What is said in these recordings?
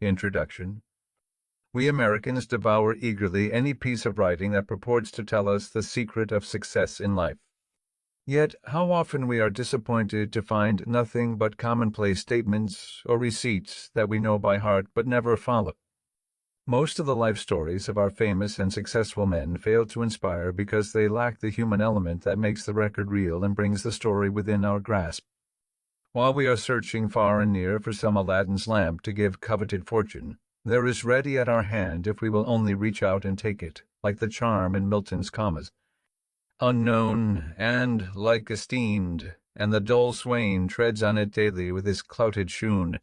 Introduction. We Americans devour eagerly any piece of writing that purports to tell us the secret of success in life. Yet how often we are disappointed to find nothing but commonplace statements or receipts that we know by heart but never follow. Most of the life stories of our famous and successful men fail to inspire because they lack the human element that makes the record real and brings the story within our grasp. While we are searching far and near for some Aladdin's lamp to give coveted fortune, there is ready at our hand if we will only reach out and take it, like the charm in Milton's commas. Unknown and like esteemed, and the dull swain treads on it daily with his clouted shoon.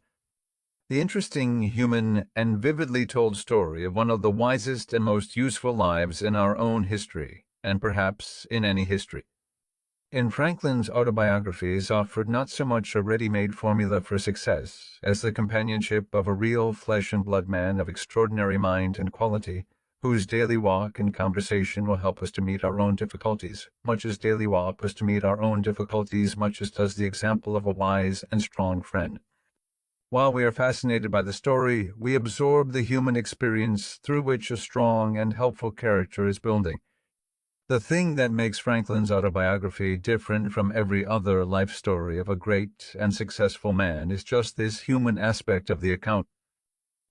The interesting, human, and vividly told story of one of the wisest and most useful lives in our own history, and perhaps in any history. In Franklin's autobiography is offered not so much a ready-made formula for success as the companionship of a real flesh-and-blood man of extraordinary mind and quality, whose daily walk and conversation will help us to meet our own difficulties, much as daily walk was to meet our own difficulties, much as does the example of a wise and strong friend. While we are fascinated by the story, we absorb the human experience through which a strong and helpful character is building. The thing that makes Franklin's autobiography different from every other life story of a great and successful man is just this human aspect of the account.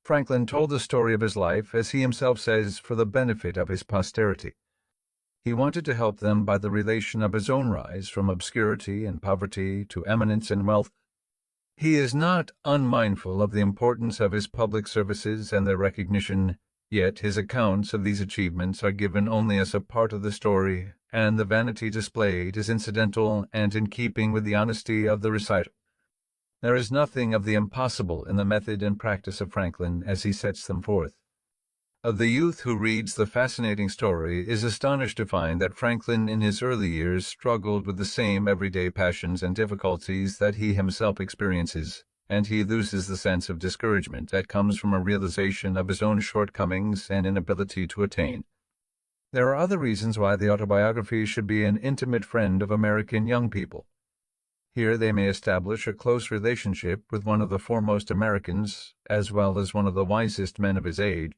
Franklin told the story of his life, as he himself says, for the benefit of his posterity. He wanted to help them by the relation of his own rise from obscurity and poverty to eminence and wealth. He is not unmindful of the importance of his public services and their recognition, yet his accounts of these achievements are given only as a part of the story, and the vanity displayed is incidental and in keeping with the honesty of the reciter. There is nothing of the impossible in the method and practice of Franklin as he sets them forth. The youth who reads the fascinating story is astonished to find that Franklin in his early years struggled with the same everyday passions and difficulties that he himself experiences, and he loses the sense of discouragement that comes from a realization of his own shortcomings and inability to attain. There are other reasons why the autobiography should be an intimate friend of American young people. Here they may establish a close relationship with one of the foremost Americans, as well as one of the wisest men of his age.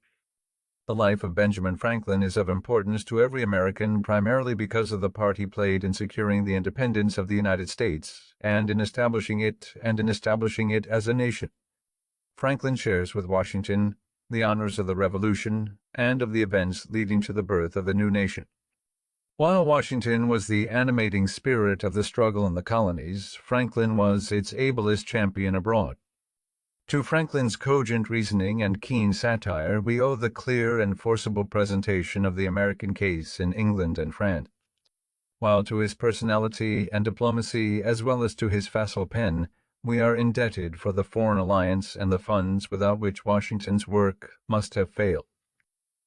The life of Benjamin Franklin is of importance to every American primarily because of the part he played in securing the independence of the United States and in establishing it as a nation. Franklin shares with Washington the honors of the Revolution and of the events leading to the birth of the new nation. While Washington was the animating spirit of the struggle in the colonies, Franklin was its ablest champion abroad. To Franklin's cogent reasoning and keen satire we owe the clear and forcible presentation of the American case in England and France, while to his personality and diplomacy, as well as to his facile pen, we are indebted for the Foreign Alliance and the funds without which Washington's work must have failed.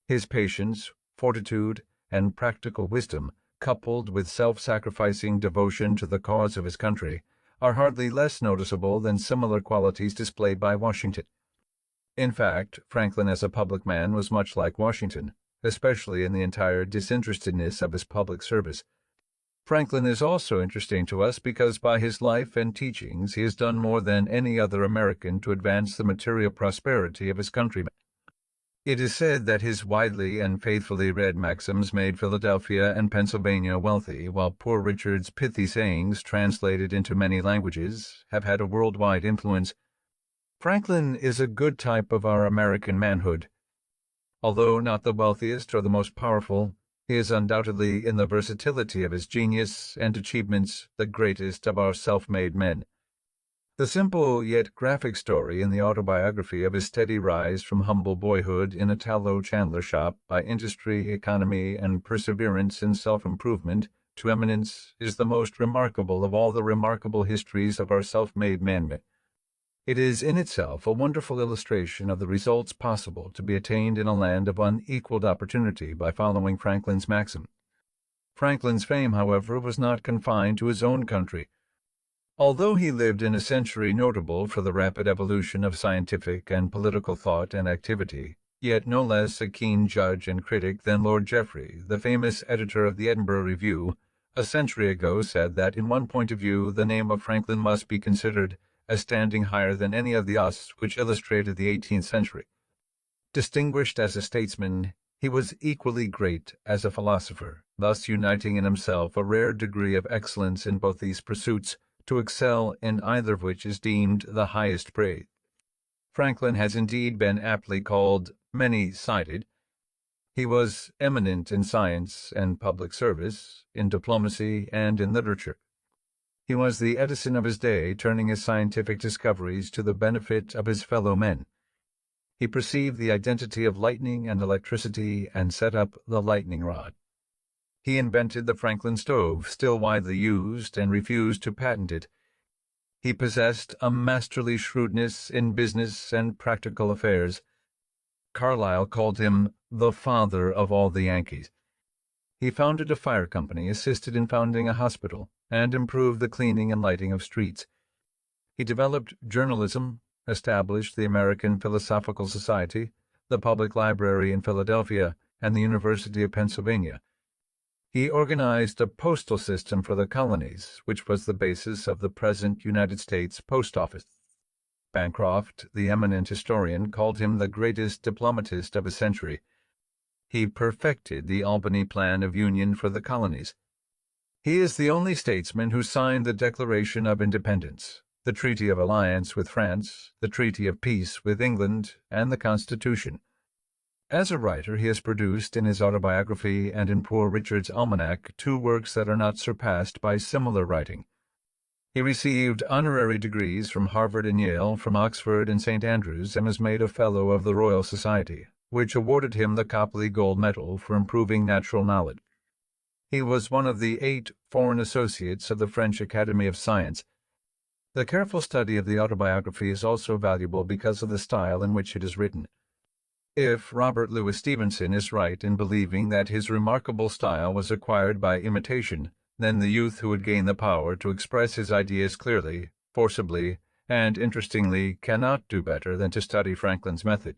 His patience, fortitude, and practical wisdom, coupled with self-sacrificing devotion to the cause of his country, are hardly less noticeable than similar qualities displayed by Washington. In fact, Franklin as a public man was much like Washington, especially in the entire disinterestedness of his public service. Franklin is also interesting to us because by his life and teachings he has done more than any other American to advance the material prosperity of his countrymen. It is said that his widely and faithfully read maxims made Philadelphia and Pennsylvania wealthy, while Poor Richard's pithy sayings, translated into many languages, have had a worldwide influence. Franklin is a good type of our American manhood. Although not the wealthiest or the most powerful, he is undoubtedly, in the versatility of his genius and achievements, the greatest of our self-made men. The simple yet graphic story in the autobiography of his steady rise from humble boyhood in a tallow chandler shop by industry, economy, and perseverance in self-improvement to eminence is the most remarkable of all the remarkable histories of our self-made men. It is in itself a wonderful illustration of the results possible to be attained in a land of unequaled opportunity by following Franklin's maxim. Franklin's fame, however, was not confined to his own country. Although he lived in a century notable for the rapid evolution of scientific and political thought and activity, yet no less a keen judge and critic than Lord Jeffrey, the famous editor of the Edinburgh Review, a century ago said that in one point of view the name of Franklin must be considered as standing higher than any of the us which illustrated the 18th century. Distinguished as a statesman, he was equally great as a philosopher, thus uniting in himself a rare degree of excellence in both these pursuits, to excel in either of which is deemed the highest praise. Franklin has indeed been aptly called many-sided. He was eminent in science and public service, in diplomacy, and in literature. He was the Edison of his day, turning his scientific discoveries to the benefit of his fellow men. He perceived the identity of lightning and electricity and set up the lightning rod. He invented the Franklin stove, still widely used, and refused to patent it. He possessed a masterly shrewdness in business and practical affairs. Carlyle called him the father of all the Yankees. He founded a fire company, assisted in founding a hospital, and improved the cleaning and lighting of streets. He developed journalism, established the American Philosophical Society, the Public Library in Philadelphia, and the University of Pennsylvania. He organized a postal system for the colonies, which was the basis of the present United States Post Office. Bancroft, the eminent historian, called him the greatest diplomatist of his century. He perfected the Albany Plan of Union for the colonies. He is the only statesman who signed the Declaration of Independence, the Treaty of Alliance with France, the Treaty of Peace with England, and the Constitution. As a writer, he has produced in his autobiography and in Poor Richard's Almanac 2 works that are not surpassed by similar writing. He received honorary degrees from Harvard and Yale, from Oxford and St. Andrews, and was made a Fellow of the Royal Society, which awarded him the Copley Gold Medal for improving natural knowledge. He was one of the 8 foreign associates of the French Academy of Science. The careful study of the autobiography is also valuable because of the style in which it is written. If Robert Louis Stevenson is right in believing that his remarkable style was acquired by imitation, then the youth who would gain the power to express his ideas clearly, forcibly, and interestingly cannot do better than to study Franklin's method.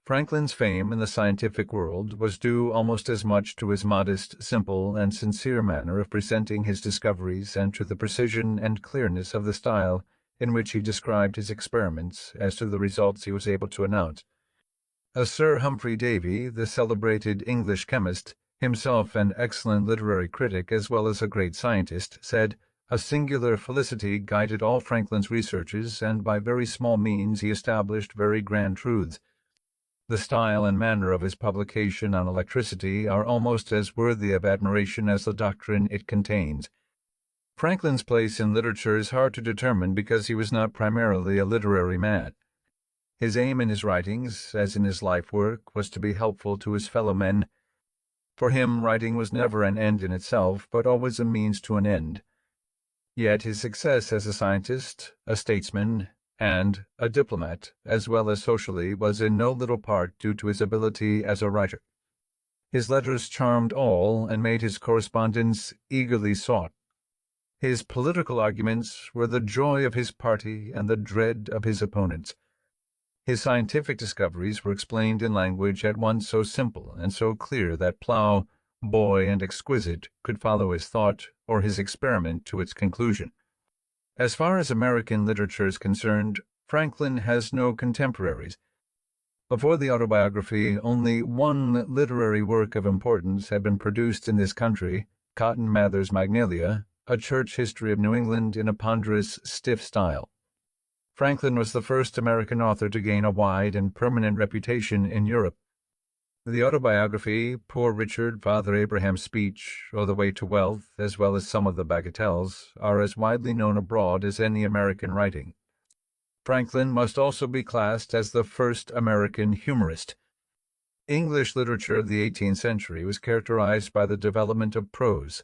Franklin's fame in the scientific world was due almost as much to his modest, simple, and sincere manner of presenting his discoveries and to the precision and clearness of the style in which he described his experiments as to the results he was able to announce. Sir Humphrey Davy, the celebrated English chemist, himself an excellent literary critic as well as a great scientist, said, "A singular felicity guided all Franklin's researches, and by very small means he established very grand truths. The style and manner of his publication on electricity are almost as worthy of admiration as the doctrine it contains." Franklin's place in literature is hard to determine because he was not primarily a literary man. His aim in his writings, as in his life work, was to be helpful to his fellow men. For him, writing was never an end in itself, but always a means to an end. Yet his success as a scientist, a statesman, and a diplomat, as well as socially, was in no little part due to his ability as a writer. His letters charmed all and made his correspondence eagerly sought. His political arguments were the joy of his party and the dread of his opponents. His scientific discoveries were explained in language at once so simple and so clear that plough, boy, and exquisite could follow his thought or his experiment to its conclusion. As far as American literature is concerned, Franklin has no contemporaries. Before the autobiography, only 1 literary work of importance had been produced in this country, Cotton Mather's Magnalia, a church history of New England in a ponderous, stiff style. Franklin was the first American author to gain a wide and permanent reputation in Europe. The autobiography, Poor Richard, Father Abraham's Speech, or The Way to Wealth, as well as some of the bagatelles, are as widely known abroad as any American writing. Franklin must also be classed as the first American humorist. English literature of the 18th century was characterized by the development of prose.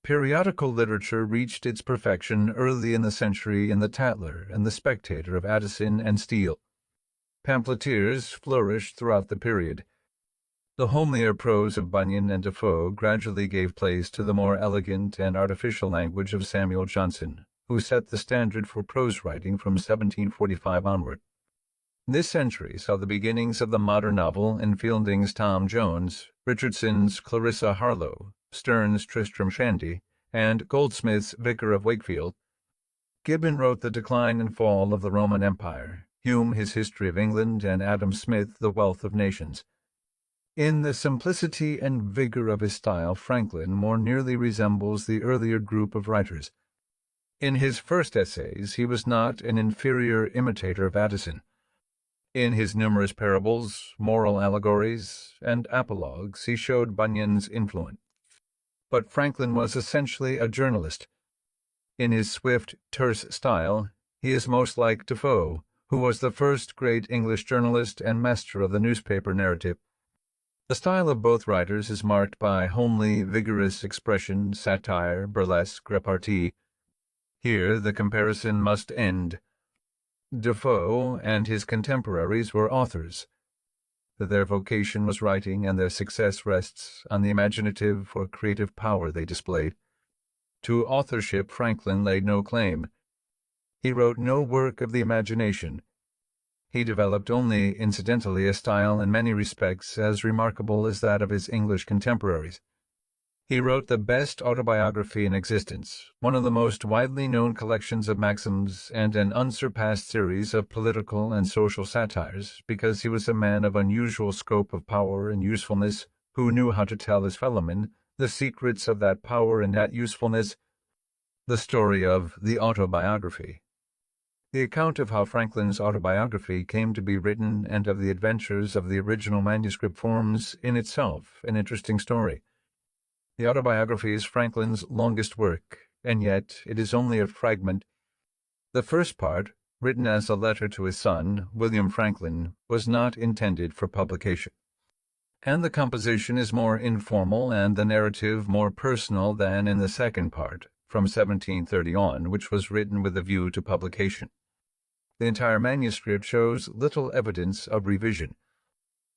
Periodical literature reached its perfection early in the century in the Tatler and the Spectator of Addison and Steele. Pamphleteers flourished throughout the period. The homelier prose of Bunyan and Defoe gradually gave place to the more elegant and artificial language of Samuel Johnson, who set the standard for prose writing from 1745 onward. This century saw the beginnings of the modern novel in Fielding's Tom Jones, Richardson's Clarissa Harlowe, Sterne's Tristram Shandy, and Goldsmith's Vicar of Wakefield. Gibbon wrote The Decline and Fall of the Roman Empire, Hume his History of England, and Adam Smith The Wealth of Nations. In the simplicity and vigor of his style, Franklin more nearly resembles the earlier group of writers. In his first essays, he was not an inferior imitator of Addison. In his numerous parables, moral allegories, and apologues, he showed Bunyan's influence. But Franklin was essentially a journalist. In his swift, terse style, he is most like Defoe, who was the first great English journalist and master of the newspaper narrative. The style of both writers is marked by homely, vigorous expression, satire, burlesque, repartee. Here the comparison must end. Defoe and his contemporaries were authors. Their vocation was writing, and their success rests on the imaginative or creative power they displayed. To authorship Franklin laid no claim. He wrote no work of the imagination. He developed only incidentally a style in many respects as remarkable as that of his English contemporaries. He wrote the best autobiography in existence, one of the most widely known collections of maxims, and an unsurpassed series of political and social satires, because he was a man of unusual scope of power and usefulness, who knew how to tell his fellowmen the secrets of that power and that usefulness. The story of the autobiography. The account of how Franklin's autobiography came to be written and of the adventures of the original manuscript forms in itself an interesting story. The autobiography is Franklin's longest work, and yet it is only a fragment. The first part, written as a letter to his son, William Franklin, was not intended for publication, and the composition is more informal and the narrative more personal than in the second part, from 1730 on, which was written with a view to publication. The entire manuscript shows little evidence of revision.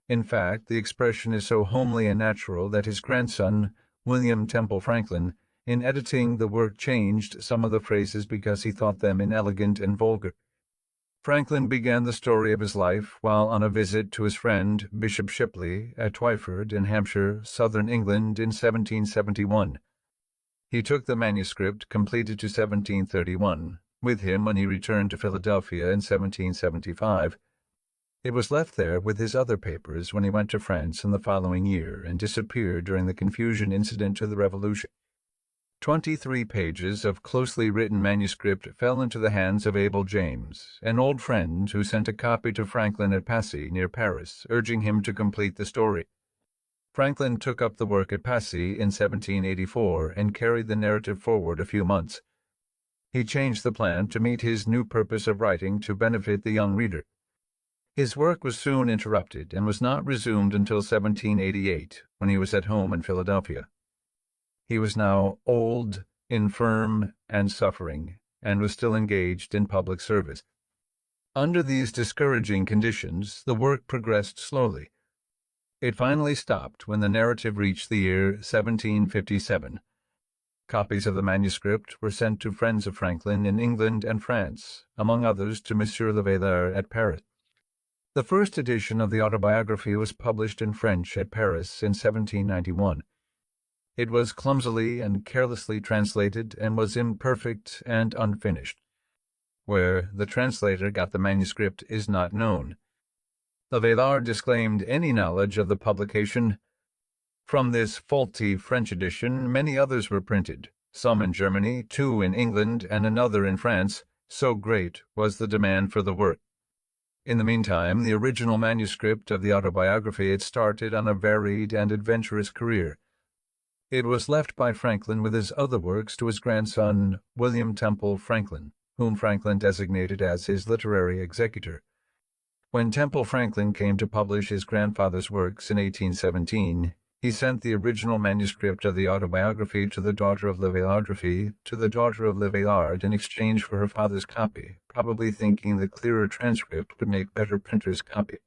In fact, the expression is so homely and natural that his grandson, William Temple Franklin, in editing the work changed some of the phrases because he thought them inelegant and vulgar. Franklin began the story of his life while on a visit to his friend Bishop Shipley at Twyford in Hampshire, southern England, in 1771. He took the manuscript, completed to 1731, with him when he returned to Philadelphia in 1775. It was left there with his other papers when he went to France in the following year and disappeared during the confusion incident to the Revolution. 23 pages of closely written manuscript fell into the hands of Abel James, an old friend who sent a copy to Franklin at Passy, near Paris, urging him to complete the story. Franklin took up the work at Passy in 1784 and carried the narrative forward a few months. He changed the plan to meet his new purpose of writing to benefit the young reader. His work was soon interrupted and was not resumed until 1788, when he was at home in Philadelphia. He was now old, infirm, and suffering, and was still engaged in public service. Under these discouraging conditions, the work progressed slowly. It finally stopped when the narrative reached the year 1757. Copies of the manuscript were sent to friends of Franklin in England and France, among others to Monsieur Le Vaillard at Paris. The first edition of the autobiography was published in French at Paris in 1791. It was clumsily and carelessly translated and was imperfect and unfinished. Where the translator got the manuscript is not known. Le Vaillard disclaimed any knowledge of the publication. From this faulty French edition many others were printed, some in Germany, 2 in England, and another in France, so great was the demand for the work. In the meantime, the original manuscript of the autobiography had started on a varied and adventurous career. It was left by Franklin with his other works to his grandson, William Temple Franklin, whom Franklin designated as his literary executor. When Temple Franklin came to publish his grandfather's works in 1817, he sent the original manuscript of the autobiography to the daughter of Le Vaillardrefi to the daughter of Le Vaillard in exchange for her father's copy, probably thinking the clearer transcript would make better printer's copy.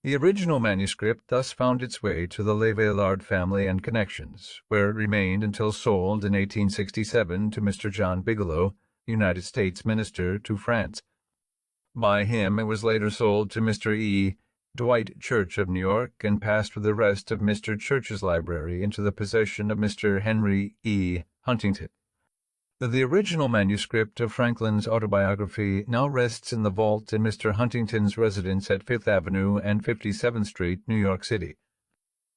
The original manuscript thus found its way to the Le Vaillard family and connections, where it remained until sold in 1867 to Mr. John Bigelow, United States Minister to France. By him it was later sold to Mr. E. Dwight Church of New York and passed with the rest of Mr. Church's library into the possession of Mr. Henry E. Huntington. The original manuscript of Franklin's autobiography now rests in the vault in Mr. Huntington's residence at Fifth Avenue and 57th Street, New York City.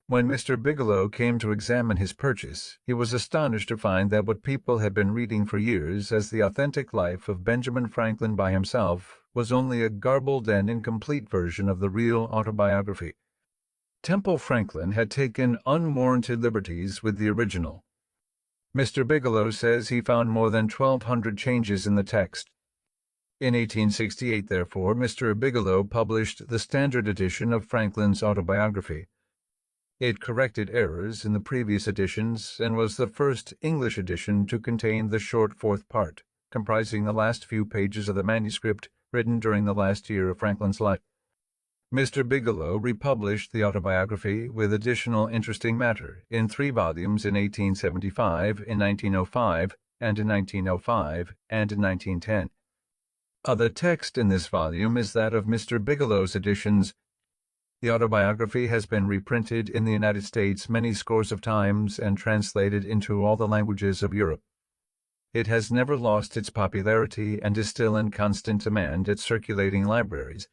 When Mr. Bigelow came to examine his purchase, he was astonished to find that what people had been reading for years as the authentic life of Benjamin Franklin by himself was only a garbled and incomplete version of the real autobiography. Temple Franklin had taken unwarranted liberties with the original. Mr. Bigelow says he found more than 1,200 changes in the text. In 1868, therefore, Mr. Bigelow published the standard edition of Franklin's autobiography. It corrected errors in the previous editions and was the first English edition to contain the short fourth part, comprising the last few pages of the manuscript written during the last year of Franklin's life. Mr. Bigelow republished the autobiography with additional interesting matter in 3 volumes in 1875, in 1905, and in 1905, and in 1910. The text in this volume is that of Mr. Bigelow's editions. The autobiography has been reprinted in the United States many scores of times and translated into all the languages of Europe. It has never lost its popularity and is still in constant demand at circulating libraries.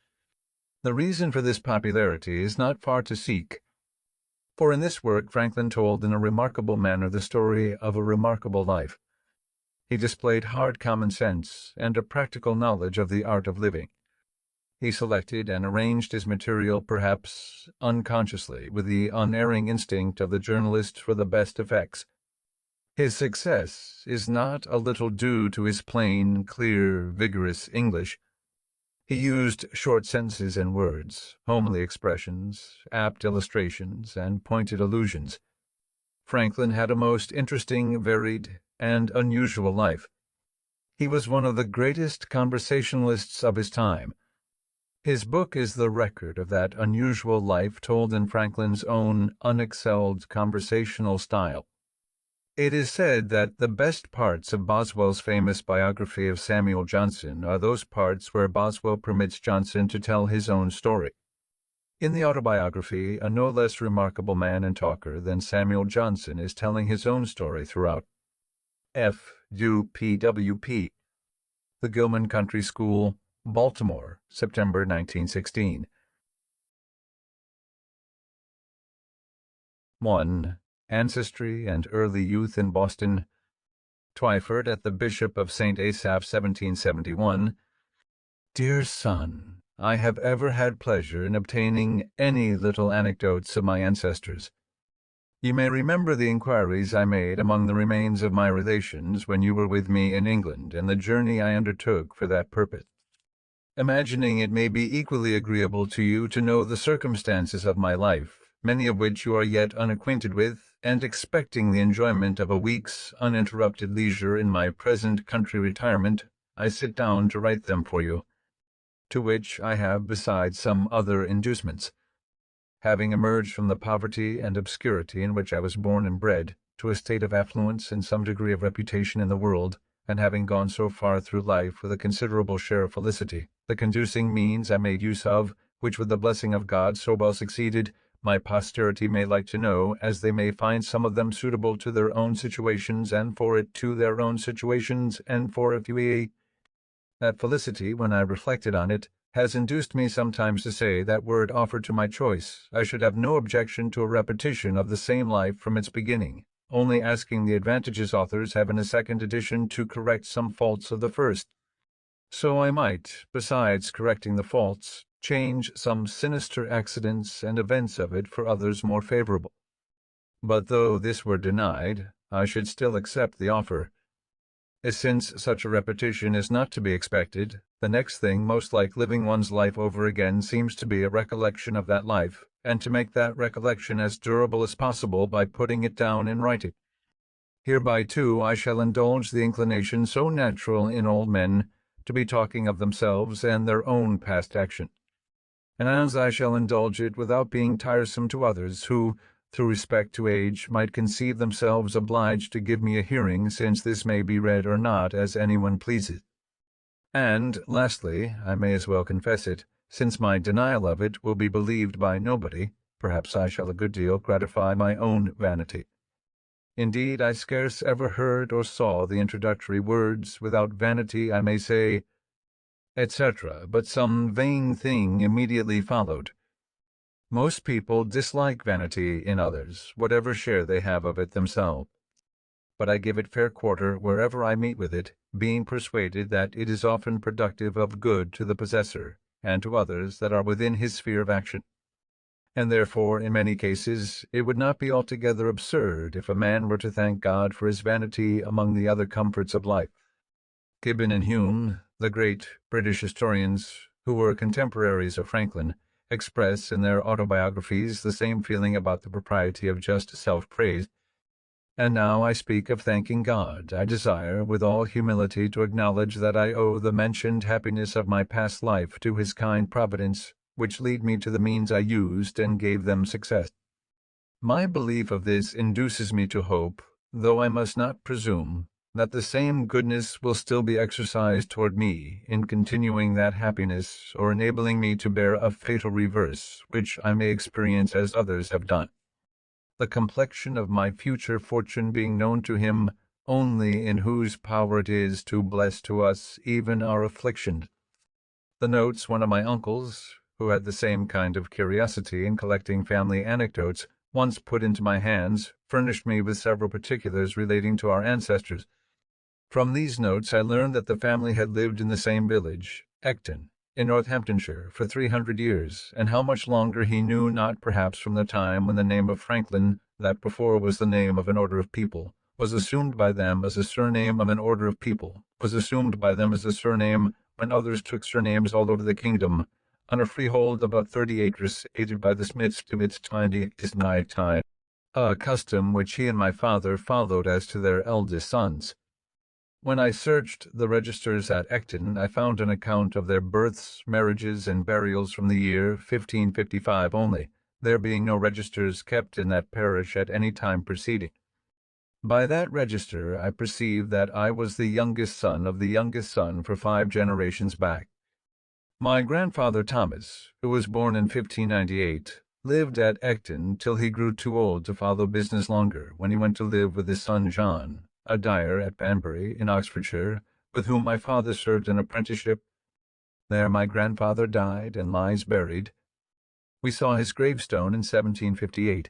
The reason for this popularity is not far to seek, for in this work Franklin told in a remarkable manner the story of a remarkable life. He displayed hard common sense and a practical knowledge of the art of living. He selected and arranged his material, perhaps unconsciously, with the unerring instinct of the journalist for the best effects. His success is not a little due to his plain, clear, vigorous English. He used short sentences and words, homely expressions, apt illustrations, and pointed allusions. Franklin had a most interesting, varied, and unusual life. He was one of the greatest conversationalists of his time. His book is the record of that unusual life told in Franklin's own unexcelled conversational style. It is said that the best parts of Boswell's famous biography of Samuel Johnson are those parts where Boswell permits Johnson to tell his own story. In the autobiography, a no less remarkable man and talker than Samuel Johnson is telling his own story throughout. F. Du P.W.P. The Gilman Country School, Baltimore, September 1916. 1. Ancestry and Early Youth in Boston. Twyford at the Bishop of St. Asaph, 1771. Dear son, I have ever had pleasure in obtaining any little anecdotes of my ancestors. You may remember the inquiries I made among the remains of my relations when you were with me in England, and the journey I undertook for that purpose. Imagining it may be equally agreeable to you to know the circumstances of my life, many of which you are yet unacquainted with, and expecting the enjoyment of a week's uninterrupted leisure in my present country retirement, I sit down to write them for you, to which I have besides some other inducements. Having emerged from the poverty and obscurity in which I was born and bred, to a state of affluence and some degree of reputation in the world, and having gone so far through life with a considerable share of felicity, the conducing means I made use of, which with the blessing of God so well succeeded, my posterity may like to know, as they may find some of them suitable to their own situations, and for it to their own situations, and for it we. That felicity, when I reflected on it, has induced me sometimes to say that were it offered to my choice, I should have no objection to a repetition of the same life from its beginning, only asking the advantages authors have in a second edition to correct some faults of the first. So I might, besides correcting the faults, change some sinister accidents and events of it for others more favorable. But though this were denied, I should still accept the offer. Since such a repetition is not to be expected, the next thing most like living one's life over again seems to be a recollection of that life, and to make that recollection as durable as possible by putting it down in writing. Hereby, too, I shall indulge the inclination so natural in all men to be talking of themselves and their own past action. And as I shall indulge it without being tiresome to others, who, through respect to age, might conceive themselves obliged to give me a hearing, since this may be read or not as anyone pleases. And, lastly, I may as well confess it, since my denial of it will be believed by nobody, perhaps I shall a good deal gratify my own vanity. Indeed, I scarce ever heard or saw the introductory words, without vanity I may say, etc., but some vain thing immediately followed. Most people dislike vanity in others, whatever share they have of it themselves. But I give it fair quarter wherever I meet with it, being persuaded that it is often productive of good to the possessor, and to others that are within his sphere of action. And therefore, in many cases, it would not be altogether absurd if a man were to thank God for his vanity among the other comforts of life. Gibbon and Hume, the great British historians who were contemporaries of Franklin, express in their autobiographies the same feeling about the propriety of just self-praise. And now I speak of thanking God. I desire, with all humility, to acknowledge that I owe the mentioned happiness of my past life to his kind providence, which lead me to the means I used and gave them success. My belief of this induces me to hope, though I must not presume, that the same goodness will still be exercised toward me in continuing that happiness, or enabling me to bear a fatal reverse, which I may experience as others have done. The complexion of my future fortune being known to him only in whose power it is to bless to us even our affliction. The notes one of my uncles, who had the same kind of curiosity in collecting family anecdotes, once put into my hands, furnished me with several particulars relating to our ancestors. From these notes I learned that the family had lived in the same village, Ecton, in Northamptonshire, for 300 years, and how much longer he knew not, perhaps from the time when the name of Franklin, that before was the name of an order of people, was assumed by them as a surname of an order of people, was assumed by them as a surname when others took surnames all over the kingdom, on a freehold about 30 acres, aided by the Smiths to its tiny is nigh time, a custom which he and my father followed as to their eldest sons. When I searched the registers at Ecton, I found an account of their births, marriages, and burials from the year 1555 only, there being no registers kept in that parish at any time preceding. By that register I perceived that I was the youngest son of the youngest son for 5 generations back. My grandfather Thomas, who was born in 1598, lived at Ecton till he grew too old to follow business longer, when he went to live with his son John, a dyer at Banbury, in Oxfordshire, with whom my father served an apprenticeship. There my grandfather died and lies buried. We saw his gravestone in 1758.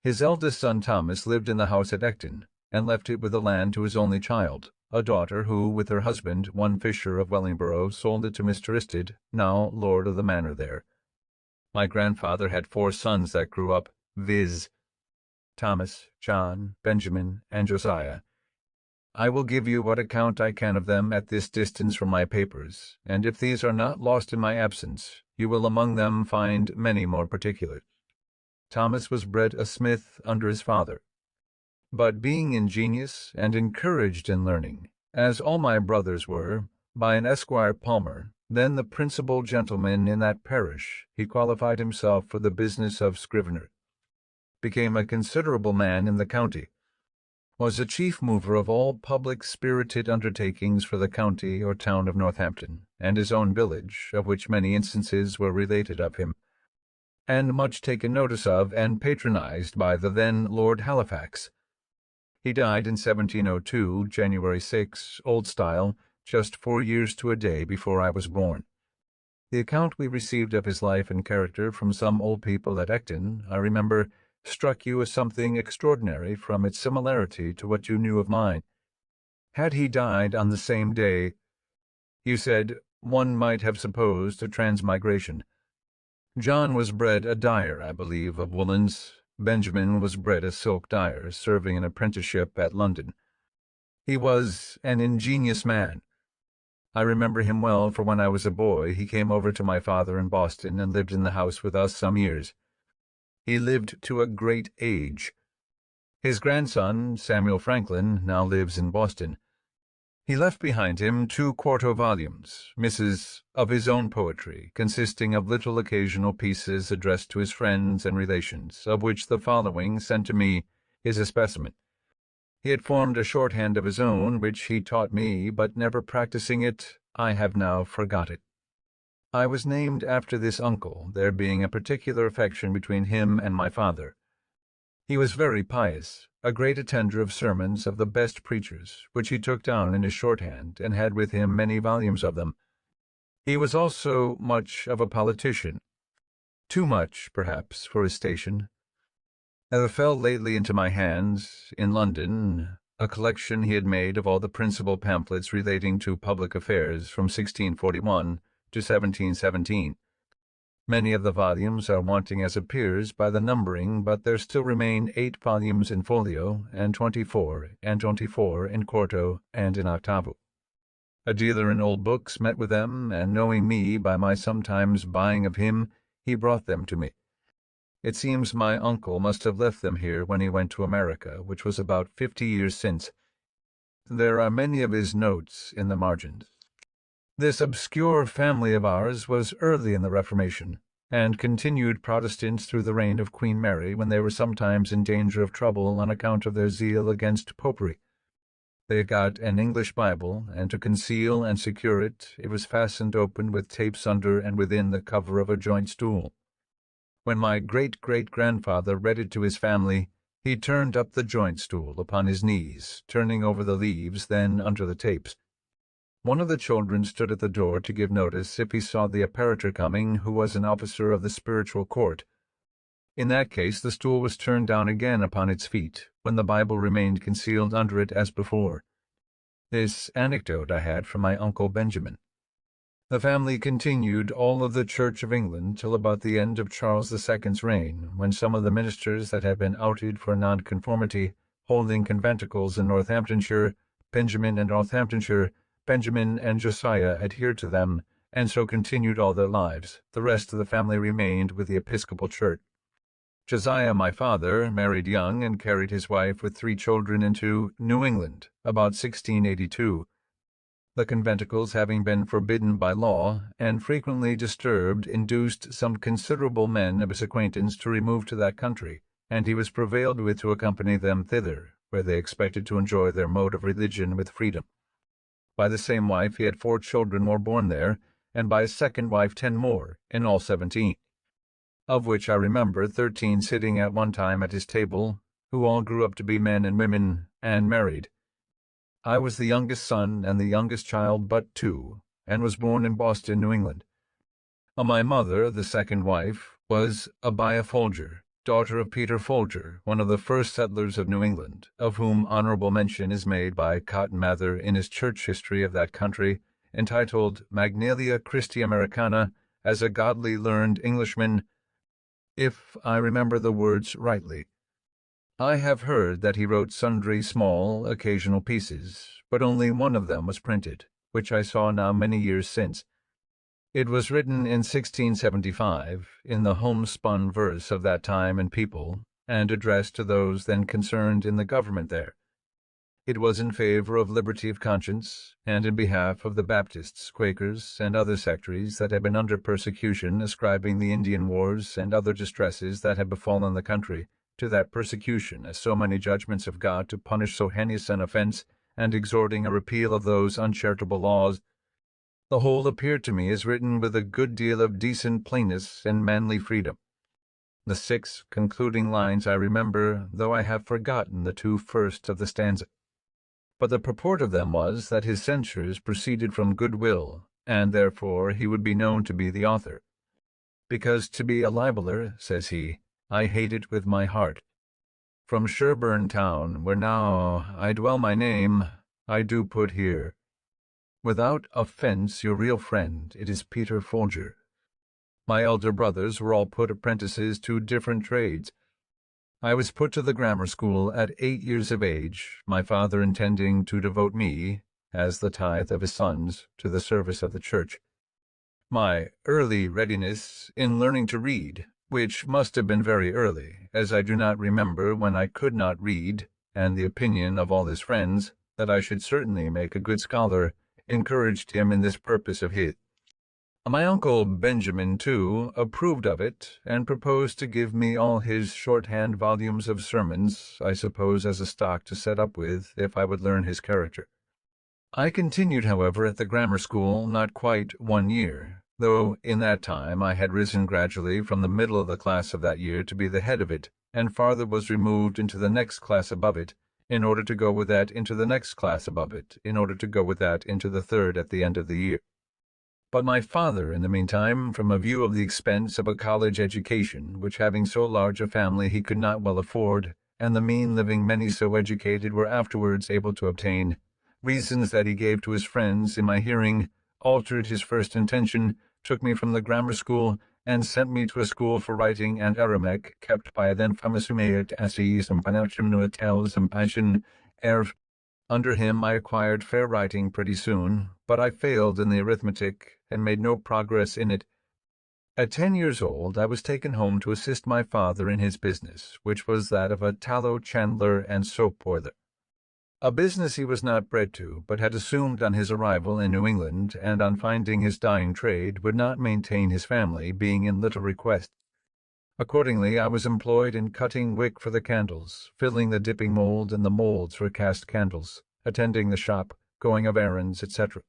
His eldest son Thomas lived in the house at Ecton, and left it with the land to his only child, a daughter who, with her husband, one Fisher of Wellingborough, sold it to Mr. Isted, now lord of the manor there. My grandfather had 4 sons that grew up, viz., Thomas, John, Benjamin, and Josiah. I will give you what account I can of them at this distance from my papers, and if these are not lost in my absence, you will among them find many more particulars. Thomas was bred a smith under his father, but being ingenious and encouraged in learning, as all my brothers were, by an Esquire Palmer, then the principal gentleman in that parish, he qualified himself for the business of scrivener, became a considerable man in the county, was a chief mover of all public spirited undertakings for the county or town of Northampton, and his own village, of which many instances were related of him, and much taken notice of and patronized by the then Lord Halifax. He died in 1702, January 6, Old Style, just 4 years to a day before I was born. The account we received of his life and character from some old people at Ecton, I remember, struck you as something extraordinary from its similarity to what you knew of mine. Had he died on the same day, you said, one might have supposed a transmigration. John was bred a dyer, I believe, of woolens. Benjamin was bred a silk dyer, serving an apprenticeship at London. He was an ingenious man. I remember him well, for when I was a boy he came over to my father in Boston and lived in the house with us some years. He lived to a great age. His grandson, Samuel Franklin, now lives in Boston. He left behind him 2 quarto volumes, misses, of his own poetry, consisting of little occasional pieces addressed to his friends and relations, of which the following, sent to me, is a specimen. He had formed a shorthand of his own, which he taught me, but never practising it, I have now forgot it. I was named after this uncle, there being a particular affection between him and my father. He was very pious, a great attender of sermons of the best preachers, which he took down in his shorthand, and had with him many volumes of them. He was also much of a politician, too much, perhaps, for his station. There fell lately into my hands, in London, a collection he had made of all the principal pamphlets relating to public affairs from 1641 to 1717. Many of the volumes are wanting as appears by the numbering, but there still remain 8 volumes in folio, and 24 in quarto and in octavo. A dealer in old books met with them, and knowing me by my sometimes buying of him, he brought them to me. It seems my uncle must have left them here when he went to America, which was about 50 years since. There are many of his notes in the margins. This obscure family of ours was early in the Reformation, and continued Protestants through the reign of Queen Mary, when they were sometimes in danger of trouble on account of their zeal against popery. They got an English Bible, and to conceal and secure it, it was fastened open with tapes under and within the cover of a joint stool. When my great-great-grandfather read it to his family, he turned up the joint stool upon his knees, turning over the leaves then under the tapes. One of the children stood at the door to give notice if he saw the apparitor coming, who was an officer of the spiritual court. In that case the stool was turned down again upon its feet, when the Bible remained concealed under it as before. This anecdote I had from my uncle Benjamin. The family continued all of the Church of England till about the end of Charles II's reign, when some of the ministers that had been outed for nonconformity, holding conventicles in Northamptonshire, Benjamin and Josiah adhered to them, and so continued all their lives. The rest of the family remained with the Episcopal Church. Josiah, my father, married young and carried his wife with 3 children into New England about 1682. The conventicles having been forbidden by law, and frequently disturbed, induced some considerable men of his acquaintance to remove to that country, and he was prevailed with to accompany them thither, where they expected to enjoy their mode of religion with freedom. By the same wife he had 4 children more born there, and by a second wife 10 more, in all 17, of which I remember 13 sitting at one time at his table, who all grew up to be men and women, and married. I was the youngest son and the youngest child but 2, and was born in Boston, New England. My mother, the second wife, was Abiah Folger, daughter of Peter Folger, one of the first settlers of New England, of whom honorable mention is made by Cotton Mather in his church history of that country, entitled Magnalia Christi Americana, as a godly learned Englishman, if I remember the words rightly. I have heard that he wrote sundry small, occasional pieces, but only one of them was printed, which I saw now many years since. It was written in 1675, in the homespun verse of that time and people, and addressed to those then concerned in the government there. It was in favor of liberty of conscience, and in behalf of the Baptists, Quakers, and other sectaries that had been under persecution, ascribing the Indian wars and other distresses that had befallen the country to that persecution as so many judgments of God to punish so heinous an offense, and exhorting a repeal of those uncharitable laws. The whole appeared to me as written with a good deal of decent plainness and manly freedom. The 6 concluding lines I remember, though I have forgotten the 2 first of the stanza. But the purport of them was that his censures proceeded from good will, and therefore he would be known to be the author. Because to be a libeller, says he, I hate it with my heart. From Sherburne town, where now I dwell, my name I do put here. Without offence, your real friend, it is Peter Folger. My elder brothers were all put apprentices to different trades. I was put to the grammar school at 8 years of age, my father intending to devote me, as the tithe of his sons, to the service of the church. My early readiness in learning to read, which must have been very early, as I do not remember when I could not read, and the opinion of all his friends that I should certainly make a good scholar, encouraged him in this purpose of his. My uncle Benjamin, too, approved of it, and proposed to give me all his shorthand volumes of sermons, I suppose as a stock to set up with, if I would learn his character. I continued, however, at the grammar school not quite 1 year, though in that time I had risen gradually from the middle of the class of that year to be the head of it, and farther was removed into the next class above it, in order to go with that into the next class above it, in order to go with that into the third at the end of the year. But my father, in the meantime, from a view of the expense of a college education, which having so large a family he could not well afford, and the mean living many so educated were afterwards able to obtain, reasons that he gave to his friends in my hearing, altered his first intention, took me from the grammar school, and sent me to a school for writing and Aramaic, kept by a then famous Umayyad Aziz and Panachim Nuatels and Passion Erf. Under him I acquired fair writing pretty soon, but I failed in the arithmetic, and made no progress in it. At 10 years old I was taken home to assist my father in his business, which was that of a tallow chandler and soap boiler. A business he was not bred to, but had assumed on his arrival in New England, and on finding his dying trade would not maintain his family, being in little request. Accordingly, I was employed in cutting wick for the candles, filling the dipping mold and the molds for cast candles, attending the shop, going of errands, etc.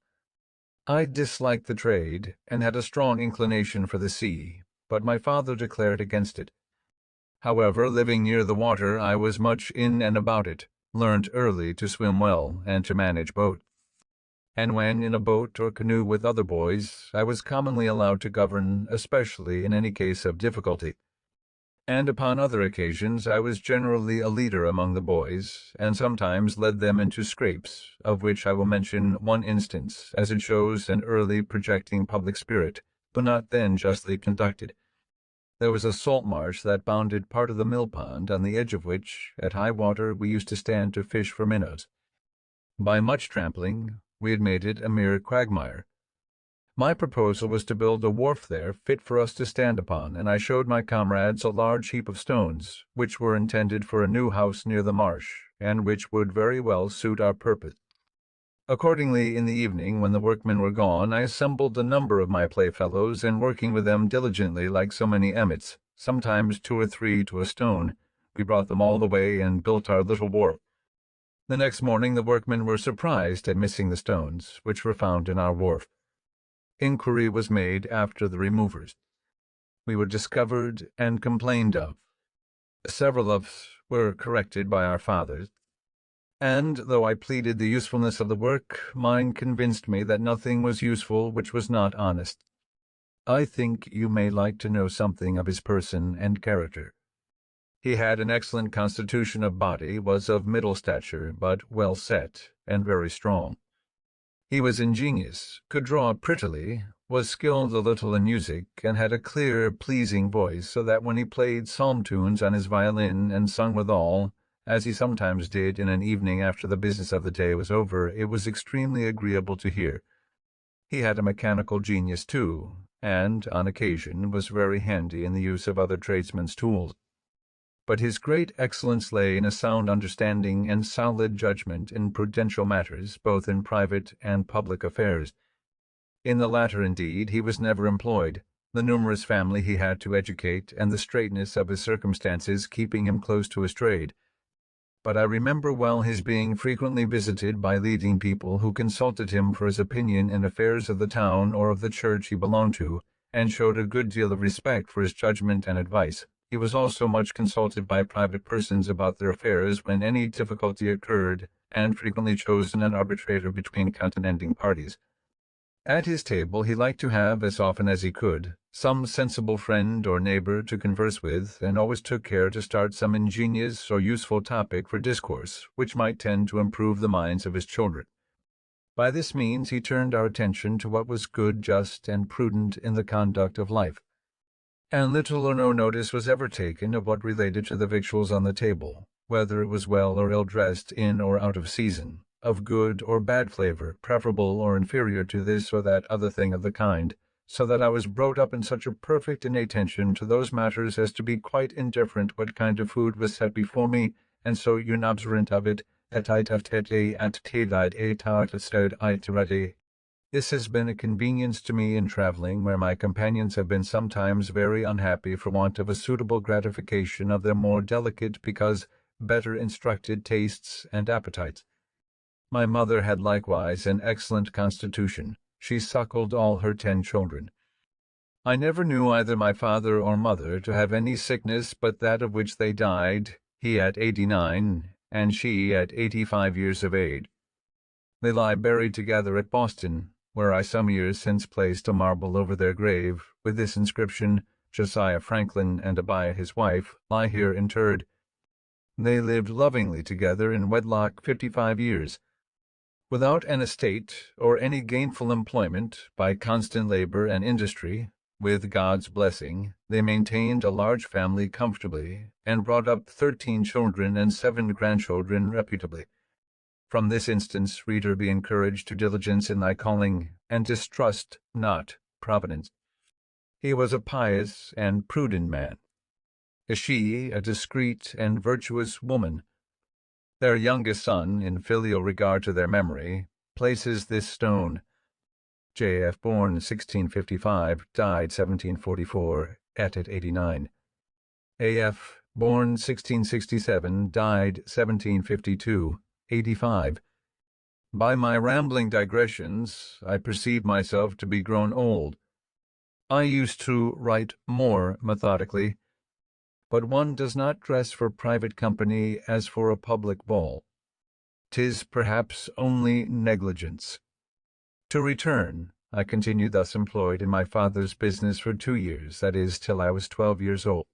I disliked the trade, and had a strong inclination for the sea, but my father declared against it. However, living near the water, I was much in and about it, learnt early to swim well and to manage boats. And when in a boat or canoe with other boys, I was commonly allowed to govern, especially in any case of difficulty. And upon other occasions I was generally a leader among the boys, and sometimes led them into scrapes, of which I will mention one instance, as it shows an early projecting public spirit, but not then justly conducted. There was a salt marsh that bounded part of the mill pond, on the edge of which, at high water, we used to stand to fish for minnows. By much trampling, we had made it a mere quagmire. My proposal was to build a wharf there fit for us to stand upon, and I showed my comrades a large heap of stones, which were intended for a new house near the marsh, and which would very well suit our purpose. Accordingly, in the evening, when the workmen were gone, I assembled a number of my playfellows, and working with them diligently like so many emmets, sometimes 2 or 3 to a stone, we brought them all the way and built our little wharf. The next morning the workmen were surprised at missing the stones, which were found in our wharf. Inquiry was made after the removers. We were discovered and complained of. Several of us were corrected by our fathers, and, though I pleaded the usefulness of the work, mine convinced me that nothing was useful which was not honest. I think you may like to know something of his person and character. He had an excellent constitution of body, was of middle stature, but well set, and very strong. He was ingenious, could draw prettily, was skilled a little in music, and had a clear, pleasing voice, so that when he played psalm tunes on his violin and sung withal, as he sometimes did in an evening after the business of the day was over, it was extremely agreeable to hear. He had a mechanical genius too, and, on occasion, was very handy in the use of other tradesmen's tools. But his great excellence lay in a sound understanding and solid judgment in prudential matters, both in private and public affairs. In the latter, indeed, he was never employed, the numerous family he had to educate, and the straitness of his circumstances keeping him close to his trade. But I remember well his being frequently visited by leading people who consulted him for his opinion in affairs of the town or of the church he belonged to, and showed a good deal of respect for his judgment and advice. He was also much consulted by private persons about their affairs when any difficulty occurred, and frequently chosen an arbitrator between contending parties. At his table he liked to have, as often as he could, some sensible friend or neighbor to converse with, and always took care to start some ingenious or useful topic for discourse, which might tend to improve the minds of his children. By this means he turned our attention to what was good, just, and prudent in the conduct of life, and little or no notice was ever taken of what related to the victuals on the table, whether it was well or ill dressed, in or out of season, of good or bad flavor, preferable or inferior to this or that other thing of the kind, so that I was brought up in such a perfect inattention to those matters as to be quite indifferent what kind of food was set before me, and so unobservant of it, that I taftete at tedide a tartased iterade. This has been a convenience to me in travelling, where my companions have been sometimes very unhappy for want of a suitable gratification of their more delicate, because better instructed tastes and appetites. My mother had likewise an excellent constitution. She suckled all her 10 children. I never knew either my father or mother to have any sickness but that of which they died, he at 89, and she at 85 years of age. They lie buried together at Boston, where I some years since placed a marble over their grave, with this inscription: Josiah Franklin and Abiah his wife lie here interred. They lived lovingly together in wedlock 55 years. Without an estate or any gainful employment, by constant labor and industry, with God's blessing, they maintained a large family comfortably, and brought up 13 children and 7 grandchildren reputably. From this instance, reader, be encouraged to diligence in thy calling, and distrust not providence. He was a pious and prudent man. She a discreet and virtuous woman. Their youngest son, in filial regard to their memory, places this stone. J.F. born 1655, died 1744, at 89. A.F. born 1667, died 1752, 85. By my rambling digressions, I perceive myself to be grown old. I used to write more methodically, but one does not dress for private company as for a public ball. 'Tis perhaps only negligence. To return, I continued thus employed in my father's business for 2 years, that is, till I was 12 years old.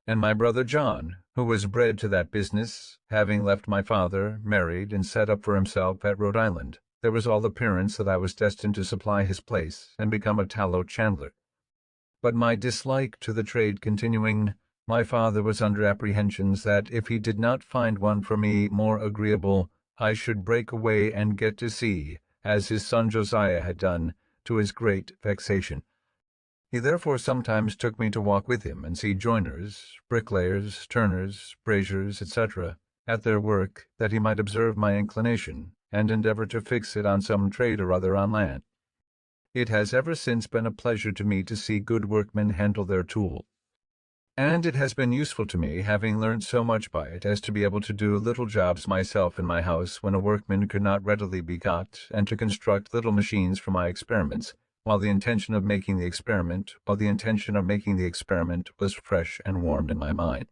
And my brother John, who was bred to that business, having left my father, married, and set up for himself at Rhode Island, there was all appearance that I was destined to supply his place and become a tallow chandler. But my dislike to the trade continuing, my father was under apprehensions that if he did not find one for me more agreeable, I should break away and get to sea, as his son Josiah had done, to his great vexation. He therefore sometimes took me to walk with him and see joiners, bricklayers, turners, braziers, etc., at their work, that he might observe my inclination, and endeavor to fix it on some trade or other on land. It has ever since been a pleasure to me to see good workmen handle their tool, and it has been useful to me, having learnt so much by it as to be able to do little jobs myself in my house when a workman could not readily be got, and to construct little machines for my experiments, while the intention of making the experiment was fresh and warm in my mind.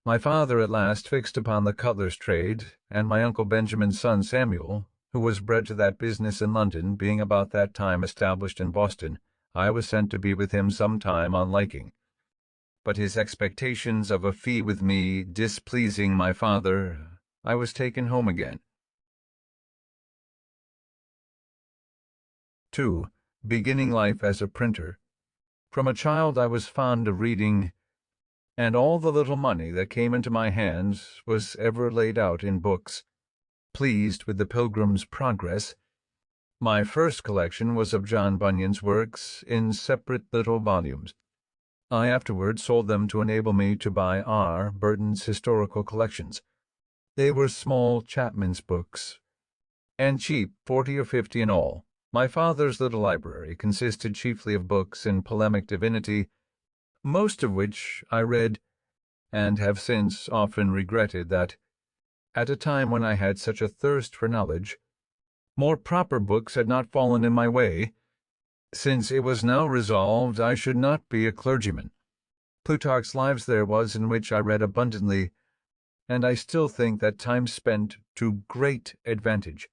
My father at last fixed upon the cutler's trade, and my uncle Benjamin's son Samuel, who was bred to that business in London, being about that time established in Boston, I was sent to be with him some time on liking. But his expectations of a fee with me displeasing my father, I was taken home again. 2. Beginning life as a printer. From a child I was fond of reading, and all the little money that came into my hands was ever laid out in books. Pleased with the Pilgrim's Progress, my first collection was of John Bunyan's works in separate little volumes. I afterwards sold them to enable me to buy R. Burton's historical collections. They were small Chapman's books, and cheap, 40 or 50 in all. My father's little library consisted chiefly of books in polemic divinity, most of which I read, and have since often regretted that, at a time when I had such a thirst for knowledge, more proper books had not fallen in my way, since it was now resolved I should not be a clergyman. Plutarch's Lives there was, in which I read abundantly, and I still think that time spent to great advantage.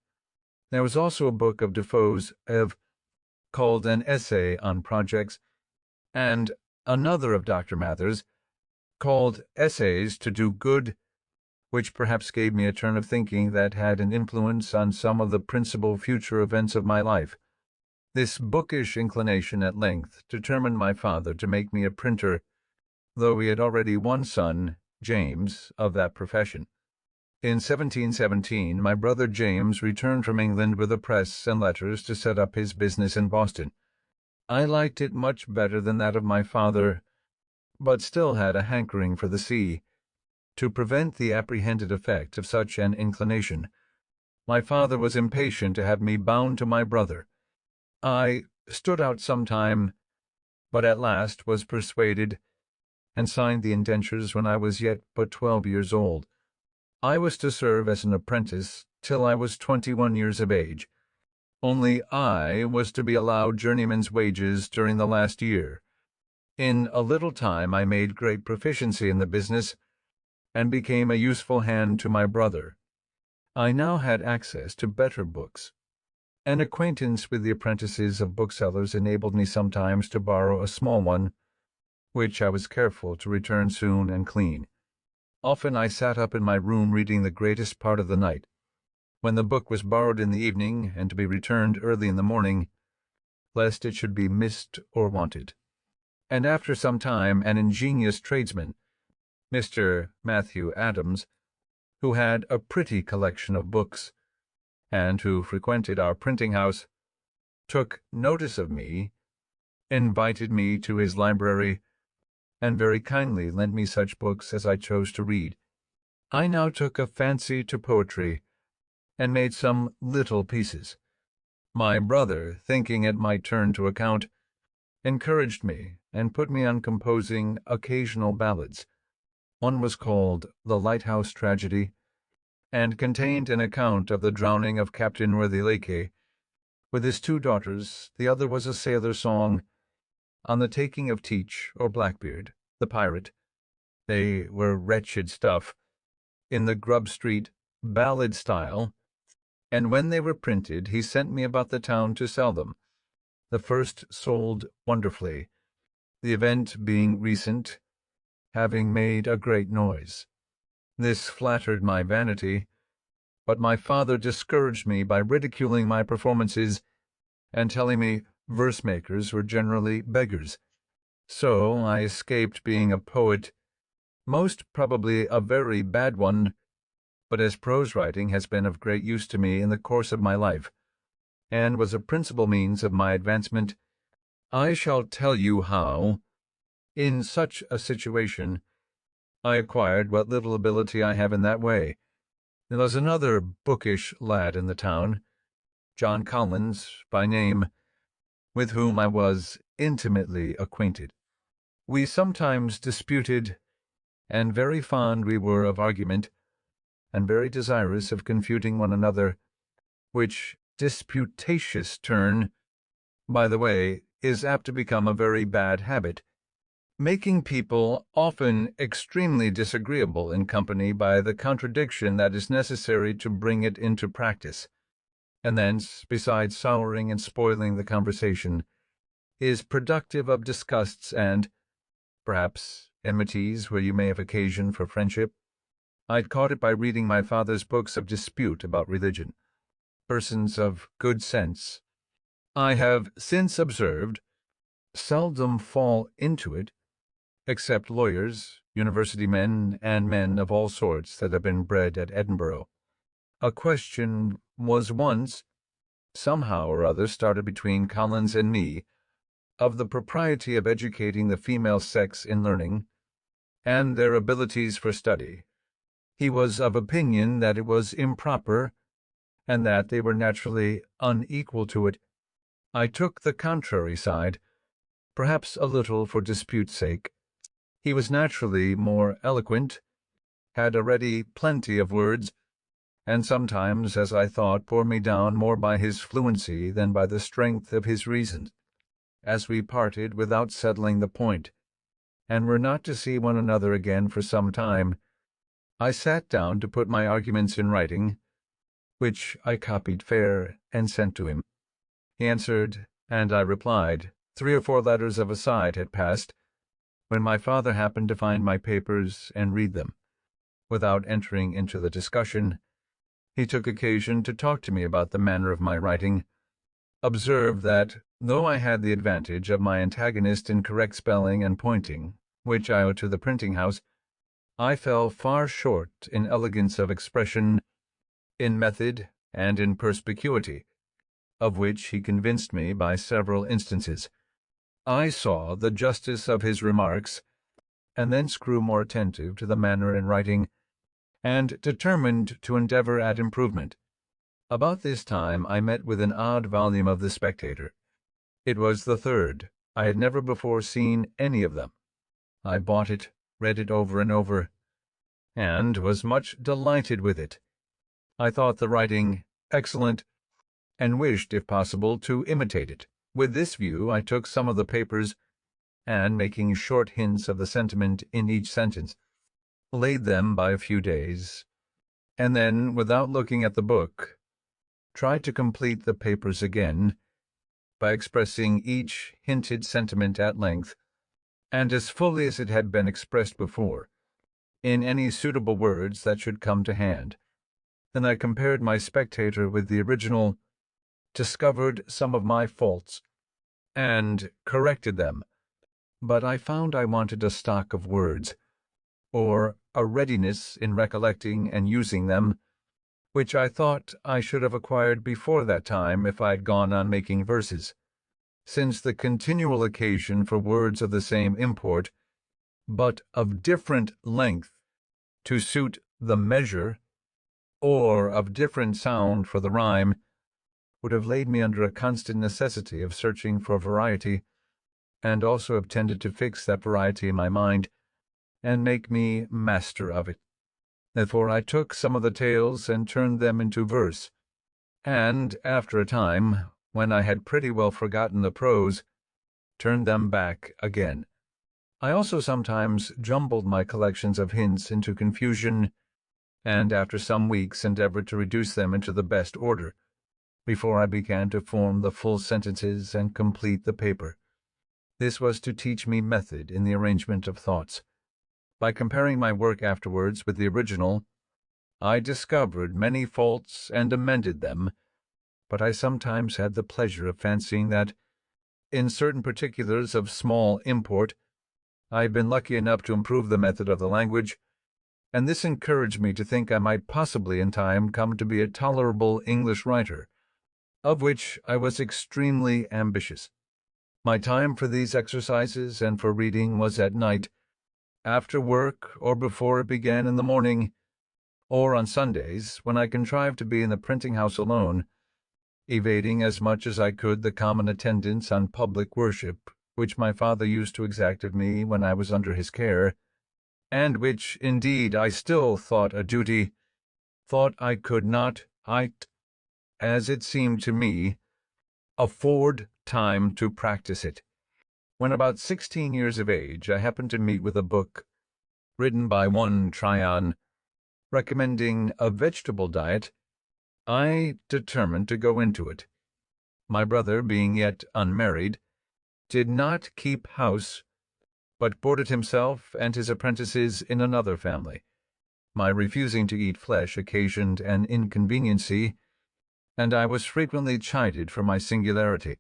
There was also a book of Defoe's called An Essay on Projects, and another of Dr. Mather's, called Essays to Do Good, which perhaps gave me a turn of thinking that had an influence on some of the principal future events of my life. This bookish inclination at length determined my father to make me a printer, though he had already one son, James, of that profession. In 1717, my brother James returned from England with a press and letters to set up his business in Boston. I liked it much better than that of my father, but still had a hankering for the sea. To prevent the apprehended effect of such an inclination, my father was impatient to have me bound to my brother. I stood out some time, but at last was persuaded, and signed the indentures when I was yet but 12 years old. I was to serve as an apprentice till I was 21 years of age. only I was to be allowed journeyman's wages during the last year. In a little time I made great proficiency in the business, and became a useful hand to my brother. I now had access to better books. An acquaintance with the apprentices of booksellers enabled me sometimes to borrow a small one, which I was careful to return soon and clean. Often I sat up in my room reading the greatest part of the night. When the book was borrowed in the evening, and to be returned early in the morning, lest it should be missed or wanted. And after some time an ingenious tradesman, Mr. Matthew Adams, who had a pretty collection of books, and who frequented our printing house, took notice of me, invited me to his library, and very kindly lent me such books as I chose to read. I now took a fancy to poetry, and made some little pieces. My brother, thinking it might turn to account, encouraged me, and put me on composing occasional ballads. One was called The Lighthouse Tragedy, and contained an account of the drowning of Captain Worthilake, with his 2 daughters. The other was a sailor song on the taking of Teach or Blackbeard, the pirate. They were wretched stuff, in the Grub Street ballad style, and when they were printed he sent me about the town to sell them. The first sold wonderfully, the event being recent, having made a great noise. This flattered my vanity, but my father discouraged me by ridiculing my performances, and telling me verse-makers were generally beggars. So I escaped being a poet, most probably a very bad one, but as prose writing has been of great use to me in the course of my life, and was a principal means of my advancement, I shall tell you how, in such a situation, I acquired what little ability I have in that way. There was another bookish lad in the town, John Collins by name, with whom I was intimately acquainted. We sometimes disputed, and very fond we were of argument, and very desirous of confuting one another, which disputatious turn, by the way, is apt to become a very bad habit, making people often extremely disagreeable in company by the contradiction that is necessary to bring it into practice, and thence, besides souring and spoiling the conversation, is productive of disgusts and, perhaps, enmities where you may have occasion for friendship. I'd caught it by reading my father's books of dispute about religion. Persons of good sense, I have since observed, seldom fall into it, except lawyers, university men, and men of all sorts that have been bred at Edinburgh. A question was once, somehow or other, started between Collins and me, of the propriety of educating the female sex in learning, and their abilities for study. He was of opinion that it was improper, and that they were naturally unequal to it. I took the contrary side, perhaps a little for dispute's sake. He was naturally more eloquent, had a ready plenty of words, and sometimes, as I thought, bore me down more by his fluency than by the strength of his reason. As we parted without settling the point, and were not to see one another again for some time, I sat down to put my arguments in writing, which I copied fair and sent to him. He answered, and I replied. 3 or 4 letters of a side had passed, when my father happened to find my papers and read them. Without entering into the discussion, he took occasion to talk to me about the manner of my writing, observed that, though I had the advantage of my antagonist in correct spelling and pointing, which I owed to the printing house, I fell far short in elegance of expression, in method, and in perspicuity, of which he convinced me by several instances. I saw the justice of his remarks, and thence grew more attentive to the manner in writing, and determined to endeavour at improvement. About this time I met with an odd volume of The Spectator. It was the 3rd. I had never before seen any of them. I bought it, read it over and over, and was much delighted with it. I thought the writing excellent, and wished, if possible, to imitate it. With this view, I took some of the papers, and, making short hints of the sentiment in each sentence, laid them by a few days, and then, without looking at the book, tried to complete the papers again by expressing each hinted sentiment at length, and as fully as it had been expressed before, in any suitable words that should come to hand. Then I compared my Spectator with the original, discovered some of my faults, and corrected them. But I found I wanted a stock of words, or a readiness in recollecting and using them, which I thought I should have acquired before that time if I had gone on making verses, since the continual occasion for words of the same import, but of different length, to suit the measure, or of different sound for the rhyme, would have laid me under a constant necessity of searching for variety, and also have tended to fix that variety in my mind, and make me master of it. Therefore I took some of the tales and turned them into verse, and, after a time, when I had pretty well forgotten the prose, turned them back again. I also sometimes jumbled my collections of hints into confusion, and after some weeks endeavored to reduce them into the best order, before I began to form the full sentences and complete the paper. This was to teach me method in the arrangement of thoughts. By comparing my work afterwards with the original, I discovered many faults and amended them, but I sometimes had the pleasure of fancying that, in certain particulars of small import, I had been lucky enough to improve the method of the language, and this encouraged me to think I might possibly in time come to be a tolerable English writer, of which I was extremely ambitious. My time for these exercises and for reading was at night, after work, or before it began in the morning, or on Sundays, when I contrived to be in the printing-house alone, evading as much as I could the common attendance on public worship which my father used to exact of me when I was under his care, and which, indeed, I still thought a duty, thought I could not, as it seemed to me, afford time to practice it. When about 16 years of age, I happened to meet with a book written by one Tryon, recommending a vegetable diet. I determined to go into it. My brother, being yet unmarried, did not keep house, but boarded himself and his apprentices in another family. My refusing to eat flesh occasioned an inconveniency, and I was frequently chided for my singularity.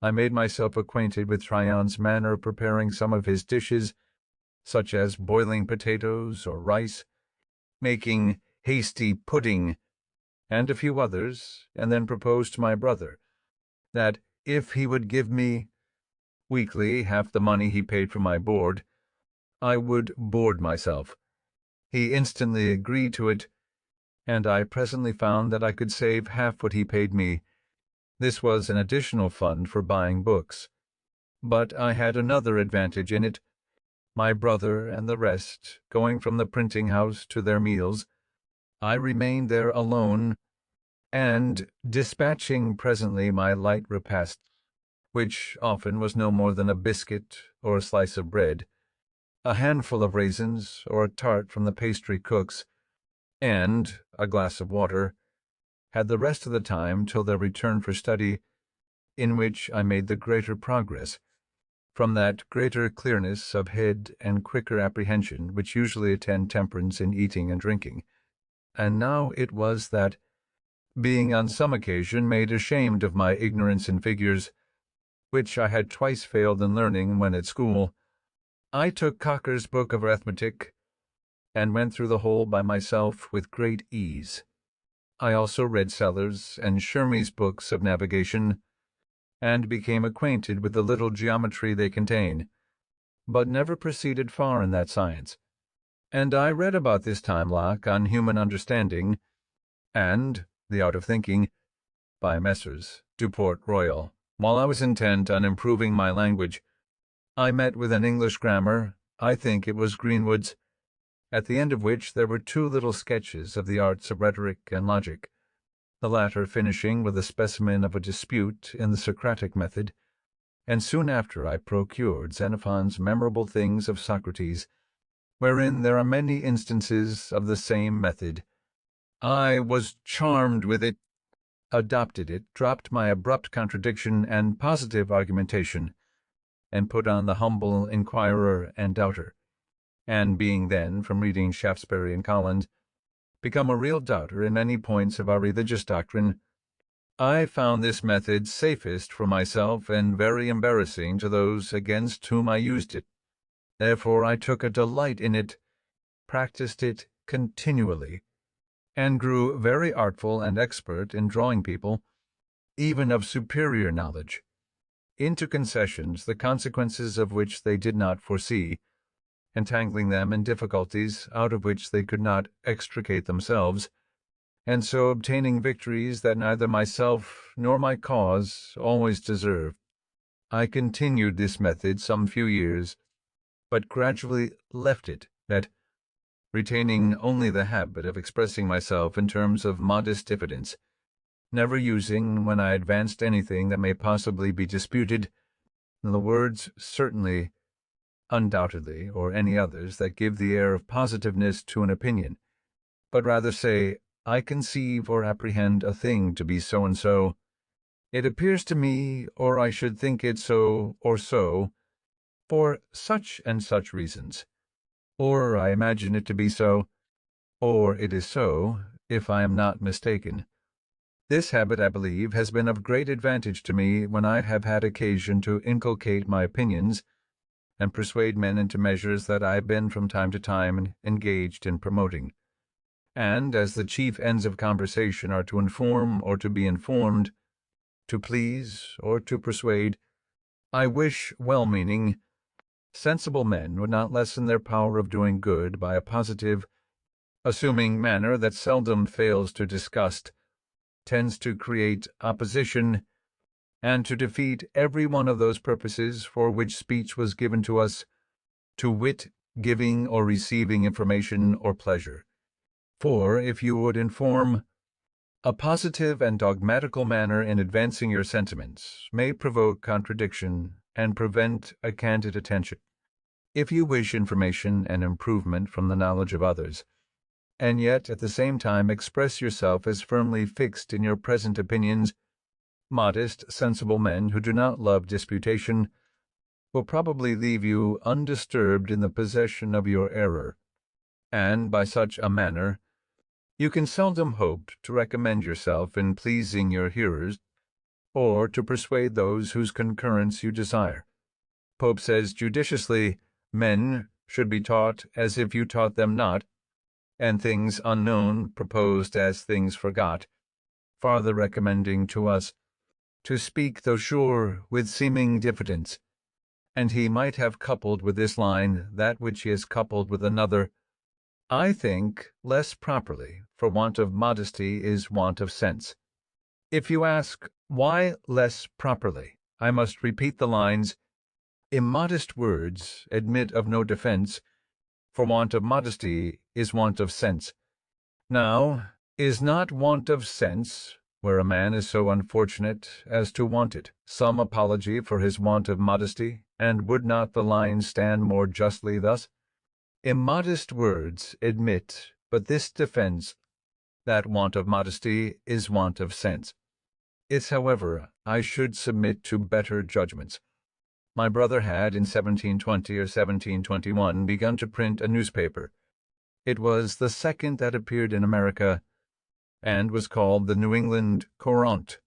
I made myself acquainted with Tryon's manner of preparing some of his dishes, such as boiling potatoes or rice, making hasty pudding, and a few others, and then proposed to my brother that if he would give me weekly half the money he paid for my board, I would board myself. He instantly agreed to it, and I presently found that I could save half what he paid me. This was an additional fund for buying books. But I had another advantage in it. My brother and the rest going from the printing-house to their meals, I remained there alone, and, dispatching presently my light repast, which often was no more than a biscuit or a slice of bread, a handful of raisins or a tart from the pastry cook's, and a glass of water, had the rest of the time till their return for study, in which I made the greater progress, from that greater clearness of head and quicker apprehension which usually attend temperance in eating and drinking. And now it was that, being on some occasion made ashamed of my ignorance in figures, which I had twice failed in learning when at school, I took Cocker's book of arithmetic, and went through the whole by myself with great ease. I also read Sellers and Shermy's books of navigation, and became acquainted with the little geometry they contain, but never proceeded far in that science. And I read about this time, Locke, on Human Understanding, and The Art of Thinking, by Messrs. Duport Royal. While I was intent on improving my language, I met with an English grammar, I think it was Greenwood's, at the end of which there were 2 little sketches of the arts of rhetoric and logic. the latter finishing with a specimen of a dispute in the Socratic method, and soon after I procured Xenophon's memorable Things of Socrates, wherein there are many instances of the same method. I was charmed with it, adopted it, dropped my abrupt contradiction and positive argumentation, and put on the humble inquirer and doubter, and being then, from reading Shaftesbury and Collins, become a real doubter in many points of our religious doctrine, I found this method safest for myself and very embarrassing to those against whom I used it. Therefore I took a delight in it, practiced it continually, and grew very artful and expert in drawing people, even of superior knowledge, into concessions the consequences of which they did not foresee, entangling them in difficulties out of which they could not extricate themselves, and so obtaining victories that neither myself nor my cause always deserved. I continued this method some few years, but gradually left it, retaining only the habit of expressing myself in terms of modest diffidence, never using, when I advanced anything that may possibly be disputed, the words certainly, undoubtedly, or any others that give the air of positiveness to an opinion, but rather say, I conceive or apprehend a thing to be so and so, it appears to me, or I should think it so or so, for such and such reasons, or I imagine it to be so, or it is so, if I am not mistaken. This habit, I believe, has been of great advantage to me when I have had occasion to inculcate my opinions and persuade men into measures that I have been from time to time engaged in promoting. And as the chief ends of conversation are to inform or to be informed, to please or to persuade, I wish well-meaning, sensible men would not lessen their power of doing good by a positive, assuming manner that seldom fails to disgust, tends to create opposition, and to defeat every one of those purposes for which speech was given to us, to wit, giving or receiving information or pleasure. For if you would inform, a positive and dogmatical manner in advancing your sentiments may provoke contradiction and prevent a candid attention. If you wish information and improvement from the knowledge of others, and yet at the same time express yourself as firmly fixed in your present opinions, modest, sensible men who do not love disputation will probably leave you undisturbed in the possession of your error, and by such a manner you can seldom hope to recommend yourself in pleasing your hearers, or to persuade those whose concurrence you desire. Pope says judiciously, men should be taught as if you taught them not, and things unknown proposed as things forgot, farther recommending to us to speak, though sure, with seeming diffidence. And he might have coupled with this line that which he has coupled with another, I think less properly, for want of modesty is want of sense. If you ask, why less properly, I must repeat the lines, immodest words admit of no defense, for want of modesty is want of sense. Now, is not want of sense, where a man is so unfortunate as to want it, some apology for his want of modesty, and would not the line stand more justly thus? Immodest words admit but this defense, that want of modesty is want of sense. If, however, I should submit to better judgments, my brother had in 1720 or 1721 begun to print a newspaper. It was the second that appeared in America, and was called the New England Courant.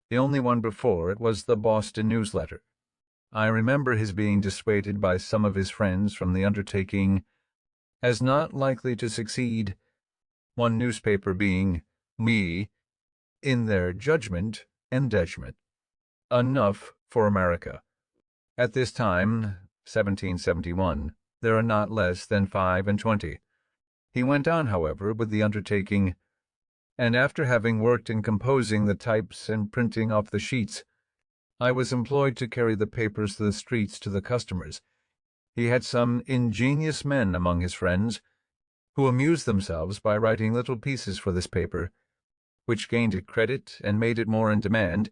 The only one before it was the Boston Newsletter. I remember his being dissuaded by some of his friends from the undertaking as not likely to succeed, one newspaper being, me, in their judgment, engagement enough for America. At this time, 1771, there are not less than 25. He went on, however, with the undertaking, and after having worked in composing the types and printing off the sheets, I was employed to carry the papers to the streets to the customers. He had some ingenious men among his friends, who amused themselves by writing little pieces for this paper, which gained it credit and made it more in demand,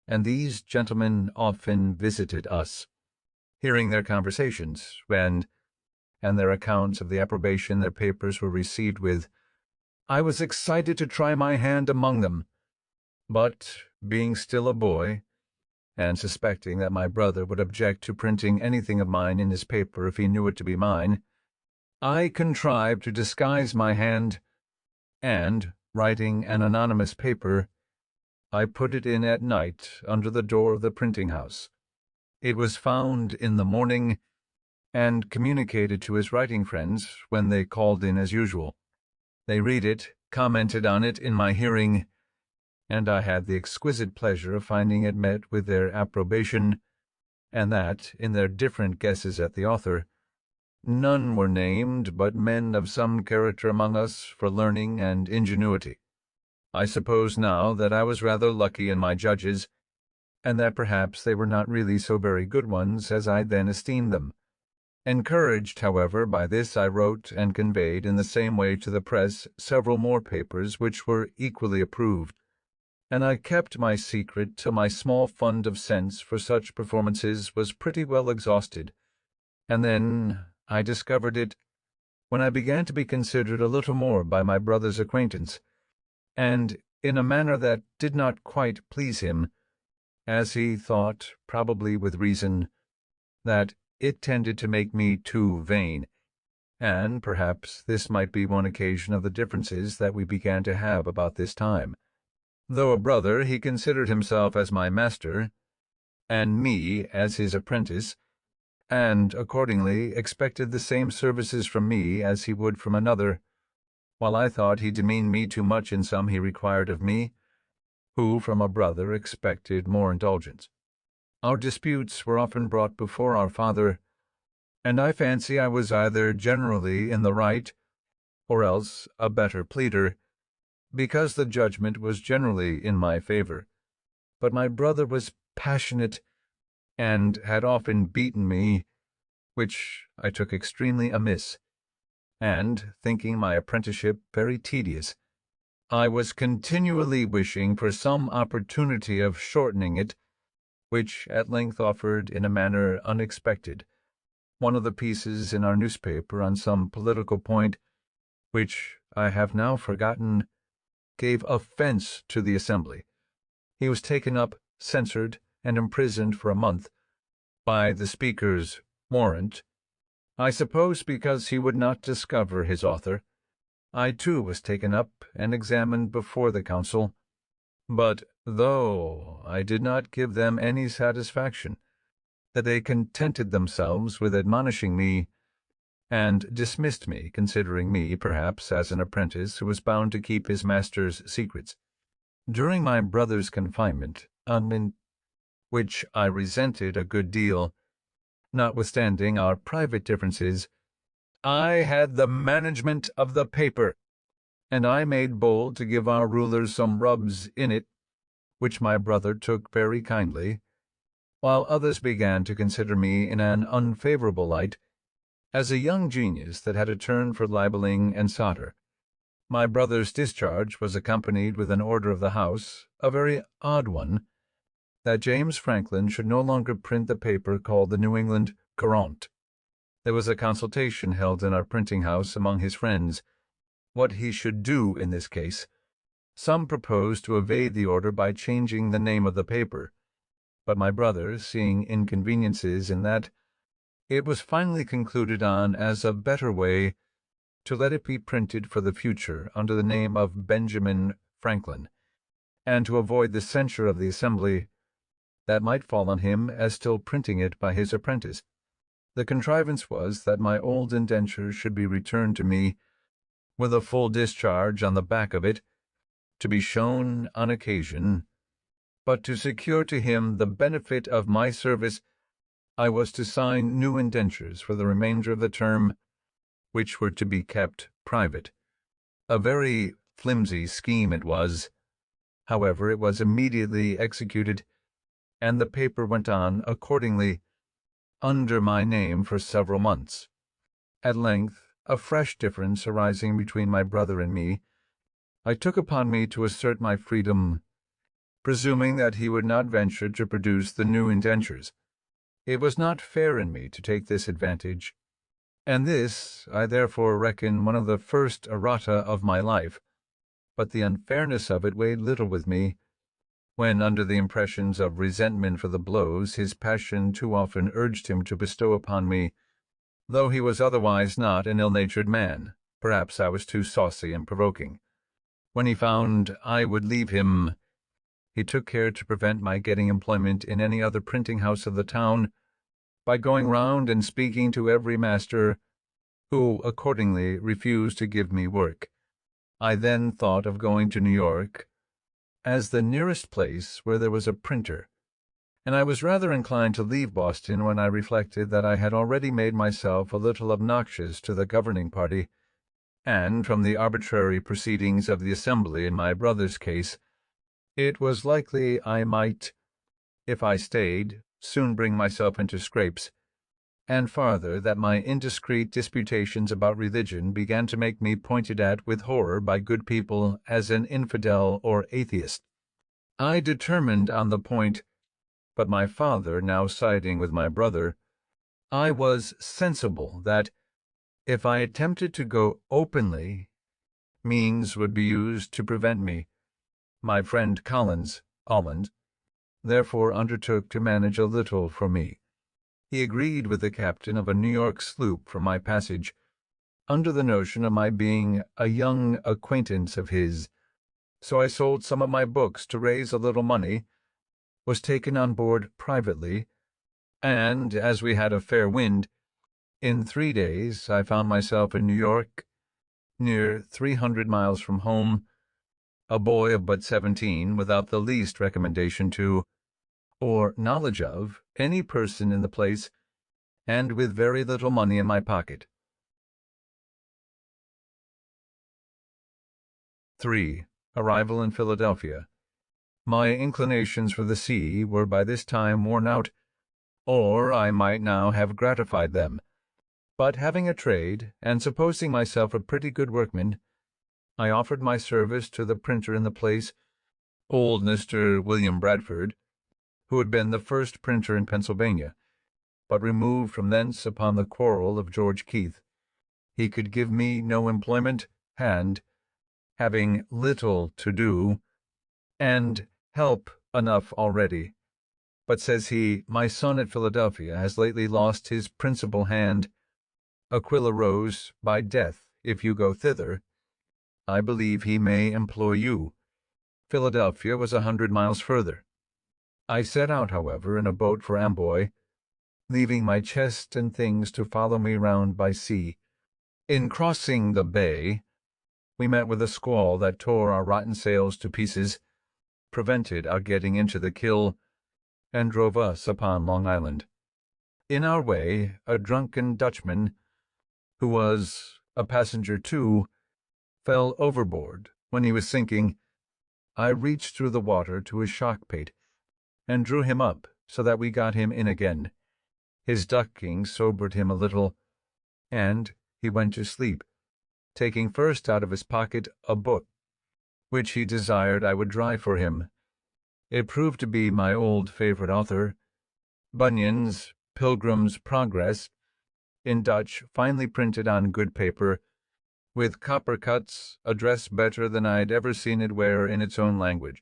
and these gentlemen often visited us. Hearing their conversations, and their accounts of the approbation their papers were received with, I was excited to try my hand among them, but, being still a boy, and suspecting that my brother would object to printing anything of mine in his paper if he knew it to be mine, I contrived to disguise my hand, and, writing an anonymous paper, I put it in at night under the door of the printing-house. It was found in the morning, and communicated to his writing friends when they called in as usual. They read it, commented on it in my hearing, and I had the exquisite pleasure of finding it met with their approbation, and that, in their different guesses at the author, none were named but men of some character among us for learning and ingenuity. I suppose now that I was rather lucky in my judges, and that perhaps they were not really so very good ones as I then esteemed them. Encouraged, however, by this, I wrote and conveyed in the same way to the press several more papers which were equally approved, and I kept my secret till my small fund of sense for such performances was pretty well exhausted, and then I discovered it when I began to be considered a little more by my brother's acquaintance, and in a manner that did not quite please him, as he thought, probably with reason, that it tended to make me too vain, and perhaps this might be one occasion of the differences that we began to have about this time. Though a brother, he considered himself as my master, and me as his apprentice, and accordingly expected the same services from me as he would from another, while I thought he demeaned me too much in some he required of me, who from a brother expected more indulgence. Our disputes were often brought before our father, and I fancy I was either generally in the right, or else a better pleader, because the judgment was generally in my favor. But my brother was passionate, and had often beaten me, which I took extremely amiss, and, thinking my apprenticeship very tedious, I was continually wishing for some opportunity of shortening it, which at length offered in a manner unexpected. One of the pieces in our newspaper on some political point, which I have now forgotten, gave offence to the Assembly. He was taken up, censured, and imprisoned for a month, by the Speaker's warrant, I suppose because he would not discover his author. I too was taken up and examined before the Council, but though I did not give them any satisfaction, that they contented themselves with admonishing me, and dismissed me, considering me, perhaps, as an apprentice who was bound to keep his master's secrets. During my brother's confinement, which I resented a good deal, notwithstanding our private differences, I had the management of the paper, and I made bold to give our rulers some rubs in it, which my brother took very kindly, while others began to consider me in an unfavorable light, as a young genius that had a turn for libeling and solder. My brother's discharge was accompanied with an order of the House, a very odd one, that James Franklin should no longer print the paper called the New England Courant. There was a consultation held in our printing-house among his friends, what he should do in this case. Some proposed to evade the order by changing the name of the paper, but my brother, seeing inconveniences in that, it was finally concluded on as a better way to let it be printed for the future under the name of Benjamin Franklin, and to avoid the censure of the Assembly that might fall on him as still printing it by his apprentice. The contrivance was that my old indenture should be returned to me, with a full discharge on the back of it, to be shown on occasion, but to secure to him the benefit of my service, I was to sign new indentures for the remainder of the term, which were to be kept private. A very flimsy scheme it was. However, it was immediately executed, and the paper went on, accordingly, under my name for several months. At length, a fresh difference arising between my brother and me, I took upon me to assert my freedom, presuming that he would not venture to produce the new indentures. It was not fair in me to take this advantage, and this I therefore reckon one of the first errata of my life, but the unfairness of it weighed little with me, when, under the impressions of resentment for the blows his passion too often urged him to bestow upon me, though he was otherwise not an ill-natured man, perhaps I was too saucy and provoking. When he found I would leave him, he took care to prevent my getting employment in any other printing house of the town, by going round and speaking to every master, who accordingly refused to give me work. I then thought of going to New York, as the nearest place where there was a printer, and I was rather inclined to leave Boston when I reflected that I had already made myself a little obnoxious to the governing party, and from the arbitrary proceedings of the Assembly in my brother's case, it was likely I might, if I stayed, soon bring myself into scrapes, and farther, that my indiscreet disputations about religion began to make me pointed at with horror by good people as an infidel or atheist. I determined on the point, but my father now siding with my brother, I was sensible that, if I attempted to go openly, means would be used to prevent me. My friend Collins, Almond, therefore undertook to manage a little for me. He agreed with the captain of a New York sloop for my passage, under the notion of my being a young acquaintance of his. So I sold some of my books to raise a little money, was taken on board privately, and, as we had a fair wind, in 3 days I found myself in New York, near 300 miles from home, a boy of but 17, without the least recommendation to, or knowledge of, any person in the place, and with very little money in my pocket. 3. Arrival in Philadelphia. My inclinations for the sea were by this time worn out, or I might now have gratified them. But having a trade, and supposing myself a pretty good workman, I offered my service to the printer in the place, old Mr. William Bradford, who had been the first printer in Pennsylvania, but removed from thence upon the quarrel of George Keith. He could give me no employment, and, having little to do, and help enough already, but, says he, my son at Philadelphia has lately lost his principal hand, Aquilla Rose, by death. If you go thither, I believe he may employ you. Philadelphia was 100 miles further. I set out, however, in a boat for Amboy, leaving my chest and things to follow me round by sea. In crossing the bay, we met with a squall that tore our rotten sails to pieces, prevented our getting into the Kill, and drove us upon Long Island. In our way, a drunken Dutchman, who was a passenger too, fell overboard. When he was sinking, I reached through the water to his shock-pate, and drew him up so that we got him in again. His ducking sobered him a little, and he went to sleep, taking first out of his pocket a book, which he desired I would dry for him. It proved to be my old favorite author, Bunyan's Pilgrim's Progress, in Dutch, finely printed on good paper, with copper cuts, addressed better than I had ever seen it wear in its own language.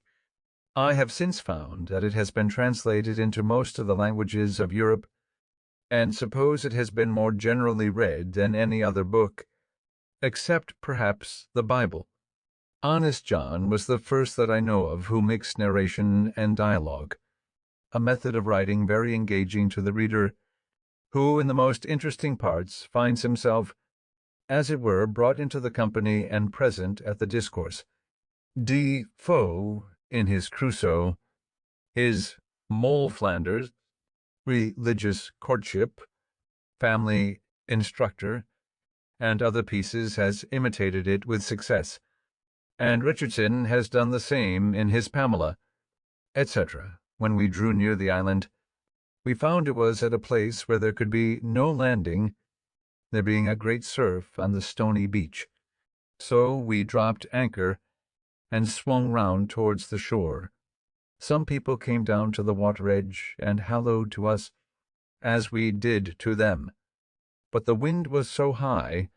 I have since found that it has been translated into most of the languages of Europe, and suppose it has been more generally read than any other book, except perhaps the Bible. Honest John was the first that I know of who mixed narration and dialogue, a method of writing very engaging to the reader, who, in the most interesting parts, finds himself, as it were, brought into the company and present at the discourse. De Foe, in his Crusoe, his Moll Flanders, Religious Courtship, Family Instructor, and other pieces, has imitated it with success, and Richardson has done the same in his Pamela, etc. When we drew near the island, we found it was at a place where there could be no landing, there being a great surf on the stony beach. So we dropped anchor, and swung round towards the shore. Some people came down to the water edge and hallooed to us as we did to them, but the wind was so high,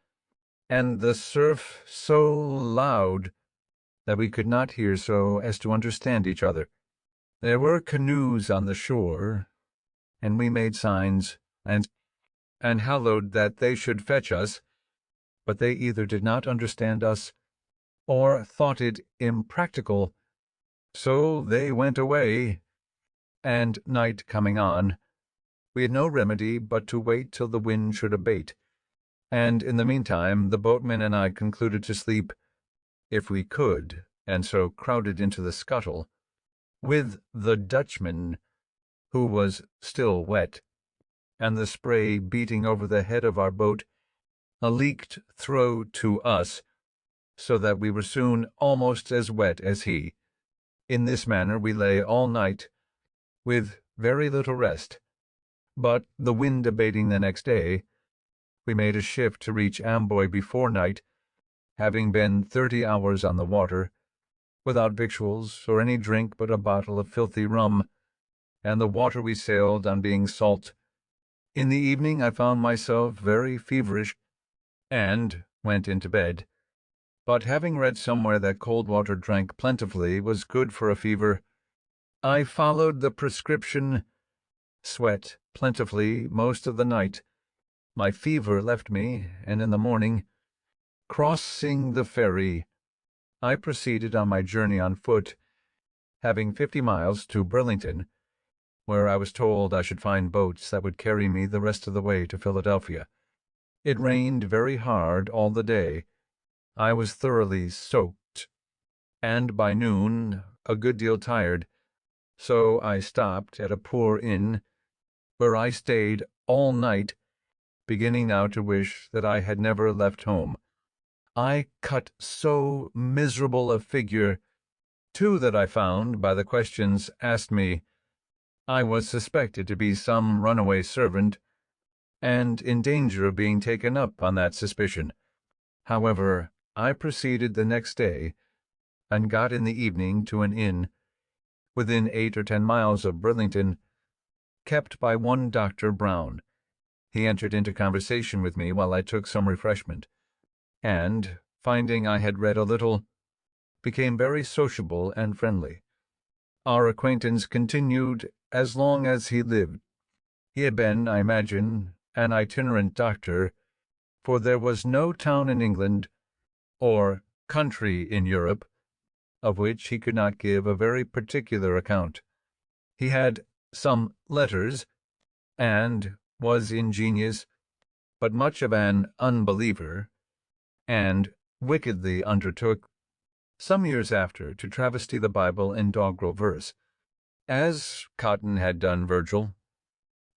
and the surf so loud, that we could not hear so as to understand each other. There were canoes on the shore, and we made signs and hallooed that they should fetch us, but they either did not understand us or thought it impracticable, so they went away, and night coming on, we had no remedy but to wait till the wind should abate, and in the meantime the boatmen and I concluded to sleep, if we could, and so crowded into the scuttle, with the Dutchman, who was still wet, and the spray beating over the head of our boat, a leaked through to us, so that we were soon almost as wet as he. In this manner we lay all night, with very little rest, but the wind abating the next day, we made a shift to reach Amboy before night, having been 30 hours on the water, without victuals or any drink but a bottle of filthy rum, and the water we sailed on being salt. In the evening I found myself very feverish, and went into bed. But having read somewhere that cold water drank plentifully was good for a fever, I followed the prescription, sweat plentifully most of the night. My fever left me, and in the morning, crossing the ferry, I proceeded on my journey on foot, having 50 miles to Burlington, where I was told I should find boats that would carry me the rest of the way to Philadelphia. It rained very hard all the day. I was thoroughly soaked, and by noon a good deal tired, so I stopped at a poor inn, where I stayed all night, beginning now to wish that I had never left home. I cut so miserable a figure, too, that I found, by the questions asked me, I was suspected to be some runaway servant, and in danger of being taken up on that suspicion. However, I proceeded the next day, and got in the evening to an inn, within 8 or 10 miles of Burlington, kept by one Dr. Brown. He entered into conversation with me while I took some refreshment, and, finding I had read a little, became very sociable and friendly. Our acquaintance continued as long as he lived. He had been, I imagine, an itinerant doctor, for there was no town in England, or country in Europe, of which he could not give a very particular account. He had some letters, and was ingenious, but much of an unbeliever, and wickedly undertook, some years after, to travesty the Bible in doggerel verse, as Cotton had done Virgil.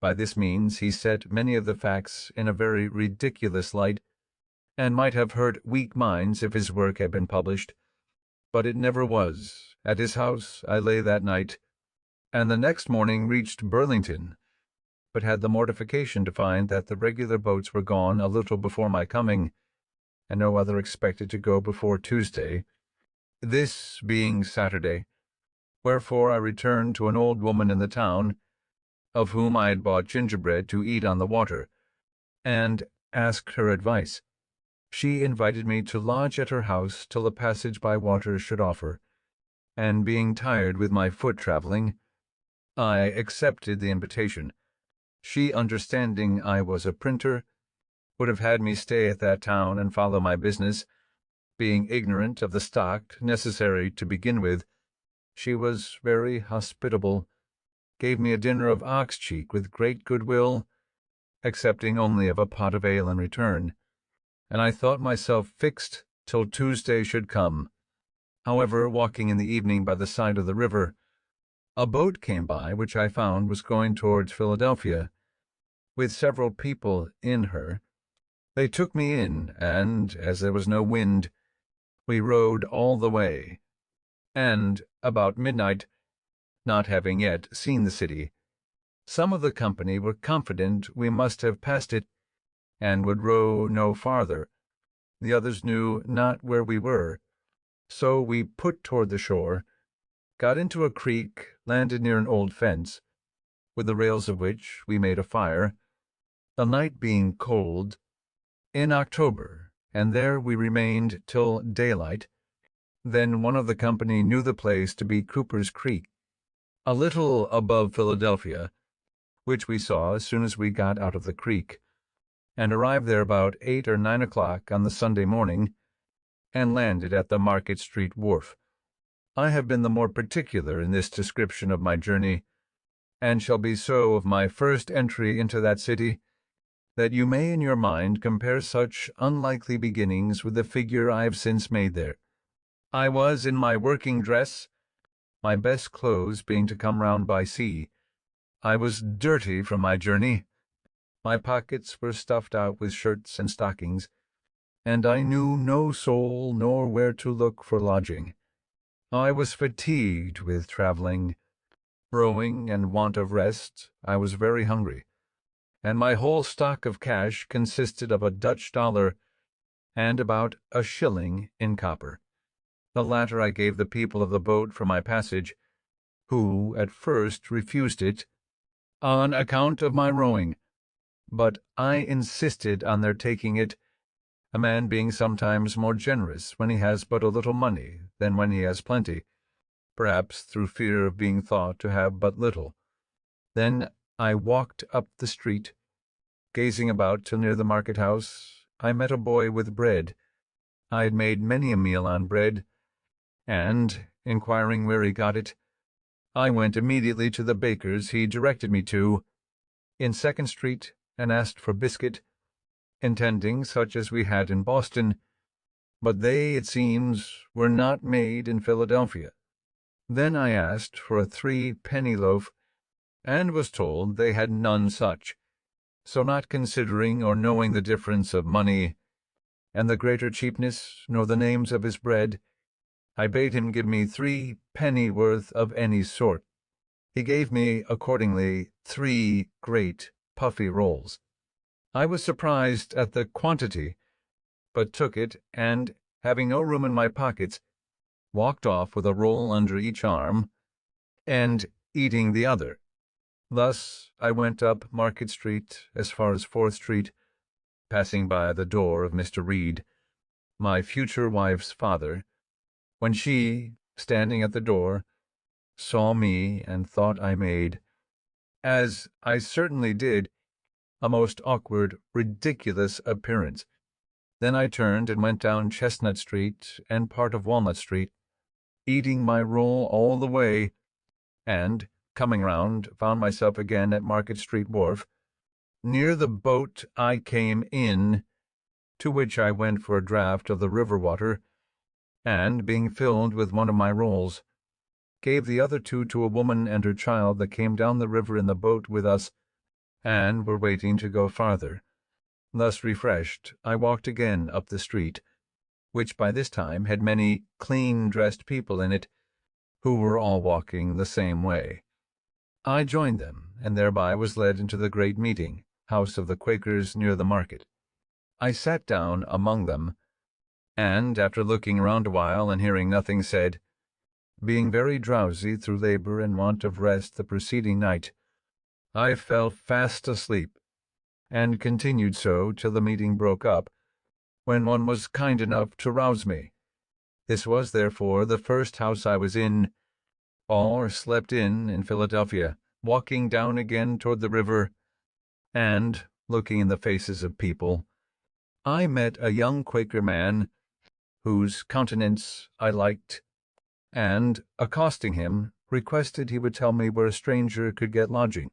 By this means he set many of the facts in a very ridiculous light, and might have hurt weak minds if his work had been published, but it never was. At his house I lay that night, and the next morning reached Burlington, but had the mortification to find that the regular boats were gone a little before my coming, and no other expected to go before Tuesday, this being Saturday, wherefore I returned to an old woman in the town, of whom I had bought gingerbread to eat on the water, and asked her advice. She invited me to lodge at her house till a passage by water should offer, and being tired with my foot travelling, I accepted the invitation. She, understanding I was a printer, would have had me stay at that town and follow my business. Being ignorant of the stock necessary to begin with, she was very hospitable, gave me a dinner of ox cheek with great goodwill, accepting only of a pot of ale in return, and I thought myself fixed till Tuesday should come. However, walking in the evening by the side of the river, a boat came by which I found was going towards Philadelphia, with several people in her. They took me in, and, as there was no wind, we rowed all the way, and, about midnight, not having yet seen the city, some of the company were confident we must have passed it, and would row no farther. The others knew not where we were, So we put toward the shore, got into a creek, landed near an old fence, with the rails of which we made a fire, the night being cold, in October, and there we remained till daylight. Then one of the company knew the place to be Cooper's Creek, a little above Philadelphia, which we saw as soon as we got out of the creek, and arrived there about 8 or 9 o'clock on the Sunday morning, and landed at the Market Street wharf. I have been the more particular in this description of my journey, and shall be so of my first entry into that city, that you may in your mind compare such unlikely beginnings with the figure I have since made there. I was in my working dress, my best clothes being to come round by sea. I was dirty from my journey. My pockets were stuffed out with shirts and stockings, and I knew no soul nor where to look for lodging. I was fatigued with travelling, rowing, and want of rest. I was very hungry, and my whole stock of cash consisted of a Dutch dollar and about a shilling in copper. The latter I gave the people of the boat for my passage, who at first refused it on account of my rowing, but I insisted on their taking it, a man being sometimes more generous when he has but a little money than when he has plenty, perhaps through fear of being thought to have but little. Then I walked up the street, gazing about till near the market-house. I met a boy with bread. I had made many a meal on bread, and, inquiring where he got it, I went immediately to the baker's he directed me to, in Second Street, and asked for biscuit, intending such as we had in Boston, but they, it seems, were not made in Philadelphia. Then I asked for a 3-penny loaf, and was told they had none such. So not considering or knowing the difference of money, and the greater cheapness, nor the names of his bread, I bade him give me 3 pennyworth of any sort. He gave me, accordingly, 3 great puffy rolls. I was surprised at the quantity, but took it, and, having no room in my pockets, walked off with a roll under each arm, and eating the other. Thus I went up Market Street as far as 4th Street, passing by the door of Mr. Reed, my future wife's father, when she, standing at the door, saw me and thought I made, as I certainly did, a most awkward, ridiculous appearance. Then I turned and went down Chestnut Street and part of Walnut Street, eating my roll all the way, and, coming round, found myself again at Market Street wharf. Near the boat I came in, to which I went for a draught of the river water, and, being filled with one of my rolls, gave the other 2 to a woman and her child that came down the river in the boat with us, and were waiting to go farther. Thus refreshed, I walked again up the street, which by this time had many clean-dressed people in it, who were all walking the same way. I joined them, and thereby was led into the great meeting house of the Quakers near the market. I sat down among them, and, after looking round a while and hearing nothing said, being very drowsy through labor and want of rest the preceding night, I fell fast asleep, and continued so till the meeting broke up, when one was kind enough to rouse me. This was, therefore, the first house I was in, or slept in Philadelphia, walking down again toward the river, and, looking in the faces of people, I met a young Quaker man, whose countenance I liked, and, accosting him, requested he would tell me where a stranger could get lodging.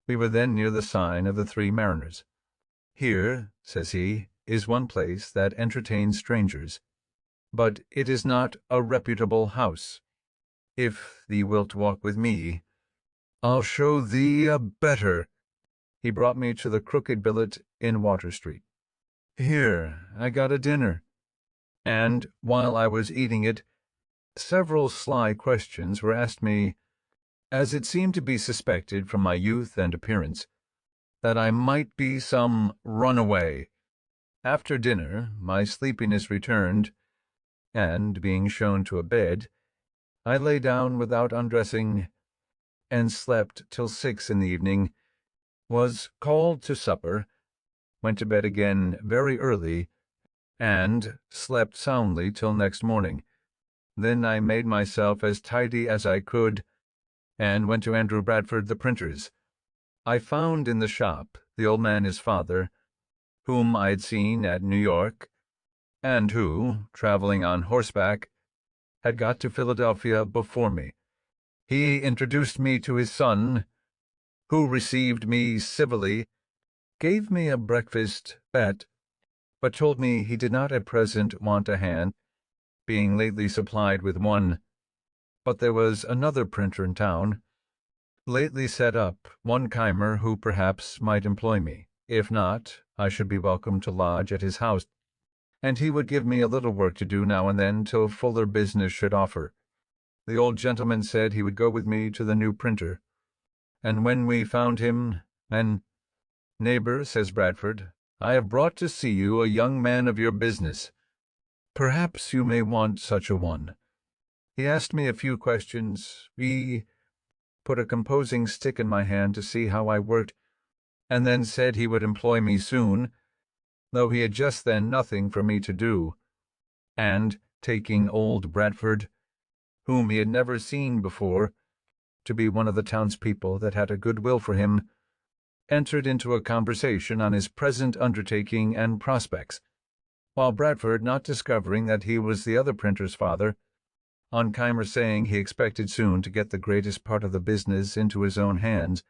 We were then near the sign of the 3 Mariners. "Here," says he, "is one place that entertains strangers, but it is not a reputable house. If thee wilt walk with me, I'll show thee a better." He brought me to the Crooked Billet in Water Street. Here I got a dinner, and, while I was eating it, several sly questions were asked me, as it seemed to be suspected from my youth and appearance, that I might be some runaway. After dinner my sleepiness returned, and, being shown to a bed, I lay down without undressing, and slept till 6 in the evening, was called to supper, went to bed again very early, and slept soundly till next morning. Then I made myself as tidy as I could, and went to Andrew Bradford, the printer's. I found in the shop the old man his father, whom I had seen at New York, and who, traveling on horseback, had got to Philadelphia before me. He introduced me to his son, who received me civilly, gave me a breakfast bet, but told me he did not at present want a hand, being lately supplied with one, but there was another printer in town, lately set up, one Keimer, who perhaps might employ me. If not, I should be welcome to lodge at his house, and he would give me a little work to do now and then till fuller business should offer. The old gentleman said he would go with me to the new printer, and when we found him, and "Neighbor," says Bradford, "I have brought to see you a young man of your business. Perhaps you may want such a one." He asked me a few questions. He put a composing stick in my hand to see how I worked, and then said he would employ me soon, though he had just then nothing for me to do, and, taking old Bradford, whom he had never seen before, to be one of the townspeople that had a good will for him, entered into a conversation on his present undertaking and prospects, while Bradford, not discovering that he was the other printer's father, on Keimer saying he expected soon to get the greatest part of the business into his own hands,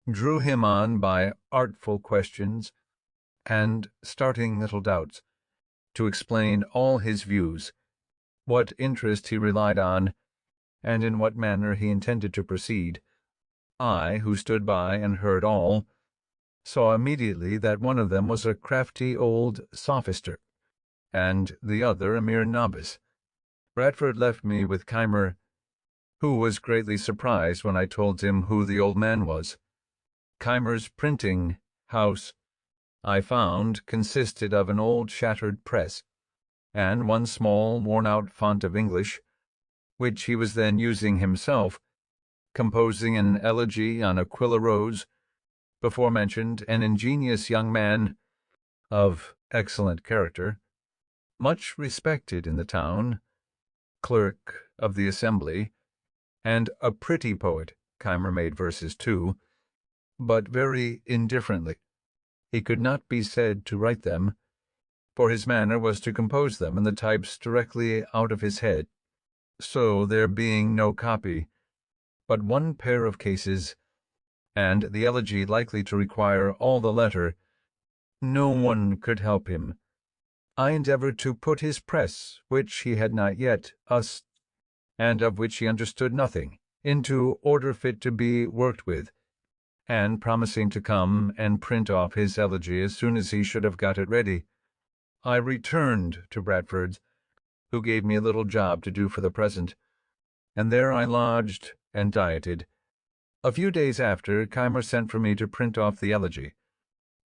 drew him on by artful questions and starting little doubts, to explain all his views, what interest he relied on, and in what manner he intended to proceed. I, who stood by and heard all, saw immediately that one of them was a crafty old sophister, and the other a mere novice. Bradford left me with Keimer, who was greatly surprised when I told him who the old man was. Keimer's printing house, I found, consisted of an old shattered press, and one small worn-out font of English, which he was then using himself, composing an elegy on Aquilla Rose, before mentioned, an ingenious young man, of excellent character, much respected in the town, clerk of the Assembly, and a pretty poet. Keimer made verses too, but very indifferently. He could not be said to write them, for his manner was to compose them in the types directly out of his head, so there being no copy, but one pair of cases, and the elegy likely to require all the letter, no one could help him. I endeavored to put his press, which he had not yet us, and of which he understood nothing, into order fit to be worked with, and promising to come and print off his elegy as soon as he should have got it ready, I returned to Bradford's, who gave me a little job to do for the present, and there I lodged and dieted. A few days after, Keimer sent for me to print off the elegy,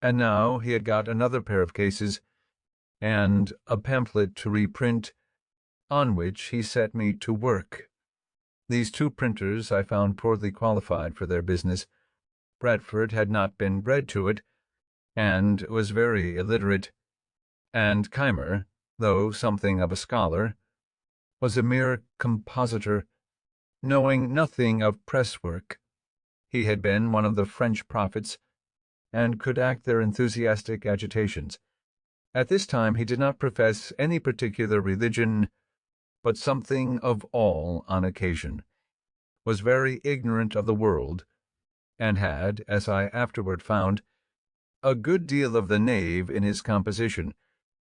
and now he had got another pair of cases, and a pamphlet to reprint, on which he set me to work. These two printers I found poorly qualified for their business. Bradford had not been bred to it, and was very illiterate, and Keimer, though something of a scholar, was a mere compositor, knowing nothing of press work. He had been one of the French prophets, and could act their enthusiastic agitations. At this time he did not profess any particular religion, but something of all on occasion, was very ignorant of the world, and had, as I afterward found, a good deal of the knave in his composition.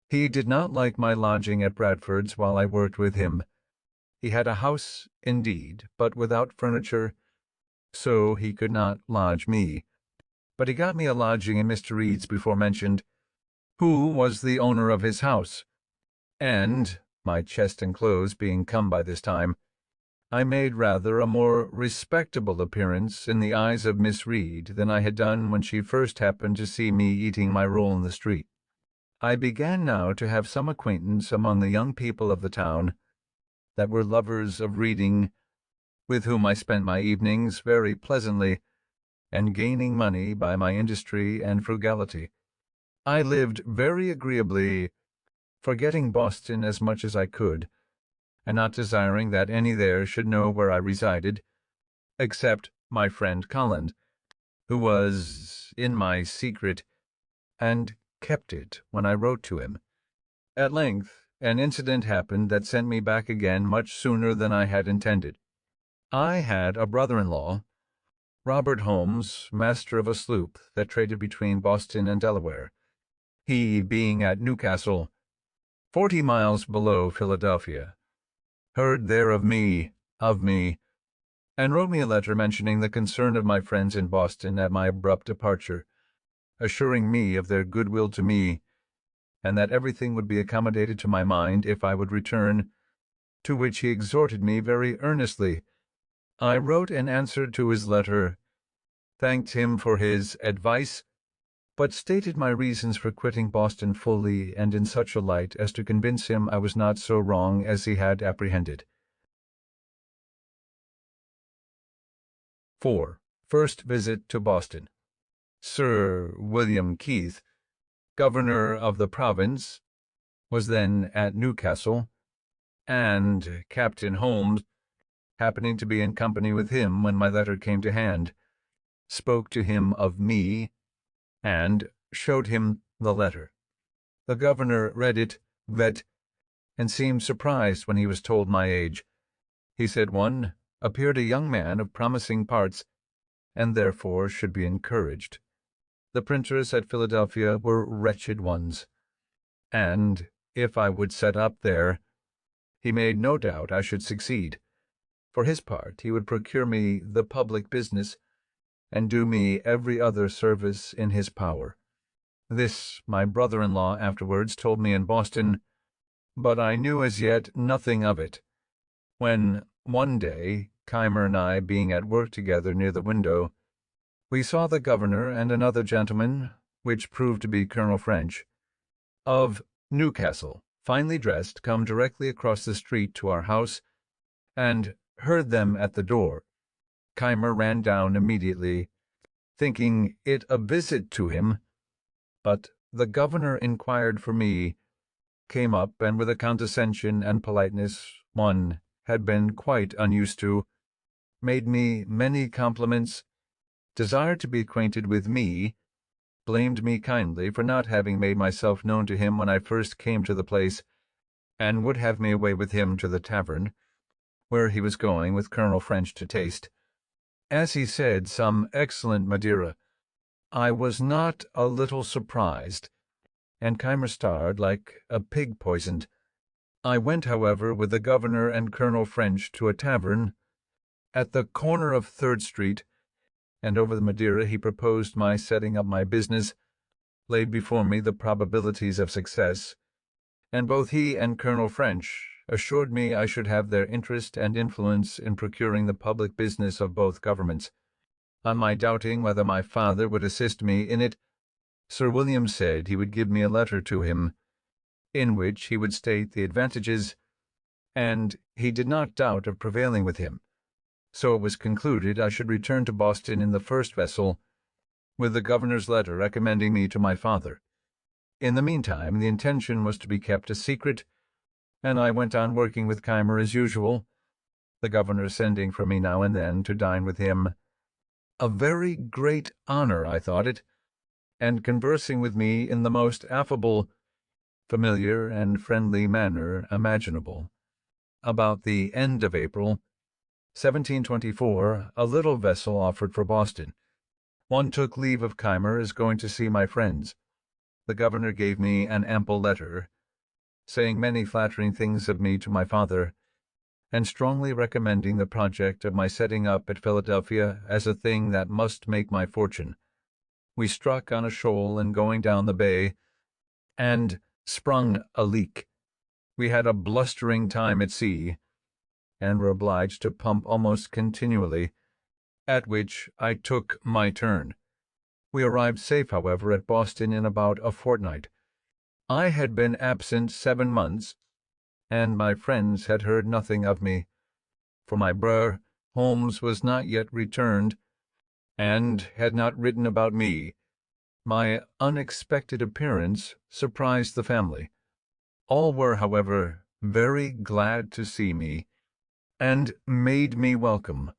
He did not like my lodging at Bradford's while I worked with him. He had a house, indeed, but without furniture, so he could not lodge me. But he got me a lodging in Mr. Reed's before mentioned, who was the owner of his house, and, my chest and clothes being come by this time, I made rather a more respectable appearance in the eyes of Miss Reed than I had done when she first happened to see me eating my roll in the street. I began now to have some acquaintance among the young people of the town that were lovers of reading, with whom I spent my evenings very pleasantly, and gaining money by my industry and frugality. I lived very agreeably, forgetting Boston as much as I could, and not desiring that any there should know where I resided, except my friend Colland, who was in my secret, and kept it when I wrote to him. At length, an incident happened that sent me back again much sooner than I had intended. I had a brother-in-law, Robert Holmes, master of a sloop that traded between Boston and Delaware, he being at Newcastle, 40 miles below Philadelphia, heard there of me, and wrote me a letter mentioning the concern of my friends in Boston at my abrupt departure, assuring me of their goodwill to me, and that everything would be accommodated to my mind if I would return, to which he exhorted me very earnestly. I wrote an answer to his letter, thanked him for his advice, but stated my reasons for quitting Boston fully and in such a light as to convince him I was not so wrong as he had apprehended. 4. First visit to Boston. Sir William Keith, governor of the province, was then at Newcastle, and Captain Holmes, happening to be in company with him when my letter came to hand, spoke to him of me, and showed him the letter. The governor read it, and seemed surprised when he was told my age. He said one appeared a young man of promising parts, and therefore should be encouraged. The printers at Philadelphia were wretched ones, and if I would set up there, he made no doubt I should succeed. For his part, he would procure me the public business, and do me every other service in his power. This my brother-in-law afterwards told me in Boston, but I knew as yet nothing of it. When, one day, Keimer and I being at work together near the window, we saw the governor and another gentleman, which proved to be Colonel French, of Newcastle, finely dressed, come directly across the street to our house, and heard them at the door. Keimer ran down immediately, thinking it a visit to him, but the governor inquired for me, came up, and with a condescension and politeness one had been quite unused to, made me many compliments, desired to be acquainted with me, blamed me kindly for not having made myself known to him when I first came to the place, and would have me away with him to the tavern, where he was going with Colonel French to taste, as he said, some excellent Madeira. I was not a little surprised, and Keimer starred like a pig poisoned. I went, however, with the governor and Colonel French to a tavern at the corner of 3rd Street, and over the Madeira he proposed my setting up my business, laid before me the probabilities of success, and both he and Colonel French assured me I should have their interest and influence in procuring the public business of both governments. On my doubting whether my father would assist me in it, Sir William said he would give me a letter to him, in which he would state the advantages, and he did not doubt of prevailing with him. So it was concluded I should return to Boston in the first vessel, with the governor's letter recommending me to my father. In the meantime, the intention was to be kept a secret, and I went on working with Keimer as usual, the governor sending for me now and then to dine with him. A very great honor, I thought it, and conversing with me in the most affable, familiar, and friendly manner imaginable. About the end of April, 1724, a little vessel offered for Boston. One took leave of Keimer as going to see my friends. The governor gave me an ample letter, saying many flattering things of me to my father, and strongly recommending the project of my setting up at Philadelphia as a thing that must make my fortune. We struck on a shoal in going down the bay, and sprung a leak. We had a blustering time at sea, and were obliged to pump almost continually, at which I took my turn. We arrived safe, however, at Boston in about a fortnight. I had been absent 7 months, and my friends had heard nothing of me, for my brother Holmes was not yet returned, and had not written about me. My unexpected appearance surprised the family. All were, however, very glad to see me, and made me welcome,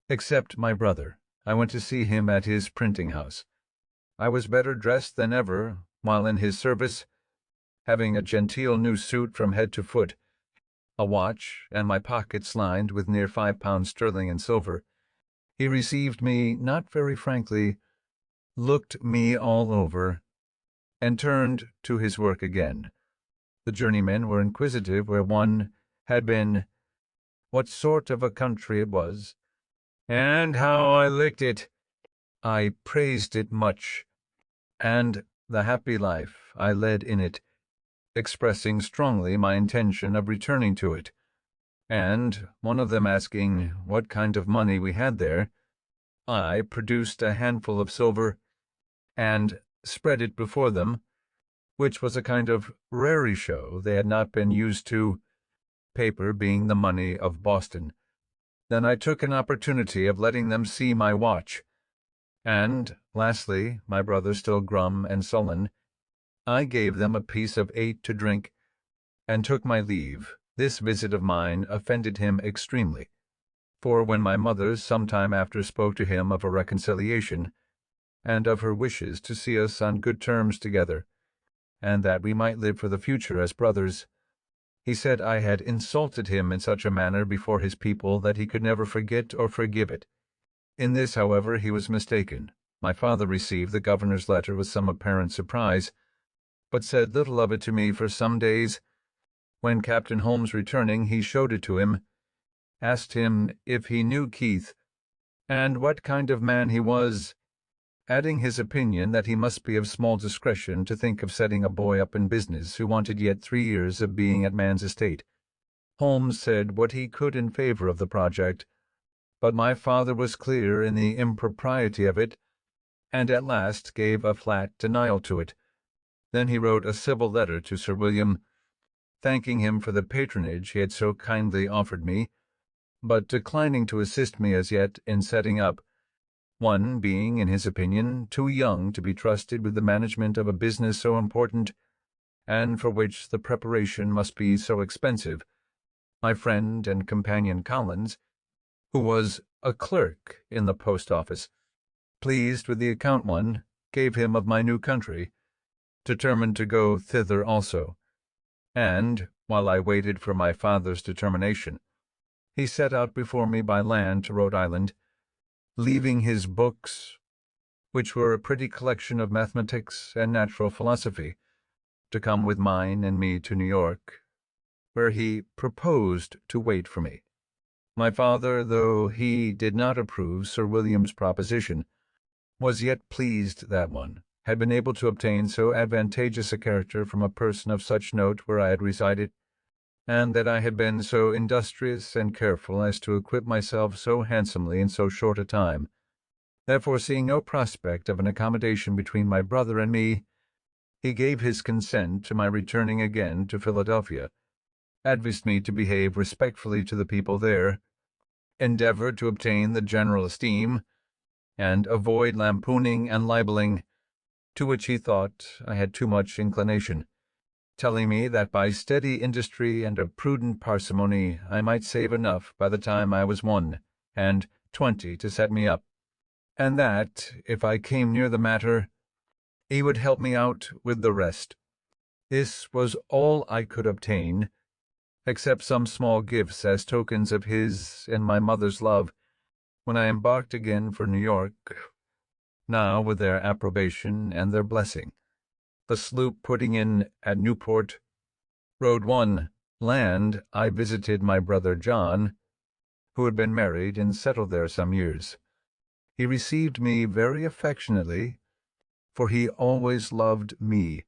except my brother. I went to see him at his printing house. I was better dressed than ever while in his service, having a genteel new suit from head to foot, a watch, and my pockets lined with near £5 sterling in silver. He received me not very frankly, looked me all over, and turned to his work again. The journeymen were inquisitive where one had been, what sort of a country it was, and how I liked it. I praised it much, and the happy life I led in it, expressing strongly my intention of returning to it, and one of them asking what kind of money we had there, I produced a handful of silver, and spread it before them, which was a kind of raree show they had not been used to, paper being the money of Boston. Then I took an opportunity of letting them see my watch, and, lastly, my brother still glum and sullen, I gave them a piece of 8 to drink, and took my leave. This visit of mine offended him extremely, for when my mother some time after spoke to him of a reconciliation, and of her wishes to see us on good terms together, and that we might live for the future as brothers, he said I had insulted him in such a manner before his people that he could never forget or forgive it. In this, however, he was mistaken. My father received the governor's letter with some apparent surprise, but said little of it to me for some days. When Captain Holmes returning, he showed it to him, asked him if he knew Keith, and what kind of man he was, adding his opinion that he must be of small discretion to think of setting a boy up in business who wanted yet 3 years of being at man's estate. Holmes said what he could in favour of the project, but my father was clear in the impropriety of it, and at last gave a flat denial to it. Then he wrote a civil letter to Sir William, thanking him for the patronage he had so kindly offered me, but declining to assist me as yet in setting up, one being, in his opinion, too young to be trusted with the management of a business so important, and for which the preparation must be so expensive. My friend and companion Collins, who was a clerk in the post office, pleased with the account one gave him of my new country, determined to go thither also, and, while I waited for my father's determination, he set out before me by land to Rhode Island, leaving his books, which were a pretty collection of mathematics and natural philosophy, to come with mine and me to New York, where he proposed to wait for me. My father, though he did not approve Sir William's proposition, was yet pleased that one had been able to obtain so advantageous a character from a person of such note where I had resided, and that I had been so industrious and careful as to equip myself so handsomely in so short a time. Therefore, seeing no prospect of an accommodation between my brother and me, he gave his consent to my returning again to Philadelphia, advised me to behave respectfully to the people there, endeavor to obtain the general esteem, and avoid lampooning and libeling, to which he thought I had too much inclination, telling me that by steady industry and a prudent parsimony I might save enough by the time I was 1 and 20 to set me up, and that, if I came near the matter, he would help me out with the rest. This was all I could obtain, except some small gifts as tokens of his and my mother's love, when I embarked again for New York, now with their approbation and their blessing. The sloop putting in at Newport, Road 1, land, I visited my brother John, who had been married and settled there some years. He received me very affectionately, for he always loved me.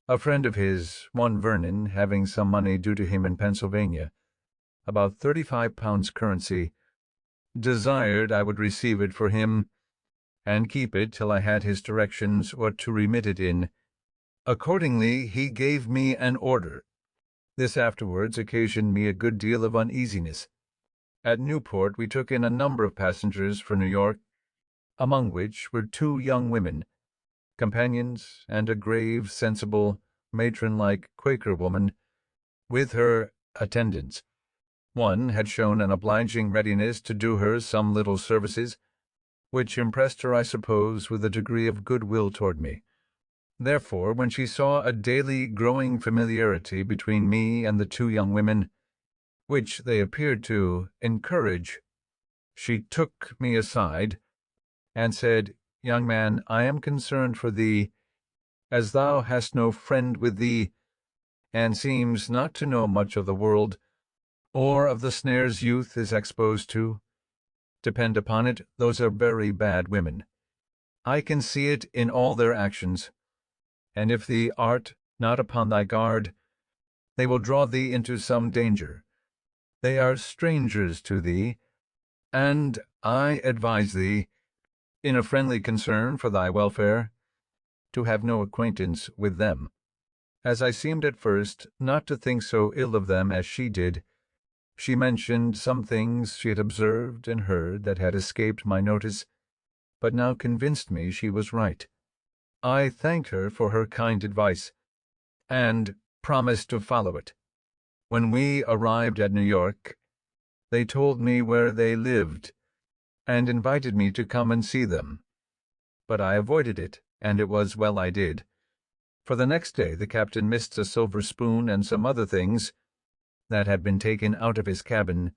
A friend of his, one Vernon, having some money due to him in Pennsylvania, about £35 currency, desired I would receive it for him, and keep it till I had his directions what to remit it in, Accordingly, he gave me an order. This afterwards occasioned me a good deal of uneasiness. At Newport we took in a number of passengers for New York, among which were two young women, companions, and a grave, sensible, matron-like Quaker woman, with her attendants. One had shown an obliging readiness to do her some little services, which impressed her, I suppose, with a degree of good-will toward me. Therefore, when she saw a daily growing familiarity between me and the two young women, which they appeared to encourage, she took me aside, and said, "Young man, I am concerned for thee, as thou hast no friend with thee, and seems not to know much of the world, or of the snares youth is exposed to. Depend upon it, those are very bad women. I can see it in all their actions, and if thee art not upon thy guard, they will draw thee into some danger. They are strangers to thee, and I advise thee, in a friendly concern for thy welfare, to have no acquaintance with them." As I seemed at first not to think so ill of them as she did, she mentioned some things she had observed and heard that had escaped my notice, but now convinced me she was right. I thanked her for her kind advice, and promised to follow it. When we arrived at New York, they told me where they lived, and invited me to come and see them. But I avoided it, and it was well I did, for the next day the captain missed a silver spoon and some other things that had been taken out of his cabin,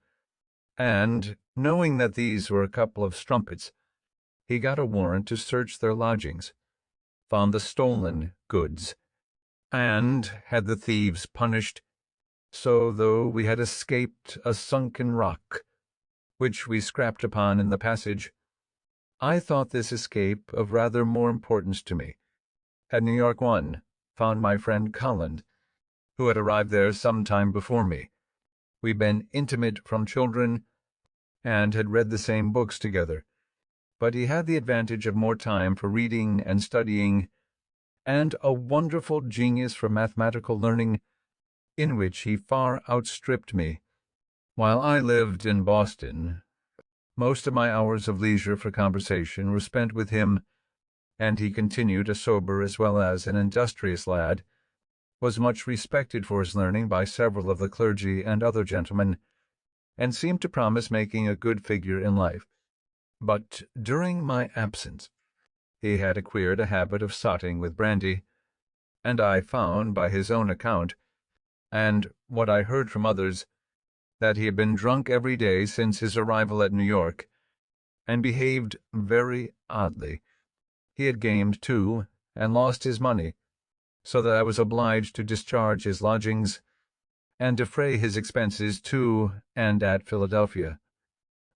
and, knowing that these were a couple of strumpets, he got a warrant to search their lodgings, found the stolen goods, and had the thieves punished. So, though we had escaped a sunken rock, which we scrapped upon in the passage, I thought this escape of rather more importance to me. At New York one, found my friend Colland, who had arrived there some time before me. We'd been intimate from children, and had read the same books together, but he had the advantage of more time for reading and studying, and a wonderful genius for mathematical learning, in which he far outstripped me. While I lived in Boston, most of my hours of leisure for conversation were spent with him, and he continued a sober as well as an industrious lad, was much respected for his learning by several of the clergy and other gentlemen, and seemed to promise making a good figure in life. But during my absence he had acquired a habit of sotting with brandy, and I found by his own account, and what I heard from others, that he had been drunk every day since his arrival at New York, and behaved very oddly. He had gamed, too, and lost his money, so that I was obliged to discharge his lodgings, and defray his expenses to and at Philadelphia,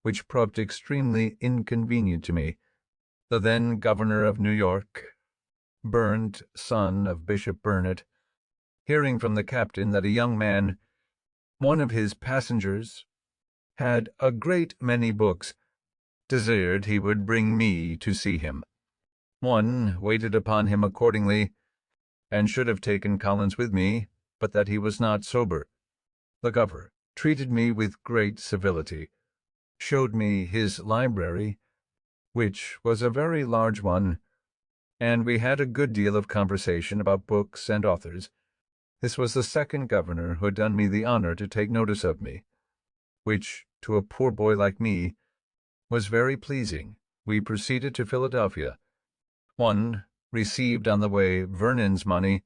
which proved extremely inconvenient to me. The then governor of New York, Burnt, son of Bishop Burnet, hearing from the captain that a young man, one of his passengers, had a great many books, desired he would bring me to see him. One waited upon him accordingly, and should have taken Collins with me, but that he was not sober. The governor treated me with great civility, showed me his library, which was a very large one, and we had a good deal of conversation about books and authors. This was the second governor who had done me the honor to take notice of me, which, to a poor boy like me, was very pleasing. We proceeded to Philadelphia. One received on the way Vernon's money,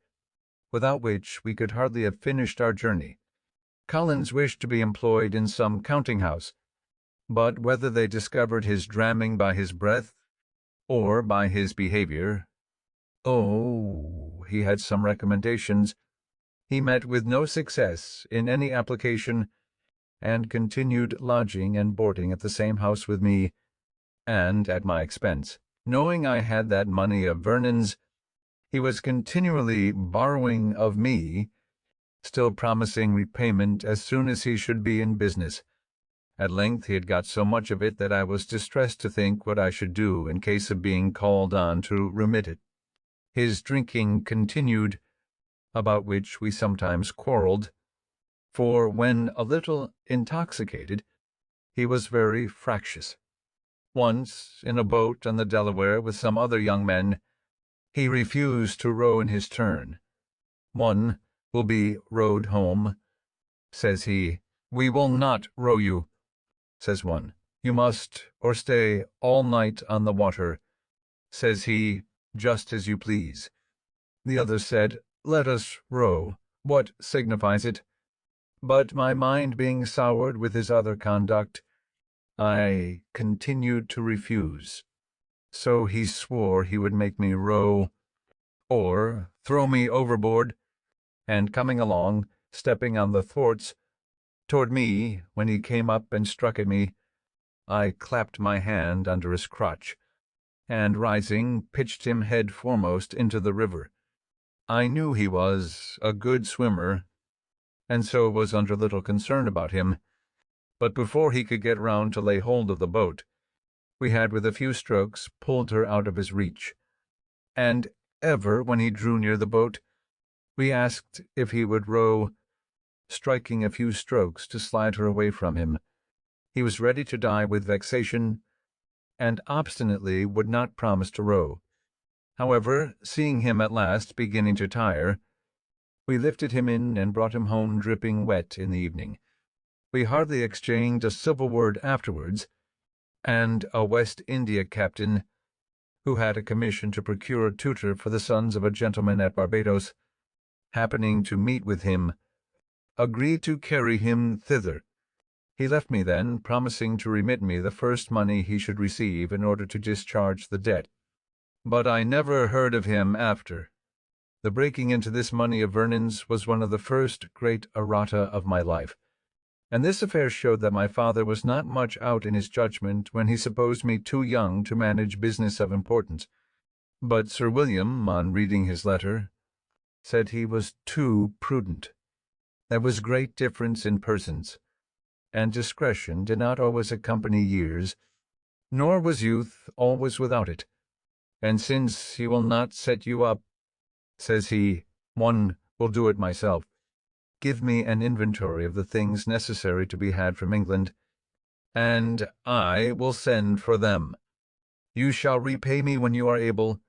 without which we could hardly have finished our journey. Collins wished to be employed in some counting-house, but whether they discovered his dramming by his breath, or by his behavior, he had some recommendations. He met with no success in any application, and continued lodging and boarding at the same house with me, and at my expense. Knowing I had that money of Vernon's, he was continually borrowing of me, still promising repayment as soon as he should be in business. At length he had got so much of it that I was distressed to think what I should do in case of being called on to remit it. His drinking continued, about which we sometimes quarrelled, for when a little intoxicated, he was very fractious. Once, in a boat on the Delaware with some other young men, he refused to row in his turn. "One will be rowed home," says he. "We will not row you," says one. "You must, or stay all night on the water," says he, "just as you please." The other said, "Let us row. What signifies it?" But my mind being soured with his other conduct, I continued to refuse. So he swore he would make me row, or throw me overboard, and coming along, stepping on the thwarts, toward me, when he came up and struck at me, I clapped my hand under his crotch, and rising, pitched him head foremost into the river. I knew he was a good swimmer, and so was under little concern about him, but before he could get round to lay hold of the boat, we had with a few strokes pulled her out of his reach, and ever when he drew near the boat, we asked if he would row, striking a few strokes to slide her away from him. He was ready to die with vexation, and obstinately would not promise to row. However, seeing him at last beginning to tire, we lifted him in and brought him home dripping wet in the evening. We hardly exchanged a civil word afterwards, and a West India captain, who had a commission to procure a tutor for the sons of a gentleman at Barbados, happening to meet with him, agreed to carry him thither. He left me then, promising to remit me the first money he should receive in order to discharge the debt. But I never heard of him after. The breaking into this money of Vernon's was one of the first great errata of my life, and this affair showed that my father was not much out in his judgment when he supposed me too young to manage business of importance. But Sir William, on reading his letter, said he was too prudent. There was great difference in persons, and discretion did not always accompany years, nor was youth always without it. And since he will not set you up, says he, one will do it myself. Give me an inventory of the things necessary to be had from England, and I will send for them. You shall repay me when you are able.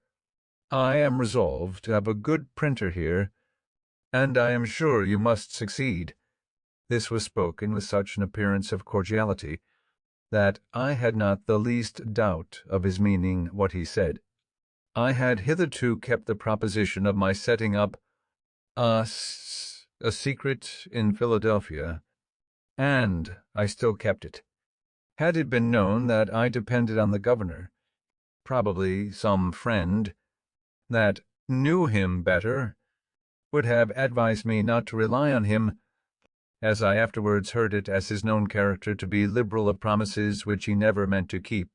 I am resolved to have a good printer here, and I am sure you must succeed. This was spoken with such an appearance of cordiality that I had not the least doubt of his meaning what he said. I had hitherto kept the proposition of my setting up a secret in Philadelphia, and I still kept it. Had it been known that I depended on the governor, probably some friend that knew him better would have advised me not to rely on him, as I afterwards heard it as his known character to be liberal of promises which he never meant to keep.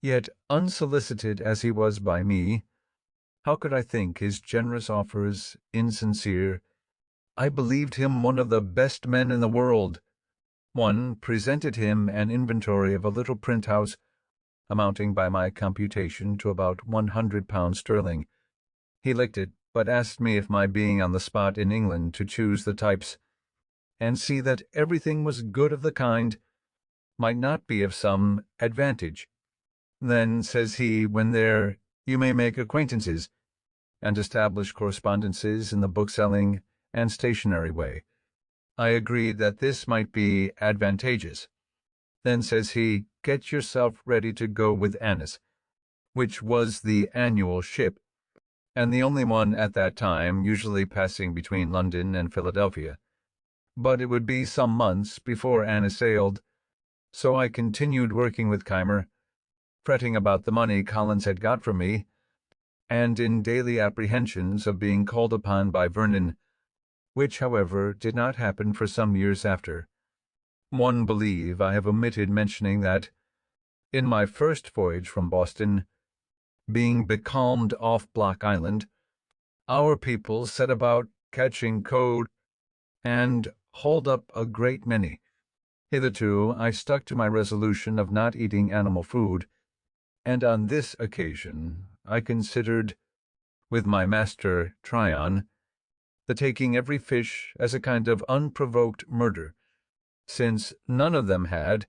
Yet, unsolicited as he was by me, how could I think his generous offers insincere? I believed him one of the best men in the world. One presented him an inventory of a little print house, amounting by my computation to about £100 sterling. He licked it, but asked me if my being on the spot in England to choose the types, and see that everything was good of the kind, might not be of some advantage. Then, says he, when there you may make acquaintances, and establish correspondences in the bookselling and stationery way. I agreed that this might be advantageous. Then, says he, get yourself ready to go with Annis, which was the annual ship, and the only one at that time, usually passing between London and Philadelphia. But it would be some months before Annis sailed, so I continued working with Keimer, fretting about the money Collins had got from me, and in daily apprehensions of being called upon by Vernon, which, however, did not happen for some years after. One believe I have omitted mentioning that, in my first voyage from Boston, being becalmed off Block Island, our people set about catching cod, and hauled up a great many. Hitherto I stuck to my resolution of not eating animal food, and on this occasion I considered with my master Tryon, the taking every fish as a kind of unprovoked murder, since none of them had,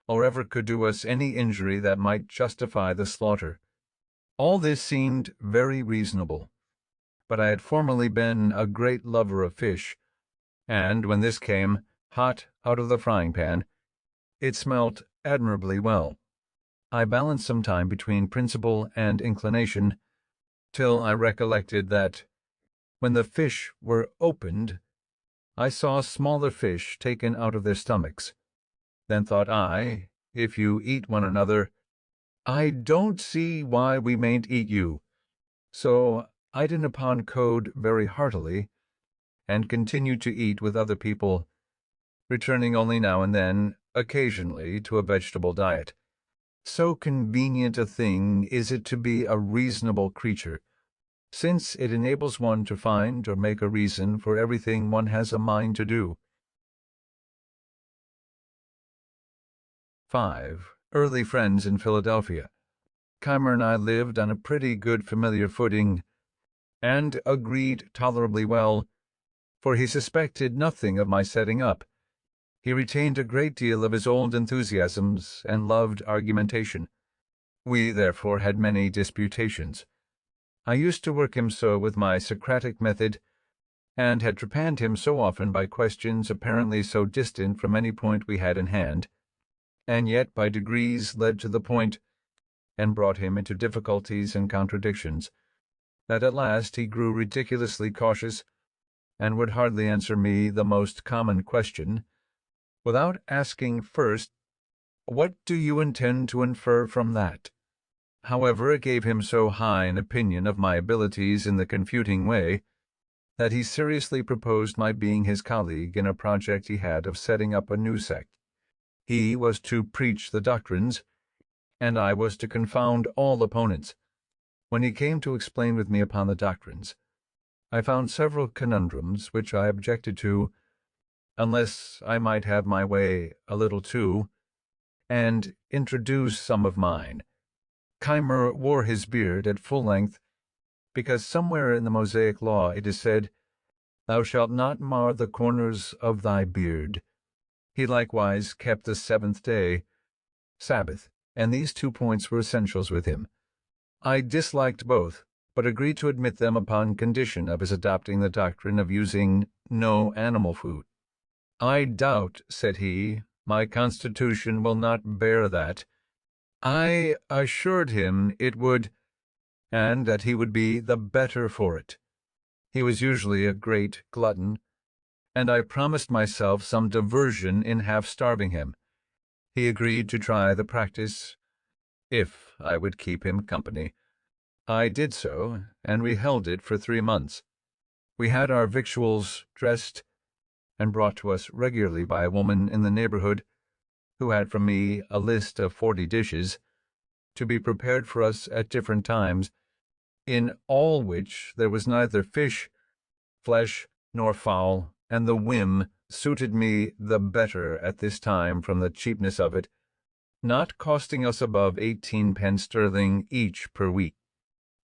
or ever could do us any injury that might justify the slaughter. All this seemed very reasonable, but I had formerly been a great lover of fish, and when this came, hot out of the frying pan, it smelt admirably well. I balanced some time between principle and inclination, till I recollected that, when the fish were opened, I saw smaller fish taken out of their stomachs. Then thought I, if you eat one another, I don't see why we mayn't eat you. So I did upon code very heartily, and continued to eat with other people, returning only now and then, occasionally, to a vegetable diet. So convenient a thing is it to be a reasonable creature, since it enables one to find or make a reason for everything one has a mind to do. 5. Early friends in Philadelphia. Keimer and I lived on a pretty good familiar footing, and agreed tolerably well, for he suspected nothing of my setting up. He retained a great deal of his old enthusiasms, and loved argumentation. We therefore had many disputations. I used to work him so with my Socratic method, and had trepanned him so often by questions apparently so distant from any point we had in hand, and yet by degrees led to the point, and brought him into difficulties and contradictions, that at last he grew ridiculously cautious, and would hardly answer me the most common question, without asking first, "What do you intend to infer from that?" However, it gave him so high an opinion of my abilities in the confuting way, that he seriously proposed my being his colleague in a project he had of setting up a new sect. He was to preach the doctrines, and I was to confound all opponents. When he came to explain with me upon the doctrines, I found several conundrums which I objected to, unless I might have my way a little too, and introduce some of mine. Keimer wore his beard at full length, because somewhere in the Mosaic law it is said, "Thou shalt not mar the corners of thy beard." He likewise kept the seventh day, Sabbath, and these 2 points were essentials with him. I disliked both, but agreed to admit them upon condition of his adopting the doctrine of using no animal food. "I doubt," said he, "my constitution will not bear that." I assured him it would, and that he would be the better for it. He was usually a great glutton, and I promised myself some diversion in half-starving him. He agreed to try the practice, if I would keep him company. I did so, and we held it for 3 months. We had our victuals dressed and brought to us regularly by a woman in the neighborhood, who had from me a list of 40 dishes, to be prepared for us at different times, in all which there was neither fish, flesh, nor fowl, and the whim suited me the better at this time from the cheapness of it, not costing us above 18 pence sterling each per week.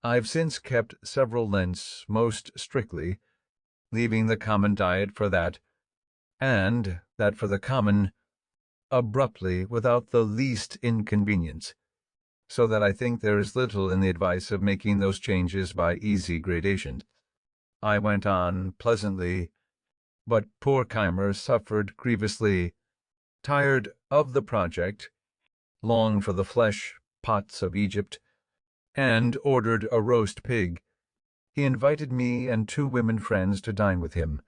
I have since kept several Lents most strictly, leaving the common diet for that, and that for the common, abruptly, without the least inconvenience, so that I think there is little in the advice of making those changes by easy gradations. I went on pleasantly, but poor Keimer suffered grievously, tired of the project, longed for the flesh pots of Egypt, and ordered a roast pig. He invited me and 2 women friends to dine with him,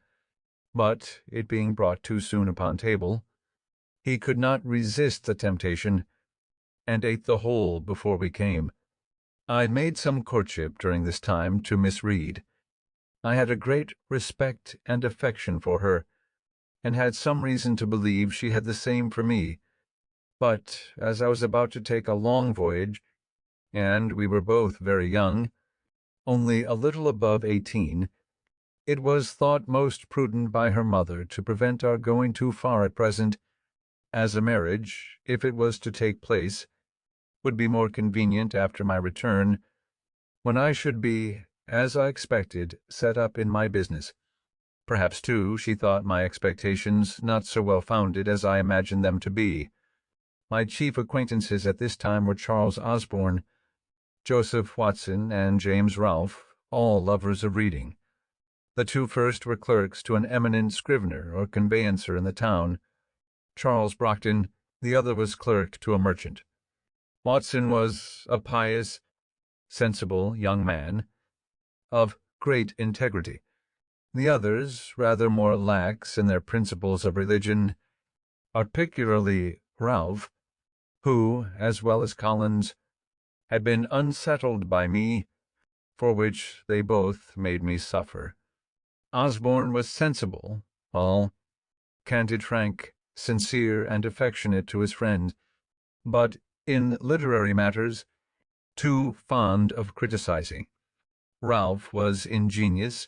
but, it being brought too soon upon table, he could not resist the temptation, and ate the whole before we came. I made some courtship during this time to Miss Reed. I had a great respect and affection for her, and had some reason to believe she had the same for me. But as I was about to take a long voyage, and we were both very young, only a little above 18, it was thought most prudent by her mother to prevent our going too far at present, as a marriage, if it was to take place, would be more convenient after my return, when I should be, as I expected, set up in my business. Perhaps, too, she thought my expectations not so well founded as I imagined them to be. My chief acquaintances at this time were Charles Osborne, Joseph Watson, and James Rolfe, all lovers of reading. The two first were clerks to an eminent scrivener or conveyancer in the town. Charles Brockton, the other, was clerk to a merchant. Watson was a pious, sensible young man, of great integrity. The others, rather more lax in their principles of religion, particularly Ralph, who, as well as Collins, had been unsettled by me, for which they both made me suffer. Osborne was sensible, all, candid, frank, sincere, and affectionate to his friend, but in literary matters too fond of criticizing. Ralph was ingenious,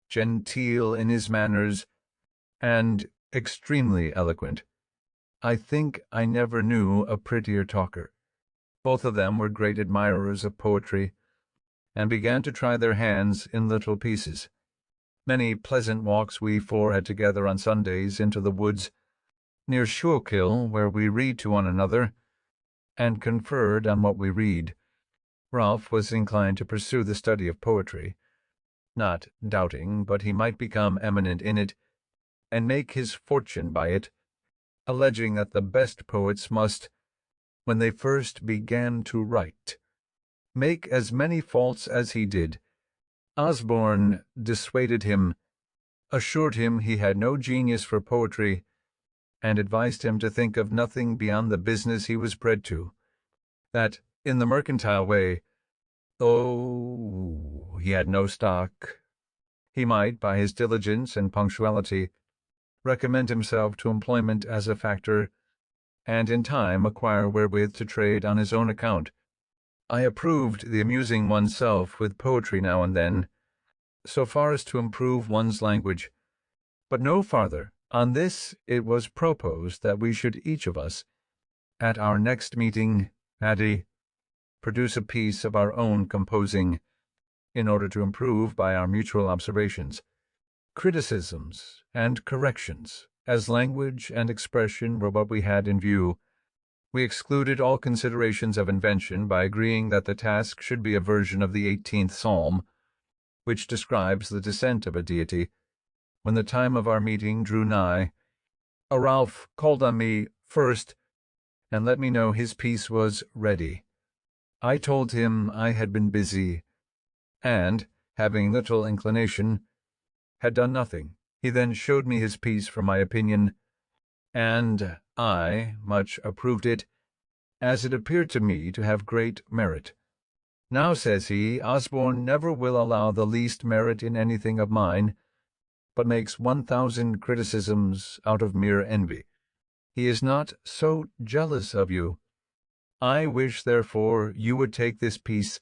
genteel in his manners, and extremely eloquent. I think I never knew a prettier talker. Both of them were great admirers of poetry, and began to try their hands in little pieces. Many pleasant walks we four had together on Sundays into the woods near Schuylkill, where we read to one another, and conferred on what we read. Ralph was inclined to pursue the study of poetry, not doubting but he might become eminent in it, and make his fortune by it, alleging that the best poets must, when they first began to write, make as many faults as he did. Osborne dissuaded him, assured him he had no genius for poetry, and advised him to think of nothing beyond the business he was bred to, that, in the mercantile way, though he had no stock, he might, by his diligence and punctuality, recommend himself to employment as a factor, and in time acquire wherewith to trade on his own account. I approved the amusing oneself with poetry now and then, so far as to improve one's language, but no farther. On this it was proposed that we should each of us, at our next meeting, produce a piece of our own composing, in order to improve by our mutual observations, criticisms, and corrections. As language and expression were what we had in view, we excluded all considerations of invention by agreeing that the task should be a version of the 18th Psalm, which describes the descent of a deity. When the time of our meeting drew nigh, Ralph called on me first, and let me know his piece was ready. I told him I had been busy, and, having little inclination, had done nothing. He then showed me his piece for my opinion, and I much approved it, as it appeared to me to have great merit. Now, says he, Osborne never will allow the least merit in anything of mine, but makes 1,000 criticisms out of mere envy. He is not so jealous of you. I wish, therefore, you would take this piece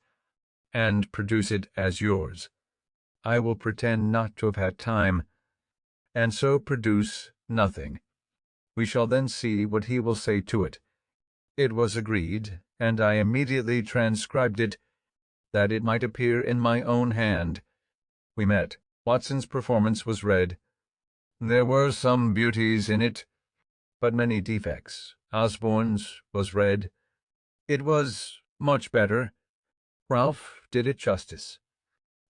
and produce it as yours. I will pretend not to have had time, and so produce nothing. We shall then see what he will say to it. It was agreed, and I immediately transcribed it, that it might appear in my own hand. We met. Watson's performance was read. There were some beauties in it, but many defects. Osborne's was read. It was much better. Ralph did it justice,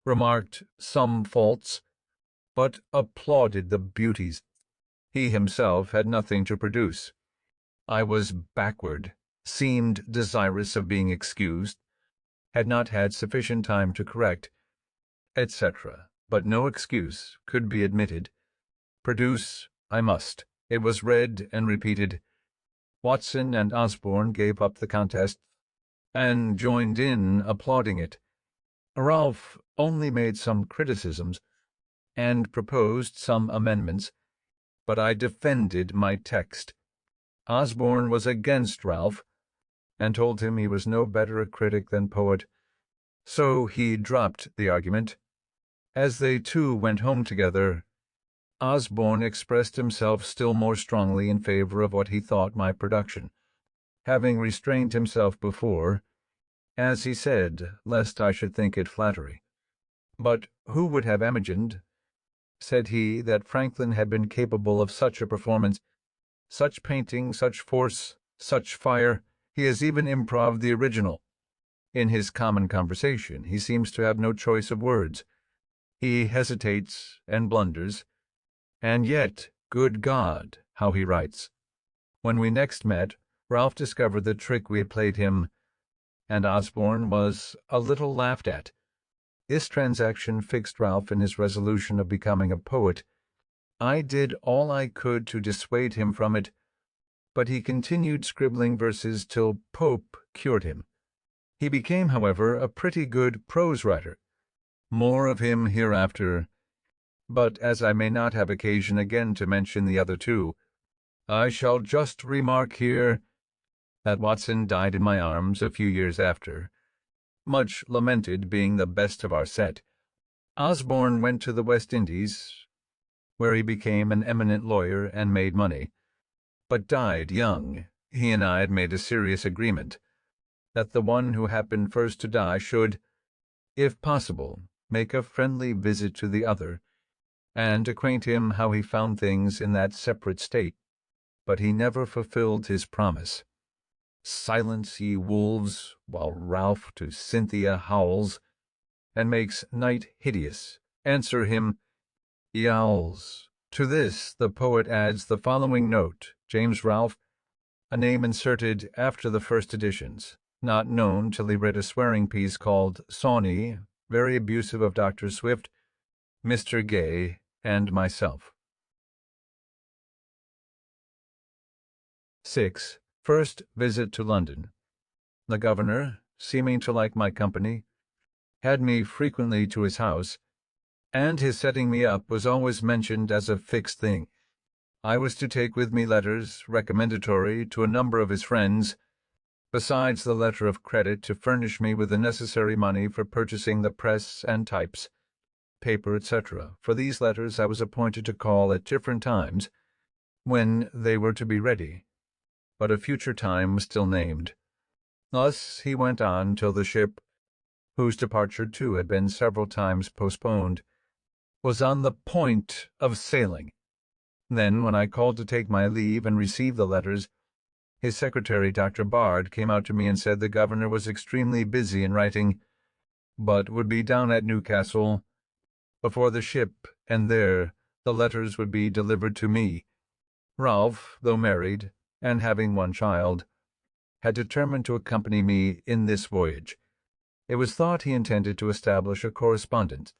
remarked some faults, but applauded the beauties. He himself had nothing to produce. I was backward, seemed desirous of being excused, had not had sufficient time to correct, etc., but no excuse could be admitted. Produce I must. It was read and repeated. Watson and Osborne gave up the contest, and joined in applauding it. Ralph only made some criticisms, and proposed some amendments, but I defended my text. Osborne was against Ralph, and told him he was no better a critic than poet, so he dropped the argument. As they two went home together, Osborne expressed himself still more strongly in favor of what he thought my production, having restrained himself before, as he said, lest I should think it flattery. But who would have imagined, said he, that Franklin had been capable of such a performance, such painting, such force, such fire? He has even improved the original. In his common conversation he seems to have no choice of words. He hesitates and blunders, and yet, good God, how he writes! When we next met, Ralph discovered the trick we had played him, and Osborne was a little laughed at. This transaction fixed Ralph in his resolution of becoming a poet. I did all I could to dissuade him from it, but he continued scribbling verses till Pope cured him. He became, however, a pretty good prose writer. More of him hereafter, but as I may not have occasion again to mention the other two, I shall just remark here that Watson died in my arms a few years after, much lamented, being the best of our set. Osborne went to the West Indies, where he became an eminent lawyer and made money, but died young. He and I had made a serious agreement that the one who happened first to die should, if possible, make a friendly visit to the other, and acquaint him how he found things in that separate state. But he never fulfilled his promise. Silence, ye wolves, while Ralph to Cynthia howls, and makes night hideous. Answer him, ye owls. To this the poet adds the following note: James Ralph, a name inserted after the first editions, not known till he read a swearing piece called Sawney, very abusive of Dr. Swift, Mr. Gay, and myself. 6. First visit to London. The governor, seeming to like my company, had me frequently to his house, and his setting me up was always mentioned as a fixed thing. I was to take with me letters recommendatory to a number of his friends, besides the letter of credit to furnish me with the necessary money for purchasing the press and types, paper, etc. For these letters I was appointed to call at different times, when they were to be ready, but a future time was still named. Thus he went on till the ship, whose departure too had been several times postponed, was on the point of sailing. Then, when I called to take my leave and receive the letters, his secretary, Dr. Bard, came out to me and said the governor was extremely busy in writing, but would be down at Newcastle before the ship, and there the letters would be delivered to me. Ralph, though married, and having one child, had determined to accompany me in this voyage. It was thought he intended to establish a correspondence,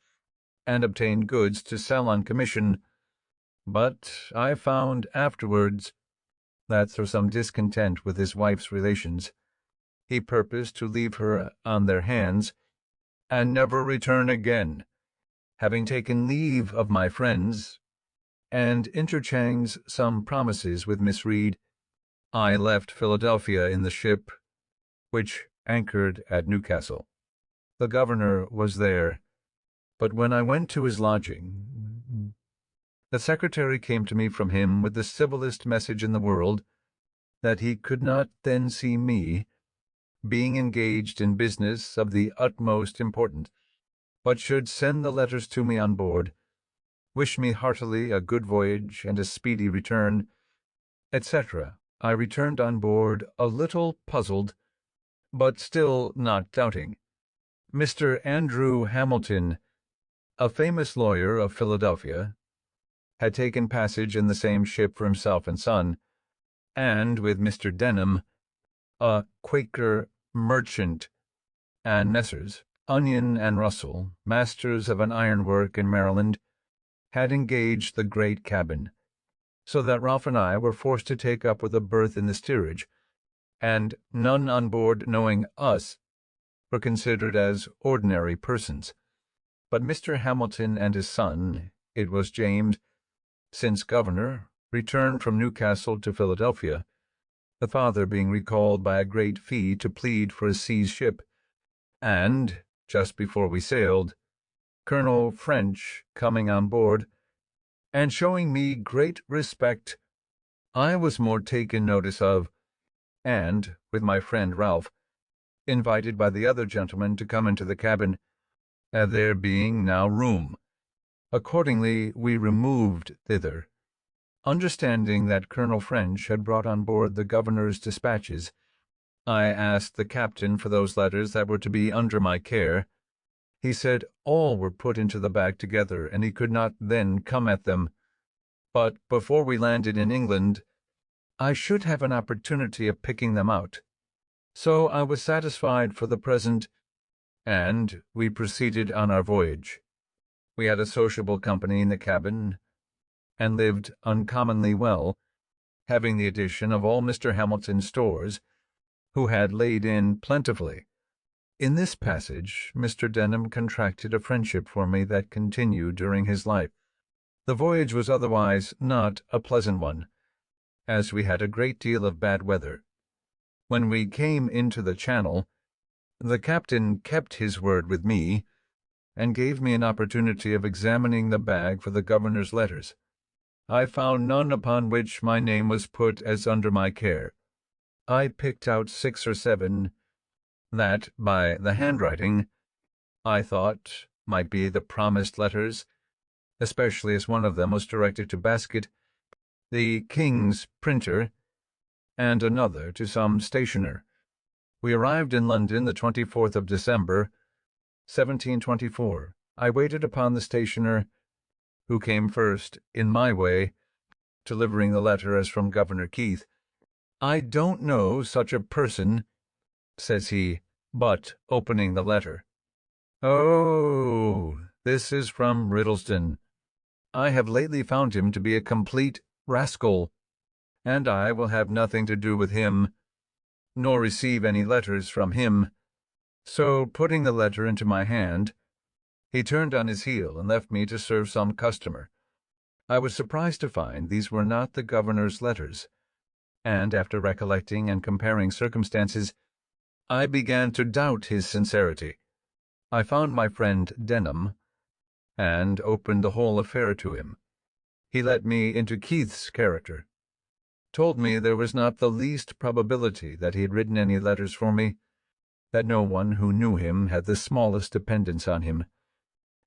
and obtain goods to sell on commission, but I found afterwards that, through some discontent with his wife's relations, he purposed to leave her on their hands, and never return again. Having taken leave of my friends, and interchanged some promises with Miss Reed, I left Philadelphia in the ship, which anchored at Newcastle. The governor was there, but when I went to his lodging, the secretary came to me from him with the civilest message in the world, that he could not then see me, being engaged in business of the utmost importance, but should send the letters to me on board, wish me heartily a good voyage and a speedy return, etc. I returned on board a little puzzled, but still not doubting. Mr. Andrew Hamilton, a famous lawyer of Philadelphia, had taken passage in the same ship for himself and son, and with Mr. Denham, a Quaker merchant, and Messrs. Onion and Russell, masters of an ironwork in Maryland, had engaged the great cabin, so that Ralph and I were forced to take up with a berth in the steerage, and none on board knowing us were considered as ordinary persons. But Mr. Hamilton and his son, it was James, since governor, returned from Newcastle to Philadelphia, the father being recalled by a great fee to plead for a seized ship, and, just before we sailed, Colonel French coming on board, and showing me great respect, I was more taken notice of, and, with my friend Ralph, invited by the other gentlemen to come into the cabin, there being now room. Accordingly, we removed thither. Understanding that Colonel French had brought on board the governor's dispatches, I asked the captain for those letters that were to be under my care. He said all were put into the bag together, and he could not then come at them. But before we landed in England, I should have an opportunity of picking them out. So I was satisfied for the present, and we proceeded on our voyage. We had a sociable company in the cabin, and lived uncommonly well, having the addition of all Mr. Hamilton's stores, who had laid in plentifully. In this passage, Mr. Denham contracted a friendship for me that continued during his life. The voyage was otherwise not a pleasant one, as we had a great deal of bad weather. When we came into the Channel, the captain kept his word with me, and gave me an opportunity of examining the bag for the governor's letters. I found none upon which my name was put as under my care. I picked out 6 or 7 that, by the handwriting, I thought might be the promised letters, especially as one of them was directed to Basket, the King's printer, and another to some stationer. We arrived in London the 24th of December, 1724. I waited upon the stationer, who came first, in my way, delivering the letter as from Governor Keith. "I don't know such a person," says he, but opening the letter. "Oh, this is from Riddlesden. I have lately found him to be a complete rascal, and I will have nothing to do with him, nor receive any letters from him." So, putting the letter into my hand, he turned on his heel and left me to serve some customer. I was surprised to find these were not the governor's letters, and after recollecting and comparing circumstances, I began to doubt his sincerity. I found my friend Denham, and opened the whole affair to him. He let me into Keith's character, told me there was not the least probability that he had written any letters for me, that no one who knew him had the smallest dependence on him,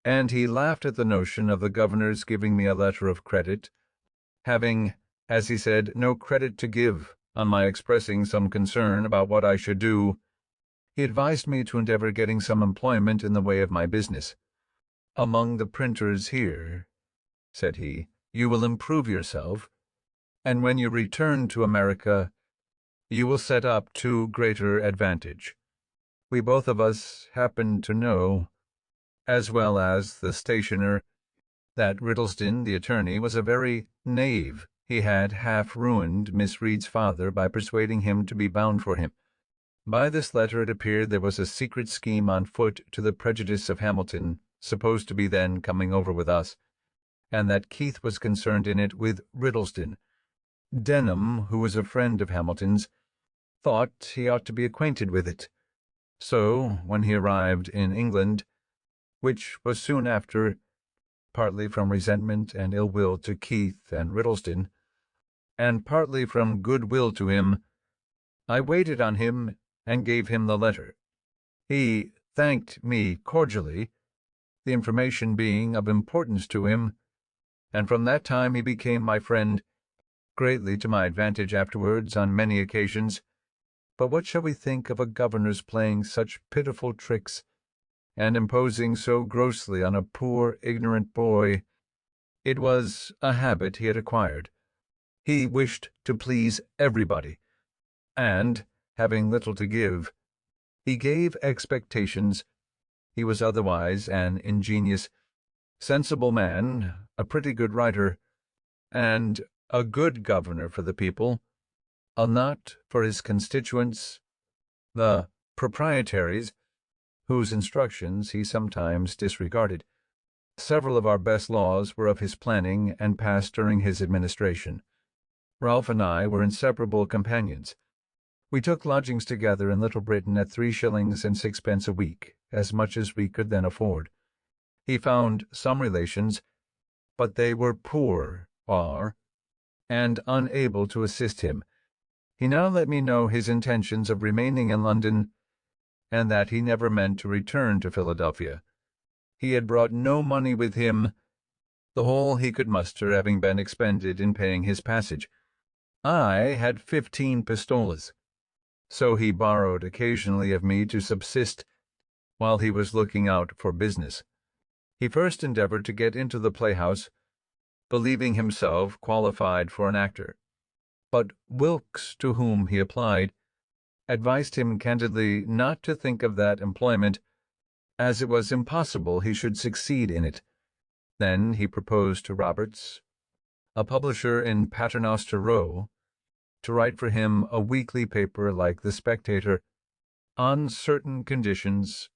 and he laughed at the notion of the governor's giving me a letter of credit, having, as he said, no credit to give on my expressing some concern about what I should do. He advised me to endeavor getting some employment in the way of my business. "Among the printers here," said he, "you will improve yourself, and when you return to America, you will set up to greater advantage. We both of us happen to know, as well as the stationer, that Riddlesden, the attorney, was a very knave. He had half ruined Miss Reed's father by persuading him to be bound for him. By this letter it appeared there was a secret scheme on foot to the prejudice of Hamilton, supposed to be then coming over with us, and that Keith was concerned in it with Riddlesden. Denham, who was a friend of Hamilton's, thought he ought to be acquainted with it. So, when he arrived in England, which was soon after, partly from resentment and ill will to Keith and Riddlesden, and partly from good will to him, I waited on him and gave him the letter. He thanked me cordially, the information being of importance to him, and from that time he became my friend, greatly to my advantage afterwards on many occasions. But what shall we think of a governor's playing such pitiful tricks, and imposing so grossly on a poor ignorant boy? It was a habit he had acquired. He wished to please everybody, and, having little to give, he gave expectations. He was otherwise an ingenious, sensible man, a pretty good writer, and a good governor for the people, not for his constituents, the proprietaries, whose instructions he sometimes disregarded. Several of our best laws were of his planning and passed during his administration. Ralph and I were inseparable companions. We took lodgings together in Little Britain at 3 shillings and 6 a week, as much as we could then afford. He found some relations, but they were poor, and unable to assist him. He now let me know his intentions of remaining in London, and that he never meant to return to Philadelphia. He had brought no money with him, the whole he could muster having been expended in paying his passage. I had 15 pistoles, so he borrowed occasionally of me to subsist while he was looking out for business. He first endeavored to get into the playhouse, believing himself qualified for an actor, but Wilkes, to whom he applied, advised him candidly not to think of that employment, as it was impossible he should succeed in it. Then he proposed to Roberts, a publisher in Paternoster Row, to write for him a weekly paper like The Spectator, on certain conditions,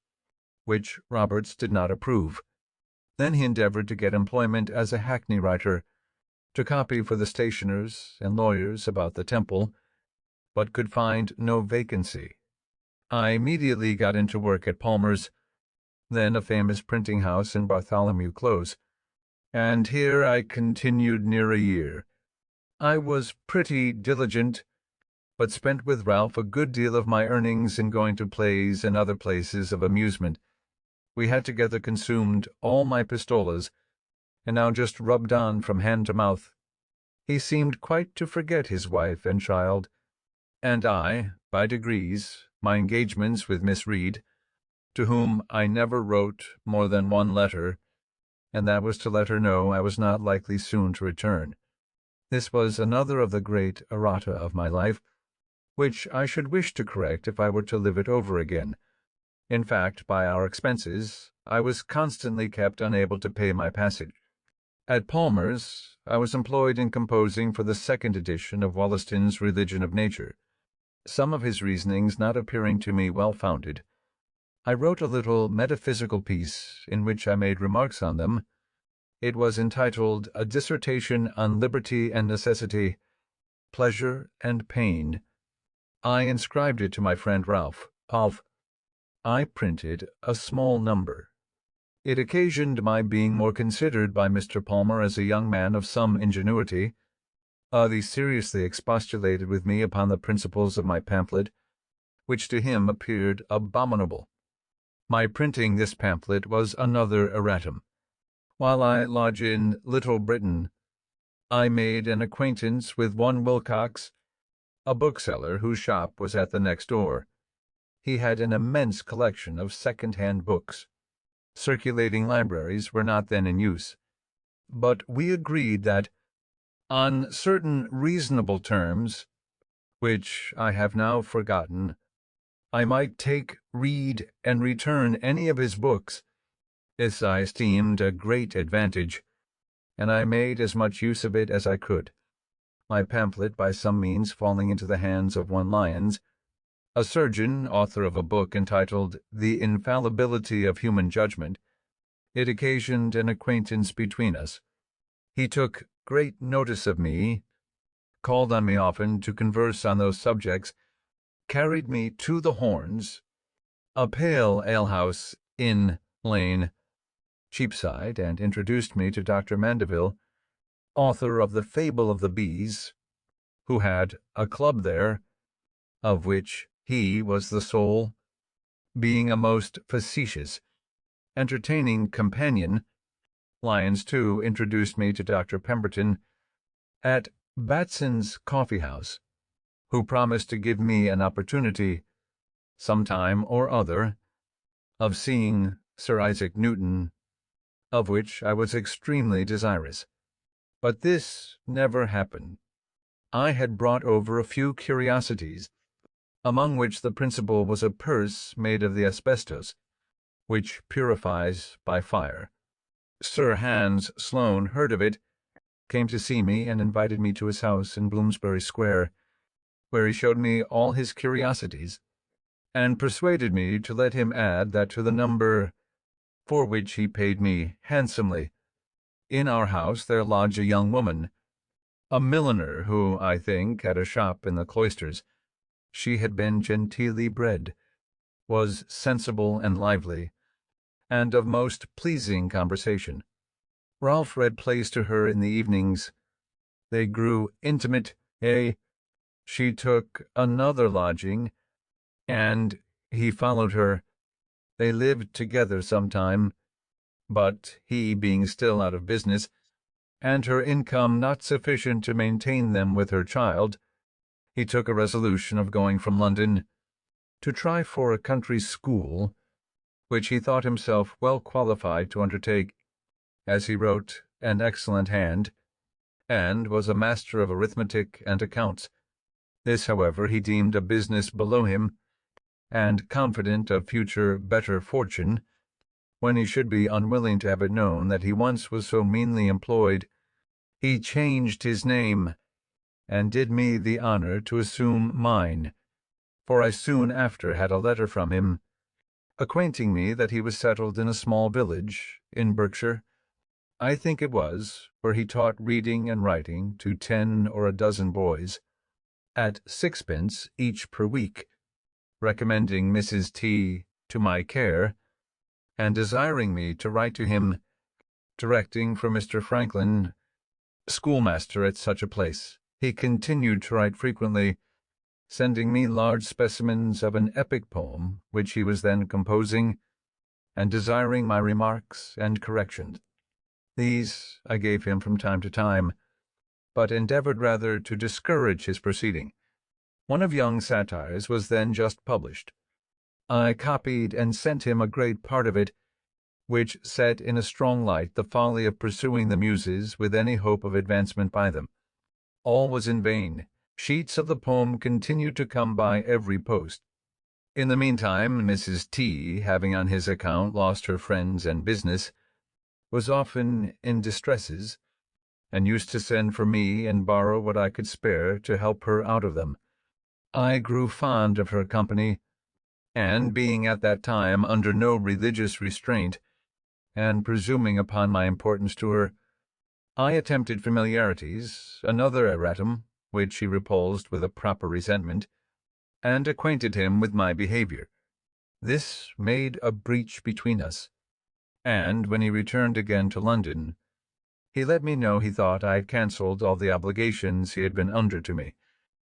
which Roberts did not approve. Then he endeavored to get employment as a hackney writer, to copy for the stationers and lawyers about the Temple, but could find no vacancy. I immediately got into work at Palmer's, then a famous printing house in Bartholomew Close, and here I continued near a year. I was pretty diligent, but spent with Ralph a good deal of my earnings in going to plays and other places of amusement. We had together consumed all my pistoles, and now just rubbed on from hand to mouth. He seemed quite to forget his wife and child, and I, by degrees, my engagements with Miss Reed, to whom I never wrote more than one letter, and that was to let her know I was not likely soon to return. This was another of the great errata of my life, which I should wish to correct if I were to live it over again. In fact, by our expenses, I was constantly kept unable to pay my passage. At Palmer's, I was employed in composing for the second edition of Wollaston's Religion of Nature. Some of his reasonings not appearing to me well-founded, I wrote a little metaphysical piece in which I made remarks on them. It was entitled A Dissertation on Liberty and Necessity, Pleasure and Pain. I inscribed it to my friend Ralph. I printed a small number. It occasioned my being more considered by Mr. Palmer as a young man of some ingenuity. He seriously expostulated with me upon the principles of my pamphlet, which to him appeared abominable. My printing this pamphlet was another erratum. While I lodged in Little Britain, I made an acquaintance with one Wilcox, a bookseller whose shop was at the next door. He had an immense collection of second-hand books. Circulating libraries were not then in use, but we agreed that, on certain reasonable terms, which I have now forgotten, I might take, read, and return any of his books. This I esteemed a great advantage, and I made as much use of it as I could, my pamphlet by some means falling into the hands of one Lyons, a surgeon, author of a book entitled The Infallibility of Human Judgment. It occasioned an acquaintance between us. He took great notice of me, called on me often to converse on those subjects, carried me to the Horns, a pale alehouse in Lane, Cheapside, and introduced me to Dr. Mandeville, author of The Fable of the Bees, who had a club there, of which he was the soul, being a most facetious, entertaining companion. Lyons, too, introduced me to Dr. Pemberton at Batson's Coffee-house, who promised to give me an opportunity, some time or other, of seeing Sir Isaac Newton, of which I was extremely desirous. But this never happened. I had brought over a few curiosities, among which the principal was a purse made of the asbestos, which purifies by fire. Sir Hans Sloane heard of it, came to see me, and invited me to his house in Bloomsbury Square, where he showed me all his curiosities, and persuaded me to let him add that to the number, for which he paid me handsomely. In our house there lodged a young woman, a milliner, who, I think, had a shop in the cloisters. She had been genteelly bred, was sensible and lively, and of most pleasing conversation. Ralph read plays to her in the evenings. They grew intimate. She took another lodging, and he followed her. They lived together some time, but he being still out of business, and her income not sufficient to maintain them with her child, he took a resolution of going from London to try for a country school, which he thought himself well qualified to undertake, as he wrote an excellent hand, and was a master of arithmetic and accounts. This, however, he deemed a business below him, and confident of future better fortune, when he should be unwilling to have it known that he once was so meanly employed, he changed his name, and did me the honour to assume mine, for I soon after had a letter from him, acquainting me that he was settled in a small village in Berkshire, I think it was, where he taught reading and writing to 10 or a dozen boys, at 6d. each per week, recommending Mrs. T. to my care, and desiring me to write to him, directing for Mr. Franklin, schoolmaster at such a place. He continued to write frequently, sending me large specimens of an epic poem which he was then composing, and desiring my remarks and corrections. These I gave him from time to time, but endeavoured rather to discourage his proceeding. One of Young's satires was then just published. I copied and sent him a great part of it, which set in a strong light the folly of pursuing the Muses with any hope of advancement by them. All was in vain. Sheets of the poem continued to come by every post. In the meantime, Mrs. T., having on his account lost her friends and business, was often in distresses, and used to send for me and borrow what I could spare to help her out of them. I grew fond of her company, and, being at that time under no religious restraint, and presuming upon my importance to her, I attempted familiarities, another erratum, which he repulsed with a proper resentment, and acquainted him with my behaviour. This made a breach between us, and when he returned again to London, he let me know he thought I had cancelled all the obligations he had been under to me.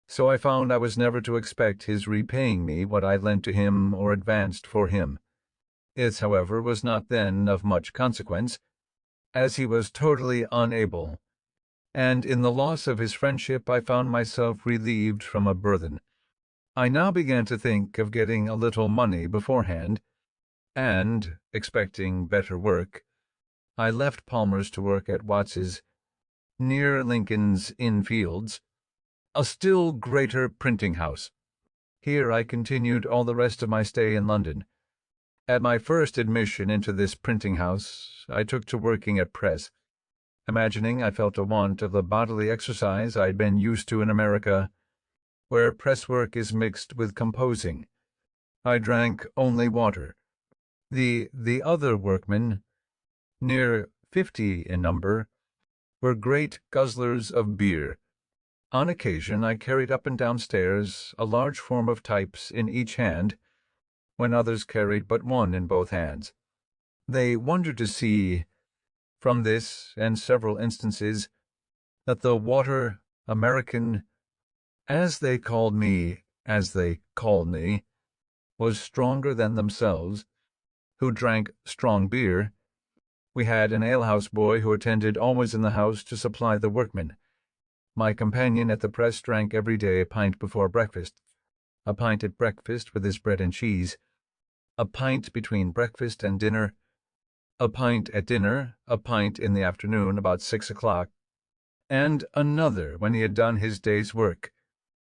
So I found I was never to expect his repaying me what I lent to him or advanced for him. This, however, was not then of much consequence, as he was totally unable, and in the loss of his friendship I found myself relieved from a burthen. I now began to think of getting a little money beforehand, and, expecting better work, I left Palmer's to work at Watts's, near Lincoln's Inn Fields, a still greater printing house. Here I continued all the rest of my stay in London. At my first admission into this printing house, I took to working at press, imagining I felt a want of the bodily exercise I had been used to in America, where press work is mixed with composing. I drank only water. The other workmen, near 50 in number, were great guzzlers of beer. On occasion I carried up and down stairs a large form of types in each hand, when others carried but one in both hands. They wondered to see, from this and several instances, that the water American, as they called me, was stronger than themselves, who drank strong beer. We had an alehouse boy who attended always in the house to supply the workmen. My companion at the press drank every day a pint before breakfast, a pint at breakfast with his bread and cheese, a pint between breakfast and dinner, a pint at dinner, a pint in the afternoon about 6 o'clock, and another when he had done his day's work.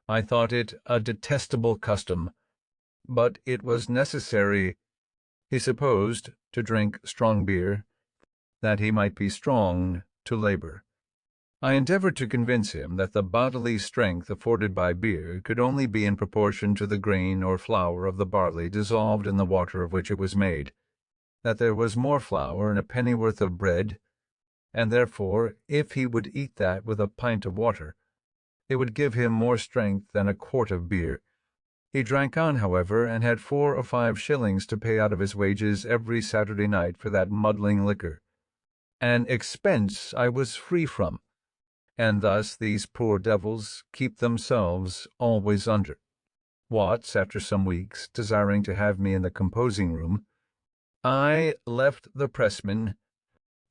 I thought it a detestable custom, but it was necessary, he supposed, to drink strong beer, that he might be strong to labour. I endeavoured to convince him that the bodily strength afforded by beer could only be in proportion to the grain or flour of the barley dissolved in the water of which it was made, that there was more flour in a pennyworth of bread, and therefore, if he would eat that with a pint of water, it would give him more strength than a quart of beer. He drank on, however, and had 4 or 5 shillings to pay out of his wages every Saturday night for that muddling liquor, an expense I was free from, and thus these poor devils keep themselves always under. Watts, after some weeks, desiring to have me in the composing room, I left the pressman.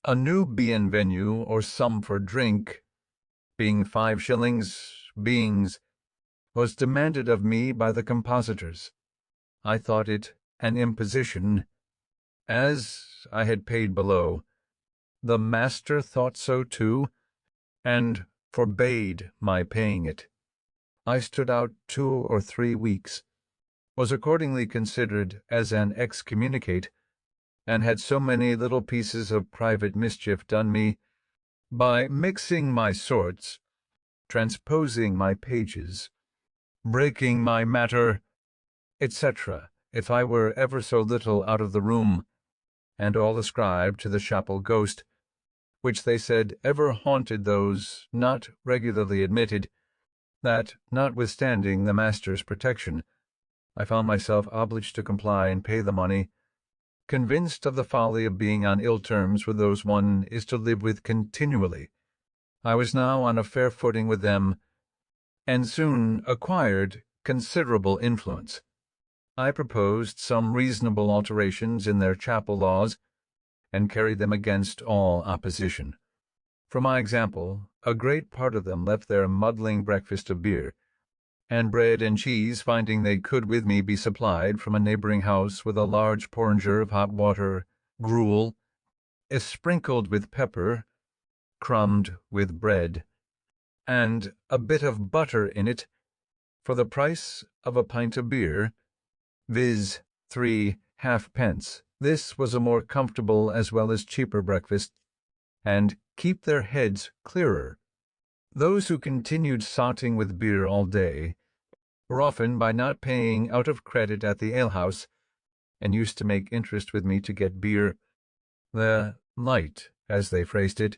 A new bienvenue or sum for drink, being 5 shillings, beings, was demanded of me by the compositors. I thought it an imposition, as I had paid below. The master thought so too, and forbade my paying it. I stood out 2 or 3 weeks, was accordingly considered as an excommunicate, and had so many little pieces of private mischief done me by mixing my sorts, transposing my pages, breaking my matter, etc., if I were ever so little out of the room, and all ascribed to the chapel ghost, which they said ever haunted those not regularly admitted, that, notwithstanding the master's protection, I found myself obliged to comply and pay the money, convinced of the folly of being on ill terms with those one is to live with continually. I was now on a fair footing with them, and soon acquired considerable influence. I proposed some reasonable alterations in their chapel laws, and carried them against all opposition. For my example, a great part of them left their muddling breakfast of beer, and bread and cheese, finding they could with me be supplied from a neighbouring house with a large porringer of hot water, gruel, is sprinkled with pepper, crumbed with bread, and a bit of butter in it, for the price of a pint of beer, viz., 3 halfpence. This was a more comfortable as well as cheaper breakfast, and keep their heads clearer. Those who continued sotting with beer all day were often, by not paying out of credit at the alehouse, and used to make interest with me to get beer, the light, as they phrased it,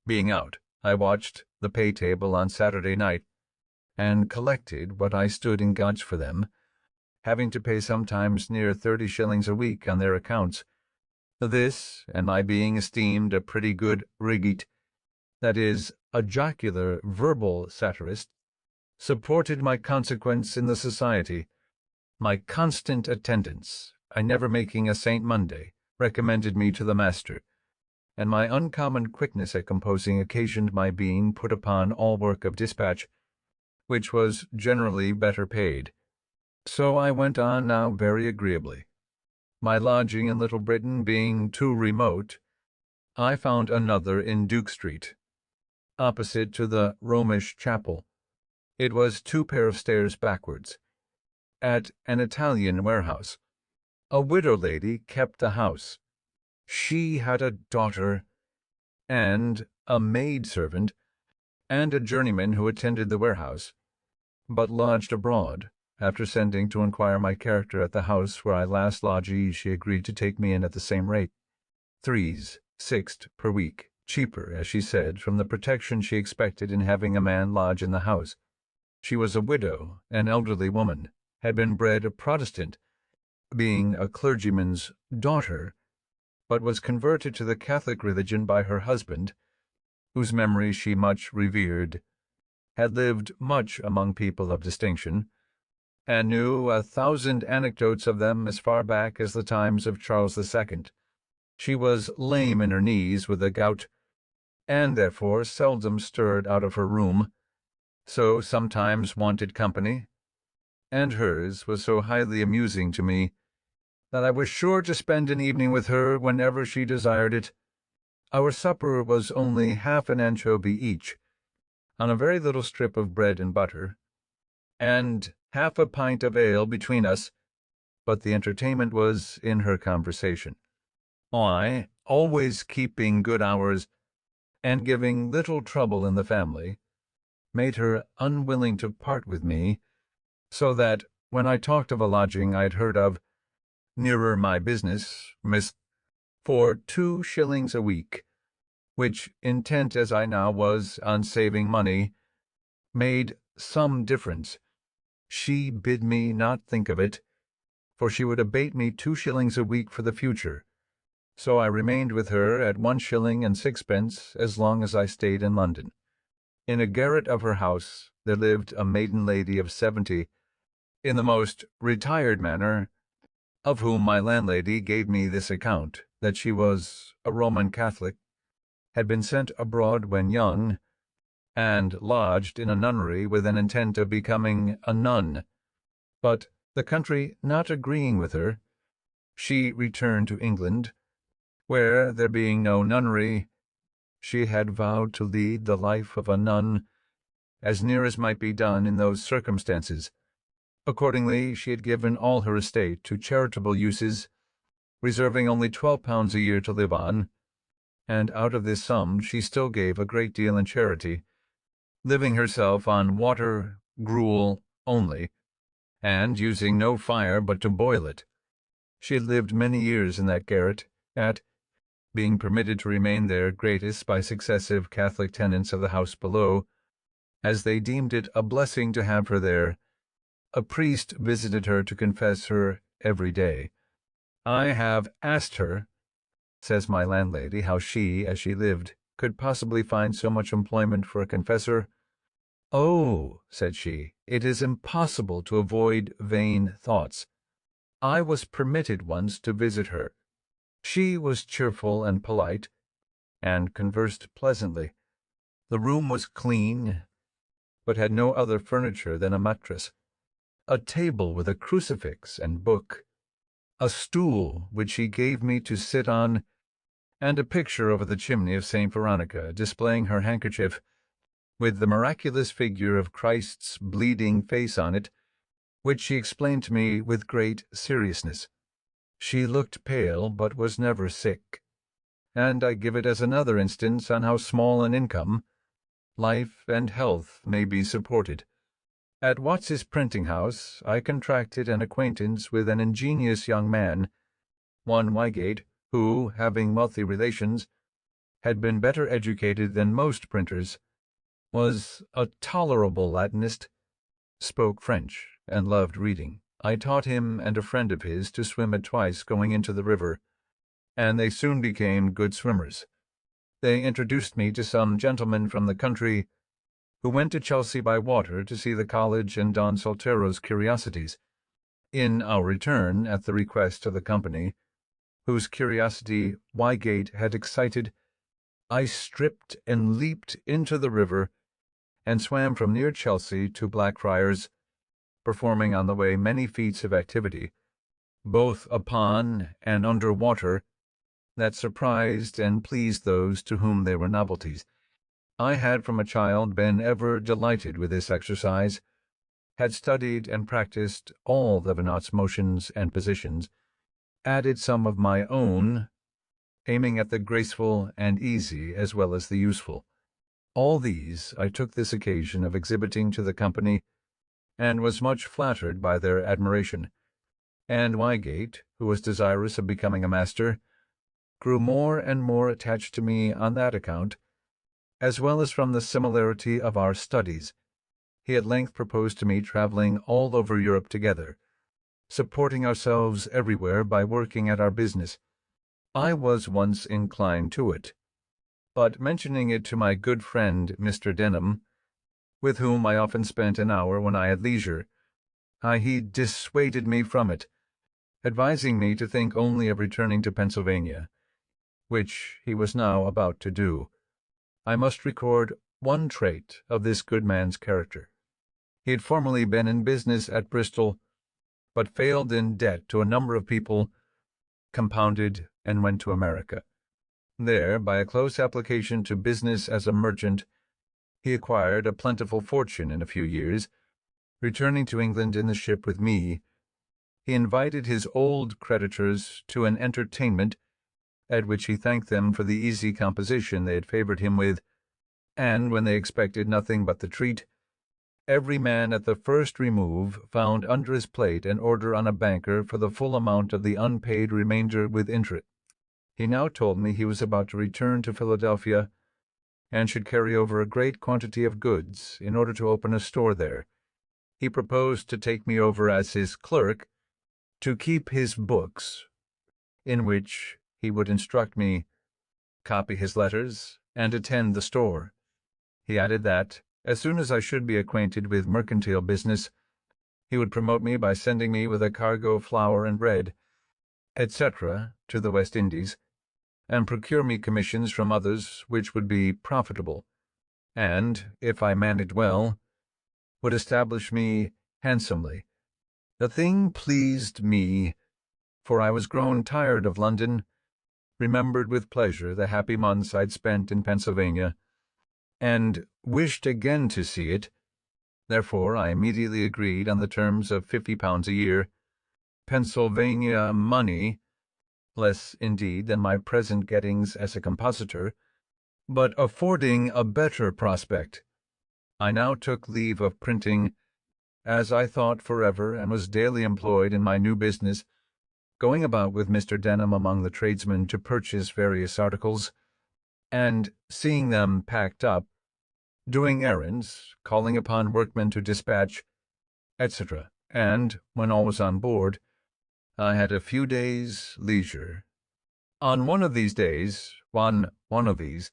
being out. I watched the pay table on Saturday night, and collected what I stood in gauge for them, having to pay sometimes near 30 shillings a week on their accounts. This, and my being esteemed a pretty good rigit, that is, a jocular verbal satirist, supported my consequence in the society. My constant attendance, I never making a St. Monday, recommended me to the master, and my uncommon quickness at composing occasioned my being put upon all work of dispatch, which was generally better paid. So I went on now very agreeably. My lodging in Little Britain being too remote, I found another in Duke Street, opposite to the Romish chapel. It was 2 pair of stairs backwards, at an Italian warehouse. A widow lady kept the house. She had a daughter, and a maid-servant, and a journeyman who attended the warehouse, but lodged abroad. After sending to inquire my character at the house where I last lodged, she agreed to take me in at the same rate, 3s, 6th per week, cheaper, as she said, from the protection she expected in having a man lodge in the house. She was a widow, an elderly woman, had been bred a Protestant, being a clergyman's daughter, but was converted to the Catholic religion by her husband, whose memory she much revered, had lived much among people of distinction, and knew 1,000 anecdotes of them as far back as the times of Charles II. She was lame in her knees with the gout, and therefore seldom stirred out of her room, so sometimes wanted company, and hers was so highly amusing to me that I was sure to spend an evening with her whenever she desired it. Our supper was only half an anchovy each, on a very little strip of bread and butter, and half a pint of ale between us, but the entertainment was in her conversation. I, always keeping good hours, and giving little trouble in the family, made her unwilling to part with me, so that, when I talked of a lodging I had heard of, nearer my business, for 2 shillings a week, which, intent as I now was on saving money, made some difference, she bid me not think of it, for she would abate me 2 shillings a week for the future. So I remained with her at 1 shilling and 6pence as long as I stayed in London. In a garret of her house there lived a maiden lady of 70, in the most retired manner, of whom my landlady gave me this account, that she was a Roman Catholic, had been sent abroad when young, and lodged in a nunnery with an intent of becoming a nun. But the country not agreeing with her, she returned to England, where, there being no nunnery, she had vowed to lead the life of a nun as near as might be done in those circumstances. Accordingly, she had given all her estate to charitable uses, reserving only £12 a year to live on, and out of this sum she still gave a great deal in charity, living herself on water, gruel only, and using no fire but to boil it. She had lived many years in that garret, being permitted to remain there gratis by successive Catholic tenants of the house below, as they deemed it a blessing to have her there. A priest visited her to confess her every day. I have asked her, says my landlady, how she, as she lived, could possibly find so much employment for a confessor. "Oh," said she, "it is impossible to avoid vain thoughts. I was permitted once to visit her. She was cheerful and polite, and conversed pleasantly. The room was clean, but had no other furniture than a mattress, a table with a crucifix and book, a stool which she gave me to sit on, and a picture over the chimney of St. Veronica, displaying her handkerchief, with the miraculous figure of Christ's bleeding face on it, which she explained to me with great seriousness. She looked pale, but was never sick, and I give it as another instance on how small an income, life and health may be supported. At Watts's printing house I contracted an acquaintance with an ingenious young man, one Wygate, who, having wealthy relations, had been better educated than most printers, was a tolerable Latinist, spoke French, and loved reading. I taught him and a friend of his to swim at Twice going into the river, and they soon became good swimmers. They introduced me to some gentlemen from the country who went to Chelsea by water to see the college and Don Soltero's curiosities. In our return, at the request of the company, whose curiosity Wygate had excited, I stripped and leaped into the river, and swam from near Chelsea to Blackfriars, performing on the way many feats of activity, both upon and under water, that surprised and pleased those to whom they were novelties. I had from a child been ever delighted with this exercise, had studied and practised all Thevenot's motions and positions, added some of my own, aiming at the graceful and easy as well as the useful. All these I took this occasion of exhibiting to the company, and was much flattered by their admiration, and Wygate, who was desirous of becoming a master, grew more and more attached to me on that account, as well as from the similarity of our studies. He at length proposed to me travelling all over Europe together, supporting ourselves everywhere by working at our business. I was once inclined to it, but mentioning it to my good friend Mr. Denham, with whom I often spent an hour when I had leisure, he dissuaded me from it, advising me to think only of returning to Pennsylvania, which he was now about to do. I must record one trait of this good man's character. He had formerly been in business at Bristol, but failed in debt to a number of people, compounded, and went to America. There, by a close application to business as a merchant, he acquired a plentiful fortune in a few years. Returning to England in the ship with me, he invited his old creditors to an entertainment, at which he thanked them for the easy composition they had favoured him with, and when they expected nothing but the treat, every man at the first remove found under his plate an order on a banker for the full amount of the unpaid remainder with interest. He now told me he was about to return to Philadelphia, and should carry over a great quantity of goods in order to open a store there. He proposed to take me over as his clerk, to keep his books, in which he would instruct me, copy his letters, and attend the store. He added that, as soon as I should be acquainted with mercantile business, he would promote me by sending me with a cargo of flour and bread, etc., to the West Indies, and procure me commissions from others which would be profitable, and, if I managed well, would establish me handsomely. The thing pleased me, for I was grown tired of London, remembered with pleasure the happy months I'd spent in Pennsylvania, and wished again to see it. Therefore I immediately agreed on the terms of £50 a year, Pennsylvania money, less indeed than my present gettings as a compositor, but affording a better prospect. I now took leave of printing, as I thought forever, and was daily employed in my new business, going about with Mr. Denham among the tradesmen to purchase various articles, and, seeing them packed up, doing errands, calling upon workmen to dispatch, etc., and, when all was on board, I had a few days' leisure. On one of these days, one of these,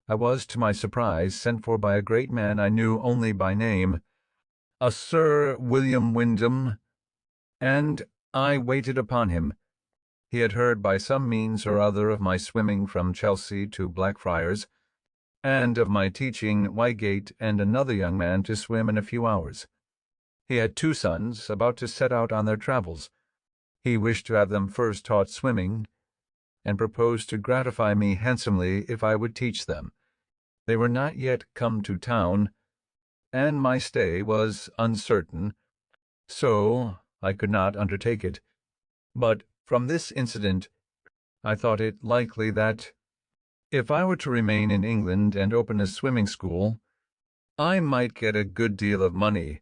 I was, to my surprise, sent for by a great man I knew only by name, a Sir William Wyndham, and I waited upon him. He had heard by some means or other of my swimming from Chelsea to Blackfriars, and of my teaching Wygate and another young man to swim in a few hours. He had 2 sons about to set out on their travels. He wished to have them first taught swimming, and proposed to gratify me handsomely if I would teach them. They were not yet come to town, and my stay was uncertain, so I could not undertake it. But from this incident I thought it likely that, if I were to remain in England and open a swimming school, I might get a good deal of money,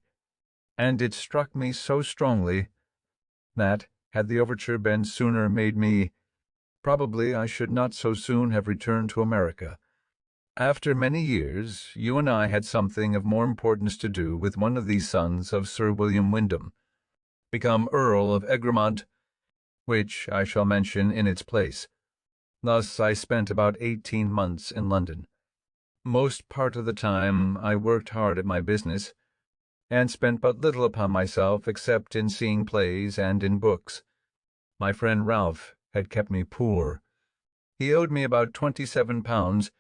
and it struck me so strongly that, had the overture been sooner made me, probably I should not so soon have returned to America. After many years, you and I had something of more importance to do with one of these sons of Sir William Wyndham, become Earl of Egremont, which I shall mention in its place. Thus I spent about 18 months in London. Most part of the time I worked hard at my business, and spent but little upon myself except in seeing plays and in books. My friend Ralph had kept me poor. He owed me about £27,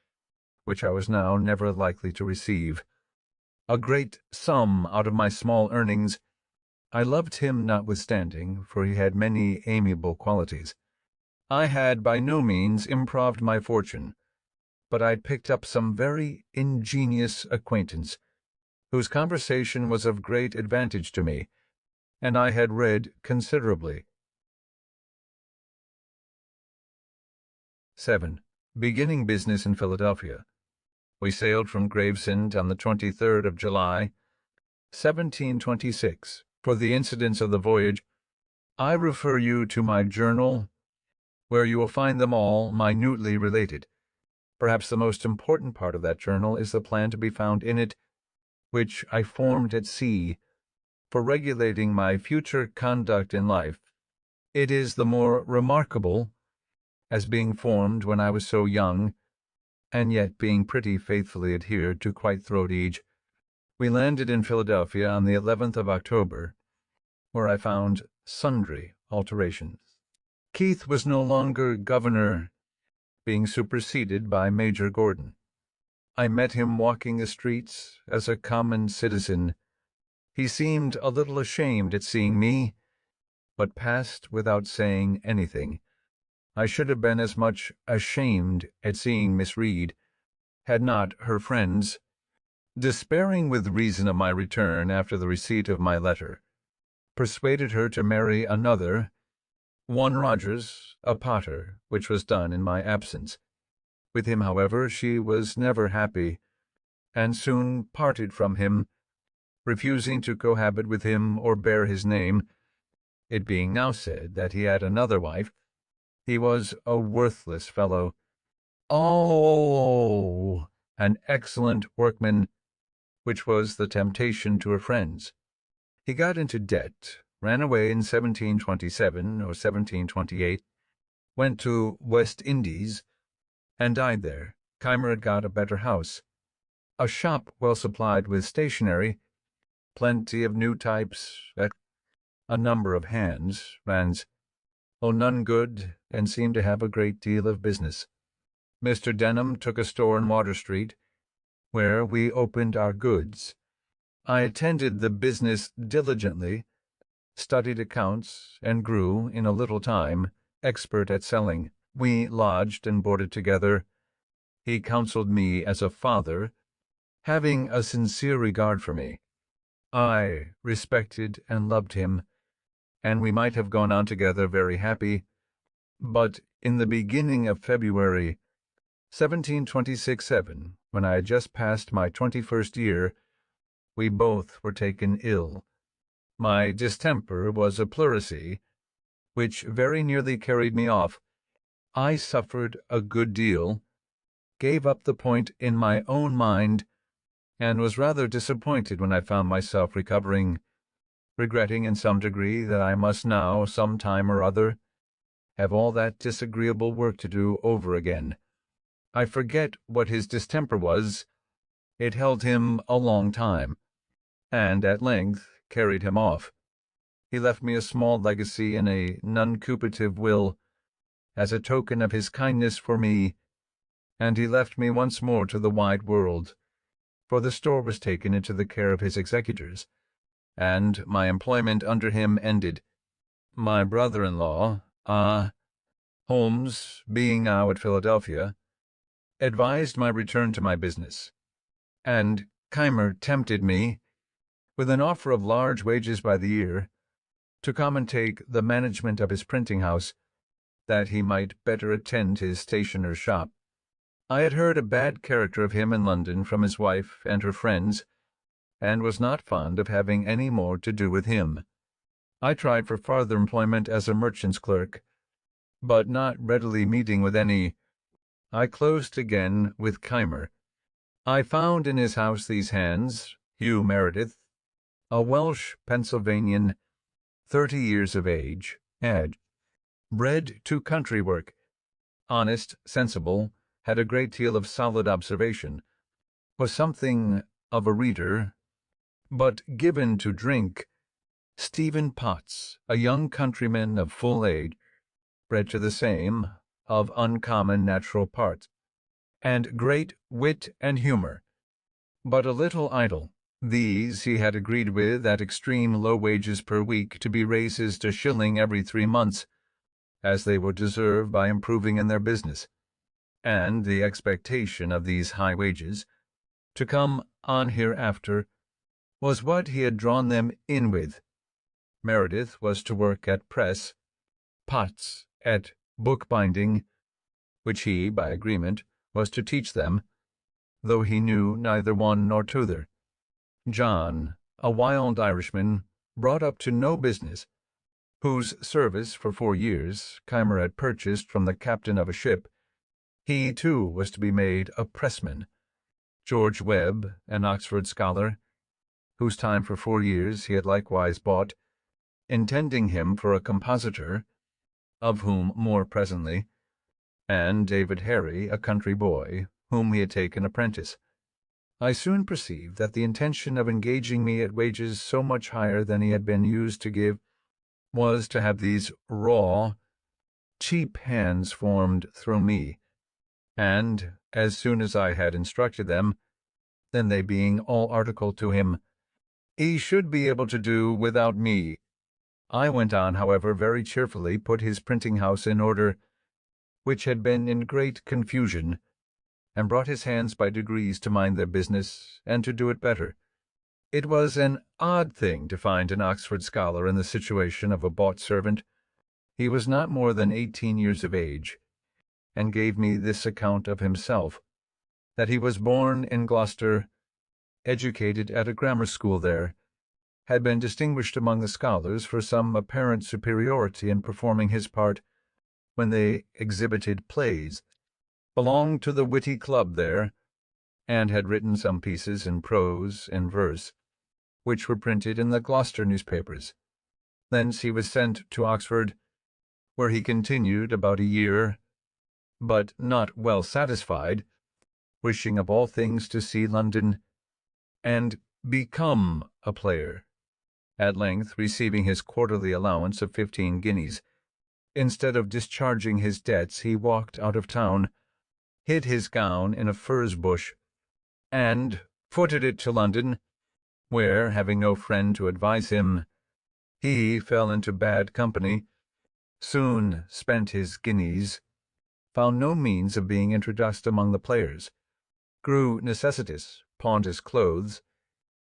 which I was now never likely to receive. A great sum out of my small earnings. I loved him notwithstanding, for he had many amiable qualities. I had by no means improved my fortune, but I had picked up some very ingenious acquaintance, whose conversation was of great advantage to me, and I had read considerably. 7. Beginning business in Philadelphia. We sailed from Gravesend on the 23rd of July, 1726. For the incidents of the voyage, I refer you to my journal, where you will find them all minutely related. Perhaps the most important part of that journal is the plan to be found in it, which I formed at sea, for regulating my future conduct in life. It is the more remarkable, as being formed when I was so young, and yet being pretty faithfully adhered to quite throughout each. We landed in Philadelphia on the 11th of October, where I found sundry alterations. Keith was no longer governor, being superseded by Major Gordon. I met him walking the streets as a common citizen. He seemed a little ashamed at seeing me, but passed without saying anything. I should have been as much ashamed at seeing Miss Reed, had not her friends, despairing with reason of my return after the receipt of my letter, persuaded her to marry another, one Rogers, a potter, which was done in my absence. With him, however, she was never happy, and soon parted from him, refusing to cohabit with him or bear his name, it being now said that he had another wife. He was a worthless fellow. Oh, an excellent workman, which was the temptation to her friends. He got into debt, ran away in 1727 or 1728, went to West Indies, and died there. Keimer had got a better house, a shop well supplied with stationery, plenty of new types, a number of hands, none good, and seemed to have a great deal of business. Mr. Denham took a store in Water Street, where we opened our goods. I attended the business diligently, studied accounts, and grew, in a little time, expert at selling. We lodged and boarded together. He counseled me as a father, having a sincere regard for me. I respected and loved him, and we might have gone on together very happy, but in the beginning of February 1726/7, when I had just passed my 21st year, we both were taken ill. My distemper was a pleurisy, which very nearly carried me off. I suffered a good deal, gave up the point in my own mind, and was rather disappointed when I found myself recovering, regretting in some degree that I must now, some time or other, have all that disagreeable work to do over again. I forget what his distemper was. It held him a long time, and at length carried him off. He left me a small legacy in a nuncupative will, as a token of his kindness for me, and he left me once more to the wide world, for the store was taken into the care of his executors, and my employment under him ended. My brother-in-law, Holmes, being now at Philadelphia, advised my return to my business, and Keimer tempted me, with an offer of large wages by the year, to come and take the management of his printing house, that he might better attend his stationer's shop. I had heard a bad character of him in London from his wife and her friends, and was not fond of having any more to do with him. I tried for farther employment as a merchant's clerk, but not readily meeting with any, I closed again with Keimer. I found in his house these hands: Hugh Meredith, a Welsh Pennsylvanian, 30 years of age, bred to country work, honest, sensible, had a great deal of solid observation, was something of a reader, but given to drink. Stephen Potts, a young countryman of full age, bred to the same, of uncommon natural parts, and great wit and humour, but a little idle. These he had agreed with at extreme low wages per week to be raises to shilling every 3 months, as they would deserve by improving in their business, and the expectation of these high wages, to come on hereafter, was what he had drawn them in with. Meredith was to work at press, Potts at bookbinding, which he, by agreement, was to teach them, though he knew neither one nor t'other. John, a wild Irishman, brought up to no business, whose service for 4 years Keimer had purchased from the captain of a ship, he too was to be made a pressman. George Webb, an Oxford scholar, whose time for 4 years he had likewise bought, intending him for a compositor, of whom more presently, and David Harry, a country boy, whom he had taken apprentice. I soon perceived that the intention of engaging me at wages so much higher than he had been used to give was to have these raw, cheap hands formed through me, and, as soon as I had instructed them, then they being all articled to him, he should be able to do without me. I went on, however, very cheerfully, put his printing house in order, which had been in great confusion, and brought his hands by degrees to mind their business, and to do it better. It was an odd thing to find an Oxford scholar in the situation of a bought servant. He was not more than 18 years of age, and gave me this account of himself: that he was born in Gloucester, educated at a grammar school there, had been distinguished among the scholars for some apparent superiority in performing his part when they exhibited plays, belonged to the witty club there, and had written some pieces in prose and verse, which were printed in the Gloucester newspapers. Thence he was sent to Oxford, where he continued about a year, but not well satisfied, wishing of all things to see London, and become a player, at length receiving his quarterly allowance of 15 guineas, Instead of discharging his debts, he walked out of town, hid his gown in a furze bush, and footed it to London, where, having no friend to advise him, he fell into bad company, soon spent his guineas, found no means of being introduced among the players, grew necessitous, pawned his clothes,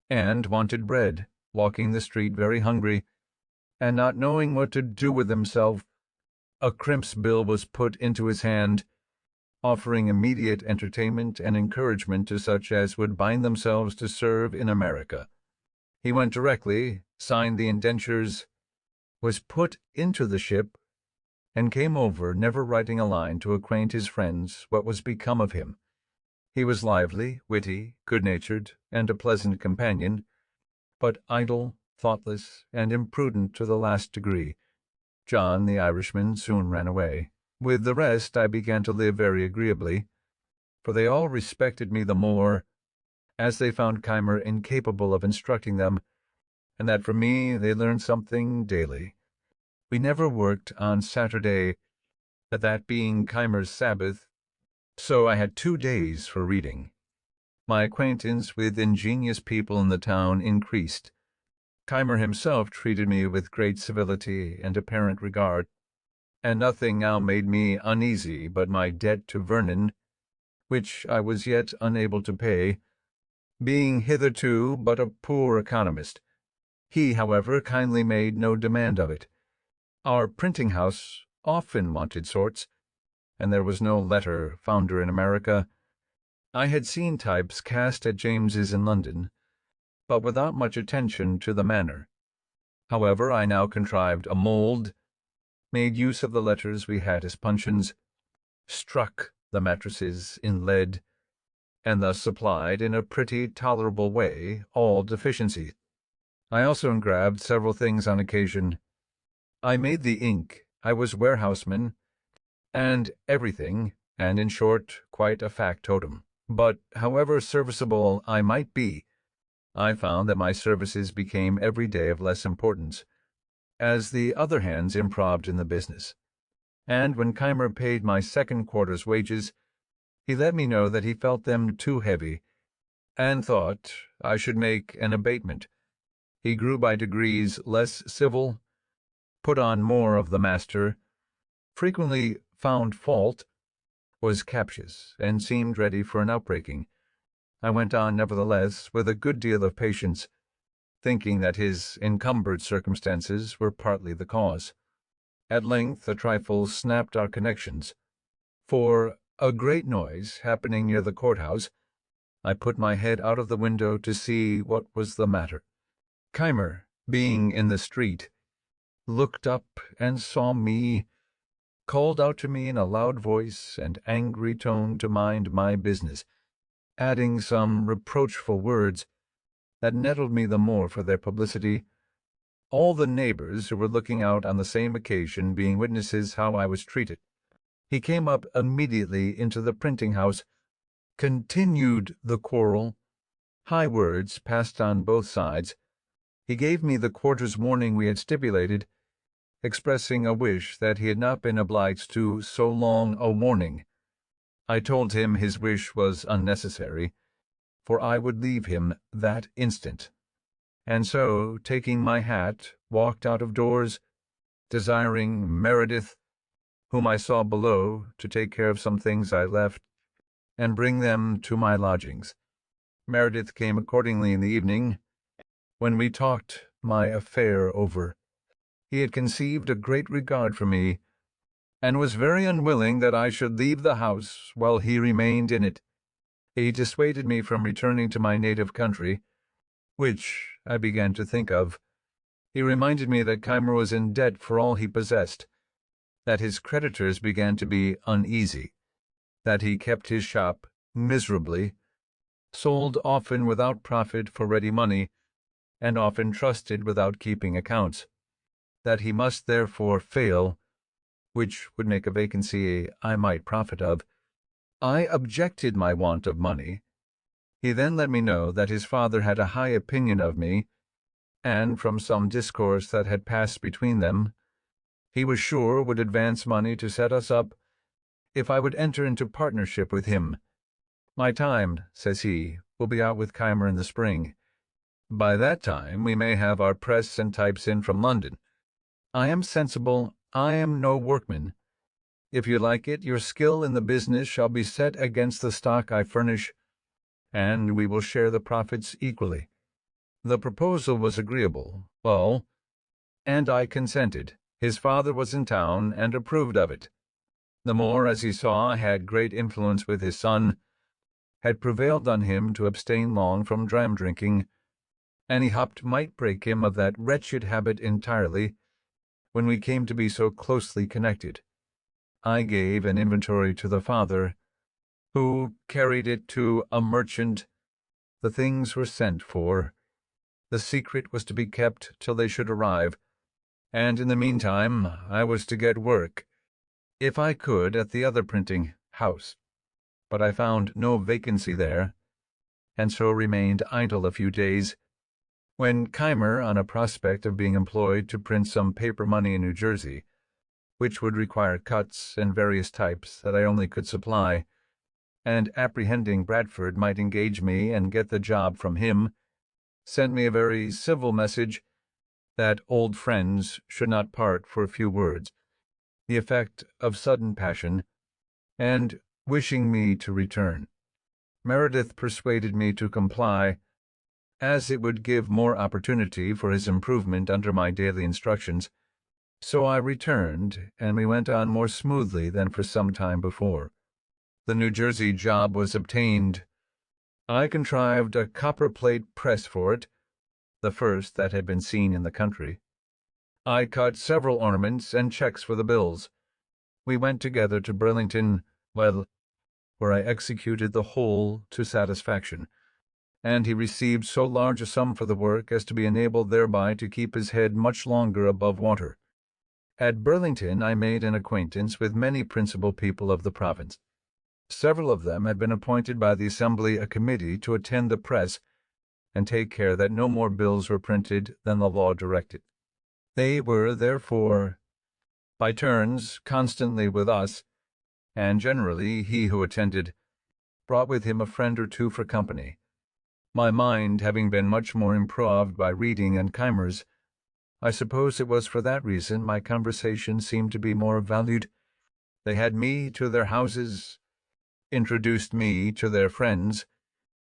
and wanted bread, walking the street very hungry, and not knowing what to do with himself. A crimp's bill was put into his hand, offering immediate entertainment and encouragement to such as would bind themselves to serve in America. He went directly, signed the indentures, was put into the ship, and came over, never writing a line to acquaint his friends what was become of him. He was lively, witty, good-natured, and a pleasant companion, but idle, thoughtless, and imprudent to the last degree. John, the Irishman, soon ran away. With the rest I began to live very agreeably, for they all respected me the more, as they found Keimer incapable of instructing them, and that from me they learned something daily. We never worked on Saturday, that being Keimer's Sabbath, so I had 2 days for reading. My acquaintance with ingenious people in the town increased. Keimer himself treated me with great civility and apparent regard, and nothing now made me uneasy but my debt to Vernon, which I was yet unable to pay, being hitherto but a poor economist. He, however, kindly made no demand of it. Our printing house often wanted sorts, and there was no letter founder in America. I had seen types cast at James's in London, but without much attention to the manner. However, I now contrived a mould, made use of the letters we had as puncheons, struck the mattresses in lead, and thus supplied, in a pretty tolerable way, all deficiencies. I also engraved several things on occasion. I made the ink, I was warehouseman, and everything, and, in short, quite a factotum. But, however serviceable I might be, I found that my services became every day of less importance, as the other hands improved in the business. And when Keimer paid my second quarter's wages, he let me know that he felt them too heavy, and thought I should make an abatement. He grew by degrees less civil, put on more of the master, frequently found fault, was captious, and seemed ready for an outbreaking. I went on, nevertheless, with a good deal of patience, thinking that his encumbered circumstances were partly the cause. At length a trifle snapped our connections, for, a great noise happening near the courthouse, I put my head out of the window to see what was the matter. Keimer, being in the street, looked up and saw me, called out to me in a loud voice and angry tone to mind my business, adding some reproachful words that nettled me the more for their publicity, all the neighbors who were looking out on the same occasion being witnesses how I was treated. He came up immediately into the printing house, continued the quarrel, high words passed on both sides. He gave me the quarter's warning we had stipulated, expressing a wish that he had not been obliged to so long a warning. I told him his wish was unnecessary, for I would leave him that instant, and so, taking my hat, walked out of doors, desiring Meredith, whom I saw below, to take care of some things I left, and bring them to my lodgings. Meredith came accordingly in the evening, when we talked my affair over. He had conceived a great regard for me, and was very unwilling that I should leave the house while he remained in it. He dissuaded me from returning to my native country, which I began to think of. He reminded me that Keimer was in debt for all he possessed, that his creditors began to be uneasy, that he kept his shop miserably, sold often without profit for ready money, and often trusted without keeping accounts, that he must therefore fail, which would make a vacancy I might profit of. I objected my want of money. He then let me know that his father had a high opinion of me, and, from some discourse that had passed between them, he was sure would advance money to set us up if I would enter into partnership with him. My time, says he, will be out with Keimer in the spring. By that time we may have our press and types in from London. I am sensible, I am no workman. If you like it, your skill in the business shall be set against the stock I furnish, and we will share the profits equally. The proposal was agreeable, well, and I consented. His father was in town and approved of it. The more, as he saw I had great influence with his son, had prevailed on him to abstain long from dram drinking, and he hoped might break him of that wretched habit entirely when we came to be so closely connected. I gave an inventory to the father, who carried it to a merchant. The things were sent for. The secret was to be kept till they should arrive, and in the meantime I was to get work, if I could, at the other printing house. But I found no vacancy there, and so remained idle a few days, when Keimer, on a prospect of being employed to print some paper money in New Jersey, which would require cuts and various types that I only could supply, and apprehending Bradford might engage me and get the job from him, sent me a very civil message that old friends should not part for a few words, the effect of sudden passion, and wishing me to return. Meredith persuaded me to comply, as it would give more opportunity for his improvement under my daily instructions. So I returned, and we went on more smoothly than for some time before. The New Jersey job was obtained. I contrived a copper-plate press for it, the first that had been seen in the country. I cut several ornaments and checks for the bills. We went together to Burlington, where I executed the whole to satisfaction, and he received so large a sum for the work as to be enabled thereby to keep his head much longer above water. At Burlington I made an acquaintance with many principal people of the province. Several of them had been appointed by the Assembly a committee to attend the press and take care that no more bills were printed than the law directed. They were, therefore, by turns, constantly with us, and generally he who attended brought with him a friend or two for company. My mind having been much more improved by reading and Keimer's, I suppose it was for that reason my conversation seemed to be more valued. They had me to their houses, introduced me to their friends,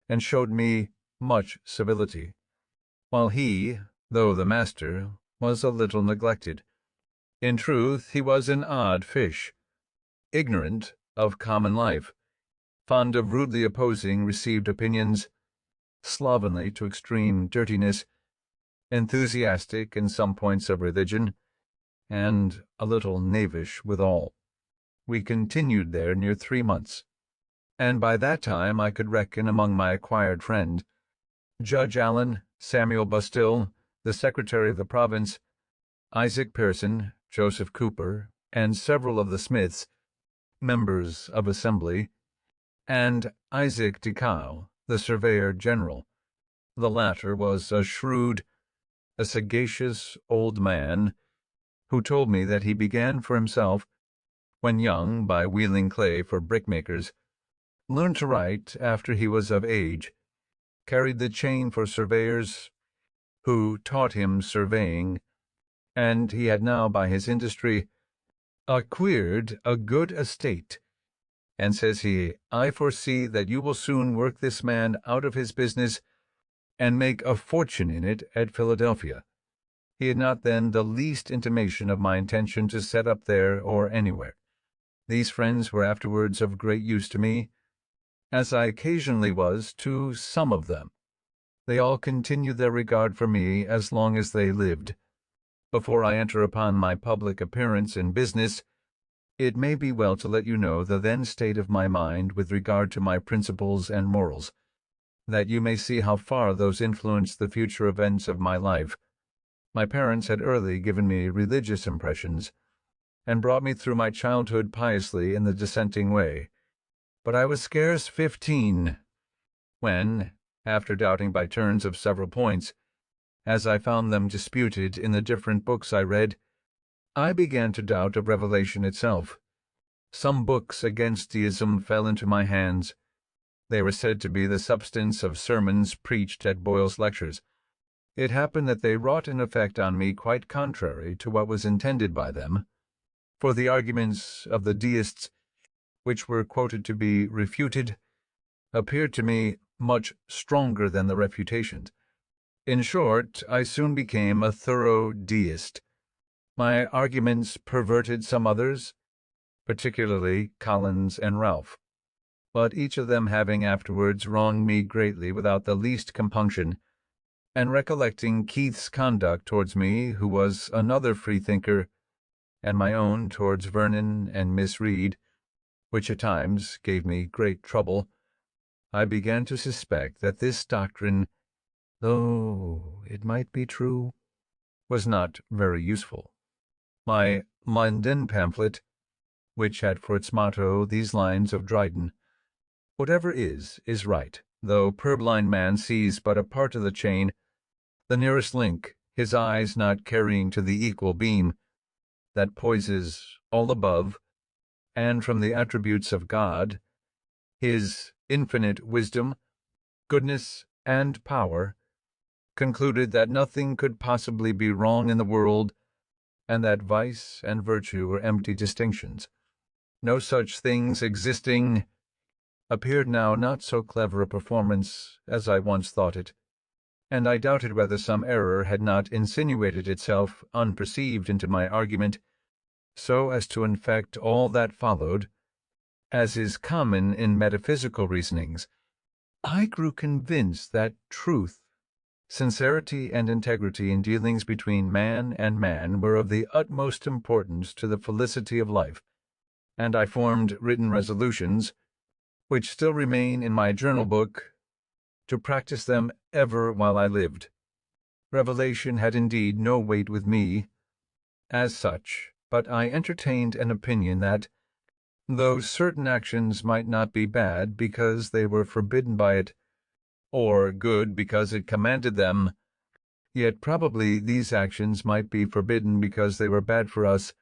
and showed me much civility, while he, though the master, was a little neglected. In truth, he was an odd fish, ignorant of common life, fond of rudely opposing received opinions, slovenly to extreme dirtiness, enthusiastic in some points of religion, and a little knavish withal. We continued there near 3 months, and by that time I could reckon among my acquired friends Judge Allen, Samuel Bustill, the Secretary of the Province, Isaac Pearson, Joseph Cooper, and several of the Smiths, members of Assembly, and Isaac Decow, the Surveyor General. The latter was a shrewd, a sagacious old man, who told me that he began for himself, when young, by wheeling clay for brickmakers, learned to write after he was of age, carried the chain for surveyors, who taught him surveying, and he had now, by his industry, acquired a good estate. And says he, I foresee that you will soon work this man out of his business and make a fortune in it at Philadelphia. He had not then the least intimation of my intention to set up there or anywhere. These friends were afterwards of great use to me, as I occasionally was to some of them. They all continued their regard for me as long as they lived. Before I enter upon my public appearance in business, it may be well to let you know the then state of my mind with regard to my principles and morals, that you may see how far those influenced the future events of my life. My parents had early given me religious impressions, and brought me through my childhood piously in the dissenting way, but I was scarce 15, when, after doubting by turns of several points, as I found them disputed in the different books I read, I began to doubt of revelation itself. Some books against deism fell into my hands. They were said to be the substance of sermons preached at Boyle's lectures. It happened that they wrought an effect on me quite contrary to what was intended by them, for the arguments of the deists, which were quoted to be refuted, appeared to me much stronger than the refutations. In short, I soon became a thorough deist. My arguments perverted some others, particularly Collins and Ralph, but each of them having afterwards wronged me greatly without the least compunction, and recollecting Keith's conduct towards me, who was another freethinker, and my own towards Vernon and Miss Reed, which at times gave me great trouble, I began to suspect that this doctrine, though it might be true, was not very useful. My London pamphlet, which had for its motto these lines of Dryden: "Whatever is right, though purblind man sees but a part of the chain, the nearest link, his eyes not carrying to the equal beam, that poises all above, and from the attributes of God, his infinite wisdom, goodness, and power, concluded that nothing could possibly be wrong in the world, and that vice and virtue were empty distinctions, no such things existing, appeared now not so clever a performance as I once thought it, and I doubted whether some error had not insinuated itself unperceived into my argument, so as to infect all that followed, as is common in metaphysical reasonings. I grew convinced that truth, sincerity, and integrity in dealings between man and man were of the utmost importance to the felicity of life, and I formed written resolutions, which still remain in my journal book, to practice them ever while I lived. Revelation had indeed no weight with me, as such, but I entertained an opinion that, though certain actions might not be bad because they were forbidden by it, or good because it commanded them, yet probably these actions might be forbidden because they were bad for us,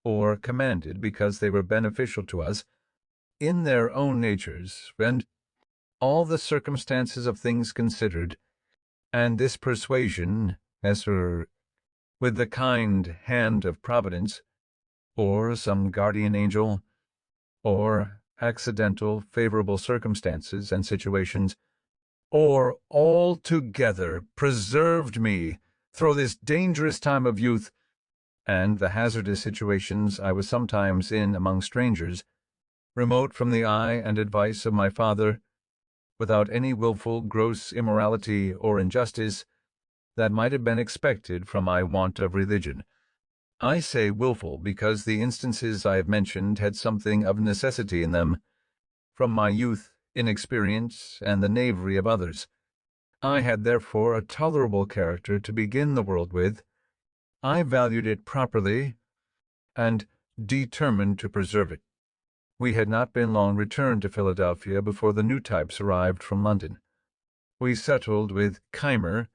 or commanded because they were beneficial to us, in their own natures, and all the circumstances of things considered, and this persuasion, with the kind hand of Providence, or some guardian angel, or accidental favorable circumstances and situations, or all together preserved me through this dangerous time of youth, and the hazardous situations I was sometimes in among strangers, remote from the eye and advice of my father, without any wilful gross immorality or injustice that might have been expected from my want of religion. I say wilful because the instances I have mentioned had something of necessity in them, from my youth, inexperience, and the knavery of others. I had therefore a tolerable character to begin the world with. I valued it properly, and determined to preserve it. We had not been long returned to Philadelphia before the new types arrived from London. We settled with Keimer,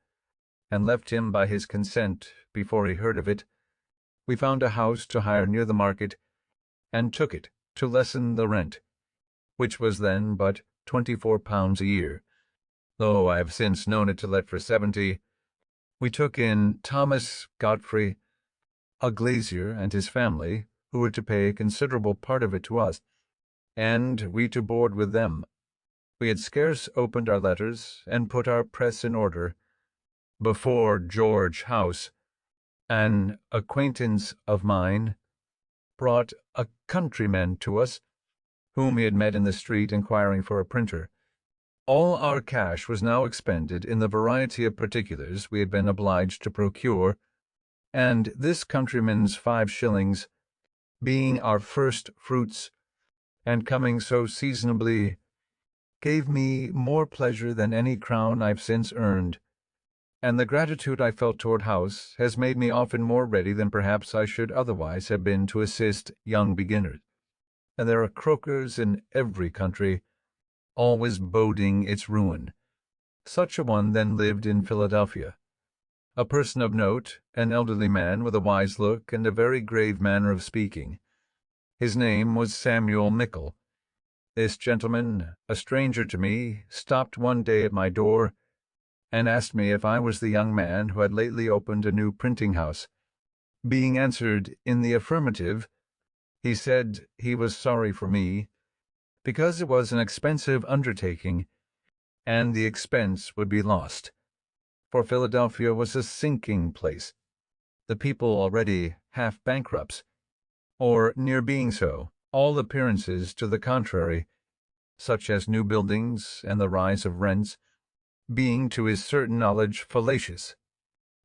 and left him by his consent before he heard of it. We found a house to hire near the market, and took it to lessen the rent, which was then but £24 a year, though I have since known it to let for 70. We took in Thomas Godfrey, a glazier, and his family, who were to pay a considerable part of it to us, and we to board with them. We had scarce opened our letters and put our press in order, before George House, an acquaintance of mine, brought a countryman to us, whom he had met in the street inquiring for a printer. All our cash was now expended in the variety of particulars we had been obliged to procure, and this countryman's 5 shillings, being our first fruits, and coming so seasonably, gave me more pleasure than any crown I've since earned, and the gratitude I felt toward House has made me often more ready than perhaps I should otherwise have been to assist young beginners. And there are croakers in every country, always boding its ruin. Such a one then lived in Philadelphia. a person of note, an elderly man with a wise look and a very grave manner of speaking. His name was Samuel Mickle. This gentleman, a stranger to me, stopped one day at my door and asked me if I was the young man who had lately opened a new printing house. Being answered in the affirmative, he said he was sorry for me, because it was an expensive undertaking, and the expense would be lost, for Philadelphia was a sinking place, the people already half bankrupts, or near being so, all appearances to the contrary, such as new buildings and the rise of rents, being to his certain knowledge fallacious,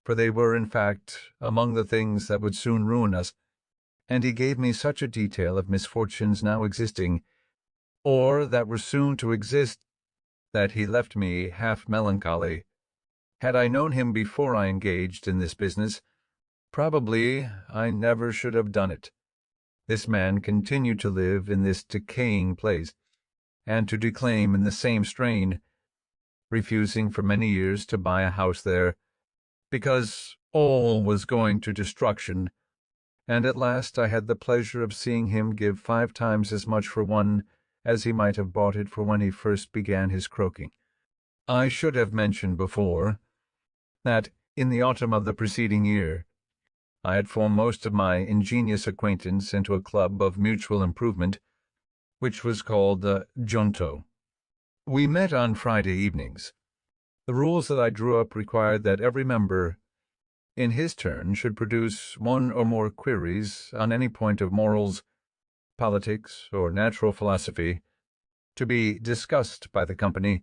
for they were, in fact, among the things that would soon ruin us, and he gave me such a detail of misfortunes now existing, or that were soon to exist, that he left me half melancholy. Had I known him before I engaged in this business, probably I never should have done it. This man continued to live in this decaying place, and to declaim in the same strain, refusing for many years to buy a house there, because all was going to destruction, and at last I had the pleasure of seeing him give 5 times as much for one as he might have bought it for when he first began his croaking. I should have mentioned before that in the autumn of the preceding year I had formed most of my ingenious acquaintance into a club of mutual improvement, which was called the Junto. We met on Friday evenings. The rules that I drew up required that every member, in his turn, should produce 1 or more queries on any point of morals, politics, or natural philosophy, to be discussed by the company,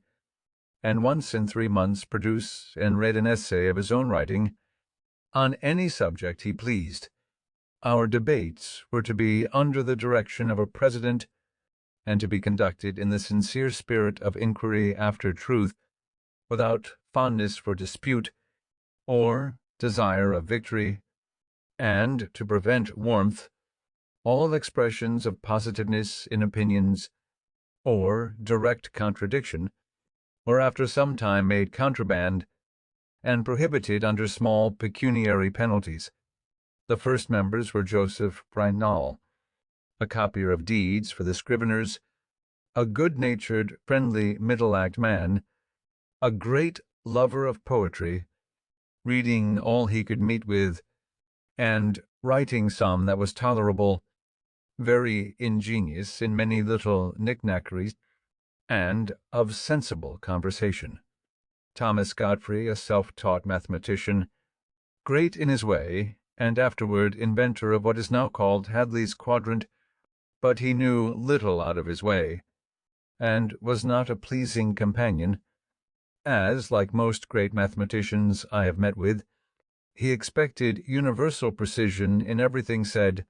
and once in 3 months produce and read an essay of his own writing on any subject he pleased. Our debates were to be under the direction of a president, and to be conducted in the sincere spirit of inquiry after truth, without fondness for dispute or desire of victory, and to prevent warmth, all expressions of positiveness in opinions, or direct contradiction, were after some time made contraband, and prohibited under small pecuniary penalties. The first members were Joseph Brinall, a copier of deeds for the scriveners, a good-natured, friendly, middle-aged man, a great lover of poetry, reading all he could meet with, and writing some that was tolerable, very ingenious in many little knick-knackeries, and of sensible conversation. Thomas Godfrey, a self-taught mathematician, great in his way, and afterward inventor of what is now called Hadley's Quadrant, but he knew little out of his way, and was not a pleasing companion, as, like most great mathematicians I have met with, he expected universal precision in everything said,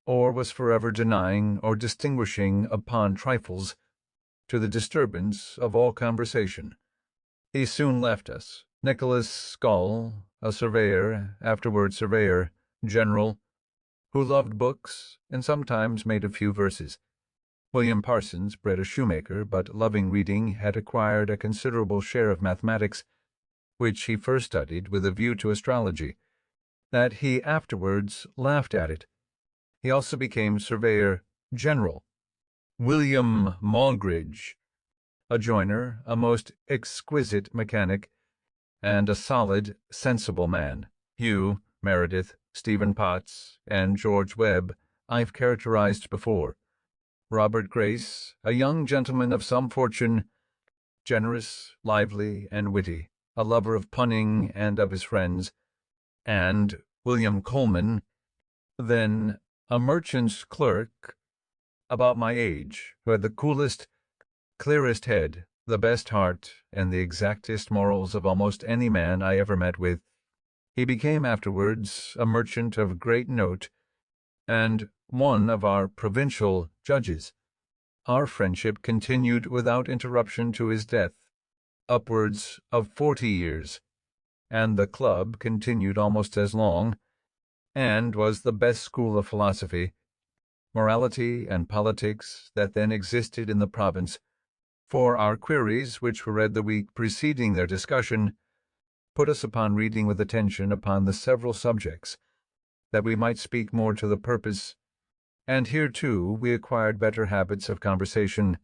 or was forever denying or distinguishing upon trifles, to the disturbance of all conversation. He soon left us. Nicholas Scull, a surveyor, afterward surveyor general, who loved books and sometimes made a few verses. William Parsons, bred a shoemaker, but loving reading, had acquired a considerable share of mathematics, which he first studied with a view to astrology, that he afterwards laughed at it. He also became surveyor general. William Moggridge, a joiner, a most exquisite mechanic, and a solid, sensible man. Hugh Meredith, Stephen Potts, and George Webb I've characterized before. Robert Grace, a young gentleman of some fortune, generous, lively, and witty, a lover of punning and of his friends, and William Coleman, then a merchant's clerk, about my age, who had the coolest, clearest head, the best heart, and the exactest morals of almost any man I ever met with. He became afterwards a merchant of great note, and one of our provincial judges. Our friendship continued without interruption to his death, upwards of 40 years, and the club continued almost as long, and was the best school of philosophy, morality, and politics that then existed in the province, for our queries, which were read the week preceding their discussion, put us upon reading with attention upon the several subjects, that we might speak more to the purpose, and here, too, we acquired better habits of conversation,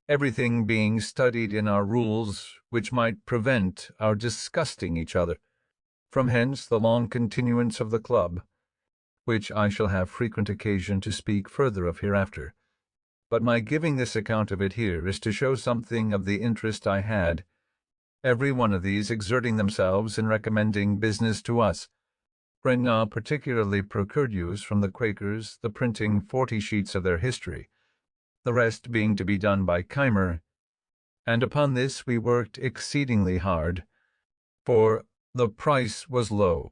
everything being studied in our rules which might prevent our disgusting each other. From hence the long continuance of the club, which I shall have frequent occasion to speak further of hereafter. But my giving this account of it here is to show something of the interest I had, every one of these exerting themselves in recommending business to us. Renan particularly procured use from the Quakers the printing 40 sheets of their history, the rest being to be done by Keimer, and upon this we worked exceedingly hard, for the price was low.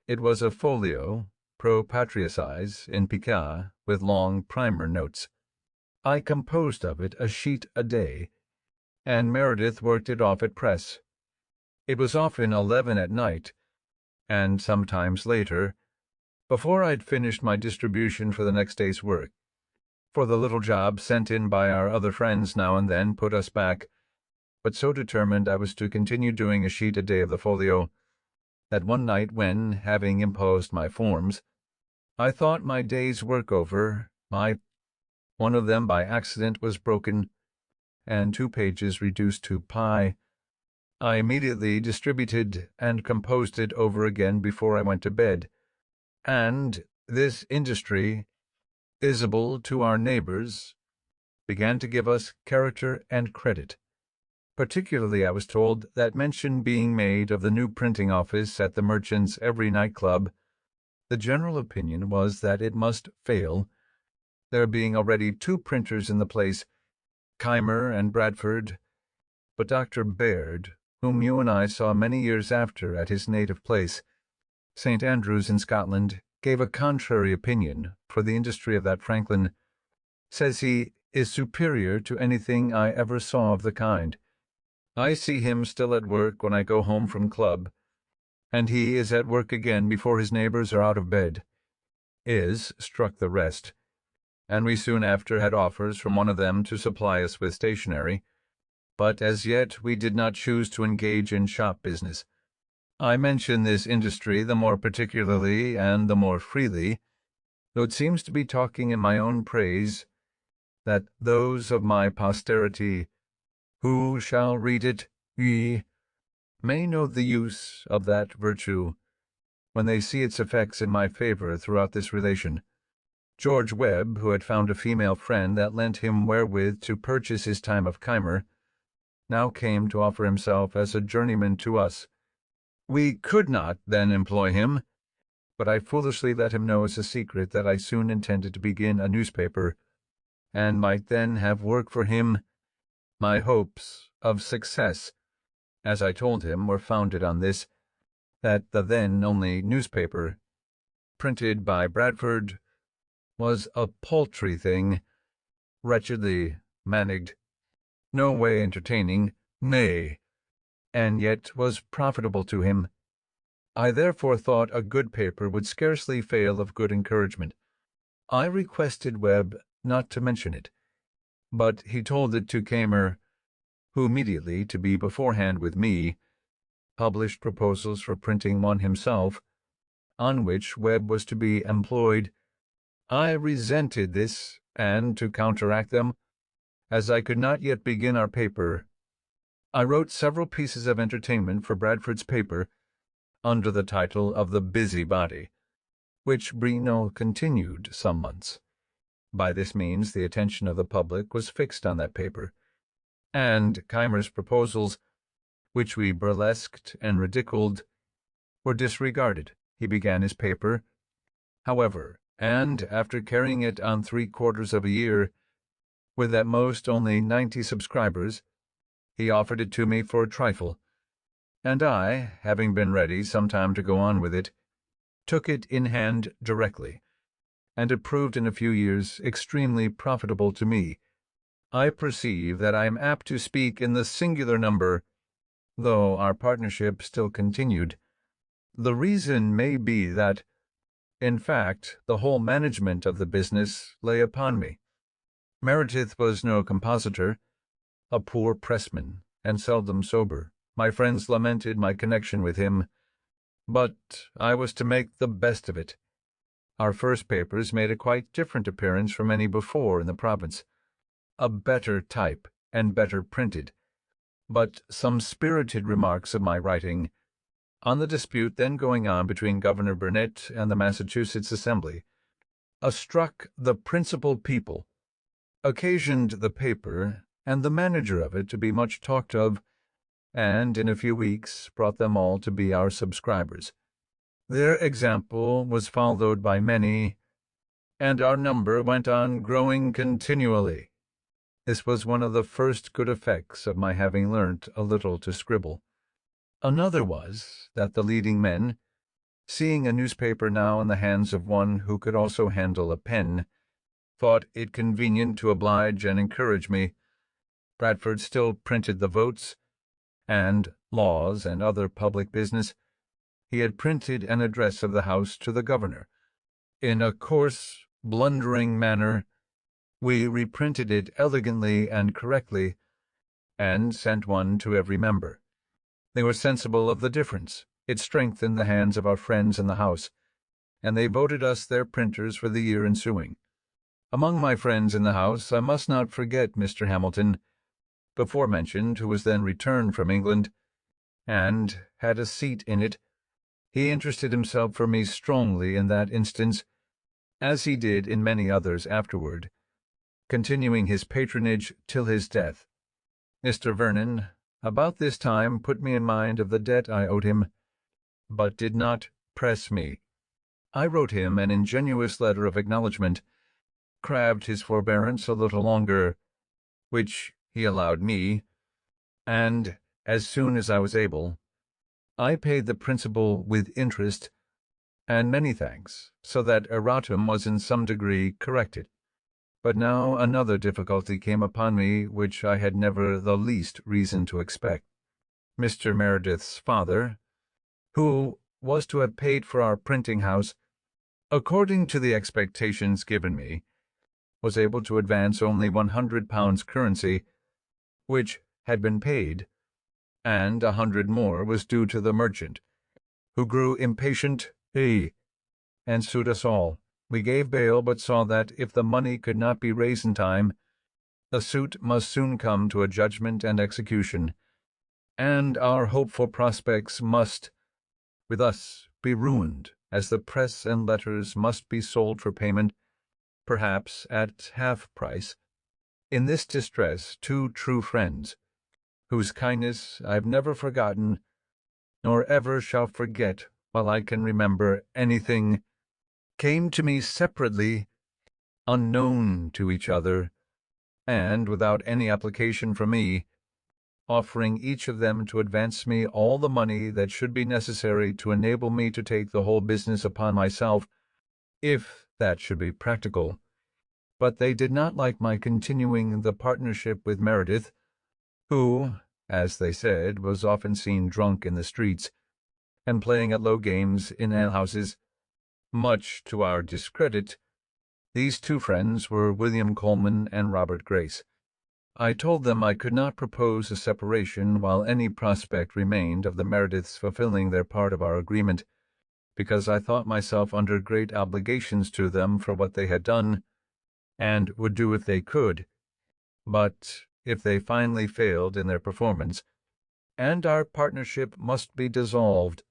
It was a folio, pro patricides, in pica, with long primer notes. I composed of it a sheet a day, and Meredith worked it off at press. It was often 11 at night, and sometimes later, before I'd finished my distribution for the next day's work, for the little job sent in by our other friends now and then put us back, but so determined I was to continue doing a sheet a day of the folio, that one night when, having imposed my forms, I thought my day's work over, one of them by accident was broken, and 2 pages reduced to pi. I immediately distributed and composed it over again before I went to bed, and this industry, visible to our neighbors, began to give us character and credit. Particularly I was told that mention being made of the new printing office at the Merchants' Every Night Club, the general opinion was that it must fail, there being already 2 printers in the place, Keimer and Bradford, but Dr. Baird, whom you and I saw many years after at his native place, St. Andrews in Scotland, gave a contrary opinion, for the industry of that Franklin, says he, is superior to anything I ever saw of the kind. I see him still at work when I go home from club, and he is at work again before his neighbors are out of bed. Struck the rest, and we soon after had offers from one of them to supply us with stationery, but as yet we did not choose to engage in shop business. I mention this industry the more particularly and the more freely, though it seems to be talking in my own praise, that those of my posterity who shall read it, may know the use of that virtue when they see its effects in my favor throughout this relation. George Webb, who had found a female friend that lent him wherewith to purchase his time of Keimer, now came to offer himself as a journeyman to us. We could not then employ him, but I foolishly let him know as a secret that I soon intended to begin a newspaper, and might then have work for him. My hopes of success, as I told him, were founded on this, that the then only newspaper, printed by Bradford, was a paltry thing, wretchedly managed, no way entertaining, nay, and yet was profitable to him. I therefore thought a good paper would scarcely fail of good encouragement. I requested Webb not to mention it, but he told it to Keimer, who immediately, to be beforehand with me, published proposals for printing one himself, on which Webb was to be employed. I resented this, and, to counteract them, as I could not yet begin our paper, I wrote several pieces of entertainment for Bradford's paper, under the title of The Busybody, which Brino continued some months. By this means the attention of the public was fixed on that paper, and Keimer's proposals, which we burlesqued and ridiculed, were disregarded. He began his paper, however, and, after carrying it on 3/4 of a year, with at most only 90 subscribers, he offered it to me for a trifle, and I, having been ready some time to go on with it, took it in hand directly, and it proved in a few years extremely profitable to me. I perceive that I am apt to speak in the singular number, though our partnership still continued. The reason may be that, in fact, the whole management of the business lay upon me. Meredith was no compositor, a poor pressman, and seldom sober. My friends lamented my connection with him, but I was to make the best of it. Our first papers made a quite different appearance from any before in the province, a better type and better printed, but some spirited remarks of my writing on the dispute then going on between Governor Burnet and the Massachusetts Assembly struck the principal people, occasioned the paper and the manager of it to be much talked of, and in a few weeks brought them all to be our subscribers. Their example was followed by many, and our number went on growing continually. This was one of the first good effects of my having learnt a little to scribble. Another was that the leading men, seeing a newspaper now in the hands of one who could also handle a pen, thought it convenient to oblige and encourage me. Bradford still printed the votes, and laws, and other public business. He had printed an address of the House to the Governor. In a coarse, blundering manner, we reprinted it elegantly and correctly, and sent one to every member. They were sensible of the difference. It strengthened the hands of our friends in the House, and they voted us their printers for the year ensuing. Among my friends in the House I must not forget Mr. Hamilton, before mentioned, who was then returned from England, and had a seat in it. He interested himself for me strongly in that instance, as he did in many others afterward, continuing his patronage till his death. Mr. Vernon, about this time, put me in mind of the debt I owed him, but did not press me. I wrote him an ingenuous letter of acknowledgment, craved his forbearance a little longer, which he allowed me, and, as soon as I was able, I paid the principal with interest and many thanks, so that erratum was in some degree corrected. But now another difficulty came upon me which I had never the least reason to expect. Mr. Meredith's father, who was to have paid for our printing house, according to the expectations given me, was able to advance only £100 currency, which had been paid, and 100 more was due to the merchant, who grew impatient, and sued us all. We gave bail, but saw that, if the money could not be raised in time, the suit must soon come to a judgment and execution, and our hopeful prospects must, with us, be ruined, as the press and letters must be sold for payment, perhaps at half price. In this distress, two true friends, whose kindness I have never forgotten, nor ever shall forget while I can remember anything, came to me separately, unknown to each other, and without any application from me, offering each of them to advance me all the money that should be necessary to enable me to take the whole business upon myself, if that should be practical. But they did not like my continuing the partnership with Meredith, who, as they said, was often seen drunk in the streets, and playing at low games in alehouses. Much to our discredit, these two friends were William Coleman and Robert Grace. I told them I could not propose a separation while any prospect remained of the Merediths fulfilling their part of our agreement, because I thought myself under great obligations to them for what they had done, and would do if they could. But if they finally failed in their performance, and our partnership must be dissolved,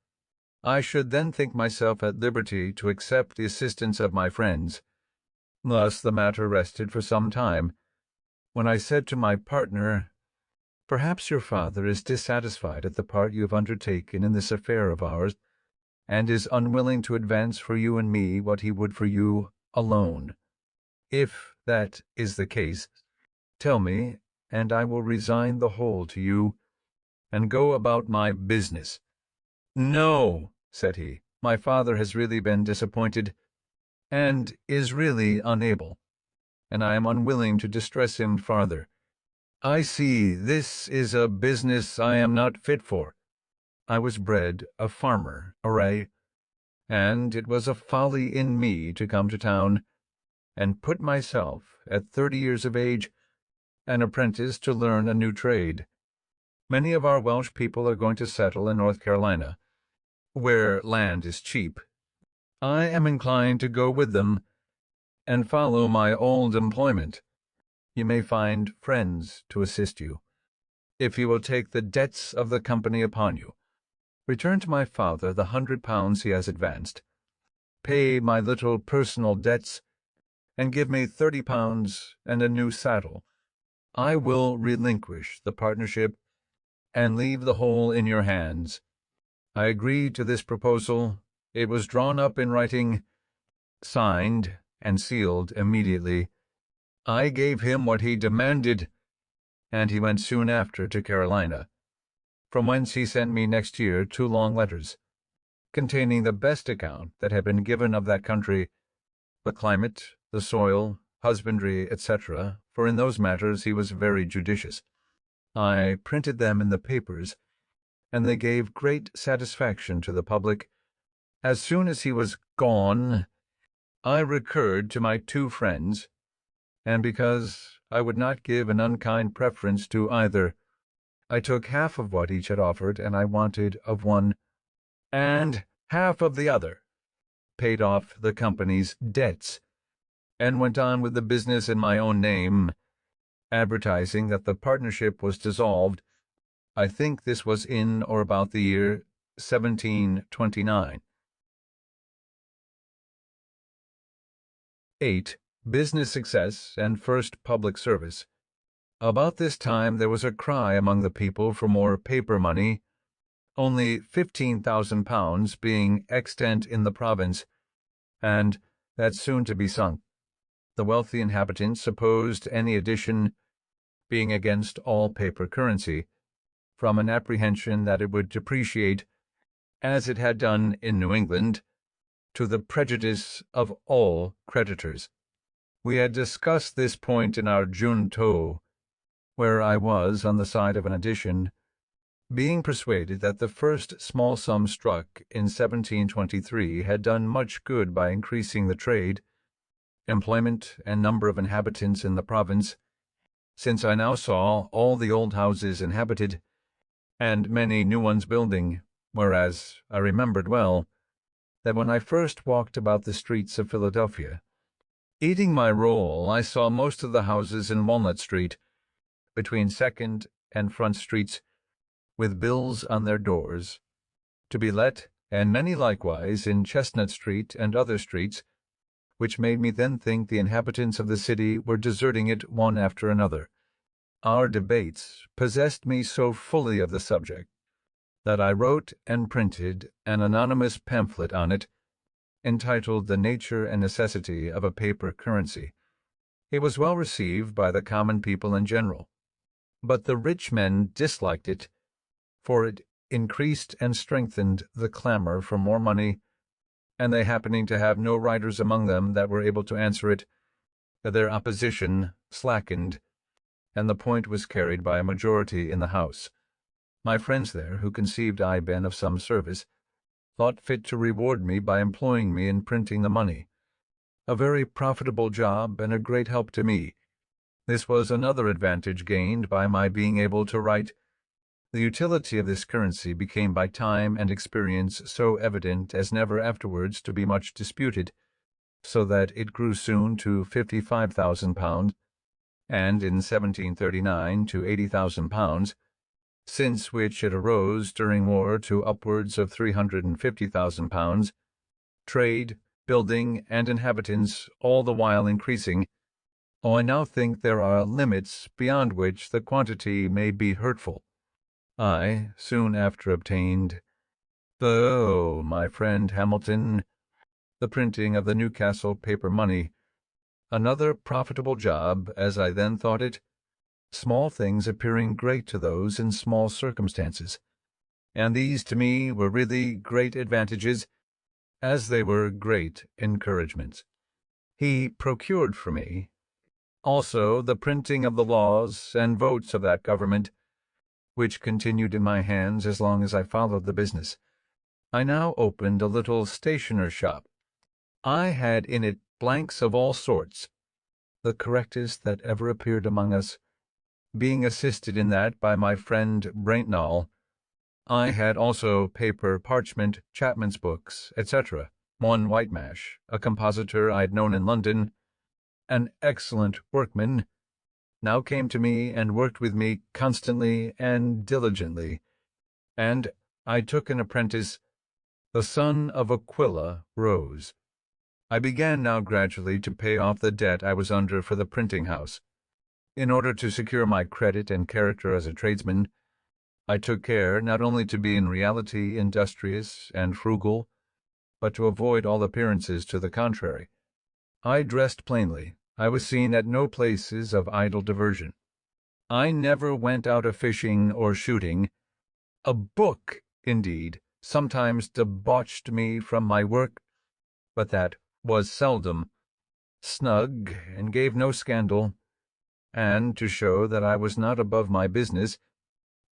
I should then think myself at liberty to accept the assistance of my friends. Thus the matter rested for some time, when I said to my partner, "Perhaps your father is dissatisfied at the part you have undertaken in this affair of ours, and is unwilling to advance for you and me what he would for you alone. If that is the case, tell me, and I will resign the whole to you, and go about my business." "No," said he, "my father has really been disappointed, and is really unable, and I am unwilling to distress him farther. I see this is a business I am not fit for. I was bred a farmer, array, and it was a folly in me to come to town, and put myself, at 30 years of age, an apprentice to learn a new trade. Many of our Welsh people are going to settle in North Carolina, where land is cheap. I am inclined to go with them and follow my old employment. You may find friends to assist you, if you will take the debts of the company upon you. Return to my father the £100 he has advanced, pay my little personal debts, and give me £30 and a new saddle. I will relinquish the partnership and leave the whole in your hands. I agreed to this proposal. It was drawn up in writing, signed, and sealed immediately. I gave him what he demanded, and he went soon after to Carolina, from whence he sent me next year 2 long letters, containing the best account that had been given of that country, the climate, the soil, husbandry, etc., for in those matters he was very judicious. I printed them in the papers, and they gave great satisfaction to the public. As soon as he was gone, I recurred to my 2 friends, and because I would not give an unkind preference to either, I took half of what each had offered, and I wanted of one, and half of the other, paid off the company's debts, and went on with the business in my own name, advertising that the partnership was dissolved. I think this was in or about the year 1729. 8. Business success and first public service. About this time there was a cry among the people for more paper money, only £15,000 being extant in the province, and that soon to be sunk. The wealthy inhabitants opposed any addition, being against all paper currency, from an apprehension that it would depreciate, as it had done in New England, to the prejudice of all creditors. We had discussed this point in our junto, where I was on the side of an addition, being persuaded that the first small sum struck in 1723 had done much good by increasing the trade, employment, and number of inhabitants in the province, since I now saw all the old houses inhabited, and many new ones building, whereas I remembered well that when I first walked about the streets of Philadelphia, eating my roll, I saw most of the houses in Walnut Street, between Second and Front Streets, with bills on their doors, to be let, and many likewise in Chestnut Street and other streets, which made me then think the inhabitants of the city were deserting it one after another. Our debates possessed me so fully of the subject that I wrote and printed an anonymous pamphlet on it, entitled The Nature and Necessity of a Paper Currency. It was well received by the common people in general, but the rich men disliked it, for it increased and strengthened the clamor for more money, and they happening to have no writers among them that were able to answer it, their opposition slackened, and the point was carried by a majority in the House. My friends there, who conceived I been of some service, thought fit to reward me by employing me in printing the money, a very profitable job and a great help to me. This was another advantage gained by my being able to write. The utility of this currency became by time and experience so evident as never afterwards to be much disputed, so that it grew soon to £55,000, and in 1739 to £80,000, since which it arose during war to upwards of £350,000, trade, building, and inhabitants all the while increasing. Oh, I now think there are limits beyond which the quantity may be hurtful. I soon after obtained my friend Hamilton, the printing of the Newcastle paper money, another profitable job, as I then thought it, small things appearing great to those in small circumstances, and these to me were really great advantages, as they were great encouragements. He procured for me also the printing of the laws and votes of that government, which continued in my hands as long as I followed the business. I now opened a little stationer's shop. I had in it blanks of all sorts, the correctest that ever appeared among us, being assisted in that by my friend Braintnall. I had also paper, parchment, Chapman's books, etc. One Whitemash, a compositor I had known in London, an excellent workman, now came to me and worked with me constantly and diligently, and I took an apprentice, the son of Aquila Rose. I began now gradually to pay off the debt I was under for the printing house. In order to secure my credit and character as a tradesman, I took care not only to be in reality industrious and frugal, but to avoid all appearances to the contrary. I dressed plainly. I was seen at no places of idle diversion. I never went out a fishing or shooting. A book, indeed, sometimes debauched me from my work, but that was seldom. Snug, and gave no scandal, and, to show that I was not above my business,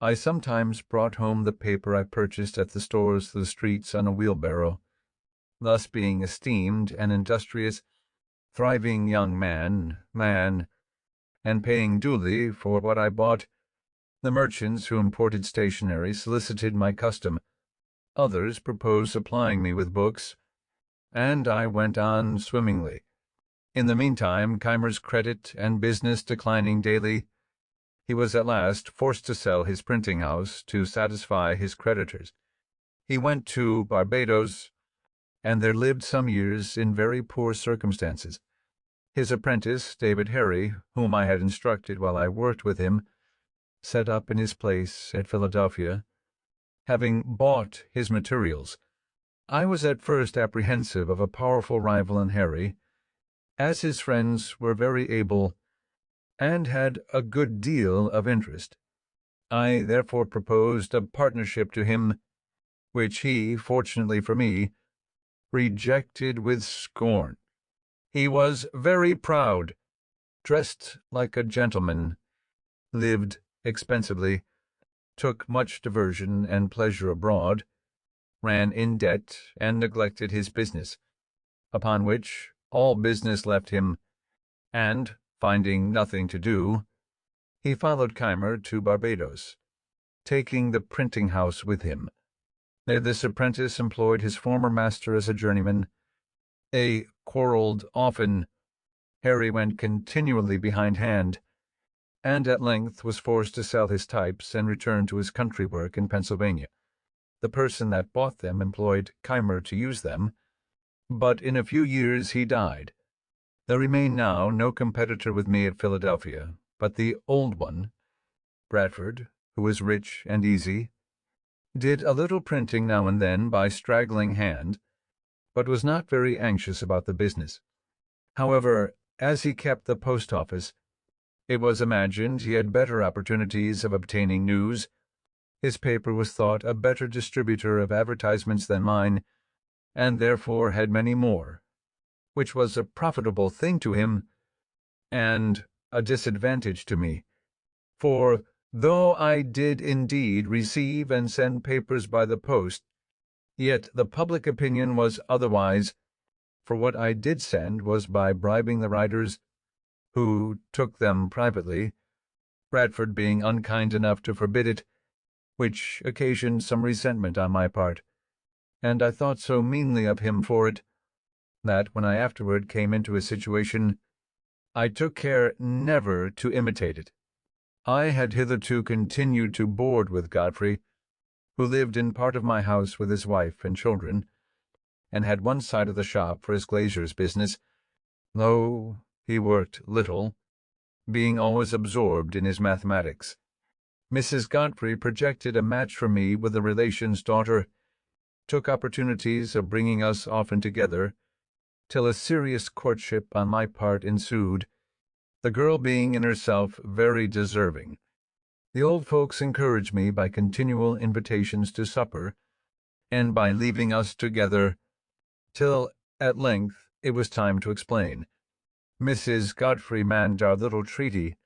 I sometimes brought home the paper I purchased at the stores to the streets on a wheelbarrow, thus being esteemed an industrious, thriving young man, and paying duly for what I bought. The merchants who imported stationery solicited my custom. Others proposed supplying me with books, and I went on swimmingly. In the meantime, Keimer's credit and business declining daily, he was at last forced to sell his printing house to satisfy his creditors. He went to Barbados, and there lived some years in very poor circumstances. His apprentice, David Harry, whom I had instructed while I worked with him, set up in his place at Philadelphia, having bought his materials. I was at first apprehensive of a powerful rival in Harry, as his friends were very able and had a good deal of interest. I therefore proposed a partnership to him, which he, fortunately for me, rejected with scorn. He was very proud, dressed like a gentleman, lived expensively, took much diversion and pleasure abroad, ran in debt, and neglected his business, upon which all business left him, and, finding nothing to do, he followed Keimer to Barbados, taking the printing house with him. There this apprentice employed his former master as a journeyman. They quarrelled often. Harry went continually behindhand, and at length was forced to sell his types and return to his country work in Pennsylvania. The person that bought them employed Keimer to use them, but in a few years he died. There remained now no competitor with me at Philadelphia, but the old one, Bradford, who was rich and easy, did a little printing now and then by straggling hand, but was not very anxious about the business. However, as he kept the post office, it was imagined he had better opportunities of obtaining news. His paper was thought a better distributor of advertisements than mine, and therefore had many more, which was a profitable thing to him, and a disadvantage to me. For, though I did indeed receive and send papers by the post, yet the public opinion was otherwise, for what I did send was by bribing the writers, who took them privately, Bradford being unkind enough to forbid it, which occasioned some resentment on my part, and I thought so meanly of him for it, that when I afterward came into a situation, I took care never to imitate it. I had hitherto continued to board with Godfrey, who lived in part of my house with his wife and children, and had one side of the shop for his glazier's business, though he worked little, being always absorbed in his mathematics. Mrs. Godfrey projected a match for me with a relation's daughter, took opportunities of bringing us often together, till a serious courtship on my part ensued, the girl being in herself very deserving. The old folks encouraged me by continual invitations to supper, and by leaving us together, till at length it was time to explain. Mrs. Godfrey manned our little treaty.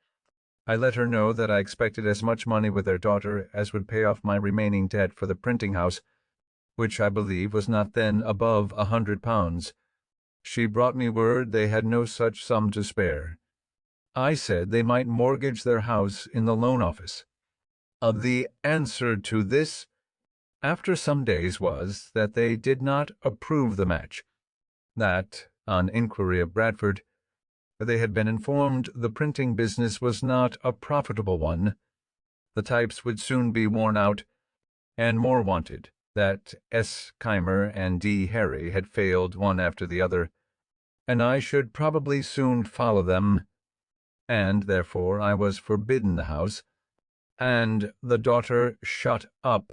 I let her know that I expected as much money with their daughter as would pay off my remaining debt for the printing house, which I believe was not then above £100. She brought me word they had no such sum to spare. I said they might mortgage their house in the loan office. The answer to this, after some days, was that they did not approve the match, that, on inquiry of Bradford, they had been informed the printing business was not a profitable one, the types would soon be worn out, and more wanted, that S. Keimer and D. Harry had failed one after the other, and I should probably soon follow them, and therefore I was forbidden the house, and the daughter shut up.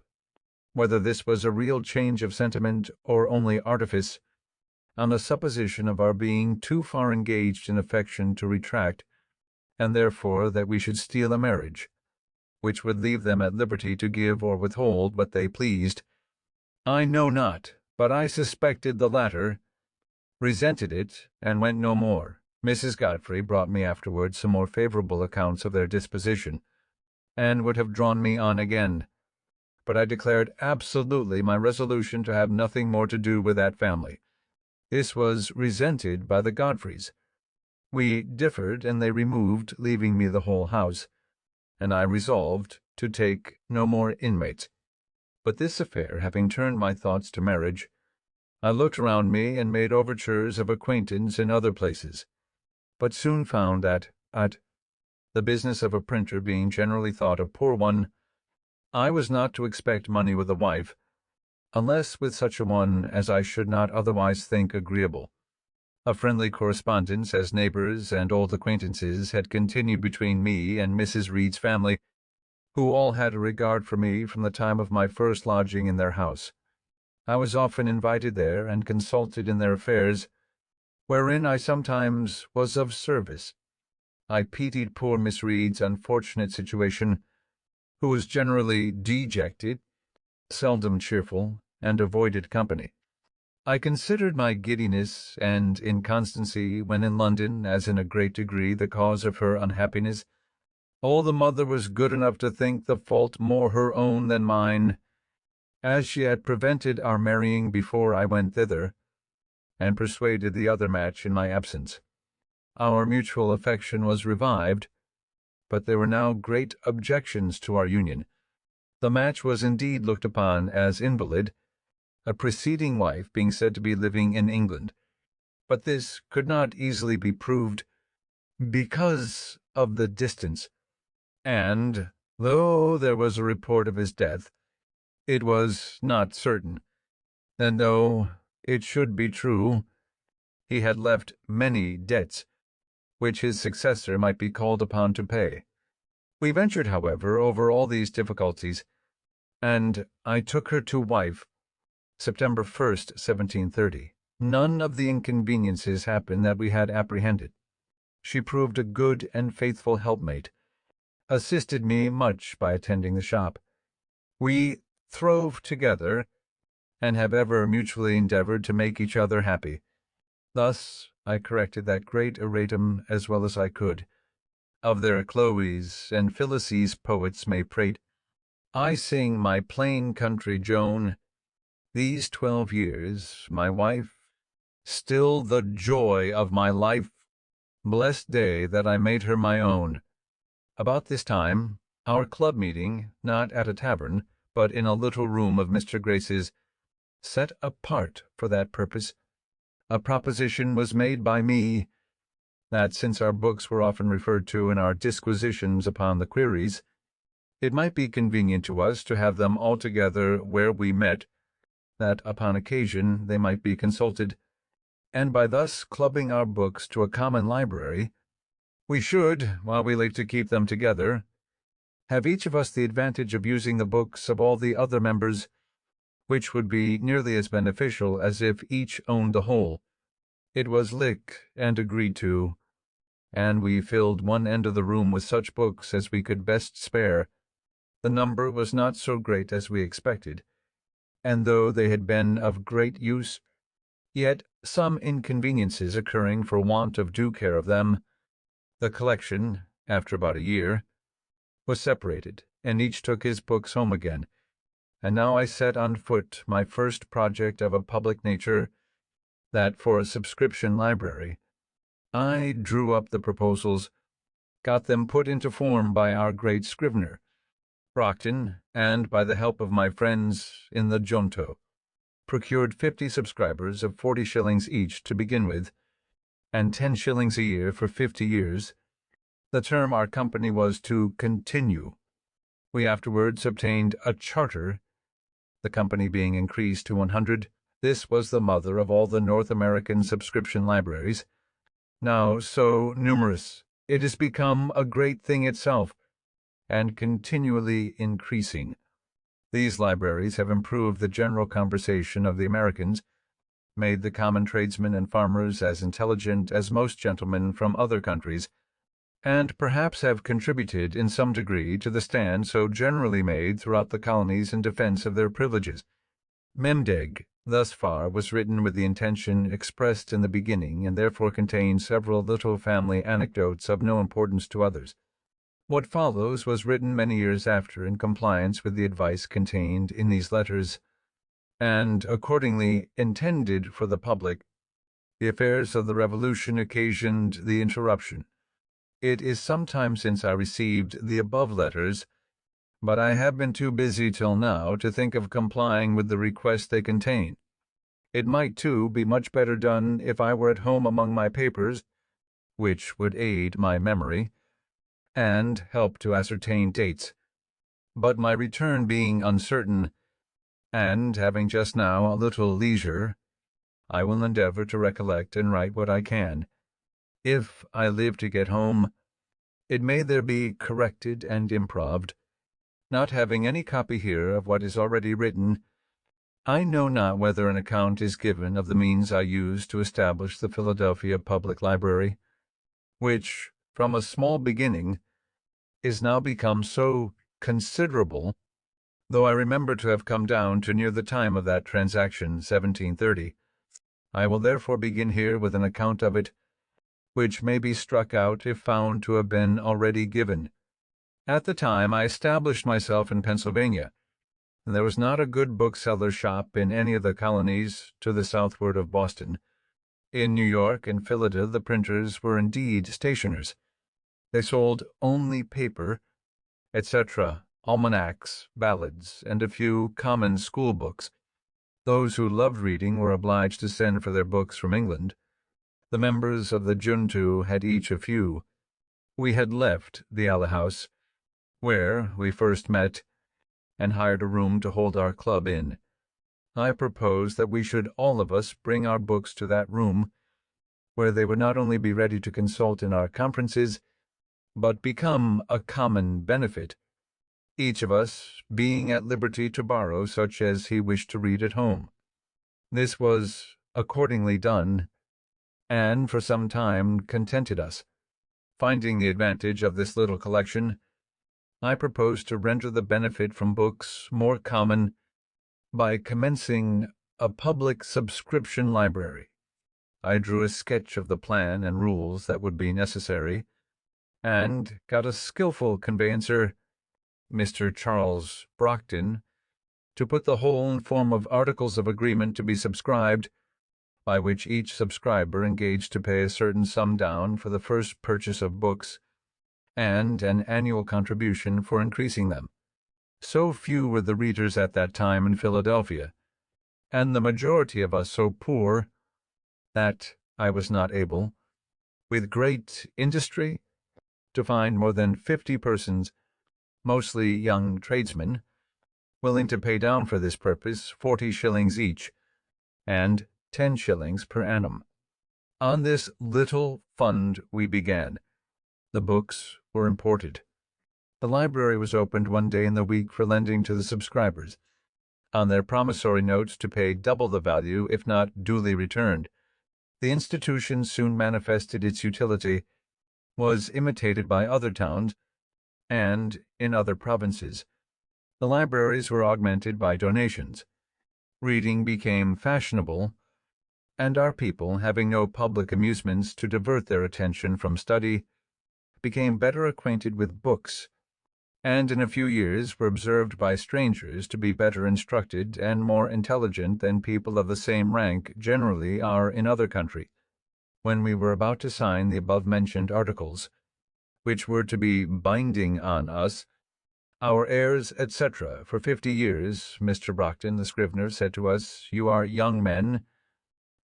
Whether this was a real change of sentiment or only artifice, on the supposition of our being too far engaged in affection to retract, and therefore that we should steal a marriage, which would leave them at liberty to give or withhold what they pleased, I know not, but I suspected the latter, resented it, and went no more. Mrs. Godfrey brought me afterwards some more favourable accounts of their disposition, and would have drawn me on again, but I declared absolutely my resolution to have nothing more to do with that family. This was resented by the Godfreys. We differed, and they removed, leaving me the whole house, and I resolved to take no more inmates. But this affair having turned my thoughts to marriage, I looked around me and made overtures of acquaintance in other places, but soon found that, the business of a printer being generally thought a poor one, I was not to expect money with a wife, unless with such a one as I should not otherwise think agreeable. A friendly correspondence as neighbours and old acquaintances had continued between me and Mrs. Reed's family, who all had a regard for me from the time of my first lodging in their house. I was often invited there and consulted in their affairs, wherein I sometimes was of service. I pitied poor Miss Reed's unfortunate situation, who was generally dejected, seldom cheerful, and avoided company. I considered my giddiness and inconstancy when in London as in a great degree the cause of her unhappiness. All the mother was good enough to think the fault more her own than mine, as she had prevented our marrying before I went thither, and persuaded the other match in my absence. Our mutual affection was revived, but there were now great objections to our union. The match was indeed looked upon as invalid, a preceding wife being said to be living in England, but this could not easily be proved because of the distance, and, though there was a report of his death, it was not certain, and though it should be true, he had left many debts, which his successor might be called upon to pay. We ventured, however, over all these difficulties, and I took her to wife, September 1st, 1730. None of the inconveniences happened that we had apprehended. She proved a good and faithful helpmate, assisted me much by attending the shop. We throve together, and have ever mutually endeavoured to make each other happy. Thus I corrected that great erratum as well as I could. Of their Chloes and Phyllises poets may prate. I sing my plain country Joan. These 12 years, my wife, still the joy of my life. Blessed day that I made her my own. About this time, our club meeting, not at a tavern, but in a little room of Mr. Grace's, set apart for that purpose, a proposition was made by me, that since our books were often referred to in our disquisitions upon the queries, it might be convenient to us to have them all together where we met, that upon occasion they might be consulted, and by thus clubbing our books to a common library, we should, while we like to keep them together, have each of us the advantage of using the books of all the other members, which would be nearly as beneficial as if each owned the whole. It was lick and agreed to, and we filled one end of the room with such books as we could best spare. The number was not so great as we expected, and though they had been of great use, yet some inconveniences occurring for want of due care of them, the collection, after about a year, was separated, and each took his books home again, and now I set on foot my first project of a public nature, that for a subscription library. I drew up the proposals, got them put into form by our great scrivener, Brockton, and by the help of my friends in the Junto, procured 50 subscribers of 40 shillings each to begin with, and 10 shillings a year for 50 years, the term our company was to continue. We afterwards obtained a charter, the company being increased to 100. This was the mother of all the North American subscription libraries, now so numerous. It has become a great thing itself, and continually increasing. These libraries have improved the general conversation of the Americans, made the common tradesmen and farmers as intelligent as most gentlemen from other countries, and perhaps have contributed in some degree to the stand so generally made throughout the colonies in defense of their privileges. Memdeg, thus far, was written with the intention expressed in the beginning, and therefore contains several little family anecdotes of no importance to others. What follows was written many years after in compliance with the advice contained in these letters, and accordingly intended for the public. The affairs of the Revolution occasioned the interruption. It is some time since I received the above letters, but I have been too busy till now to think of complying with the request they contain. It might, too, be much better done if I were at home among my papers, which would aid my memory, and help to ascertain dates. But my return being uncertain, and having just now a little leisure, I will endeavor to recollect and write what I can. If I live to get home, it may there be corrected and improved. Not having any copy here of what is already written, I know not whether an account is given of the means I used to establish the Philadelphia Public Library, which, from a small beginning, is now become so considerable, though I remember to have come down to near the time of that transaction, 1730. I will therefore begin here with an account of it, which may be struck out if found to have been already given. At the time I established myself in Pennsylvania, and there was not a good bookseller's shop in any of the colonies to the southward of Boston. In New York and Philadelphia the printers were indeed stationers. They sold only paper, etc., almanacs, ballads, and a few common school books. Those who loved reading were obliged to send for their books from England. The members of the Junto had each a few. We had left the Ale House, where we first met, and hired a room to hold our club in. I proposed that we should all of us bring our books to that room, where they would not only be ready to consult in our conferences, but become a common benefit, each of us being at liberty to borrow such as he wished to read at home. This was accordingly done, and for some time contented us. Finding the advantage of this little collection, I proposed to render the benefit from books more common by commencing a public subscription library. I drew a sketch of the plan and rules that would be necessary, and got a skilful conveyancer, Mr. Charles Brockton, to put the whole in form of articles of agreement to be subscribed, by which each subscriber engaged to pay a certain sum down for the first purchase of books, and an annual contribution for increasing them. So few were the readers at that time in Philadelphia, and the majority of us so poor, that I was not able, with great industry, to find more than 50 persons, mostly young tradesmen, willing to pay down for this purpose 40 shillings each, and 10 shillings per annum. On this little fund we began. The books were imported. The library was opened one day in the week for lending to the subscribers, on their promissory notes to pay double the value if not duly returned. The institution soon manifested its utility, was imitated by other towns, and in other provinces. The libraries were augmented by donations. Reading became fashionable, and our people, having no public amusements to divert their attention from study, became better acquainted with books, and in a few years were observed by strangers to be better instructed and more intelligent than people of the same rank generally are in other countries. When we were about to sign the above-mentioned articles, which were to be binding on us, our heirs, etc., for 50 years. Mr. Brockton, the scrivener, said to us, "You are young men,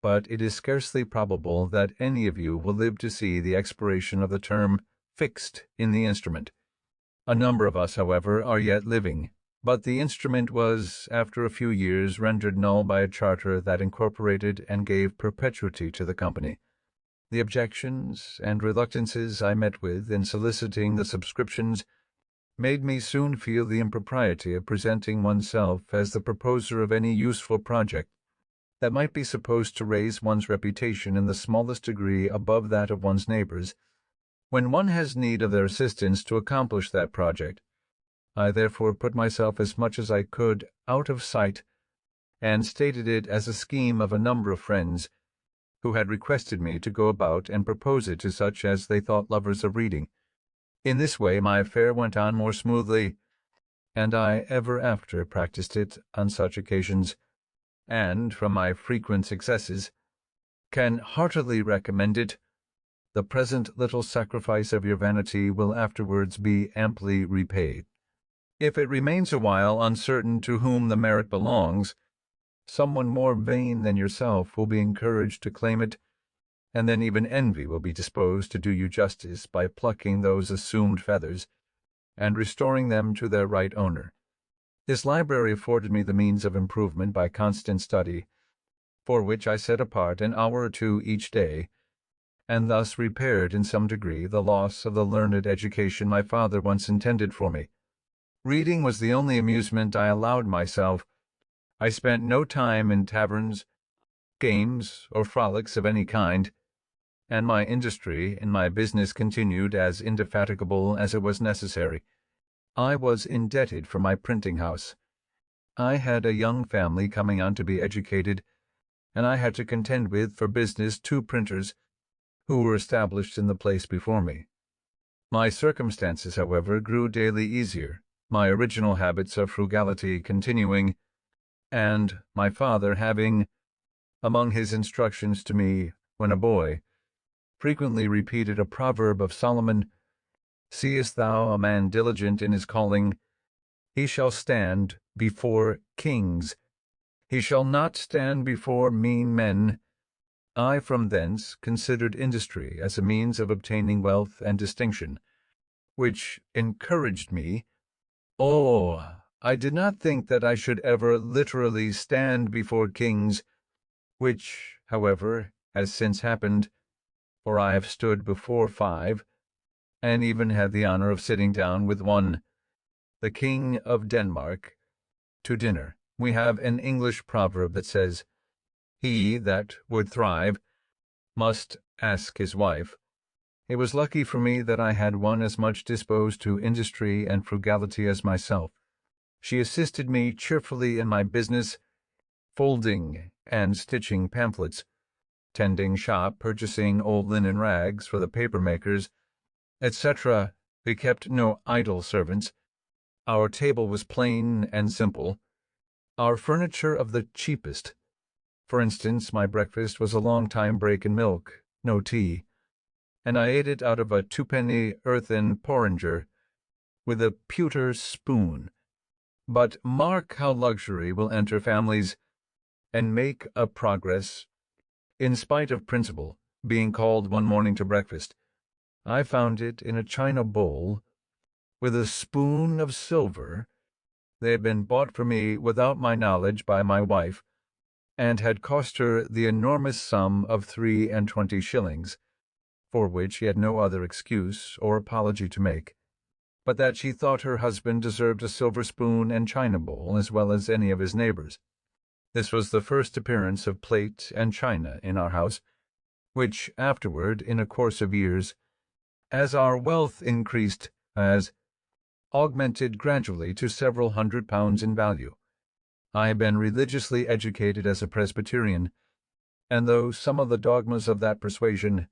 but it is scarcely probable that any of you will live to see the expiration of the term fixed in the instrument. A number of us, however, are yet living, but the instrument was, after a few years, rendered null by a charter that incorporated and gave perpetuity to the company. The objections and reluctances I met with in soliciting the subscriptions made me soon feel the impropriety of presenting oneself as the proposer of any useful project that might be supposed to raise one's reputation in the smallest degree above that of one's neighbors, when one has need of their assistance to accomplish that project. I therefore put myself as much as I could out of sight, and stated it as a scheme of a number of friends, who had requested me to go about and propose it to such as they thought lovers of reading. In this way my affair went on more smoothly, and I ever after practiced it on such occasions, and, from my frequent successes, can heartily recommend it. The present little sacrifice of your vanity will afterwards be amply repaid. If it remains a while uncertain to whom the merit belongs, someone more vain than yourself will be encouraged to claim it, and then even envy will be disposed to do you justice by plucking those assumed feathers, and restoring them to their right owner. This library afforded me the means of improvement by constant study, for which I set apart an hour or two each day, and thus repaired in some degree the loss of the learned education my father once intended for me. Reading was the only amusement I allowed myself. I spent no time in taverns, games, or frolics of any kind, and my industry in my business continued as indefatigable as it was necessary. I was indebted for my printing house. I had a young family coming on to be educated, and I had to contend with for business 2 printers, who were established in the place before me. My circumstances, however, grew daily easier, my original habits of frugality continuing, and my father having, among his instructions to me when a boy, frequently repeated a proverb of Solomon, "Seest thou a man diligent in his calling? He shall stand before kings. He shall not stand before mean men." I from thence considered industry as a means of obtaining wealth and distinction, which encouraged me. Oh, I did not think that I should ever literally stand before kings, which, however, has since happened, for I have stood before 5, and even had the honor of sitting down with one, the King of Denmark, to dinner. We have an English proverb that says, "He that would thrive must ask his wife." It was lucky for me that I had one as much disposed to industry and frugality as myself. She assisted me cheerfully in my business, folding and stitching pamphlets, tending shop, purchasing old linen rags for the paper-makers, etc. We kept no idle servants. Our table was plain and simple, our furniture of the cheapest. For instance, my breakfast was a long-time break and milk, no tea, and I ate it out of a 2-penny earthen porringer, with a pewter spoon. But mark how luxury will enter families, and make a progress. In spite of principle, being called one morning to breakfast, I found it in a china bowl, with a spoon of silver. They had been bought for me without my knowledge by my wife, and had cost her the enormous sum of 23 shillings, for which she had no other excuse or apology to make, but that she thought her husband deserved a silver spoon and china bowl as well as any of his neighbors. This was the first appearance of plate and china in our house, which afterward, in a course of years, as our wealth increased, has augmented gradually to several £100 in value. I have been religiously educated as a Presbyterian, and though some of the dogmas of that persuasion,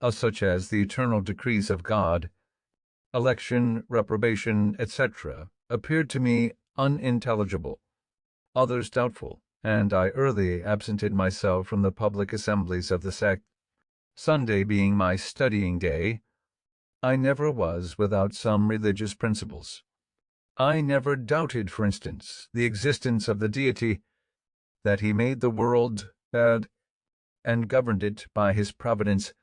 such as the eternal decrees of God, election, reprobation, etc., appeared to me unintelligible, others doubtful, and I early absented myself from the public assemblies of the sect, Sunday being my studying day, I never was without some religious principles. I never doubted, for instance, the existence of the Deity, that he made the world and governed it by his providence,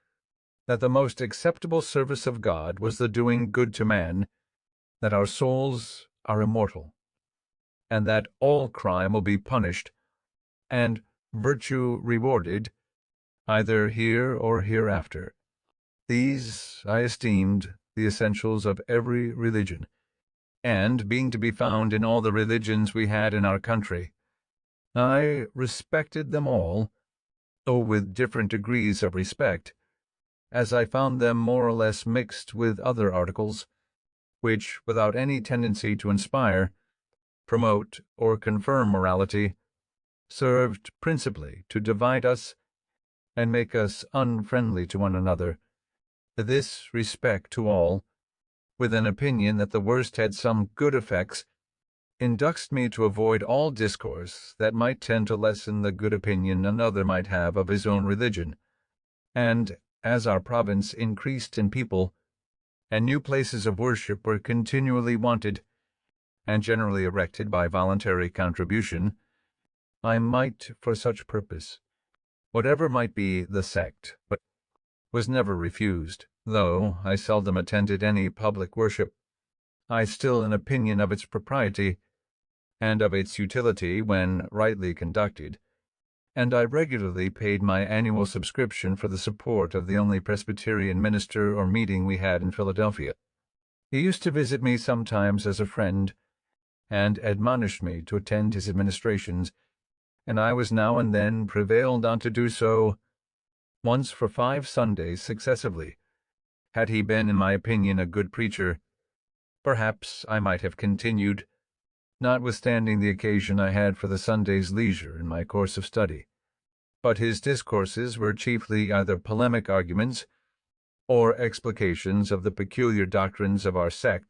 that the most acceptable service of God was the doing good to man, that our souls are immortal, and that all crime will be punished, and virtue rewarded, either here or hereafter. These I esteemed the essentials of every religion, and, being to be found in all the religions we had in our country, I respected them all, though with different degrees of respect, as I found them more or less mixed with other articles, which, without any tendency to inspire, promote, or confirm morality, served principally to divide us and make us unfriendly to one another. This respect to all, with an opinion that the worst had some good effects, induced me to avoid all discourse that might tend to lessen the good opinion another might have of his own religion, and, as our province increased in people, and new places of worship were continually wanted, and generally erected by voluntary contribution, I might, for such purpose, whatever might be the sect, but was never refused. Though I seldom attended any public worship, I still an opinion of its propriety, and of its utility when rightly conducted, and I regularly paid my annual subscription for the support of the only Presbyterian minister or meeting we had in Philadelphia. He used to visit me sometimes as a friend, and admonished me to attend his administrations, and I was now and then prevailed on to do so, once for 5 Sundays successively. Had he been, in my opinion, a good preacher, perhaps I might have continued, notwithstanding the occasion I had for the Sunday's leisure in my course of study. But his discourses were chiefly either polemic arguments or explications of the peculiar doctrines of our sect,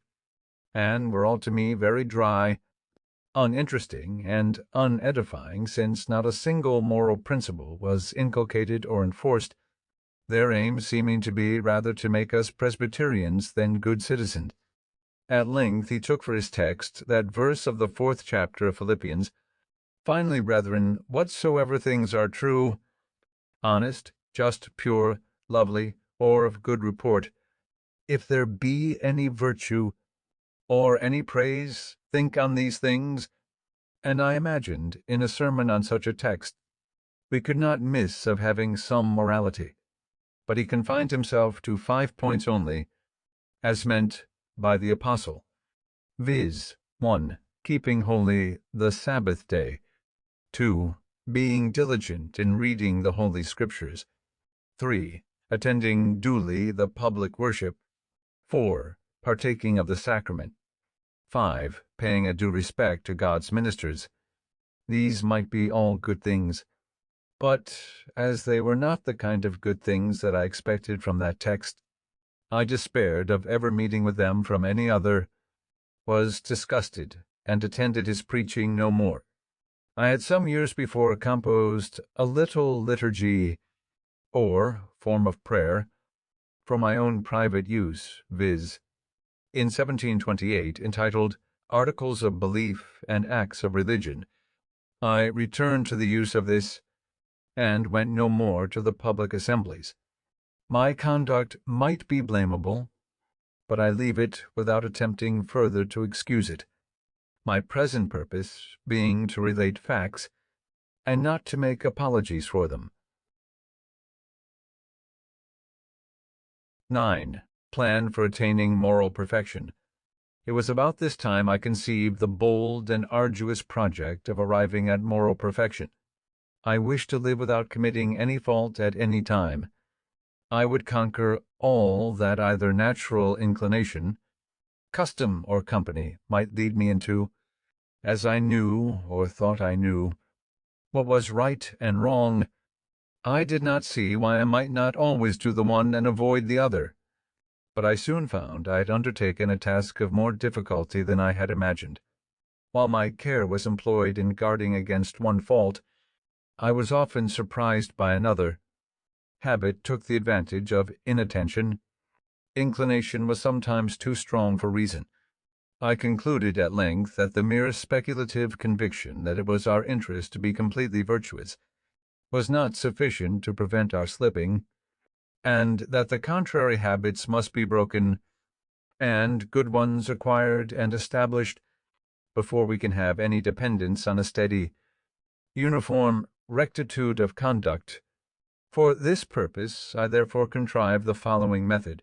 and were all to me very dry, uninteresting, and unedifying, since not a single moral principle was inculcated or enforced, their aim seeming to be rather to make us Presbyterians than good citizens. At length he took for his text that verse of the 4th chapter of Philippians, "Finally, brethren, whatsoever things are true, honest, just, pure, lovely, or of good report, if there be any virtue, or any praise, think on these things." And I imagined, in a sermon on such a text, we could not miss of having some morality. But he confined himself to 5 points only, as meant by the Apostle, viz. 1. Keeping holy the Sabbath day. 2. Being diligent in reading the Holy Scriptures. 3. Attending duly the public worship. 4. Partaking of the sacrament. 5. Paying a due respect to God's ministers. These might be all good things, but as they were not the kind of good things that I expected from that text, I despaired of ever meeting with them from any other, was disgusted, and attended his preaching no more. I had some years before composed a little liturgy, or form of prayer, for my own private use, viz., in 1728, entitled Articles of Belief and Acts of Religion. I returned to the use of this, and went no more to the public assemblies. My conduct might be blamable, but I leave it without attempting further to excuse it, my present purpose being to relate facts, and not to make apologies for them. 9. Plan for attaining moral perfection. It was about this time I conceived the bold and arduous project of arriving at moral perfection. I wished to live without committing any fault at any time. I would conquer all that either natural inclination, custom, or company might lead me into, as I knew, or thought I knew, what was right and wrong. I did not see why I might not always do the one and avoid the other, but I soon found I had undertaken a task of more difficulty than I had imagined. While my care was employed in guarding against one fault, I was often surprised by another. Habit took the advantage of inattention, inclination was sometimes too strong for reason. I concluded at length that the mere speculative conviction that it was our interest to be completely virtuous was not sufficient to prevent our slipping, and that the contrary habits must be broken and good ones acquired and established before we can have any dependence on a steady, uniform rectitude of conduct. For this purpose I therefore contrived the following method.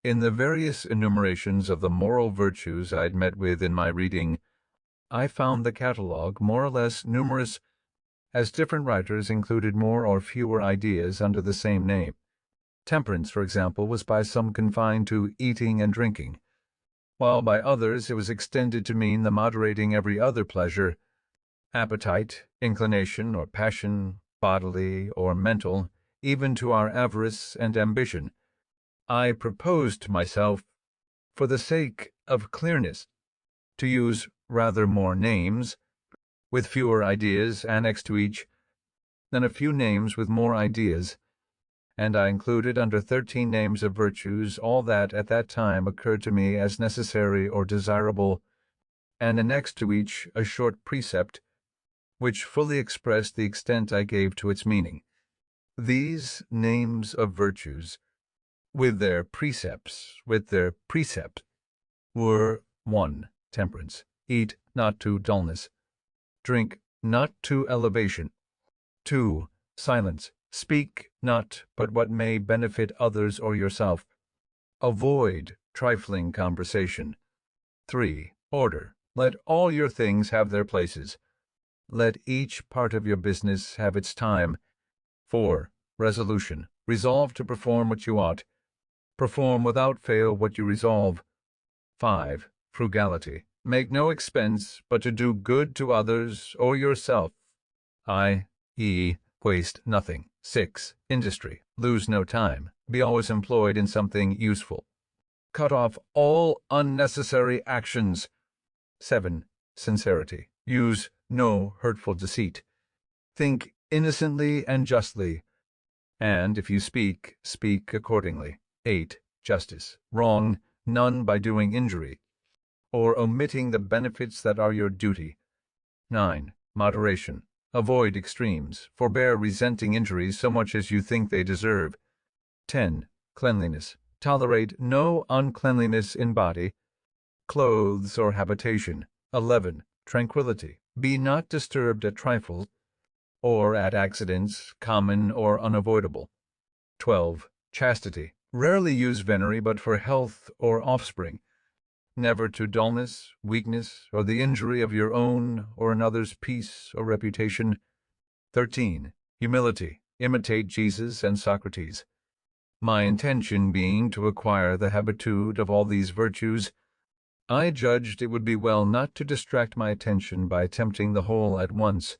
In the various enumerations of the moral virtues I had met with in my reading, I found the catalogue more or less numerous, as different writers included more or fewer ideas under the same name. Temperance, for example, was by some confined to eating and drinking, while by others it was extended to mean the moderating every other pleasure, appetite, inclination, or passion, bodily or mental, even to our avarice and ambition. I proposed to myself, for the sake of clearness, to use rather more names, with fewer ideas annexed to each, than a few names with more ideas, and I included under 13 names of virtues all that at that time occurred to me as necessary or desirable, and annexed to each a short precept, which fully expressed the extent I gave to its meaning. These names of virtues, with their precepts, were 1. Temperance. Eat not to dullness. Drink not to elevation. 2. Silence. Speak not but what may benefit others or yourself. Avoid trifling conversation. 3. Order. Let all your things have their places. Let each part of your business have its time. 4. Resolution. Resolve to perform what you ought. Perform without fail what you resolve. 5. Frugality. Make no expense but to do good to others or yourself, i.e., waste nothing. 6. Industry. Lose no time. Be always employed in something useful. Cut off all unnecessary actions. 7. Sincerity. Use no hurtful deceit. Think innocently and justly, and if you speak, speak accordingly. 8. Justice. Wrong none by doing injury, or omitting the benefits that are your duty. 9. Moderation. Avoid extremes. Forbear resenting injuries so much as you think they deserve. 10. Cleanliness. Tolerate no uncleanliness in body, clothes, or habitation. 11. Tranquility. Be not disturbed at trifles, or at accidents, common or unavoidable. 12. Chastity. Rarely use venery but for health or offspring, never to dullness, weakness, or the injury of your own or another's peace or reputation. 13. Humility. Imitate Jesus and Socrates. My intention being to acquire the habitude of all these virtues, I judged it would be well not to distract my attention by attempting the whole at once,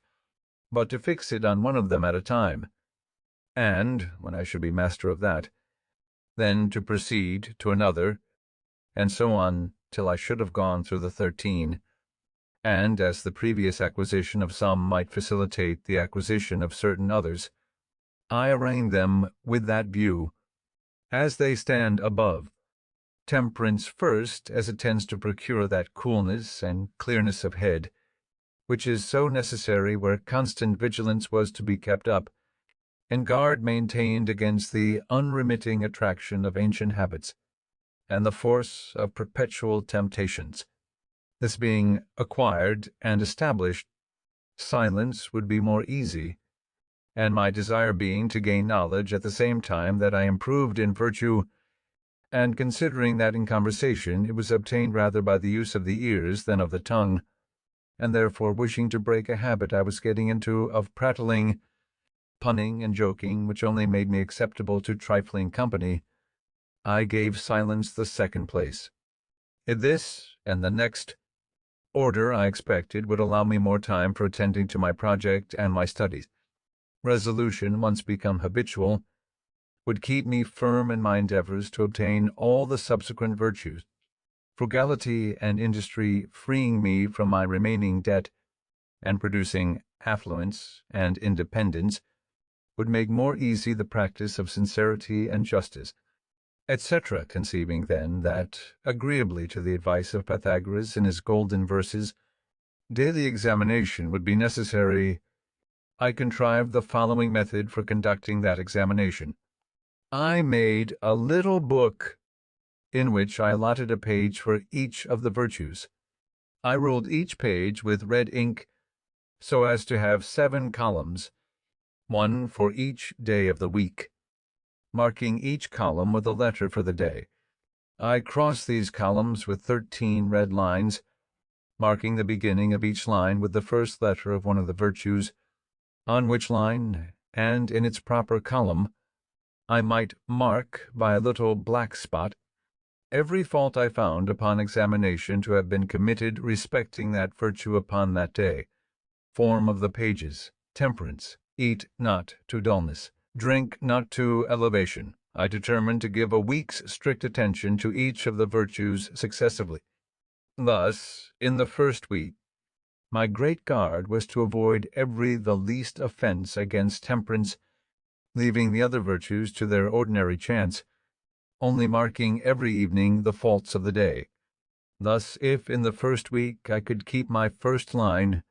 but to fix it on one of them at a time, and, when I should be master of that, then to proceed to another, and so on till I should have gone through the 13, and as the previous acquisition of some might facilitate the acquisition of certain others, I arraigned them with that view, as they stand above. Temperance first, as it tends to procure that coolness and clearness of head, which is so necessary where constant vigilance was to be kept up, and guard maintained against the unremitting attraction of ancient habits, and the force of perpetual temptations. This being acquired and established, silence would be more easy, and my desire being to gain knowledge at the same time that I improved in virtue, and considering that in conversation it was obtained rather by the use of the ears than of the tongue, and therefore wishing to break a habit I was getting into of prattling, punning, and joking, which only made me acceptable to trifling company, I gave silence the second place. In this and the next order I expected would allow me more time for attending to my project and my studies. Resolution, once become habitual, would keep me firm in my endeavors to obtain all the subsequent virtues. Frugality and industry freeing me from my remaining debt, and producing affluence and independence, would make more easy the practice of sincerity and justice. etc., conceiving then that, agreeably to the advice of Pythagoras in his golden verses, daily examination would be necessary, I contrived the following method for conducting that examination. I made a little book in which I allotted a page for each of the virtues. I ruled each page with red ink so as to have 7 columns, one for each day of the week, marking each column with a letter for the day. I crossed these columns with 13 red lines, marking the beginning of each line with the first letter of one of the virtues, on which line, and in its proper column, I might mark by a little black spot every fault I found upon examination to have been committed respecting that virtue upon that day. Form of the pages: temperance, eat not to dullness, drink not to elevation. I determined to give a week's strict attention to each of the virtues successively. Thus, in the first week, my great guard was to avoid the least offence against temperance, leaving the other virtues to their ordinary chance, only marking every evening the faults of the day. Thus, if in the first week I could keep my first line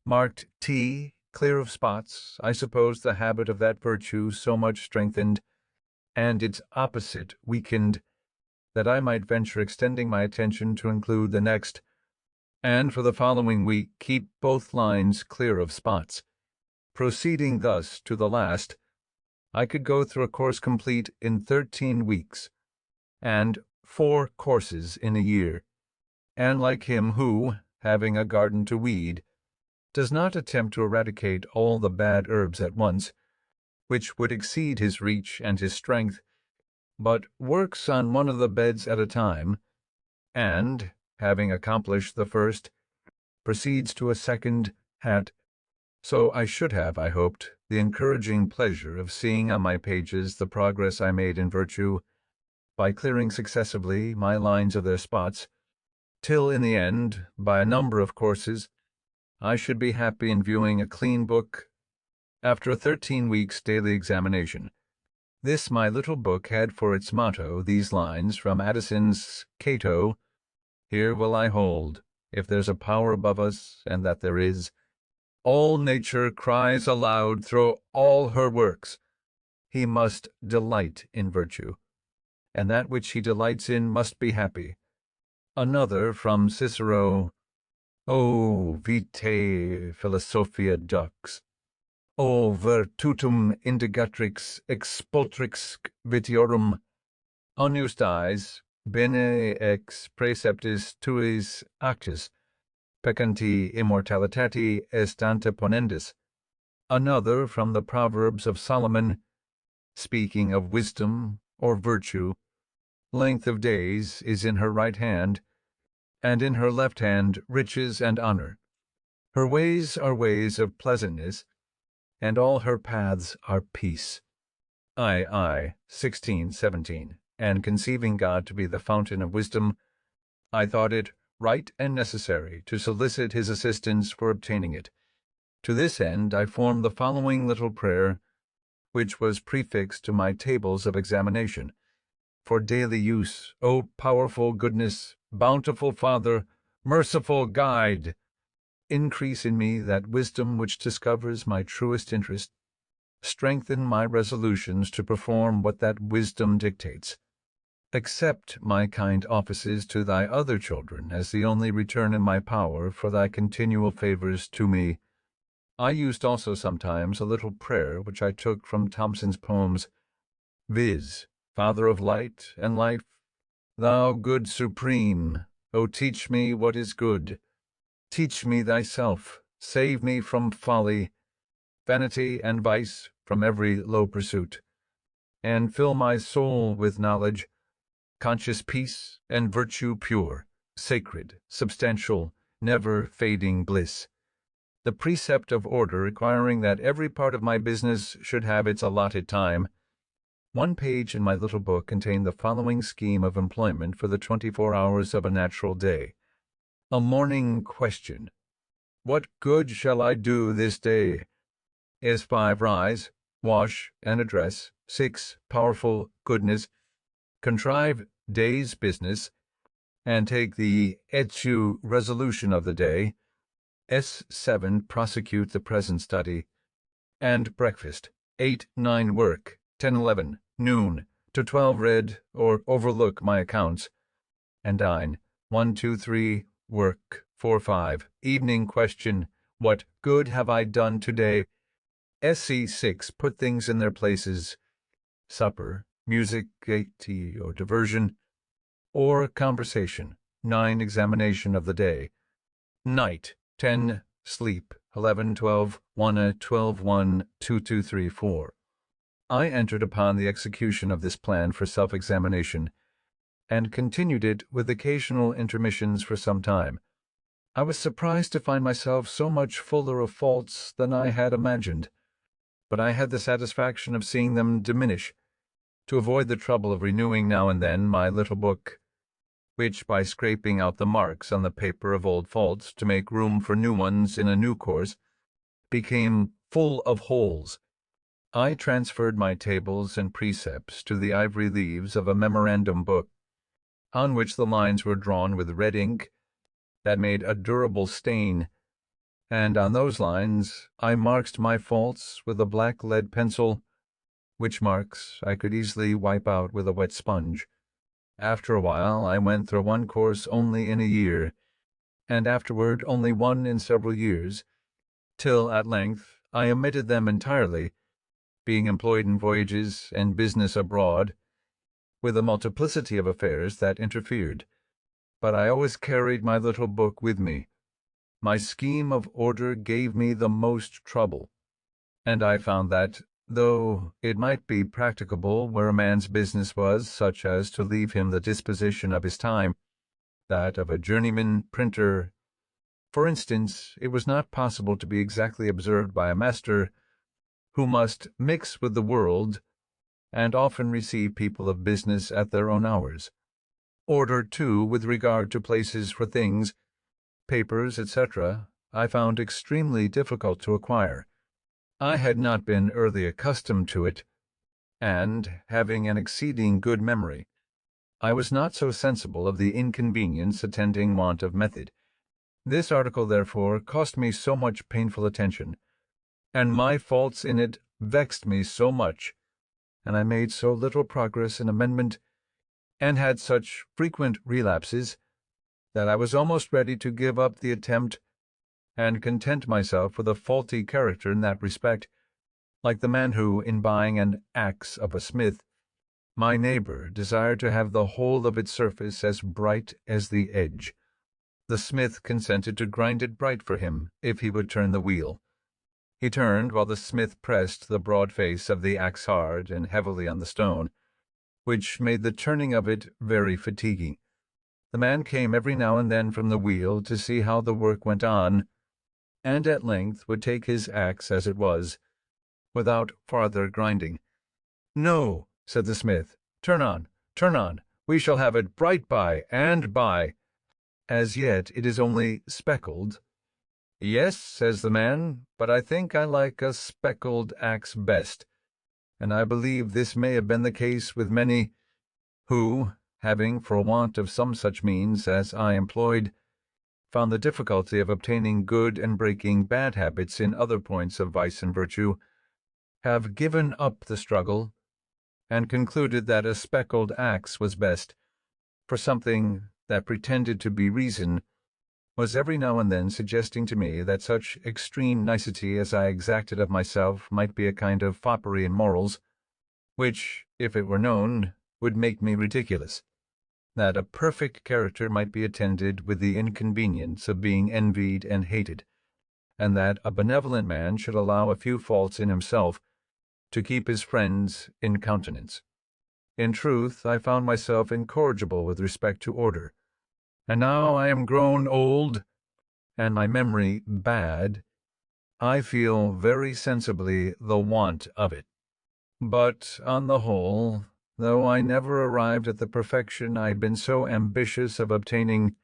marked T, clear of spots, I suppose the habit of that virtue so much strengthened, and its opposite weakened, that I might venture extending my attention to include the next, and for the following week keep both lines clear of spots. Proceeding thus to the last, I could go through a course complete in 13 weeks, and 4 courses in a year, and like him who, having a garden to weed, does not attempt to eradicate all the bad herbs at once, which would exceed his reach and his strength, but works on one of the beds at a time, and, having accomplished the first, proceeds to a second hat. So I should have, I hoped, the encouraging pleasure of seeing on my pages the progress I made in virtue, by clearing successively my lines of their spots, till in the end, by a number of courses, I should be happy in viewing a clean book after a 13 weeks' daily examination. This my little book had for its motto these lines from Addison's Cato: "Here will I hold, if there's a power above us, and that there is, all nature cries aloud through all her works, he must delight in virtue, and that which he delights in must be happy." Another from Cicero: "O vitae philosophia dux, O virtutum indigatrix expultrix vitiorum, onus dies, bene ex praeceptis tuis actus, peccanti immortalitati est anteponendis." Another from the Proverbs of Solomon, speaking of wisdom or virtue: "Length of days is in her right hand, and in her left hand riches and honor. Her ways are ways of pleasantness, and all her paths are peace." I 16:17. And conceiving God to be the fountain of wisdom, I thought it right and necessary to solicit his assistance for obtaining it. To this end I formed the following little prayer, which was prefixed to my tables of examination: "For daily use, O powerful goodness, bountiful Father, merciful Guide, increase in me that wisdom which discovers my truest interest. Strengthen my resolutions to perform what that wisdom dictates. Accept my kind offices to thy other children as the only return in my power for thy continual favors to me." I used also sometimes a little prayer which I took from Thomson's poems, viz., "Father of light and life, thou good supreme, O teach me what is good. Teach me thyself, save me from folly, vanity, and vice, from every low pursuit, and fill my soul with knowledge, conscious peace, and virtue pure, sacred, substantial, never fading bliss." The precept of order requiring that every part of my business should have its allotted time. One page in my little book contained the following scheme of employment for the 24 hours of a natural day: a morning question: "What good shall I do this day?" Is 5, rise, wash, and address. 6, powerful goodness. contrive day's business, and take the issue resolution of the day. S7, prosecute the present study, and breakfast. 8, 9, work. 10, 11, noon, to 12, read or overlook my accounts, and dine. 1, 2, 3, work. 4, 5, evening, question, what good have I done today? SC6, put things in their places. Supper, music, tea or diversion, or conversation. 9, examination of the day. Night. 10, sleep. 11, 12, 1, 12, 1, 2, 2, 3, 4. I entered upon the execution of this plan for self-examination, and continued it with occasional intermissions for some time. I was surprised to find myself so much fuller of faults than I had imagined, but I had the satisfaction of seeing them diminish, to avoid the trouble of renewing now and then my little book, which, by scraping out the marks on the paper of old faults to make room for new ones in a new course, became full of holes. I transferred my tables and precepts to the ivory leaves of a memorandum book, on which the lines were drawn with red ink that made a durable stain, and on those lines I marked my faults with a black lead pencil, which marks I could easily wipe out with a wet sponge. After a while I went through one course only in a year, and afterward only one in several years, till at length I omitted them entirely, being employed in voyages and business abroad, with a multiplicity of affairs that interfered. But I always carried my little book with me. My scheme of order gave me the most trouble, and I found that, though it might be practicable where a man's business was such as to leave him the disposition of his time, that of a journeyman printer, for instance, it was not possible to be exactly observed by a master who must mix with the world and often receive people of business at their own hours. Order, too, with regard to places for things, papers, etc., I found extremely difficult to acquire. I had not been early accustomed to it, and, having an exceeding good memory, I was not so sensible of the inconvenience attending want of method. This article, therefore, cost me so much painful attention, and my faults in it vexed me so much, and I made so little progress in amendment, and had such frequent relapses, that I was almost ready to give up the attempt and content myself with a faulty character in that respect, like the man who, in buying an axe of a smith, my neighbor, desired to have the whole of its surface as bright as the edge. The smith consented to grind it bright for him, if he would turn the wheel. He turned, while the smith pressed the broad face of the axe hard and heavily on the stone, which made the turning of it very fatiguing. The man came every now and then from the wheel to see how the work went on, and at length would take his axe as it was, without farther grinding. "No," said the smith, turn on, we shall have it bright by and by. As yet it is only speckled." "Yes," says the man, "but I think I like a speckled axe best, and I believe this may have been the case with many who, having, for want of some such means as I employed, found the difficulty of obtaining good and breaking bad habits in other points of vice and virtue, have given up the struggle, and concluded that a speckled axe was best, for something that pretended to be reason was every now and then suggesting to me that such extreme nicety as I exacted of myself might be a kind of foppery in morals, which, if it were known, would make me ridiculous; that a perfect character might be attended with the inconvenience of being envied and hated, and that a benevolent man should allow a few faults in himself to keep his friends in countenance. In truth, I found myself incorrigible with respect to order, and now I am grown old, and my memory bad, I feel very sensibly the want of it. But, on the whole, though I never arrived at the perfection I had been so ambitious of obtaining,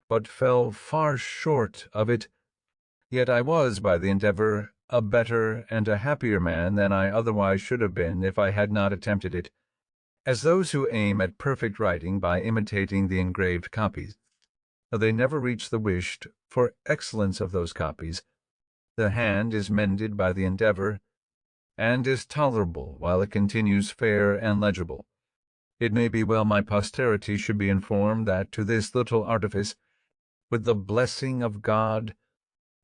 but fell far short of it, yet I was, by the endeavor, a better and a happier man than I otherwise should have been if I had not attempted it, as those who aim at perfect writing by imitating the engraved copies, though they never reach the wished for excellence of those copies, the hand is mended by the endeavor, and is tolerable while it continues fair and legible. It may be well my posterity should be informed that to this little artifice, with the blessing of God,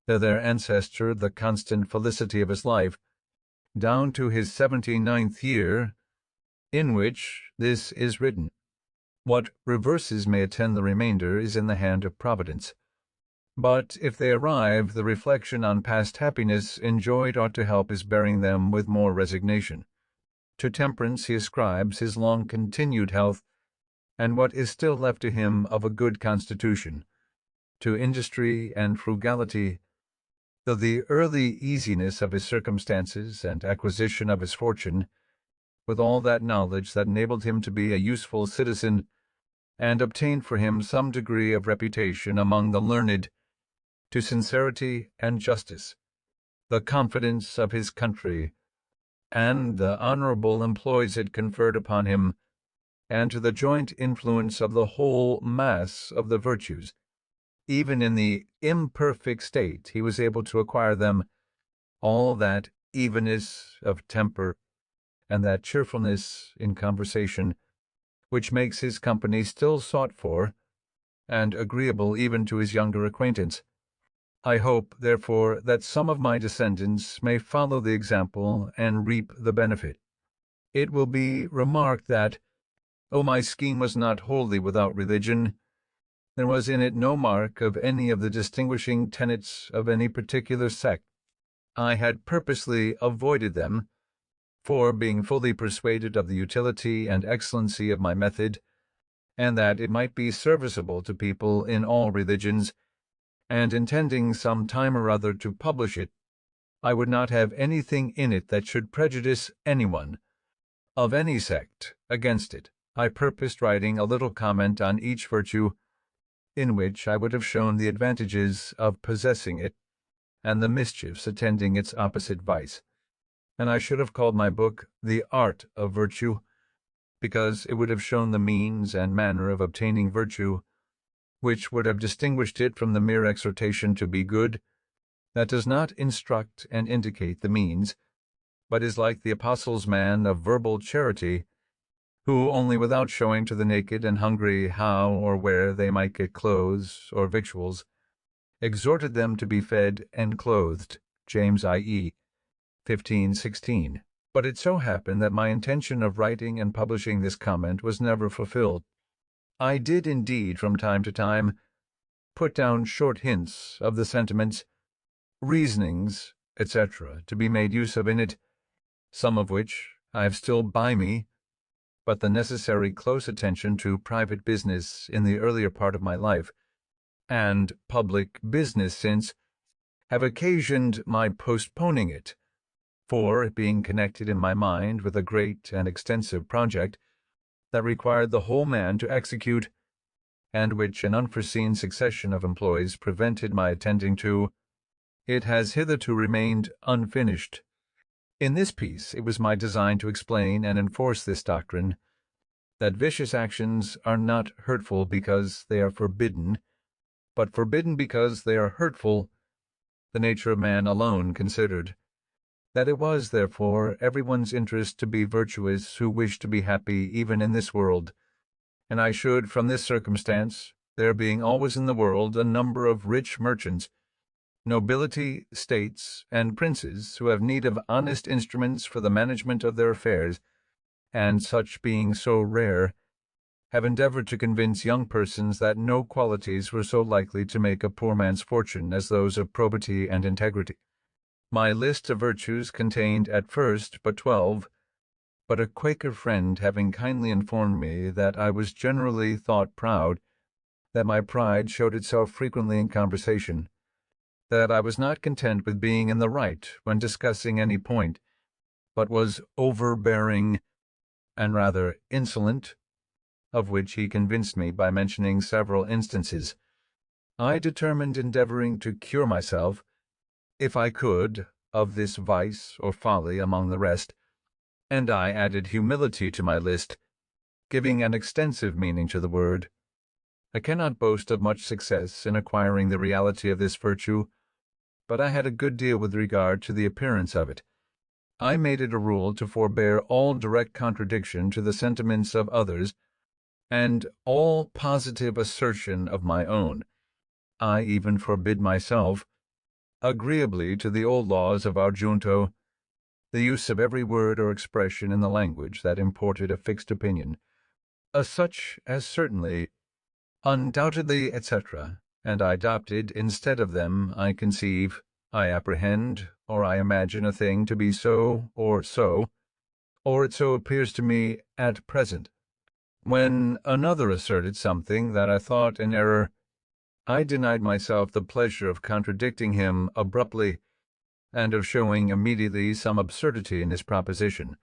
their ancestor, the constant felicity of his life, down to his 79th year, in which this is written. What reverses may attend the remainder is in the hand of Providence. But if they arrive, the reflection on past happiness enjoyed ought to help his bearing them with more resignation. To temperance he ascribes his long-continued health, and what is still left to him of a good constitution. To industry and frugality, though the early easiness of his circumstances and acquisition of his fortune, with all that knowledge that enabled him to be a useful citizen, and obtained for him some degree of reputation among the learned, to sincerity and justice, the confidence of his country, and the honorable employs it conferred upon him, and to the joint influence of the whole mass of the virtues, even in the imperfect state he was able to acquire them, all that evenness of temper, and that cheerfulness in conversation, which makes his company still sought for, and agreeable even to his younger acquaintance. I hope, therefore, that some of my descendants may follow the example and reap the benefit. It will be remarked that, though my scheme was not wholly without religion, there was in it no mark of any of the distinguishing tenets of any particular sect. I had purposely avoided them, for, being fully persuaded of the utility and excellency of my method, and that it might be serviceable to people in all religions, and intending some time or other to publish it, I would not have anything in it that should prejudice anyone, of any sect, against it. I purposed writing a little comment on each virtue, in which I would have shown the advantages of possessing it, and the mischiefs attending its opposite vice, and I should have called my book The Art of Virtue, because it would have shown the means and manner of obtaining virtue, which would have distinguished it from the mere exhortation to be good, that does not instruct and indicate the means, but is like the apostle's man of verbal charity, who, only without showing to the naked and hungry how or where they might get clothes or victuals, exhorted them to be fed and clothed. James I.E. 15:16. But it so happened that my intention of writing and publishing this comment was never fulfilled. I did indeed, from time to time, put down short hints of the sentiments, reasonings, etc., to be made use of in it, some of which I have still by me, but the necessary close attention to private business in the earlier part of my life, and public business since, have occasioned my postponing it, for it being connected in my mind with a great and extensive project that required the whole man to execute, and which an unforeseen succession of employs prevented my attending to, it has hitherto remained unfinished. In this piece it was my design to explain and enforce this doctrine, that vicious actions are not hurtful because they are forbidden, but forbidden because they are hurtful, the nature of man alone considered. That it was, therefore, everyone's interest to be virtuous who wished to be happy even in this world, and I should, from this circumstance, there being always in the world a number of rich merchants, nobility, states, and princes who have need of honest instruments for the management of their affairs, and such being so rare, have endeavored to convince young persons that no qualities were so likely to make a poor man's fortune as those of probity and integrity. My list of virtues contained at first but 12, but a Quaker friend having kindly informed me that I was generally thought proud, that my pride showed itself frequently in conversation, that I was not content with being in the right when discussing any point, but was overbearing and rather insolent, of which he convinced me by mentioning several instances, I determined endeavoring to cure myself, if I could, of this vice or folly among the rest, and I added humility to my list, giving an extensive meaning to the word. I cannot boast of much success in acquiring the reality of this virtue, but I had a good deal with regard to the appearance of it. I made it a rule to forbear all direct contradiction to the sentiments of others, and all positive assertion of my own. I even forbid myself, agreeably to the old laws of our junto, the use of every word or expression in the language that imported a fixed opinion, such as certainly, undoubtedly, etc., and I adopted instead of them I conceive, I apprehend, or I imagine a thing to be so, or it so appears to me at present. When another asserted something that I thought an error, I denied myself the pleasure of contradicting him abruptly, and of showing immediately some absurdity in his proposition.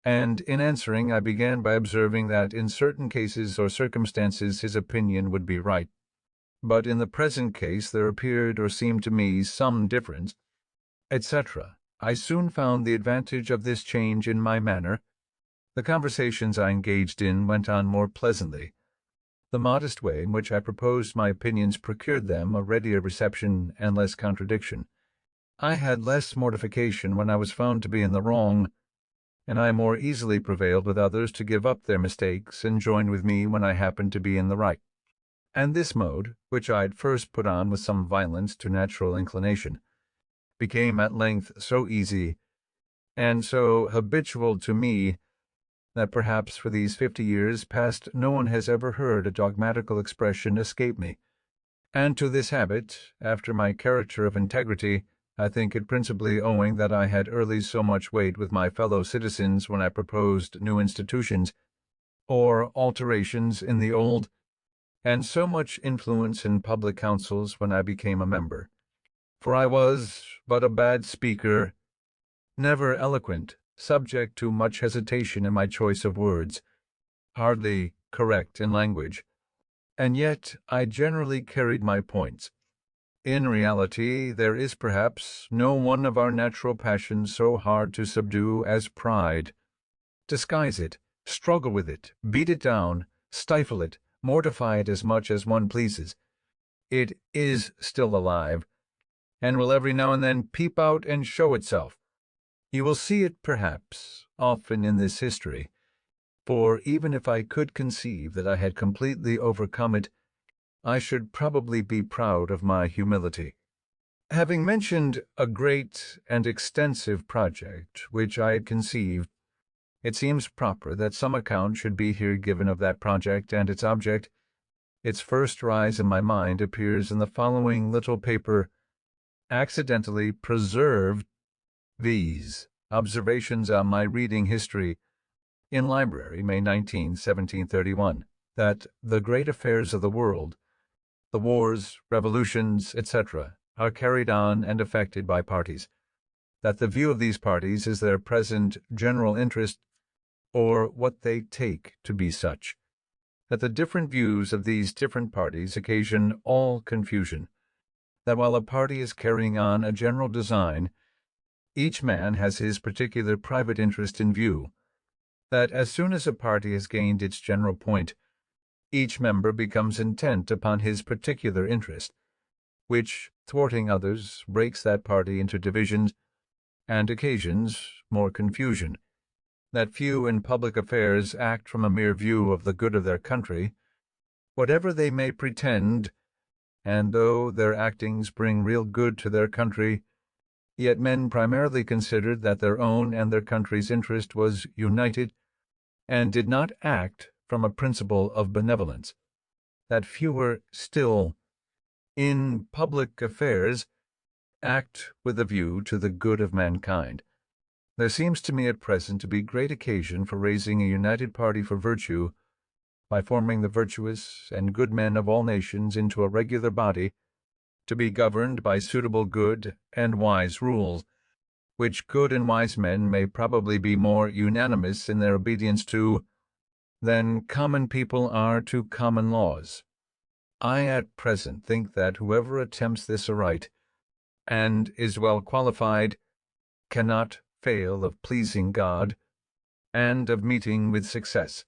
And in answering, I began by observing that in certain cases or circumstances his opinion would be right, but in the present case there appeared or seemed to me some difference, etc. I soon found the advantage of this change in my manner. The conversations I engaged in went on more pleasantly. The modest way in which I proposed my opinions procured them a readier reception and less contradiction. I had less mortification when I was found to be in the wrong, and I more easily prevailed with others to give up their mistakes and join with me when I happened to be in the right. And this mode, which I had first put on with some violence to natural inclination, became at length so easy and so habitual to me that perhaps for these 50 years past no one has ever heard a dogmatical expression escape me. And to this habit, after my character of integrity, I think it principally owing that I had early so much weight with my fellow citizens when I proposed new institutions, or alterations in the old, and so much influence in public councils when I became a member. For I was but a bad speaker, never eloquent, subject to much hesitation in my choice of words, hardly correct in language, and yet I generally carried my points. In reality, there is perhaps no one of our natural passions so hard to subdue as pride. Disguise it, struggle with it, beat it down, stifle it, mortify it as much as one pleases. It is still alive, and will every now and then peep out and show itself. You will see it, perhaps, often in this history, for even if I could conceive that I had completely overcome it, I should probably be proud of my humility. Having mentioned a great and extensive project which I had conceived, it seems proper that some account should be here given of that project and its object. Its first rise in my mind appears in the following little paper, accidentally preserved, viz. Observations on my reading history, in library, May 19, 1731, that the great affairs of the world, the wars, revolutions, etc., are carried on and affected by parties, that the view of these parties is their present general interest, or what they take to be such, that the different views of these different parties occasion all confusion, that while a party is carrying on a general design, each man has his particular private interest in view, that as soon as a party has gained its general point, each member becomes intent upon his particular interest, which, thwarting others, breaks that party into divisions, and occasions more confusion, that few in public affairs act from a mere view of the good of their country, whatever they may pretend, and though their actings bring real good to their country, yet men primarily considered that their own and their country's interest was united, and did not act from a principle of benevolence, that fewer still, in public affairs, act with a view to the good of mankind. There seems to me at present to be great occasion for raising a united party for virtue, by forming the virtuous and good men of all nations into a regular body, to be governed by suitable good and wise rules, which good and wise men may probably be more unanimous in their obedience to than common people are to common laws. I at present think that whoever attempts this aright, and is well qualified, cannot fail of pleasing God, and of meeting with success.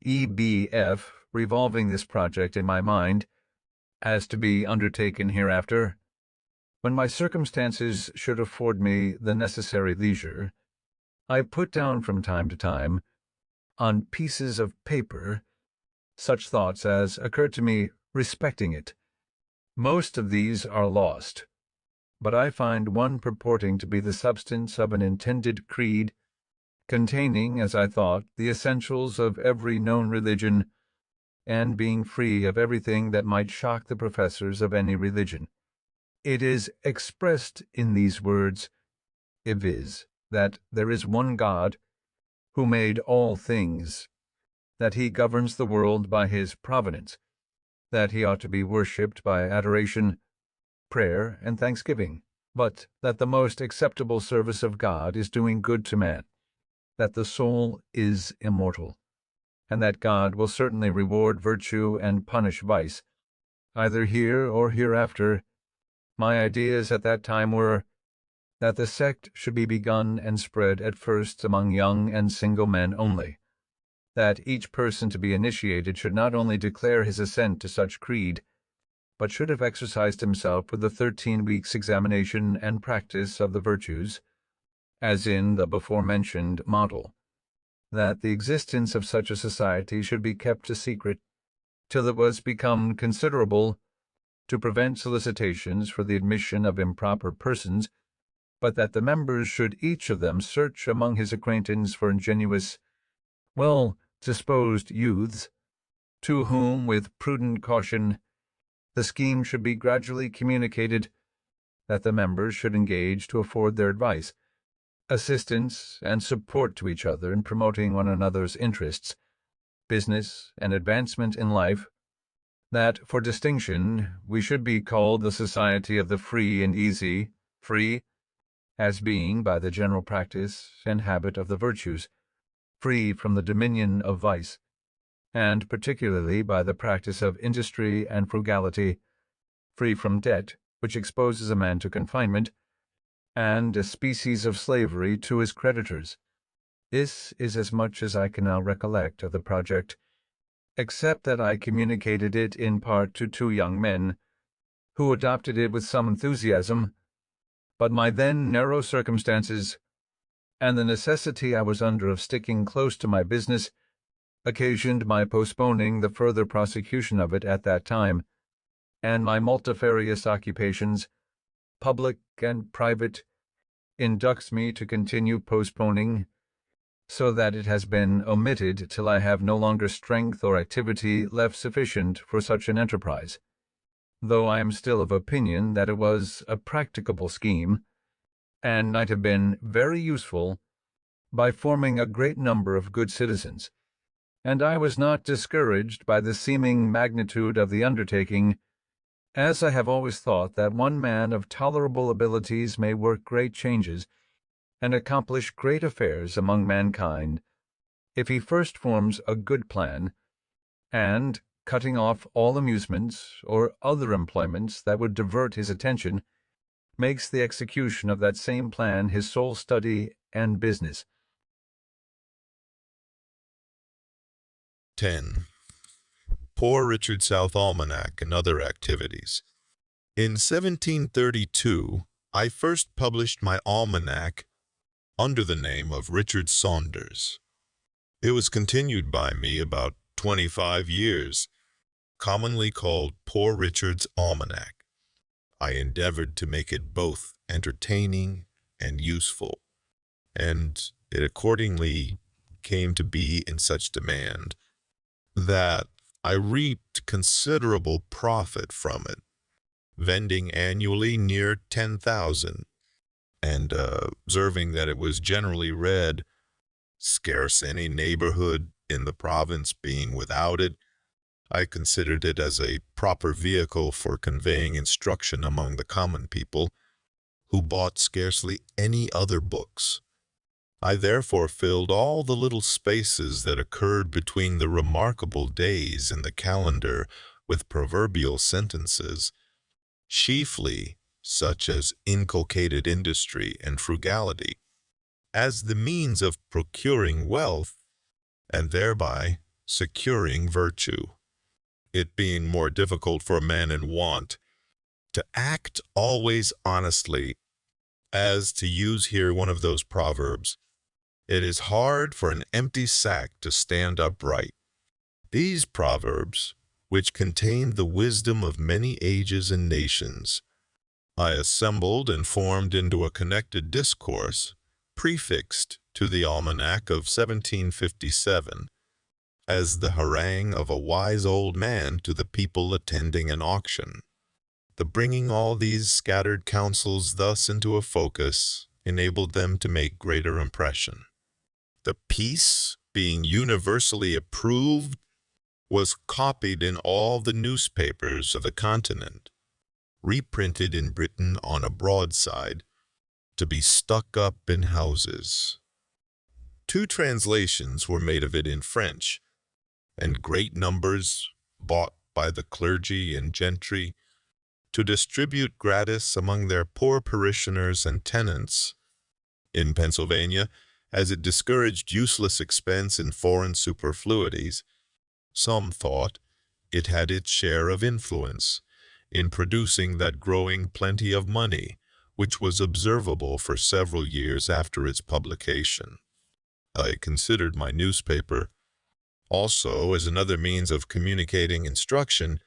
EBF, revolving this project in my mind as to be undertaken hereafter, when my circumstances should afford me the necessary leisure, I put down from time to time, on pieces of paper, such thoughts as occurred to me respecting it. Most of these are lost, but I find one purporting to be the substance of an intended creed, containing, as I thought, the essentials of every known religion, and being free of everything that might shock the professors of any religion. It is expressed in these words, viz., that there is one God, who made all things, that he governs the world by his providence, that he ought to be worshipped by adoration, prayer, and thanksgiving, but that the most acceptable service of God is doing good to man, that the soul is immortal, and that God will certainly reward virtue and punish vice, either here or hereafter. My ideas at that time were, that the sect should be begun and spread at first among young and single men only, that each person to be initiated should not only declare his assent to such creed, but should have exercised himself with the 13 weeks' examination and practice of the virtues, as in the before-mentioned model, that the existence of such a society should be kept a secret till it was become considerable, to prevent solicitations for the admission of improper persons, but that the members should each of them search among his acquaintance for ingenuous, well-disposed youths, to whom, with prudent caution, the scheme should be gradually communicated, that the members should engage to afford their advice, assistance, and support to each other in promoting one another's interests, business, and advancement in life, that for distinction we should be called the Society of the Free and Easy, free, as being, by the general practice and habit of the virtues, free from the dominion of vice, and particularly by the practice of industry and frugality, free from debt, which exposes a man to confinement, and a species of slavery to his creditors. This is as much as I can now recollect of the project, except that I communicated it in part to 2 young men, who adopted it with some enthusiasm, but my then narrow circumstances, and the necessity I was under of sticking close to my business, occasioned my postponing the further prosecution of it at that time, and my multifarious occupations, public and private, inducts me to continue postponing, so that it has been omitted till I have no longer strength or activity left sufficient for such an enterprise, though I am still of opinion that it was a practicable scheme, and might have been very useful by forming a great number of good citizens, and I was not discouraged by the seeming magnitude of the undertaking, as I have always thought that one man of tolerable abilities may work great changes and accomplish great affairs among mankind, if he first forms a good plan, and, cutting off all amusements or other employments that would divert his attention, makes the execution of that same plan his sole study and business. 10. Poor Richard South Almanac and Other Activities. In 1732, I first published my almanac under the name of Richard Saunders. It was continued by me about 25 years, commonly called Poor Richard's Almanac. I endeavored to make it both entertaining and useful, and it accordingly came to be in such demand that I reaped considerable profit from it, vending annually near 10,000, and observing that it was generally read, scarce any neighborhood in the province being without it, I considered it as a proper vehicle for conveying instruction among the common people, who bought scarcely any other books. I therefore filled all the little spaces that occurred between the remarkable days in the calendar with proverbial sentences, chiefly such as inculcated industry and frugality, as the means of procuring wealth, and thereby securing virtue, it being more difficult for a man in want to act always honestly, as, to use here one of those proverbs, it is hard for an empty sack to stand upright. These proverbs, which contained the wisdom of many ages and nations, I assembled and formed into a connected discourse, prefixed to the Almanac of 1757, as the harangue of a wise old man to the people attending an auction. The bringing all these scattered counsels thus into a focus enabled them to make greater impression. The piece, being universally approved, was copied in all the newspapers of the continent, reprinted in Britain on a broadside, to be stuck up in houses. 2 translations were made of it in French, and great numbers bought by the clergy and gentry to distribute gratis among their poor parishioners and tenants. In Pennsylvania, as it discouraged useless expense in foreign superfluities, some thought it had its share of influence in producing that growing plenty of money which was observable for several years after its publication. I considered my newspaper also as another means of communicating instruction,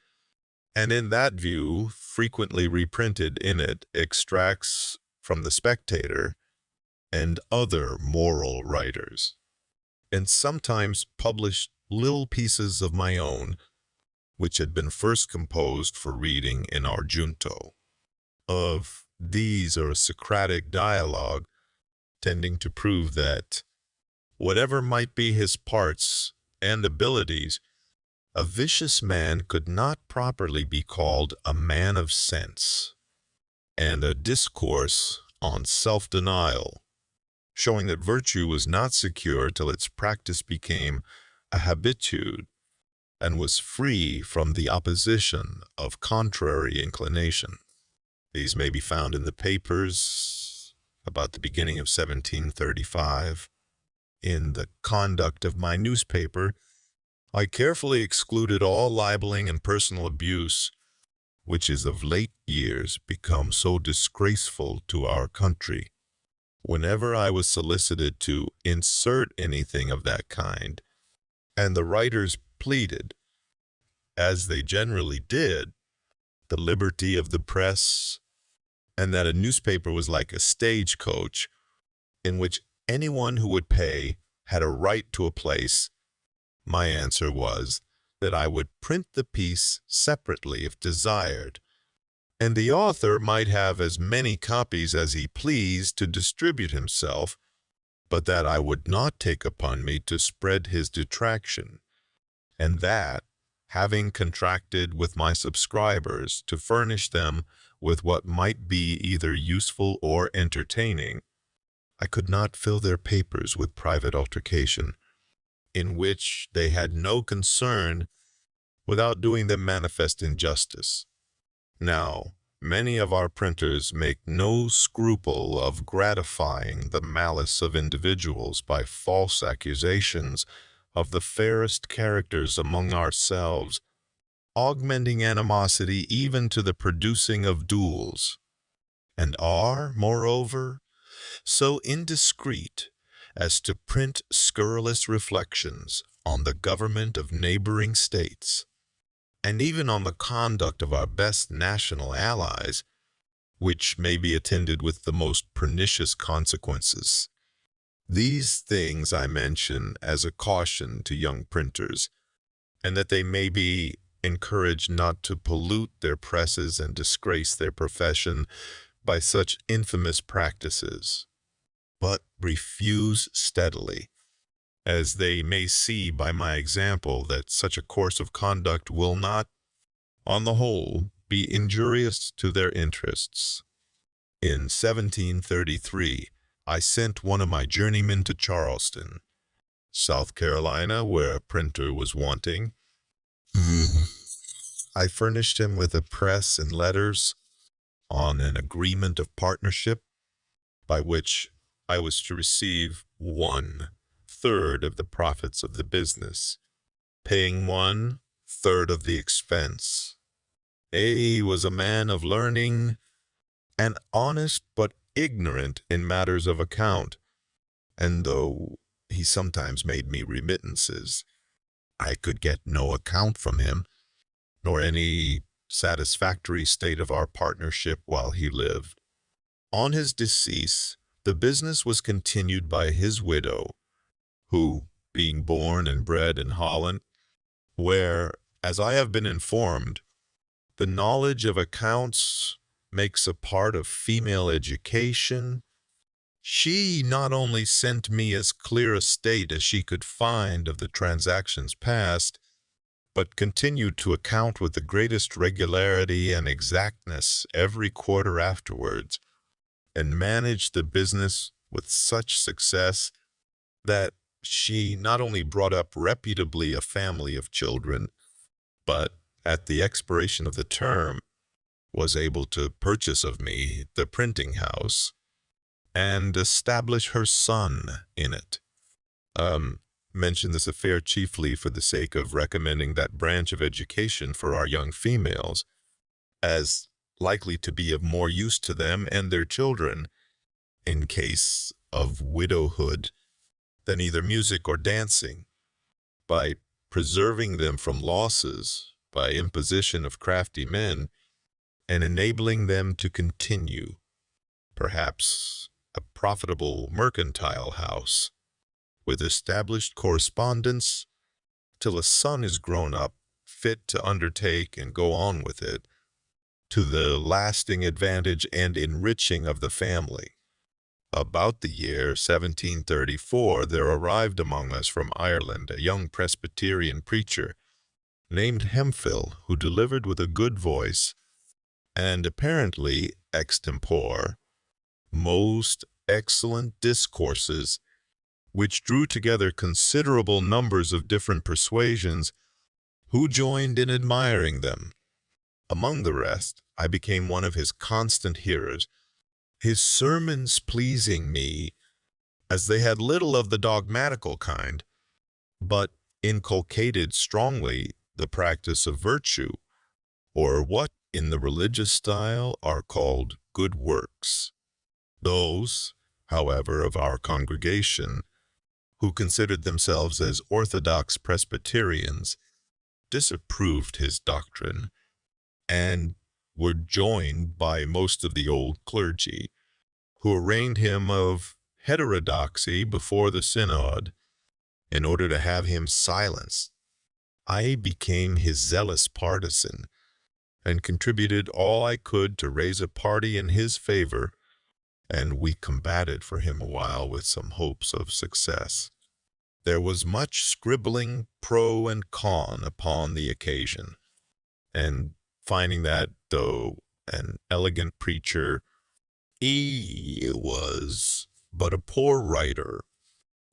and in that view frequently reprinted in it extracts from the Spectator and other moral writers, and sometimes published little pieces of my own, which had been first composed for reading in our junto. Of these are a Socratic dialogue, tending to prove that, whatever might be his parts and abilities, a vicious man could not properly be called a man of sense, and a discourse on self-denial, showing that virtue was not secure till its practice became a habitude and was free from the opposition of contrary inclination. These may be found in the papers about the beginning of 1735. In the conduct of my newspaper, I carefully excluded all libeling and personal abuse, which is of late years become so disgraceful to our country. Whenever I was solicited to insert anything of that kind, and the writers pleaded, as they generally did, the liberty of the press, and that a newspaper was like a stagecoach in which anyone who would pay had a right to a place, my answer was that I would print the piece separately if desired, and the author might have as many copies as he pleased to distribute himself, but that I would not take upon me to spread his detraction, and that, having contracted with my subscribers to furnish them with what might be either useful or entertaining, I could not fill their papers with private altercation, in which they had no concern, without doing them manifest injustice. Now, many of our printers make no scruple of gratifying the malice of individuals by false accusations of the fairest characters among ourselves, augmenting animosity even to the producing of duels, and are, moreover, so indiscreet as to print scurrilous reflections on the government of neighboring states, and even on the conduct of our best national allies, which may be attended with the most pernicious consequences. These things I mention as a caution to young printers, and that they may be encouraged not to pollute their presses and disgrace their profession by such infamous practices, but refuse steadily, as they may see by my example that such a course of conduct will not, on the whole, be injurious to their interests. In 1733, I sent one of my journeymen to Charleston, South Carolina, where a printer was wanting. I furnished him with a press and letters on an agreement of partnership, by which I was to receive 1/3 of the profits of the business, paying 1/3 of the expense. He was a man of learning, and honest but ignorant in matters of account, and though he sometimes made me remittances, I could get no account from him, nor any satisfactory state of our partnership while he lived. On his decease, the business was continued by his widow, who, being born and bred in Holland, where, as I have been informed, the knowledge of accounts makes a part of female education, she not only sent me as clear a state as she could find of the transactions past, but continued to account with the greatest regularity and exactness every quarter afterwards, and managed the business with such success that she not only brought up reputably a family of children, but at the expiration of the term was able to purchase of me the printing house and establish her son in it. Mention this affair chiefly for the sake of recommending that branch of education for our young females, as likely to be of more use to them and their children in case of widowhood than either music or dancing, by preserving them from losses by imposition of crafty men, and enabling them to continue, perhaps, a profitable mercantile house, with established correspondence, till a son is grown up, fit to undertake and go on with it, to the lasting advantage and enriching of the family. About the year 1734, there arrived among us from Ireland a young Presbyterian preacher, named Hemphill, who delivered with a good voice, and apparently extempore, most excellent discourses, which drew together considerable numbers of different persuasions, who joined in admiring them. Among the rest, I became one of his constant hearers, his sermons pleasing me, as they had little of the dogmatical kind, but inculcated strongly the practice of virtue, or what in the religious style are called good works. Those, however, of our congregation, who considered themselves as orthodox Presbyterians, disapproved his doctrine, and were joined by most of the old clergy, who arraigned him of heterodoxy before the synod, in order to have him silenced. I became his zealous partisan, and contributed all I could to raise a party in his favor, and we combated for him a while with some hopes of success. There was much scribbling pro and con upon the occasion, and finding that, though an elegant preacher, he was but a poor writer,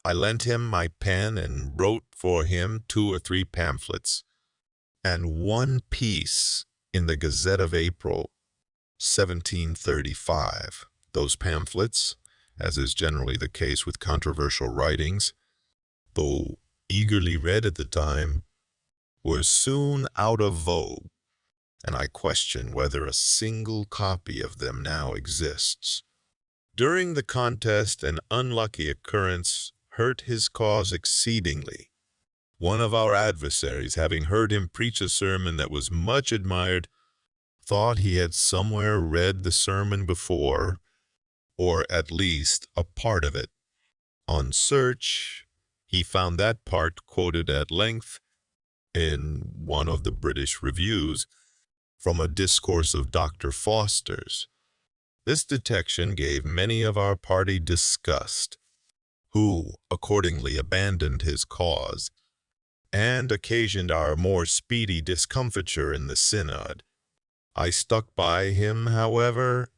I lent him my pen and wrote for him 2 or 3 pamphlets, and one piece in the Gazette of April, 1735. Those pamphlets, as is generally the case with controversial writings, though eagerly read at the time, were soon out of vogue, and I question whether a single copy of them now exists. During the contest, an unlucky occurrence hurt his cause exceedingly. One of our adversaries, having heard him preach a sermon that was much admired, thought he had somewhere read the sermon before, or at least a part of it. On search, he found that part quoted at length in one of the British reviews from a discourse of Dr. Foster's. This detection gave many of our party disgust, who accordingly abandoned his cause, and occasioned our more speedy discomfiture in the synod. I stuck by him, however,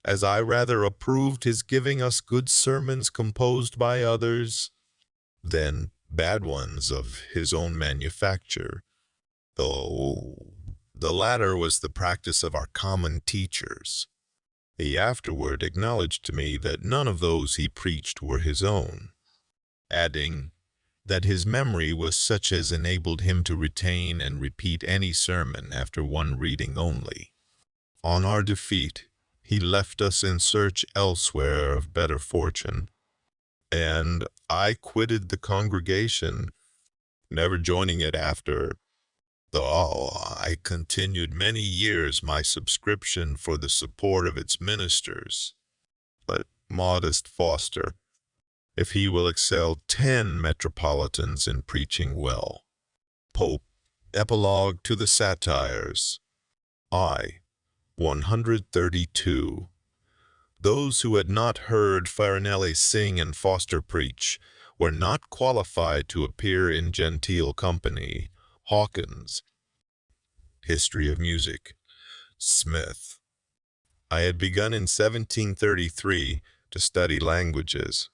as I rather approved his giving us good sermons composed by others than bad ones of his own manufacture, though the latter was the practice of our common teachers. He afterward acknowledged to me that none of those he preached were his own, adding that his memory was such as enabled him to retain and repeat any sermon after one reading only. On our defeat, he left us in search elsewhere of better fortune, and I quitted the congregation, never joining it after, though I continued many years my subscription for the support of its ministers. But modest Foster, if he will excel 10 metropolitans in preaching well. Pope, Epilogue to the Satires. I, 132. Those who had not heard Farinelli sing and Foster preach were not qualified to appear in genteel company. Hawkins. History of Music. Smith. I had begun in 1733 to study languages.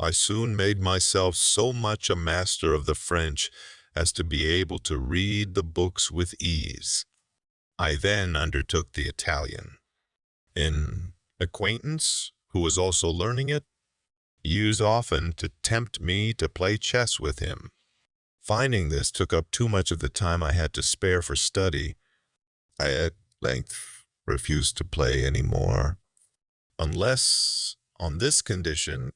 I soon made myself so much a master of the French as to be able to read the books with ease. I then undertook the Italian. An acquaintance, who was also learning it, used often to tempt me to play chess with him. Finding this took up too much of the time I had to spare for study, I at length refused to play any more, unless on this condition,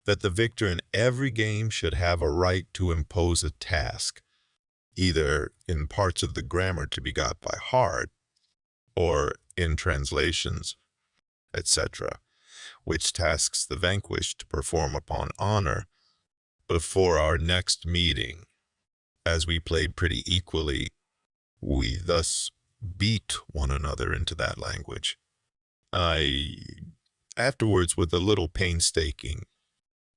that the victor in every game should have a right to impose a task, either in parts of the grammar to be got by heart, or in translations, etc., which tasks the vanquished to perform upon honor before our next meeting. As we played pretty equally, we thus beat one another into that language. I afterwards, with a little painstaking,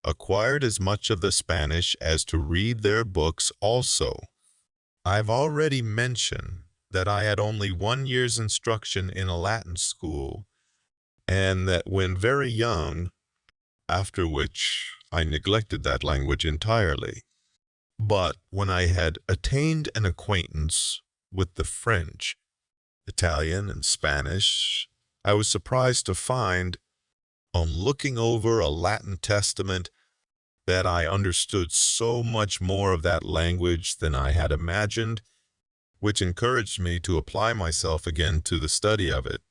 acquired as much of the Spanish as to read their books also. I've already mentioned that I had only 1 year's instruction in a Latin school, and that when very young, after which I neglected that language entirely. But when I had attained an acquaintance with the French, Italian, and Spanish, I was surprised to find, on looking over a Latin Testament, that I understood so much more of that language than I had imagined, which encouraged me to apply myself again to the study of it,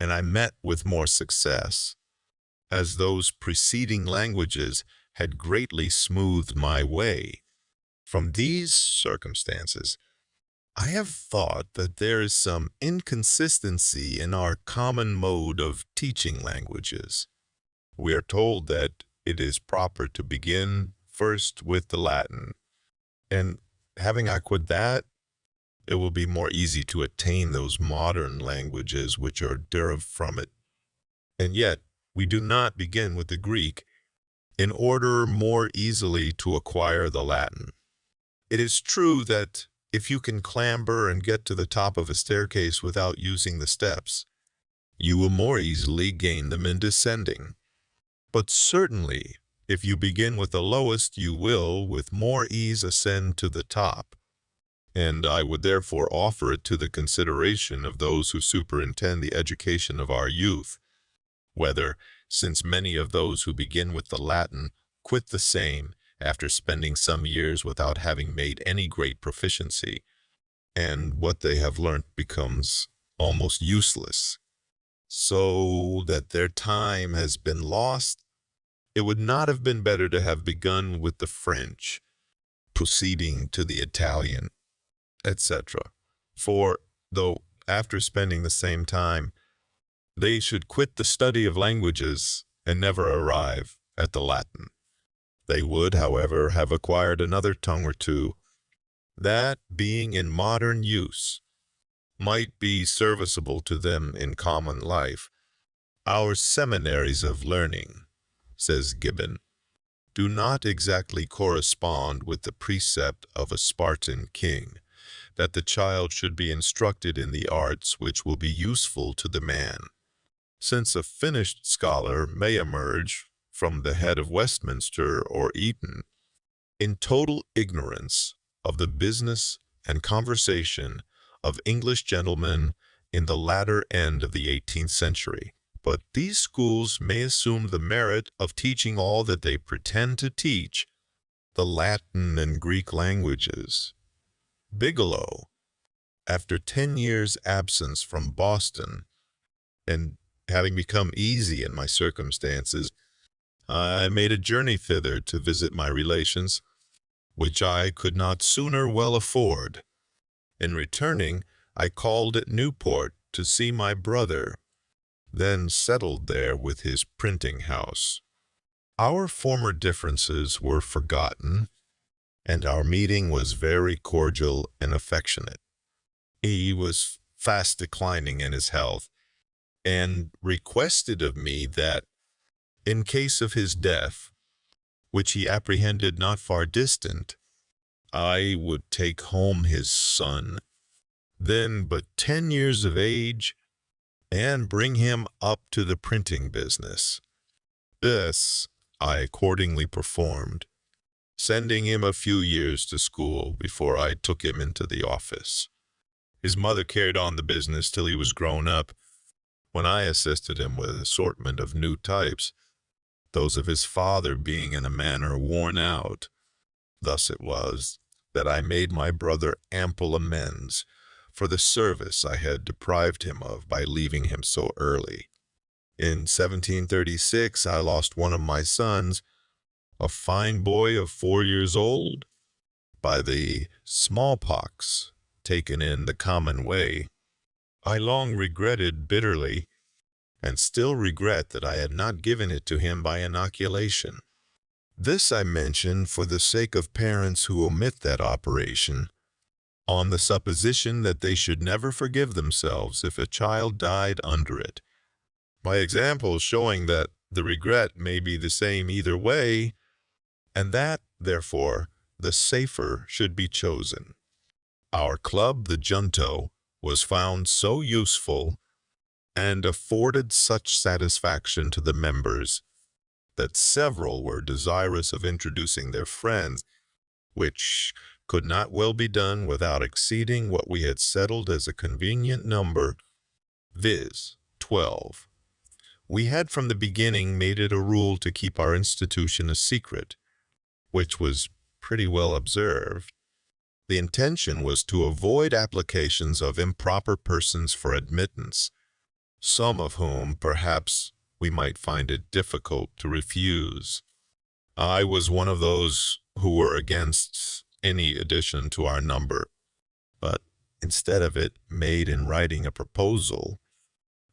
and I met with more success, as those preceding languages had greatly smoothed my way. From these circumstances, I have thought that there is some inconsistency in our common mode of teaching languages. We are told that it is proper to begin first with the Latin, and having acquired that, it will be more easy to attain those modern languages which are derived from it. And yet, we do not begin with the Greek in order more easily to acquire the Latin. It is true that if you can clamber and get to the top of a staircase without using the steps, you will more easily gain them in descending. But certainly, if you begin with the lowest, you will with more ease ascend to the top. And I would therefore offer it to the consideration of those who superintend the education of our youth, whether, since many of those who begin with the Latin quit the same after spending some years without having made any great proficiency, and what they have learnt becomes almost useless, so that their time has been lost, it would not have been better to have begun with the French, proceeding to the Italian, etc. For, though after spending the same time, they should quit the study of languages and never arrive at the Latin, they would, however, have acquired another tongue or two, that, being in modern use, might be serviceable to them in common life. Our seminaries of learning, says Gibbon, do not exactly correspond with the precept of a Spartan king, that the child should be instructed in the arts which will be useful to the man, since a finished scholar may emerge from the head of Westminster or Eton in total ignorance of the business and conversation of English gentlemen in the latter end of the 18th century. But these schools may assume the merit of teaching all that they pretend to teach, the Latin and Greek languages. Bigelow, after 10 years' absence from Boston, and having become easy in my circumstances, I made a journey thither to visit my relations, which I could not sooner well afford. In returning, I called at Newport to see my brother, then settled there with his printing house. Our former differences were forgotten, and our meeting was very cordial and affectionate. He was fast declining in his health, and requested of me that, in case of his death, which he apprehended not far distant, I would take home his son, then but 10 years of age, and bring him up to the printing business. This I accordingly performed, sending him a few years to school before I took him into the office. His mother carried on the business till he was grown up, when I assisted him with an assortment of new types, those of his father being in a manner worn out. Thus it was that I made my brother ample amends for the service I had deprived him of by leaving him so early. In 1736 I lost one of my sons, a fine boy of 4 years old, by the smallpox taken in the common way. I long regretted bitterly, and still regret that I had not given it to him by inoculation. This I mention for the sake of parents who omit that operation, on the supposition that they should never forgive themselves if a child died under it. My example showing that the regret may be the same either way, and that, therefore, the safer should be chosen. Our club, the Junto, was found so useful and afforded such satisfaction to the members that several were desirous of introducing their friends, which could not well be done without exceeding what we had settled as a convenient number, viz. 12. We had from the beginning made it a rule to keep our institution a secret, which was pretty well observed. The intention was to avoid applications of improper persons for admittance, some of whom, perhaps, we might find it difficult to refuse. I was one of those who were against any addition to our number, but instead of it made in writing a proposal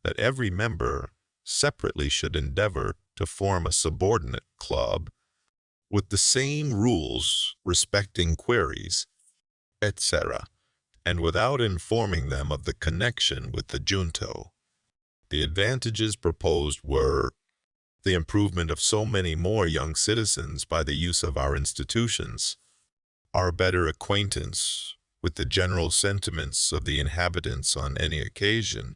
that every member separately should endeavor to form a subordinate club with the same rules respecting queries, etc., and without informing them of the connection with the Junto. The advantages proposed were the improvement of so many more young citizens by the use of our institutions, our better acquaintance with the general sentiments of the inhabitants on any occasion,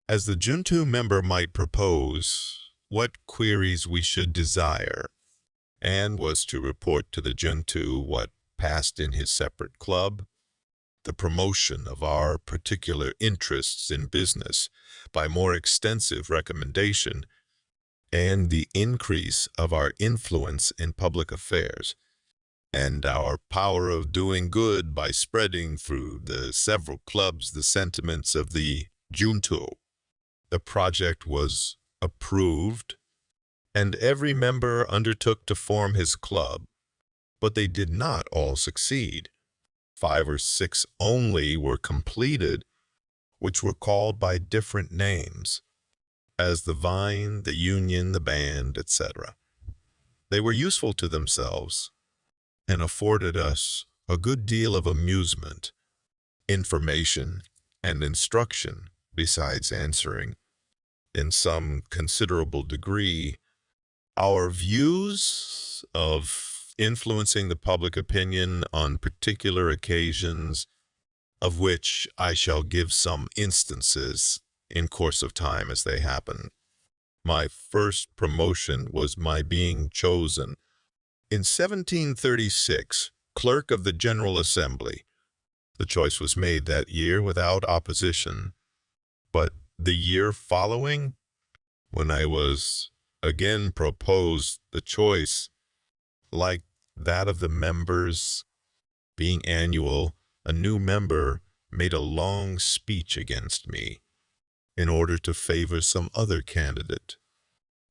as the Junto member might propose what queries we should desire, and was to report to the Junto what passed in his separate club, the promotion of our particular interests in business by more extensive recommendation, and the increase of our influence in public affairs, and our power of doing good by spreading through the several clubs the sentiments of the Junto. The project was approved, and every member undertook to form his club, but they did not all succeed. 5 or 6 only were completed, which were called by different names, as the Vine, the Union, the Band, etc. They were useful to themselves, and afforded us a good deal of amusement, information, and instruction, besides answering, in some considerable degree, our views of influencing the public opinion on particular occasions, of which I shall give some instances in course of time as they happen. My first promotion was my being chosen, in 1736, clerk of the General Assembly. The choice was made that year without opposition, but the year following, when I was again proposed, the choice, like that of the members being annual, a new member made a long speech against me in order to favor some other candidate.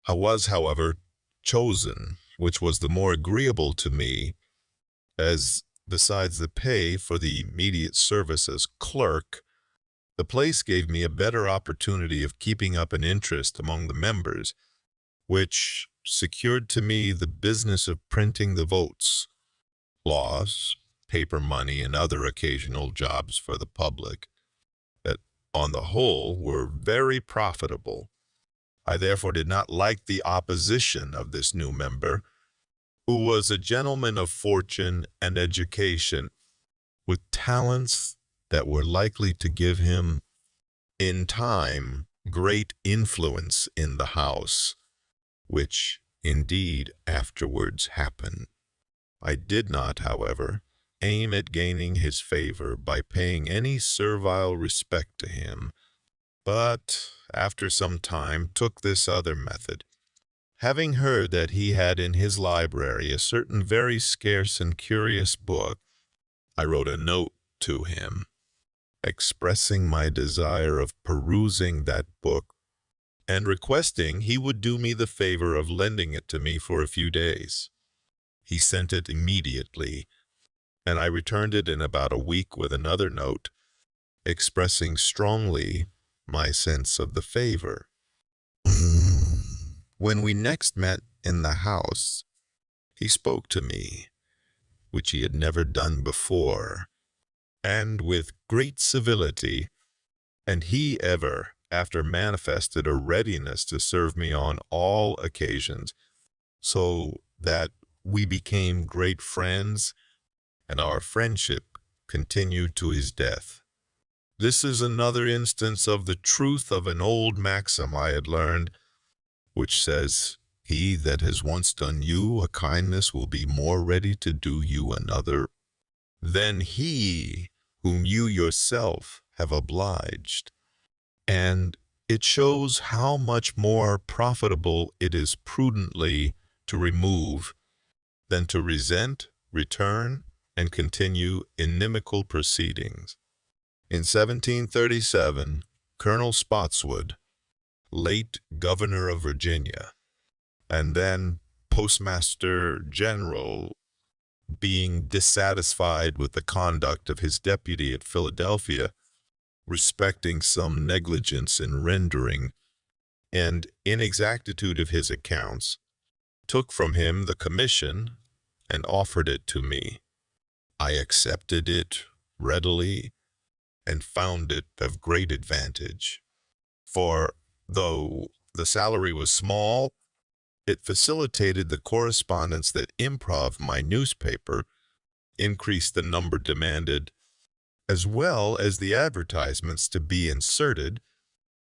I was, however, chosen, which was the more agreeable to me, as besides the pay for the immediate service as clerk, the place gave me a better opportunity of keeping up an interest among the members, which secured to me the business of printing the votes, laws, paper money, and other occasional jobs for the public that, on the whole, were very profitable. I therefore did not like the opposition of this new member, who was a gentleman of fortune and education, with talents that were likely to give him, in time, great influence in the House, which, indeed, afterwards happened. I did not, however, aim at gaining his favor by paying any servile respect to him, but, after some time, took this other method. Having heard that he had in his library a certain very scarce and curious book, I wrote a note to him, expressing my desire of perusing that book, and requesting he would do me the favor of lending it to me for a few days. He sent it immediately, and I returned it in about a week with another note, expressing strongly my sense of the favor. When we next met in the house, he spoke to me, which he had never done before, and with great civility, and he ever after manifested a readiness to serve me on all occasions, so that we became great friends, and our friendship continued to his death. This is another instance of the truth of an old maxim I had learned, which says, "He that has once done you a kindness will be more ready to do you another than he whom you yourself have obliged." And it shows how much more profitable it is prudently to remove than to resent, return, and continue inimical proceedings. In 1737, Colonel Spotswood, late Governor of Virginia, and then Postmaster General, being dissatisfied with the conduct of his deputy at Philadelphia, respecting some negligence in rendering and inexactitude of his accounts, took from him the commission and offered it to me. I accepted it readily and found it of great advantage, for though the salary was small, it facilitated the correspondence that improv my newspaper, increased the number demanded, as well as the advertisements to be inserted,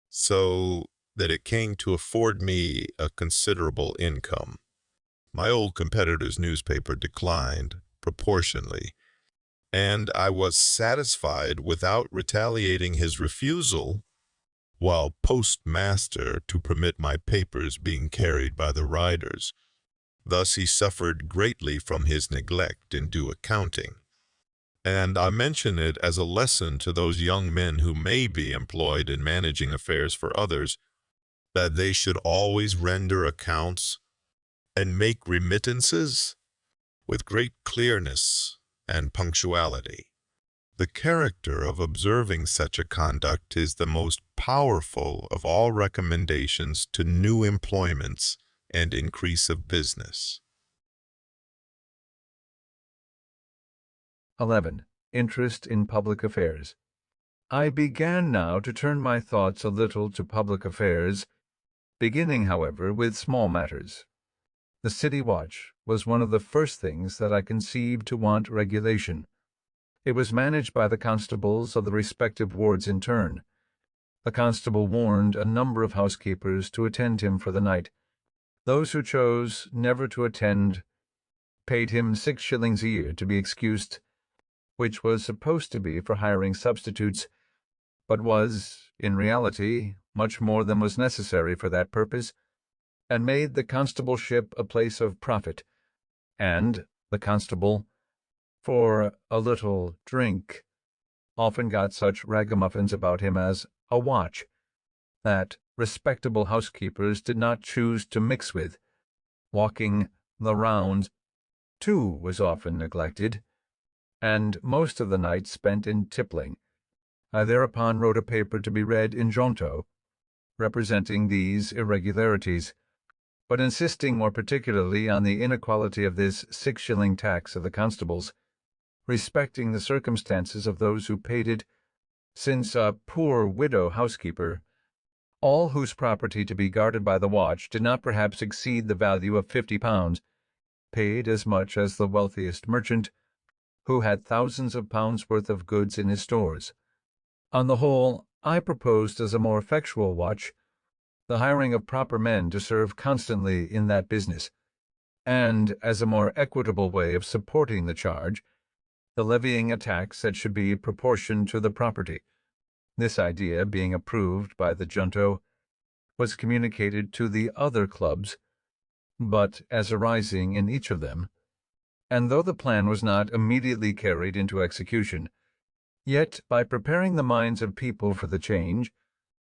so that it came to afford me a considerable income. My old competitor's newspaper declined proportionally, and I was satisfied without retaliating his refusal while postmaster to permit my papers being carried by the riders. Thus he suffered greatly from his neglect in due accounting. And I mention it as a lesson to those young men who may be employed in managing affairs for others, that they should always render accounts and make remittances with great clearness and punctuality. The character of observing such a conduct is the most powerful of all recommendations to new employments and increase of business. 11. Interest in public affairs. I began now to turn my thoughts a little to public affairs, beginning, however, with small matters. The city watch was one of the first things that I conceived to want regulation. It was managed by the constables of the respective wards in turn. The constable warned a number of housekeepers to attend him for the night. Those who chose never to attend paid him 6 shillings a year to be excused, which was supposed to be for hiring substitutes, but was, in reality, much more than was necessary for that purpose, and made the constableship a place of profit, and, The constable, for a little drink, often got such ragamuffins about him as a watch that respectable housekeepers did not choose to mix with. Walking the rounds, too, was often neglected, and most of the night spent in tippling. I thereupon wrote a paper to be read in Jonto, representing these irregularities, but insisting more particularly on the inequality of this 6-shilling tax of the constables, respecting the circumstances of those who paid it, since a poor widow housekeeper, all whose property to be guarded by the watch did not perhaps exceed the value of £50, paid as much as the wealthiest merchant, who had thousands of pounds worth of goods in his stores. On the whole, I proposed as a more effectual watch the hiring of proper men to serve constantly in that business, and as a more equitable way of supporting the charge, the levying a tax that should be proportioned to the property. This idea, being approved by the Junto, was communicated to the other clubs, but as arising in each of them, and though the plan was not immediately carried into execution, yet by preparing the minds of people for the change,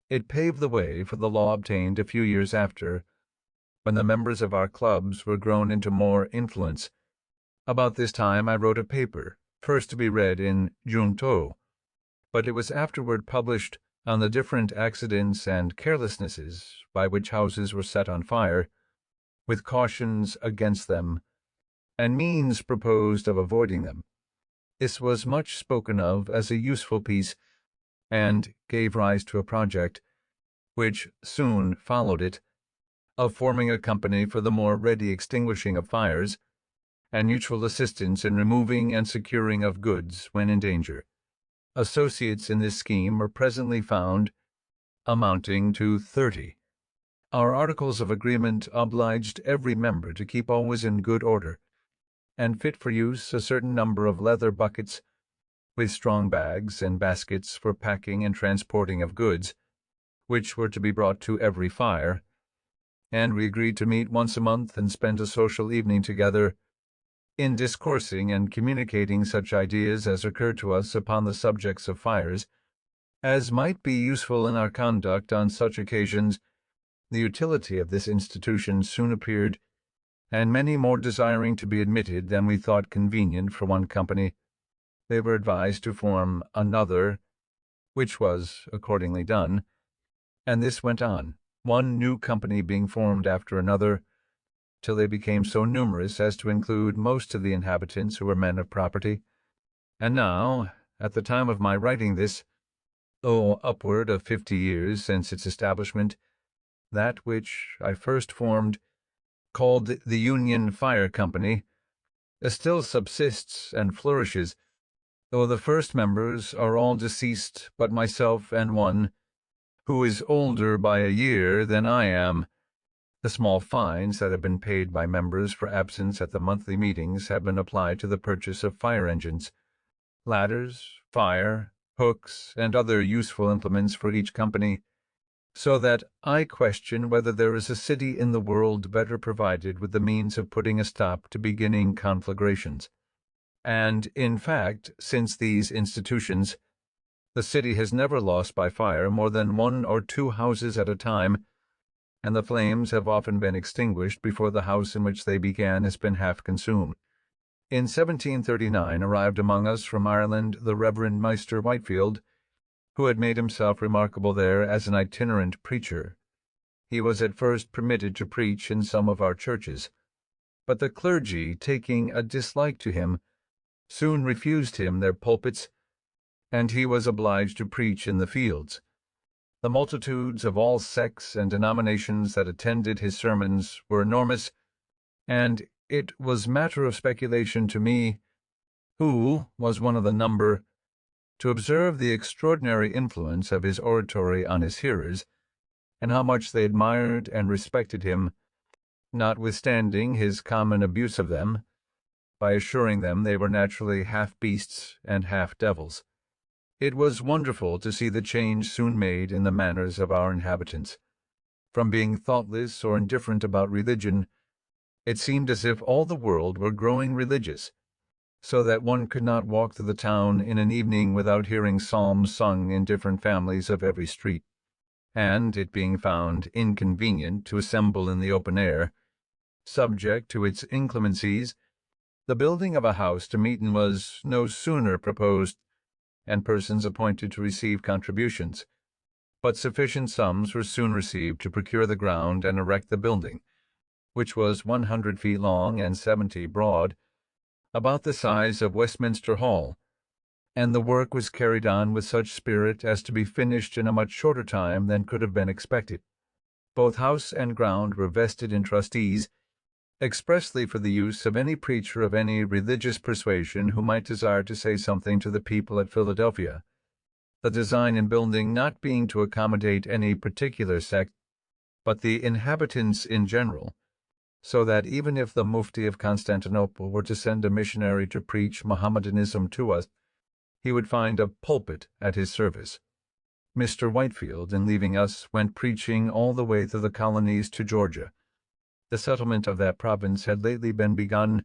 it paved the way for the law obtained a few years after, when the members of our clubs were grown into more influence. About this time I wrote a paper, first to be read in Junto, but it was afterward published on the different accidents and carelessnesses by which houses were set on fire, with cautions against them, and means proposed of avoiding them. This was much spoken of as a useful piece, and gave rise to a project, which soon followed it, of forming a company for the more ready extinguishing of fires, and mutual assistance in removing and securing of goods when in danger. Associates in this scheme were presently found, amounting to 30. Our articles of agreement obliged every member to keep always in good order, and fit for use a certain number of leather buckets, with strong bags and baskets for packing and transporting of goods, which were to be brought to every fire, and we agreed to meet once a month and spend a social evening together, in discoursing and communicating such ideas as occurred to us upon the subjects of fires, as might be useful in our conduct on such occasions. The utility of this institution soon appeared, and many more desiring to be admitted than we thought convenient for one company, they were advised to form another, which was accordingly done, and this went on, one new company being formed after another, till they became so numerous as to include most of the inhabitants who were men of property. And now, at the time of my writing this, though upward of 50 years since its establishment, that which I first formed, called the Union Fire Company, still subsists and flourishes, though the first members are all deceased but myself and one, who is older by a year than I am. The small fines that have been paid by members for absence at the monthly meetings have been applied to the purchase of fire engines, ladders, fire, hooks, and other useful implements for each company, so that I question whether there is a city in the world better provided with the means of putting a stop to beginning conflagrations. And, in fact, since these institutions, the city has never lost by fire more than 1 or 2 houses at a time, and the flames have often been extinguished before the house in which they began has been half consumed. In 1739 arrived among us from Ireland the Reverend Meister Whitefield, who had made himself remarkable there as an itinerant preacher. He was at first permitted to preach in some of our churches, but the clergy, taking a dislike to him, soon refused him their pulpits, and he was obliged to preach in the fields. The multitudes of all sects and denominations that attended his sermons were enormous, and it was matter of speculation to me, who was one of the number, to observe the extraordinary influence of his oratory on his hearers, and how much they admired and respected him, notwithstanding his common abuse of them, by assuring them they were naturally half beasts and half devils. It was wonderful to see the change soon made in the manners of our inhabitants. From being thoughtless or indifferent about religion, It seemed as if all the world were growing religious, so that one could not walk through the town in an evening without hearing psalms sung in different families of every street, and it being found inconvenient to assemble in the open air, subject to its inclemencies, the building of a house to meet in was no sooner proposed, and persons appointed to receive contributions, but sufficient sums were soon received to procure the ground and erect the building, which was 100 feet long and 70 broad, about the size of Westminster Hall, and the work was carried on with such spirit as to be finished in a much shorter time than could have been expected. Both house and ground were vested in trustees, expressly for the use of any preacher of any religious persuasion who might desire to say something to the people at Philadelphia, the design in building not being to accommodate any particular sect, but the inhabitants in general, so that even if the Mufti of Constantinople were to send a missionary to preach Mohammedanism to us, he would find a pulpit at his service. Mr. Whitefield, in leaving us, went preaching all the way through the colonies to Georgia. The settlement of that province had lately been begun,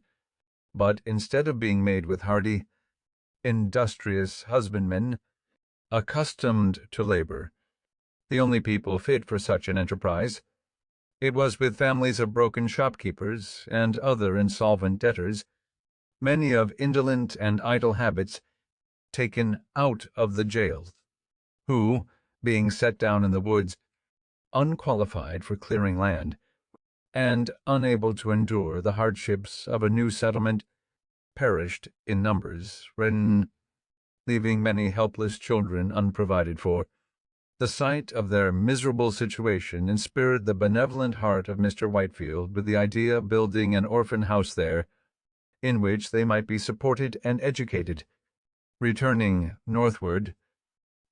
but instead of being made with hardy, industrious husbandmen, accustomed to labor, the only people fit for such an enterprise, it was with families of broken shopkeepers and other insolvent debtors, many of indolent and idle habits, taken out of the jails, who, being set down in the woods, unqualified for clearing land, and unable to endure the hardships of a new settlement, perished in numbers, leaving many helpless children unprovided for. The sight of their miserable situation inspired the benevolent heart of Mr. Whitefield with the idea of building an orphan house there, in which they might be supported and educated. Returning northward,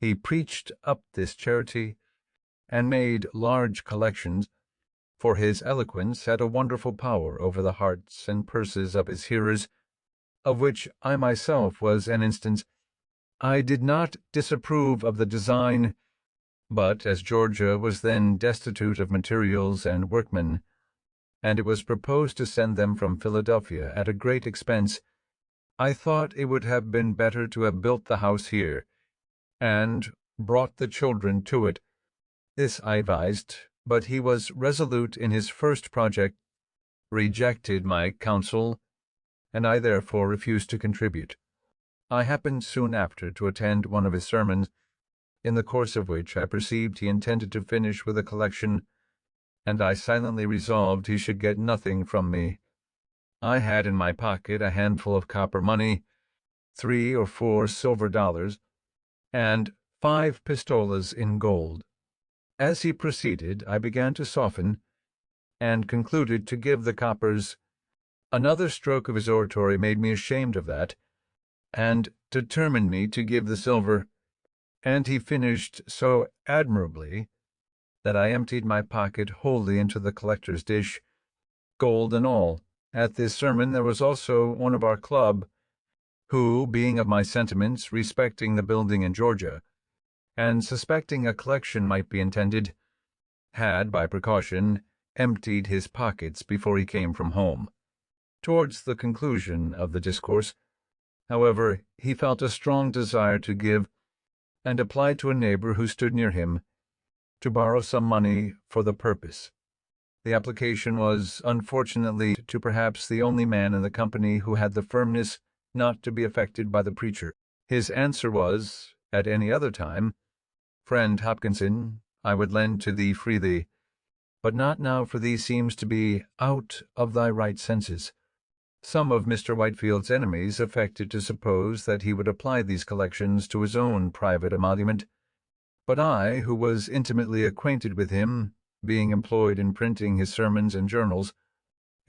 he preached up this charity, and made large collections, for his eloquence had a wonderful power over the hearts and purses of his hearers, of which I myself was an instance. I did not disapprove of the design, but as Georgia was then destitute of materials and workmen, and it was proposed to send them from Philadelphia at a great expense, I thought it would have been better to have built the house here, and brought the children to it. This I advised, but he was resolute in his first project, rejected my counsel, and I therefore refused to contribute. I happened soon after to attend one of his sermons, in the course of which I perceived he intended to finish with a collection, and I silently resolved he should get nothing from me. I had in my pocket a handful of copper money, 3 or 4 silver dollars, and 5 pistolas in gold. As he proceeded, I began to soften, and concluded to give the coppers. Another stroke of his oratory made me ashamed of that, and determined me to give the silver, and he finished so admirably that I emptied my pocket wholly into the collector's dish, gold and all. At this sermon there was also one of our club, who, being of my sentiments respecting the building in Georgia, and suspecting a collection might be intended, had, by precaution, emptied his pockets before he came from home. Towards the conclusion of the discourse, however, he felt a strong desire to give, and applied to a neighbor who stood near him, to borrow some money for the purpose. The application was, unfortunately, to perhaps the only man in the company who had the firmness not to be affected by the preacher. His answer was, at any other time, "Friend Hopkinson, I would lend to thee freely, but not now, for thee seems to be out of thy right senses." Some of Mr. Whitefield's enemies affected to suppose that he would apply these collections to his own private emolument, but I, who was intimately acquainted with him, being employed in printing his sermons and journals,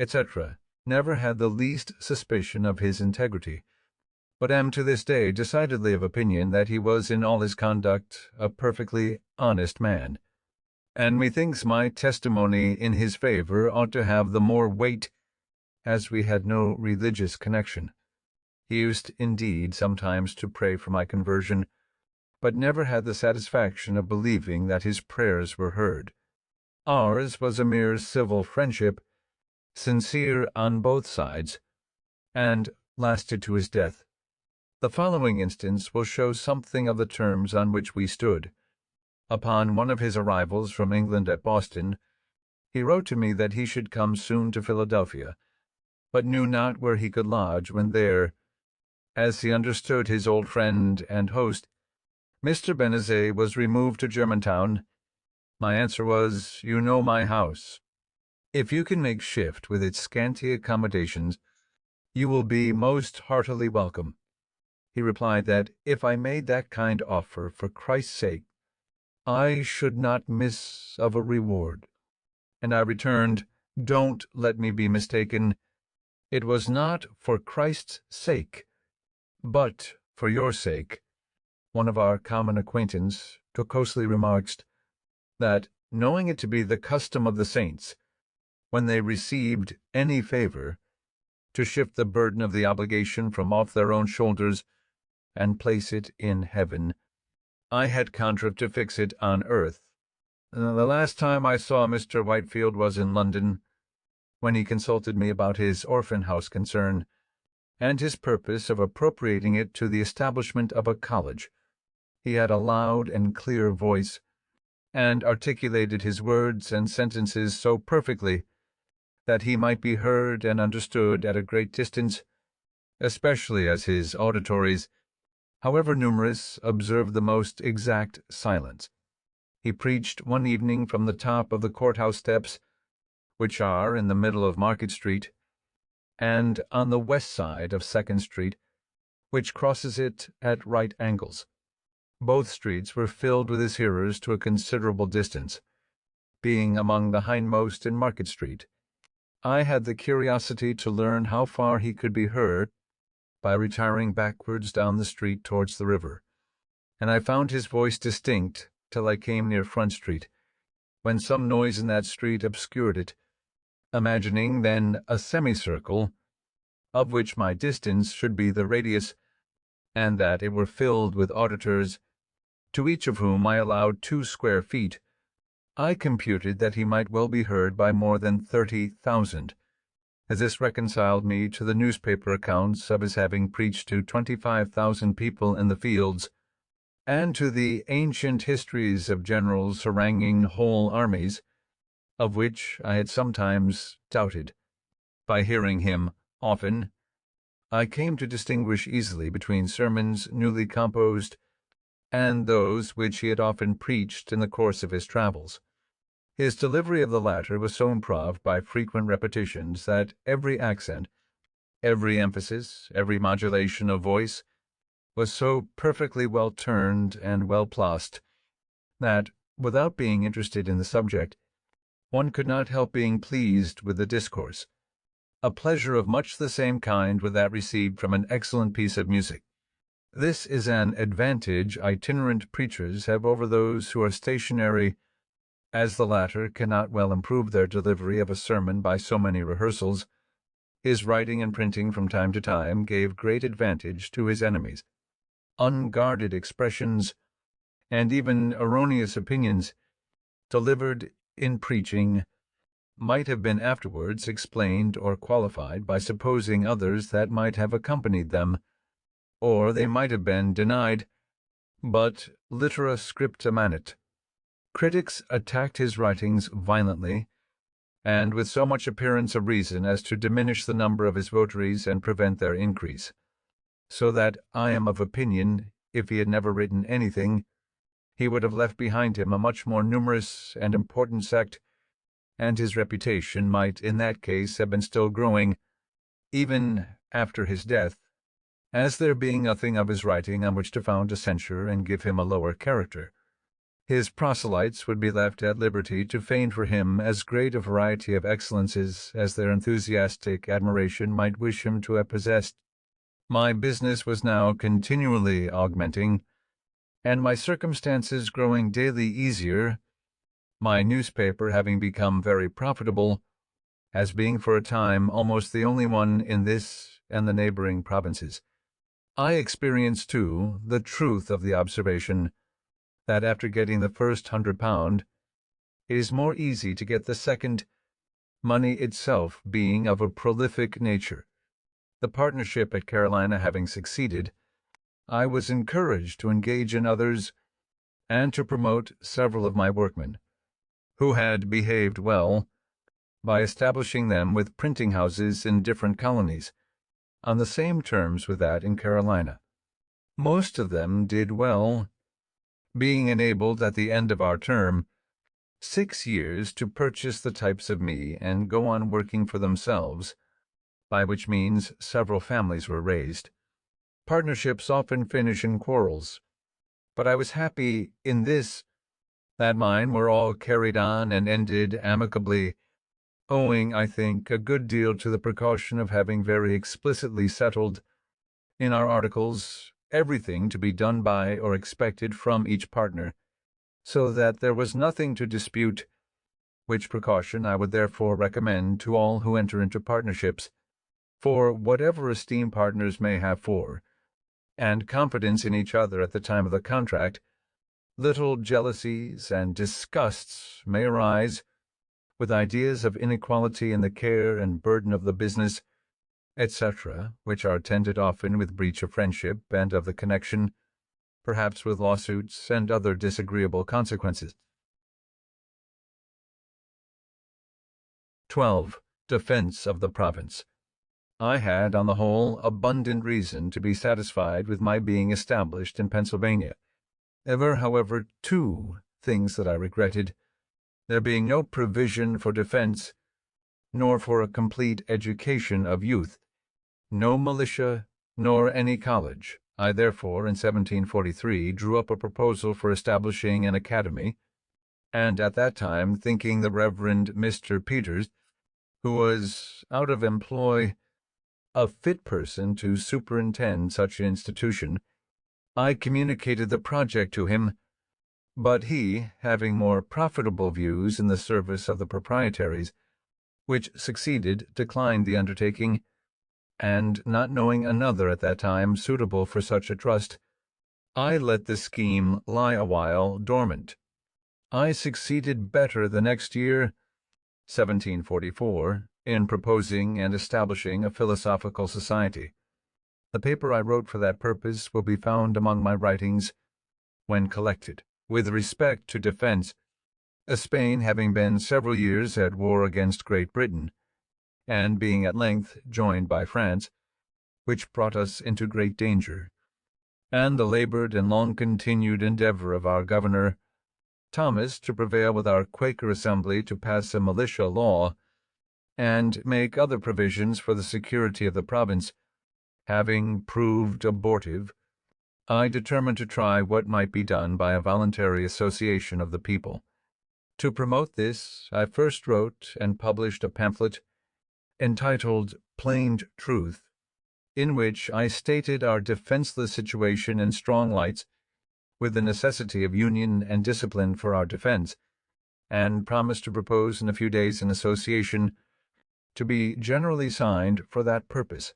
etc., never had the least suspicion of his integrity, but am to this day decidedly of opinion that he was in all his conduct a perfectly honest man, and methinks my testimony in his favor ought to have the more weight, as we had no religious connection. He used, indeed, sometimes to pray for my conversion, but never had the satisfaction of believing that his prayers were heard. Ours was a mere civil friendship, sincere on both sides, and lasted to his death. The following instance will show something of the terms on which we stood. Upon one of his arrivals from England at Boston, he wrote to me that he should come soon to Philadelphia, but knew not where he could lodge when there, as he understood his old friend and host, Mr. Benezet, was removed to Germantown. My answer was, "You know my house. If you can make shift with its scanty accommodations, you will be most heartily welcome." He replied that if I made that kind offer for Christ's sake, I should not miss of a reward. And I returned, "Don't let me be mistaken. It was not for Christ's sake, but for your sake." One of our common acquaintance jocosely remarks that, knowing it to be the custom of the saints, when they received any favor, to shift the burden of the obligation from off their own shoulders and place it in heaven, I had contrived to fix it on earth. The last time I saw Mr. Whitefield was in London, when he consulted me about his orphan house concern, and his purpose of appropriating it to the establishment of a college. He had a loud and clear voice, and articulated his words and sentences so perfectly that he might be heard and understood at a great distance, especially as his auditories, however numerous, observed the most exact silence. He preached one evening from the top of the courthouse steps, which are in the middle of Market Street, and on the west side of Second Street, which crosses it at right angles. Both streets were filled with his hearers to a considerable distance. Being among the hindmost in Market Street, I had the curiosity to learn how far he could be heard by retiring backwards down the street towards the river, and I found his voice distinct till I came near Front Street, when some noise in that street obscured it. Imagining then a semicircle, of which my distance should be the radius, and that it were filled with auditors, to each of whom I allowed 2 square feet, I computed that he might well be heard by more than 30,000, as this reconciled me to the newspaper accounts of his having preached to 25,000 people in the fields, and to the ancient histories of generals haranguing whole armies, of which I had sometimes doubted. By hearing him often, I came to distinguish easily between sermons newly composed and those which he had often preached in the course of his travels. His delivery of the latter was so improved by frequent repetitions that every accent, every emphasis, every modulation of voice was so perfectly well turned and well placed that, without being interested in the subject, one could not help being pleased with the discourse, a pleasure of much the same kind with that received from an excellent piece of music. This is an advantage itinerant preachers have over those who are stationary, as the latter cannot well improve their delivery of a sermon by so many rehearsals. His writing and printing from time to time gave great advantage to his enemies. Unguarded expressions, and even erroneous opinions, delivered in preaching, might have been afterwards explained or qualified by supposing others that might have accompanied them, or they might have been denied, but litera scripta manet. Critics attacked his writings violently, and with so much appearance of reason as to diminish the number of his votaries and prevent their increase, so that I am of opinion, if he had never written anything, he would have left behind him a much more numerous and important sect, and his reputation might in that case have been still growing, even after his death, as there being nothing of his writing on which to found a censure and give him a lower character. His proselytes would be left at liberty to feign for him as great a variety of excellences as their enthusiastic admiration might wish him to have possessed. My business was now continually augmenting, and my circumstances growing daily easier, my newspaper having become very profitable, as being for a time almost the only one in this and the neighboring provinces. I experienced, too, the truth of the observation that after getting the first £100, it is more easy to get the second, money itself being of a prolific nature. The partnership at Carolina having succeeded, I was encouraged to engage in others and to promote several of my workmen, who had behaved well, by establishing them with printing houses in different colonies, on the same terms with that in Carolina. Most of them did well, being enabled at the end of our term 6 years to purchase the types of me and go on working for themselves, by which means several families were raised. Partnerships often finish in quarrels, but I was happy in this, that mine were all carried on and ended amicably, owing, I think, a good deal to the precaution of having very explicitly settled in our articles everything to be done by or expected from each partner, so that there was nothing to dispute, which precaution I would therefore recommend to all who enter into partnerships, for whatever esteem partners may have for, and confidence in each other at the time of the contract, little jealousies and disgusts may arise, with ideas of inequality in the care and burden of the business, etc., which are attended often with breach of friendship and of the connection, perhaps with lawsuits and other disagreeable consequences. 12. Defense of the province. I had, on the whole, abundant reason to be satisfied with my being established in Pennsylvania. There were, however, 2 things that I regretted, there being no provision for defense, nor for a complete education of youth, no militia, nor any college. I therefore, in 1743, drew up a proposal for establishing an academy, and at that time, thinking the Reverend Mr. Peters, who was out of employ, a fit person to superintend such an institution, I communicated the project to him, but he, having more profitable views in the service of the proprietaries, which succeeded, declined the undertaking, and not knowing another at that time suitable for such a trust, I let the scheme lie a while dormant. I succeeded better the next year, 1744, in proposing and establishing a philosophical society. The paper I wrote for that purpose will be found among my writings when collected. With respect to defense, Spain having been several years at war against Great Britain, and being at length joined by France, which brought us into great danger, and the labored and long-continued endeavor of our governor, Thomas, to prevail with our Quaker Assembly to pass a militia law, and make other provisions for the security of the province, having proved abortive, I determined to try what might be done by a voluntary association of the people. To promote this, I first wrote and published a pamphlet entitled Plain Truth, in which I stated our defenseless situation in strong lights, with the necessity of union and discipline for our defense, and promised to propose in a few days an association to be generally signed for that purpose.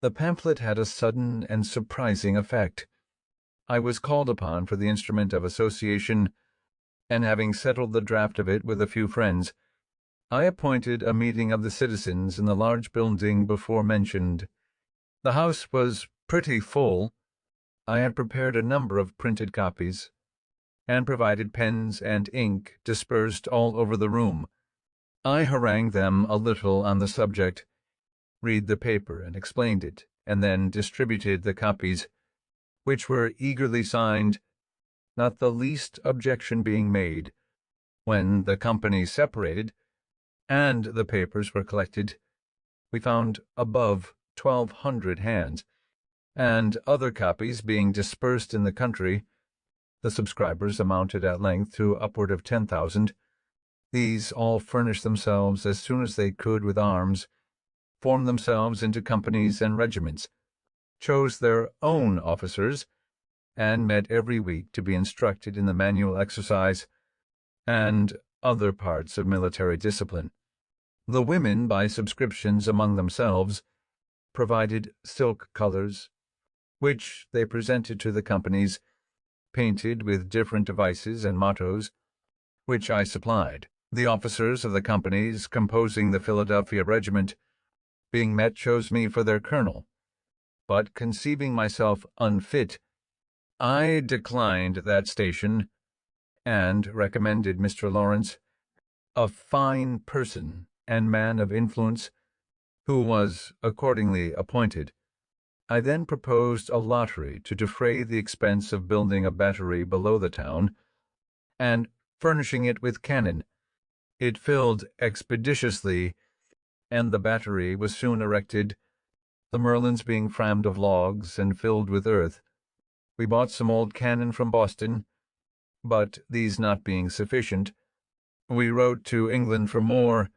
The pamphlet had a sudden and surprising effect. I was called upon for the instrument of association, and having settled the draft of it with a few friends, I appointed a meeting of the citizens in the large building before mentioned. The house was pretty full. I had prepared a number of printed copies, and provided pens and ink dispersed all over the room. I harangued them a little on the subject, read the paper and explained it, and then distributed the copies, which were eagerly signed, not the least objection being made. When the company separated, and the papers were collected, we found above 1,200 hands, and other copies being dispersed in the country, the subscribers amounted at length to upward of 10,000. These all furnished themselves as soon as they could with arms, formed themselves into companies and regiments, chose their own officers, and met every week to be instructed in the manual exercise and other parts of military discipline. The women, by subscriptions among themselves, provided silk colors, which they presented to the companies, painted with different devices and mottos, which I supplied. The officers of the companies composing the Philadelphia regiment, being met, chose me for their colonel, but conceiving myself unfit, I declined that station, and recommended Mr. Lawrence, a fine person and man of influence, who was accordingly appointed. I then proposed a lottery to defray the expense of building a battery below the town, and furnishing it with cannon. It filled expeditiously, and the battery was soon erected, the merlons being frammed of logs and filled with earth. We bought some old cannon from Boston, but these not being sufficient, we wrote to England for more,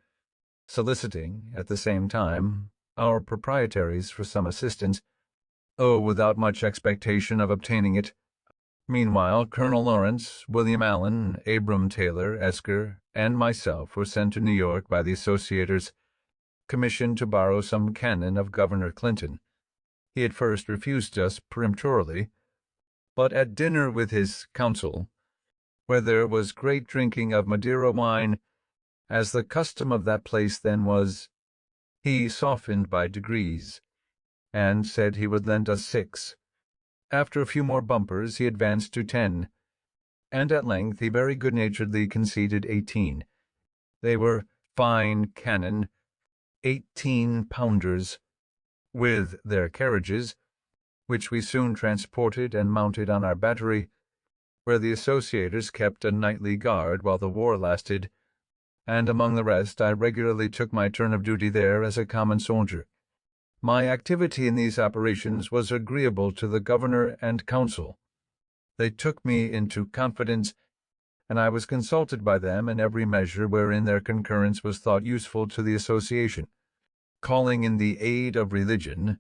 soliciting, at the same time, our proprietaries for some assistance, without much expectation of obtaining it. Meanwhile, Colonel Lawrence, William Allen, Abram Taylor, Esker, and myself were sent to New York by the Associators, commissioned to borrow some cannon of Governor Clinton. He at first refused us peremptorily, but at dinner with his council, where there was great drinking of Madeira wine, as the custom of that place then was, he softened by degrees, and said he would lend us 6. After a few more bumpers, he advanced to 10, and at length he very good-naturedly conceded 18. They were fine cannon, 18-pounders, with their carriages, which we soon transported and mounted on our battery, where the Associators kept a nightly guard while the war lasted, and among the rest I regularly took my turn of duty there as a common soldier. My activity in these operations was agreeable to the governor and council. They took me into confidence, and I was consulted by them in every measure wherein their concurrence was thought useful to the association. Calling in the aid of religion,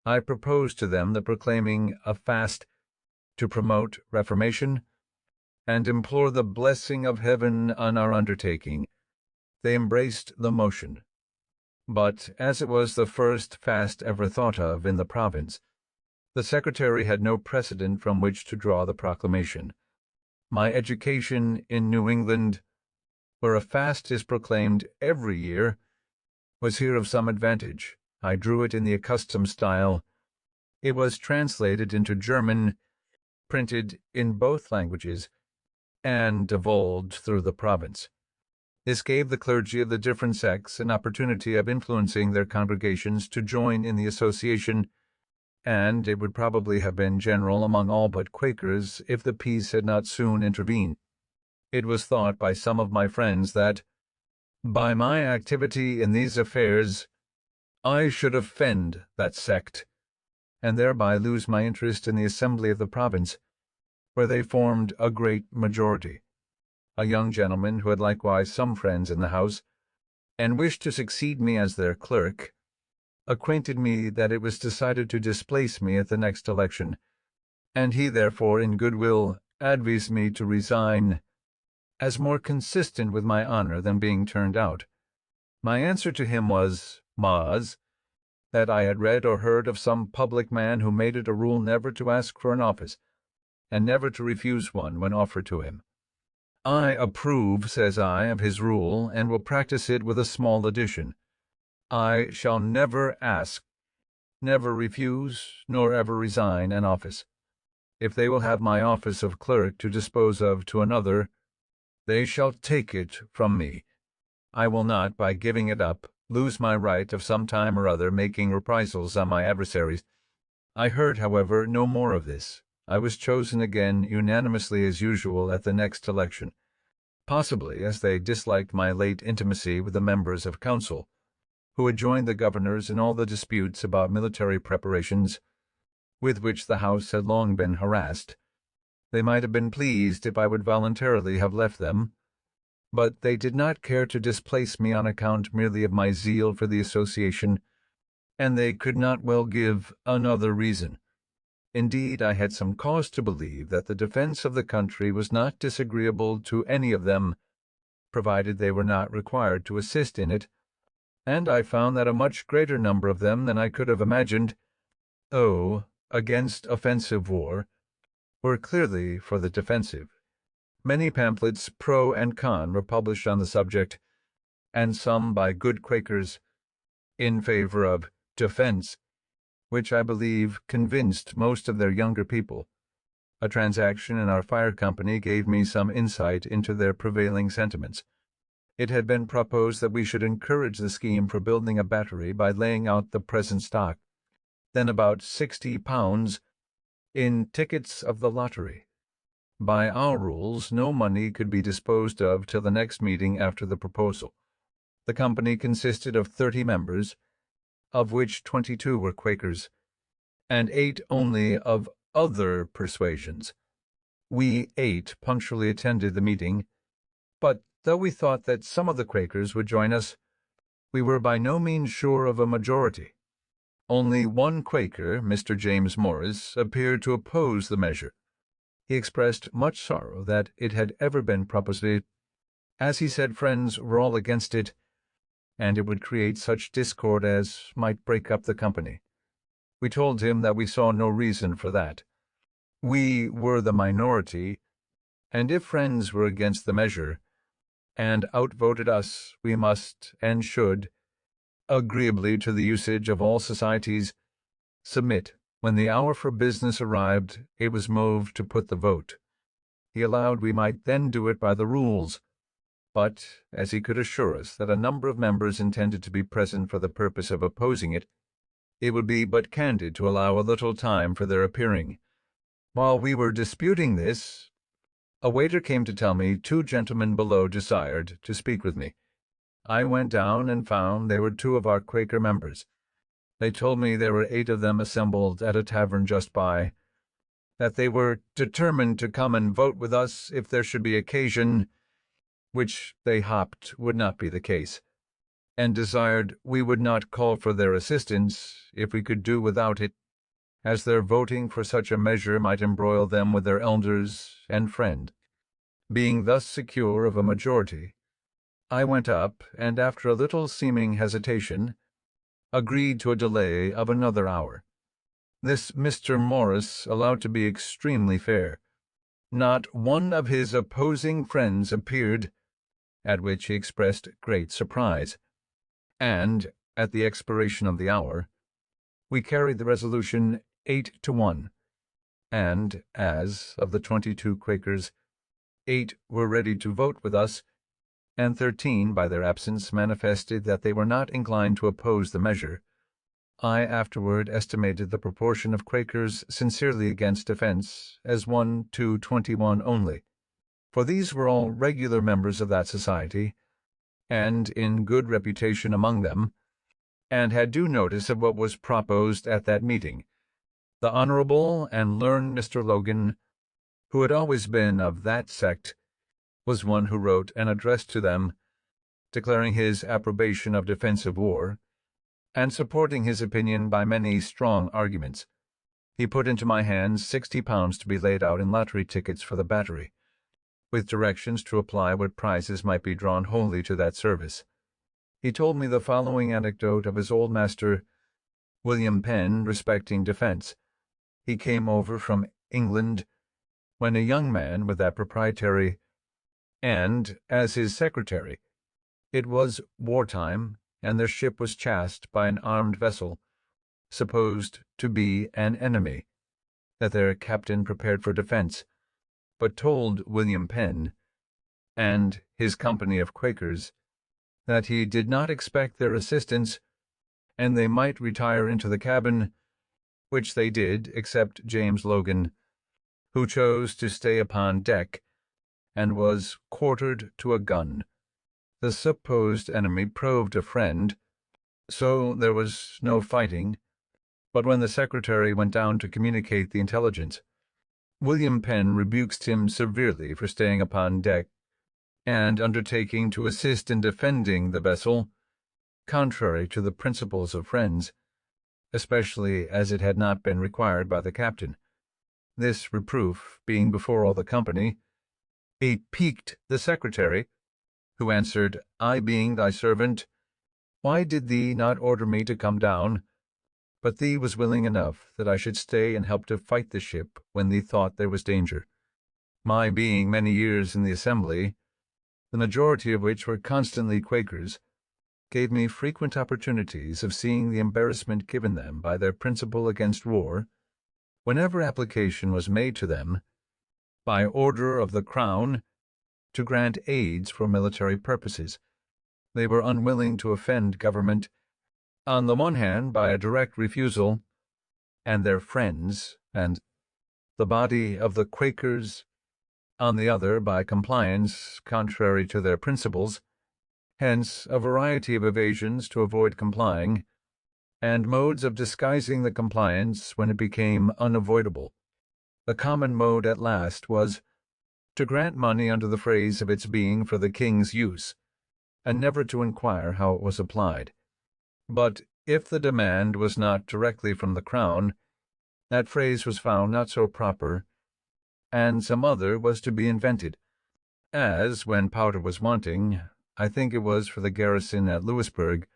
I proposed to them the proclaiming a fast to promote reformation, and implore the blessing of heaven on our undertaking. They embraced the motion, but as it was the first fast ever thought of in the province, the secretary had no precedent from which to draw the proclamation. My education in New England, where a fast is proclaimed every year, was here of some advantage. I drew it in the accustomed style. It was translated into German, printed in both languages, and divulged through the province. This gave the clergy of the different sects an opportunity of influencing their congregations to join in the association, and it would probably have been general among all but Quakers if the peace had not soon intervened. It was thought by some of my friends that, by my activity in these affairs, I should offend that sect, and thereby lose my interest in the assembly of the province, where they formed a great majority. A young gentleman who had likewise some friends in the house, and wished to succeed me as their clerk, acquainted me that it was decided to displace me at the next election, and he therefore in good will advised me to resign, as more consistent with my honor than being turned out. My answer to him was, that I had read or heard of some public man who made it a rule never to ask for an office, and never to refuse one when offered to him. I approve, says I, of his rule, and will practice it with a small addition. I shall never ask, never refuse, nor ever resign an office. If they will have my office of clerk to dispose of to another, they shall take it from me. I will not, by giving it up, lose my right of some time or other making reprisals on my adversaries. I heard, however, no more of this. I was chosen again unanimously as usual at the next election, possibly as they disliked my late intimacy with the members of council, who had joined the governors in all the disputes about military preparations with which the House had long been harassed. They might have been pleased if I would voluntarily have left them, but they did not care to displace me on account merely of my zeal for the association, and they could not well give another reason. Indeed, I had some cause to believe that the defense of the country was not disagreeable to any of them, provided they were not required to assist in it, and I found that a much greater number of them than I could have imagined, against offensive war, were clearly for the defensive. Many pamphlets, pro and con, were published on the subject, and some by good Quakers in favor of defense, which I believe convinced most of their younger people. A transaction in our fire company gave me some insight into their prevailing sentiments. It had been proposed that we should encourage the scheme for building a battery by laying out the present stock, then about £60, in tickets of the lottery. By our rules, no money could be disposed of till the next meeting after the proposal. The company consisted of 30 members, of which 22 were Quakers, and 8 only of other persuasions. We 8 punctually attended the meeting, but though we thought that some of the Quakers would join us, we were by no means sure of a majority. Only one Quaker, Mr. James Morris, appeared to oppose the measure. He expressed much sorrow that it had ever been proposed, as he said friends were all against it, and it would create such discord as might break up the company. We told him that we saw no reason for that. We were the minority, and if friends were against the measure, and outvoted us, we must and should, agreeably to the usage of all societies, submit. When the hour for business arrived, it was moved to put the vote. He allowed we might then do it by the rules, but as he could assure us that a number of members intended to be present for the purpose of opposing it, it would be but candid to allow a little time for their appearing. While we were disputing this, a waiter came to tell me 2 gentlemen below desired to speak with me. I went down and found they were 2 of our Quaker members. They told me there were 8 of them assembled at a tavern just by, that they were determined to come and vote with us if there should be occasion, which they hoped would not be the case, and desired we would not call for their assistance if we could do without it, as their voting for such a measure might embroil them with their elders and friend. Being thus secure of a majority, I went up, and after a little seeming hesitation, agreed to a delay of another hour. This Mr. Morris allowed to be extremely fair. Not one of his opposing friends appeared, at which he expressed great surprise, and, at the expiration of the hour, we carried the resolution 8-1, and as, of the 22 Quakers, 8 were ready to vote with us, and 13, by their absence, manifested that they were not inclined to oppose the measure, I afterward estimated the proportion of Quakers sincerely against defense as 1 to 21 only, for these were all regular members of that society, and in good reputation among them, and had due notice of what was proposed at that meeting. The honorable and learned Mr. Logan, who had always been of that sect, was one who wrote an address to them, declaring his approbation of defensive war, and supporting his opinion by many strong arguments. He put into my hands £60 to be laid out in lottery tickets for the battery, with directions to apply what prizes might be drawn wholly to that service. He told me the following anecdote of his old master, William Penn, respecting defense. He came over from England when a young man with that proprietary, and as his secretary. It was wartime, and their ship was chased by an armed vessel, supposed to be an enemy, that their captain prepared for defense, but told William Penn and his company of Quakers that he did not expect their assistance, and they might retire into the cabin, which they did, except James Logan, who chose to stay upon deck, and was quartered to a gun. The supposed enemy proved a friend, so there was no fighting, but when the secretary went down to communicate the intelligence, William Penn rebuked him severely for staying upon deck and undertaking to assist in defending the vessel, contrary to the principles of friends, especially as it had not been required by the captain. This reproof, being before all the company, it piqued the secretary, who answered, I being thy servant, why did thee not order me to come down? But thee was willing enough that I should stay and help to fight the ship when thee thought there was danger. My being many years in the Assembly, the majority of which were constantly Quakers, gave me frequent opportunities of seeing the embarrassment given them by their principle against war, whenever application was made to them, by order of the Crown, to grant aids for military purposes. They were unwilling to offend government, on the one hand by a direct refusal, and their friends and the body of the Quakers on the other by compliance contrary to their principles, hence a variety of evasions to avoid complying, and modes of disguising the compliance when it became unavoidable. The common mode at last was to grant money under the phrase of its being for the king's use, and never to inquire how it was applied. But if the demand was not directly from the Crown, that phrase was found not so proper, and some other was to be invented, as, when powder was wanting, I think it was for the garrison at Louisburg,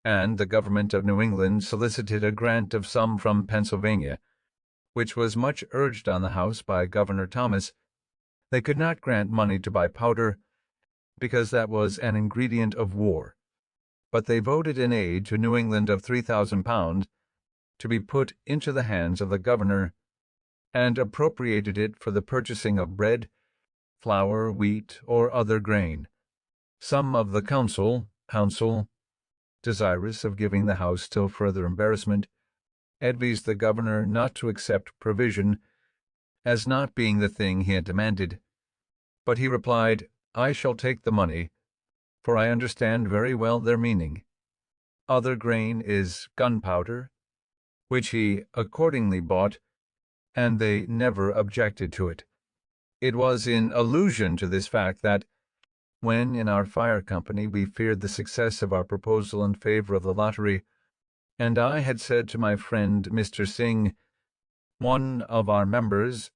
and the government of New England solicited a grant of some from Pennsylvania, which was much urged on the House by Governor Thomas. They could not grant money to buy powder, because that was an ingredient of war, but they voted an aid to New England of £3,000 to be put into the hands of the governor, and appropriated it for the purchasing of bread, flour, wheat, or other grain. Some of the council, desirous of giving the House still further embarrassment, advised the governor not to accept provision, as not being the thing he had demanded. But he replied, "I shall take the money, for I understand very well their meaning. Other grain is gunpowder," which he accordingly bought, and they never objected to it. It was in allusion to this fact that, when in our fire company we feared the success of our proposal in favor of the lottery, and I had said to my friend Mr. Singh, one of our members,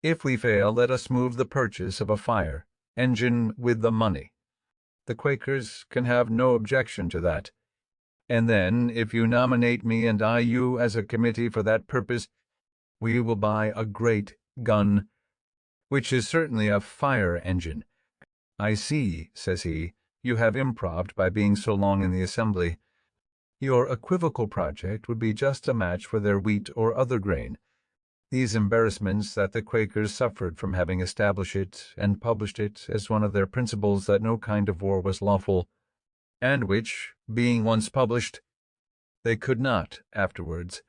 "If we fail, let us move the purchase of a fire engine with the money. The Quakers can have no objection to that. And then, if you nominate me and I you as a committee for that purpose, we will buy a great gun, which is certainly a fire engine. I see," says he, "you have improved by being so long in the Assembly. Your equivocal project would be just a match for their wheat or other grain. These embarrassments that the Quakers suffered from having established it and published it as one of their principles that no kind of war was lawful, and which, being once published, they could not afterwards,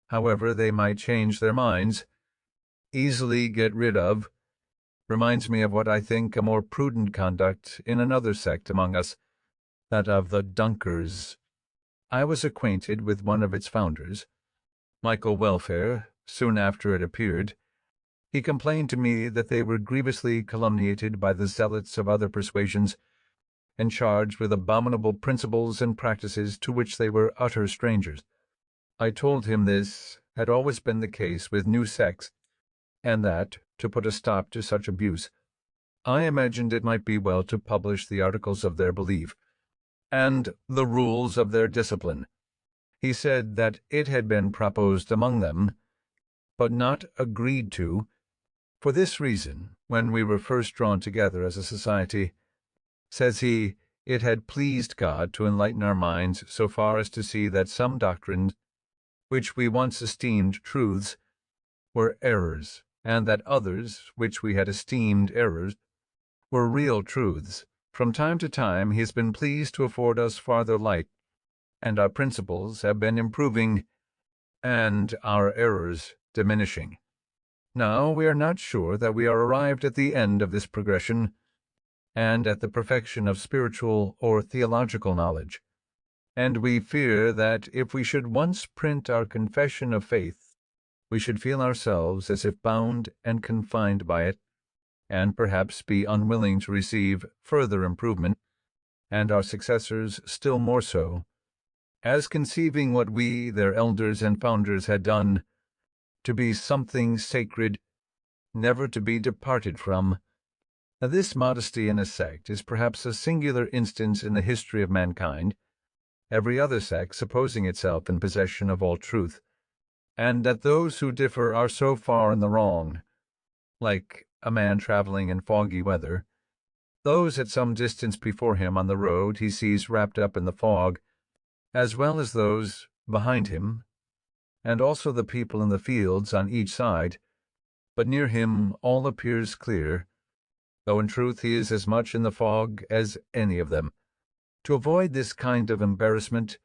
however they might change their minds, easily get rid of, reminds me of what I think a more prudent conduct in another sect among us, that of the Dunkers. I was acquainted with one of its founders, Michael Welfare, soon after it appeared. He complained to me that they were grievously calumniated by the zealots of other persuasions, and charged with abominable principles and practices to which they were utter strangers. I told him this had always been the case with new sects, and that, to put a stop to such abuse, I imagined it might be well to publish the articles of their belief, and the rules of their discipline. He said that it had been proposed among them, but not agreed to. For this reason, when we were first drawn together as a society, says he, it had pleased God to enlighten our minds so far as to see that some doctrines, which we once esteemed truths, were errors, and that others, which we had esteemed errors, were real truths. From time to time he has been pleased to afford us farther light, and our principles have been improving, and our errors diminishing. Now we are not sure that we are arrived at the end of this progression, and at the perfection of spiritual or theological knowledge, and we fear that if we should once print our confession of faith, we should feel ourselves as if bound and confined by it, and perhaps be unwilling to receive further improvement, and our successors still more so, as conceiving what we, their elders and founders, had done, to be something sacred, never to be departed from. Now, this modesty in a sect is perhaps a singular instance in the history of mankind, every other sect supposing itself in possession of all truth, and that those who differ are so far in the wrong, like a man traveling in foggy weather. Those at some distance before him on the road he sees wrapped up in the fog, as well as those behind him, and also the people in the fields on each side, but near him all appears clear, though in truth he is as much in the fog as any of them. To avoid this kind of embarrassment,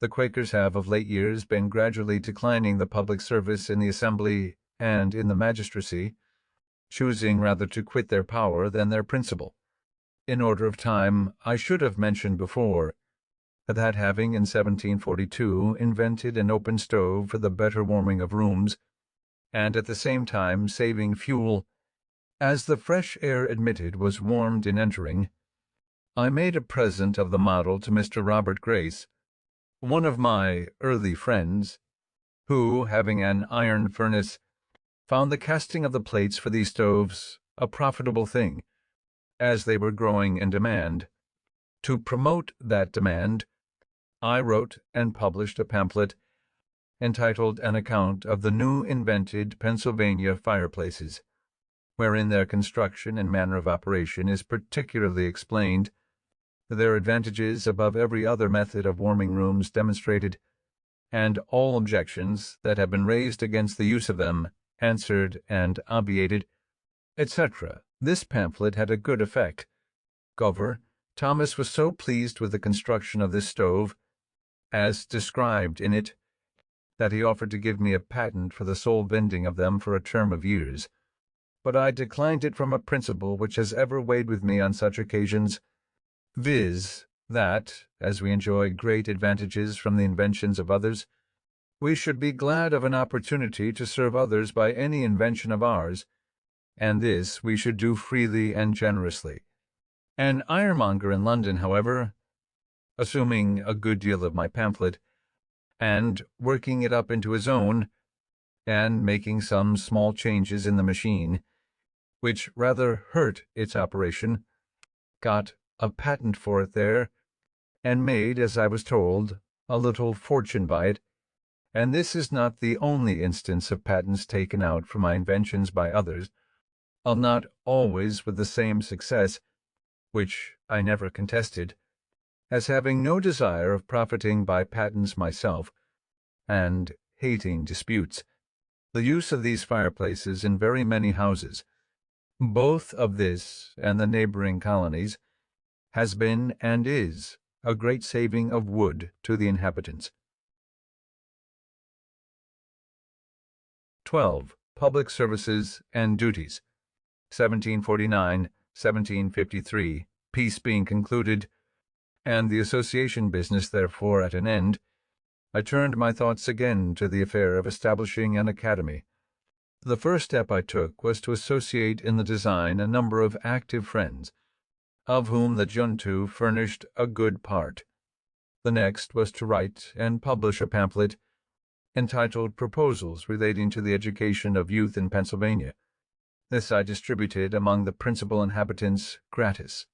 the Quakers have of late years been gradually declining the public service in the Assembly and in the magistracy, choosing rather to quit their power than their principle. In order of time, I should have mentioned before that having in 1742 invented an open stove for the better warming of rooms, and at the same time saving fuel, as the fresh air admitted was warmed in entering, I made a present of the model to Mr. Robert Grace, one of my early friends, who, having an iron furnace, found the casting of the plates for these stoves a profitable thing, as they were growing in demand. To promote that demand, I wrote and published a pamphlet entitled An Account of the New Invented Pennsylvania Fireplaces, wherein their construction and manner of operation is particularly explained, their advantages above every other method of warming rooms demonstrated, and all objections that have been raised against the use of them answered and obviated, etc. This pamphlet had a good effect. Gover, Thomas was so pleased with the construction of this stove, as described in it, that he offered to give me a patent for the sole vending of them for a term of years. But I declined it from a principle which has ever weighed with me on such occasions, viz., that, as we enjoy great advantages from the inventions of others, we should be glad of an opportunity to serve others by any invention of ours, and this we should do freely and generously. An ironmonger in London, however, assuming a good deal of my pamphlet, and working it up into his own, and making some small changes in the machine, which rather hurt its operation, got a patent for it there, and made, as I was told, a little fortune by it, and this is not the only instance of patents taken out for my inventions by others, not always with the same success, which I never contested, as having no desire of profiting by patents myself, and hating disputes. The use of these fireplaces in very many houses, both of this and the neighboring colonies, has been and is a great saving of wood to the inhabitants. 12. Public Services and Duties. 1749-1753, peace being concluded, and the association business therefore at an end, I turned my thoughts again to the affair of establishing an academy. The first step I took was to associate in the design a number of active friends, of whom the Junto furnished a good part. The next was to write and publish a pamphlet entitled Proposals Relating to the Education of Youth in Pennsylvania. This I distributed among the principal inhabitants gratis,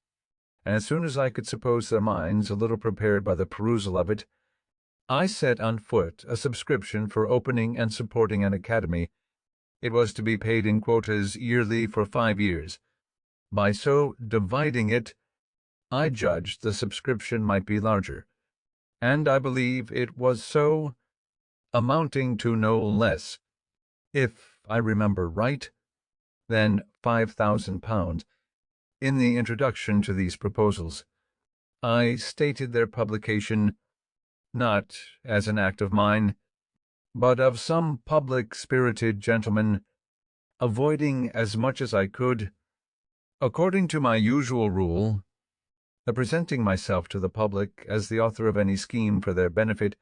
and as soon as I could suppose their minds a little prepared by the perusal of it, I set on foot a subscription for opening and supporting an academy. It was to be paid in quotas yearly for 5 years. By so dividing it, I judged the subscription might be larger, and I believe it was so, amounting to no less, if I remember right, than £5,000. In the introduction to these proposals, I stated their publication not as an act of mine, but of some public-spirited gentleman, avoiding as much as I could, according to my usual rule, of presenting myself to the public as the author of any scheme for their benefit.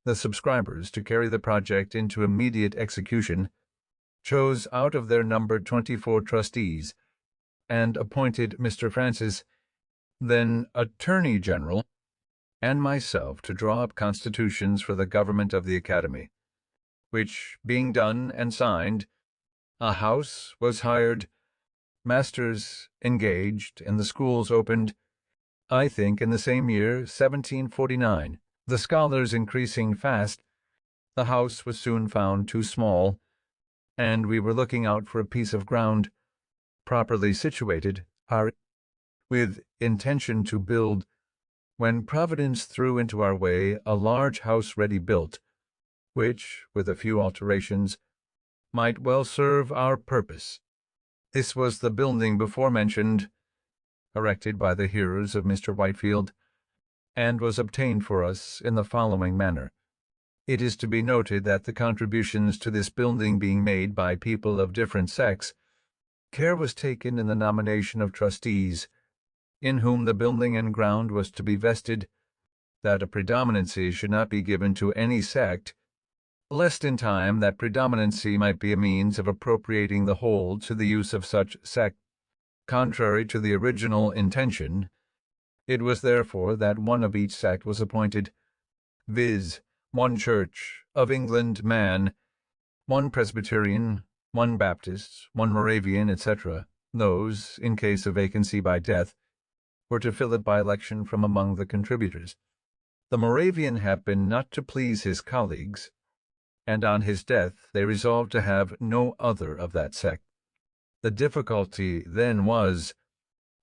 The subscribers, to carry the project into immediate execution, chose out of their number 24 trustees, and appointed Mr. Francis, then Attorney General, and myself to draw up constitutions for the government of the academy, which being done and signed, a house was hired, masters engaged, and the schools opened, I think in the same year, 1749. The scholars increasing fast, the house was soon found too small, and we were looking out for a piece of ground properly situated, are with intention to build, when Providence threw into our way a large house ready built, which, with a few alterations, might well serve our purpose. This was the building before mentioned, erected by the hearers of Mr. Whitefield, and was obtained for us in the following manner. It is to be noted that the contributions to this building being made by people of different sects, care was taken in the nomination of trustees, in whom the building and ground was to be vested, that a predominancy should not be given to any sect, lest in time that predominancy might be a means of appropriating the whole to the use of such sect. Contrary to the original intention, it was therefore that one of each sect was appointed, viz., one Church of England man, one Presbyterian, one Baptist, one Moravian, etc. Those, in case of vacancy by death, were to fill it by election from among the contributors. The Moravian happened not to please his colleagues, and on his death they resolved to have no other of that sect. The difficulty then was,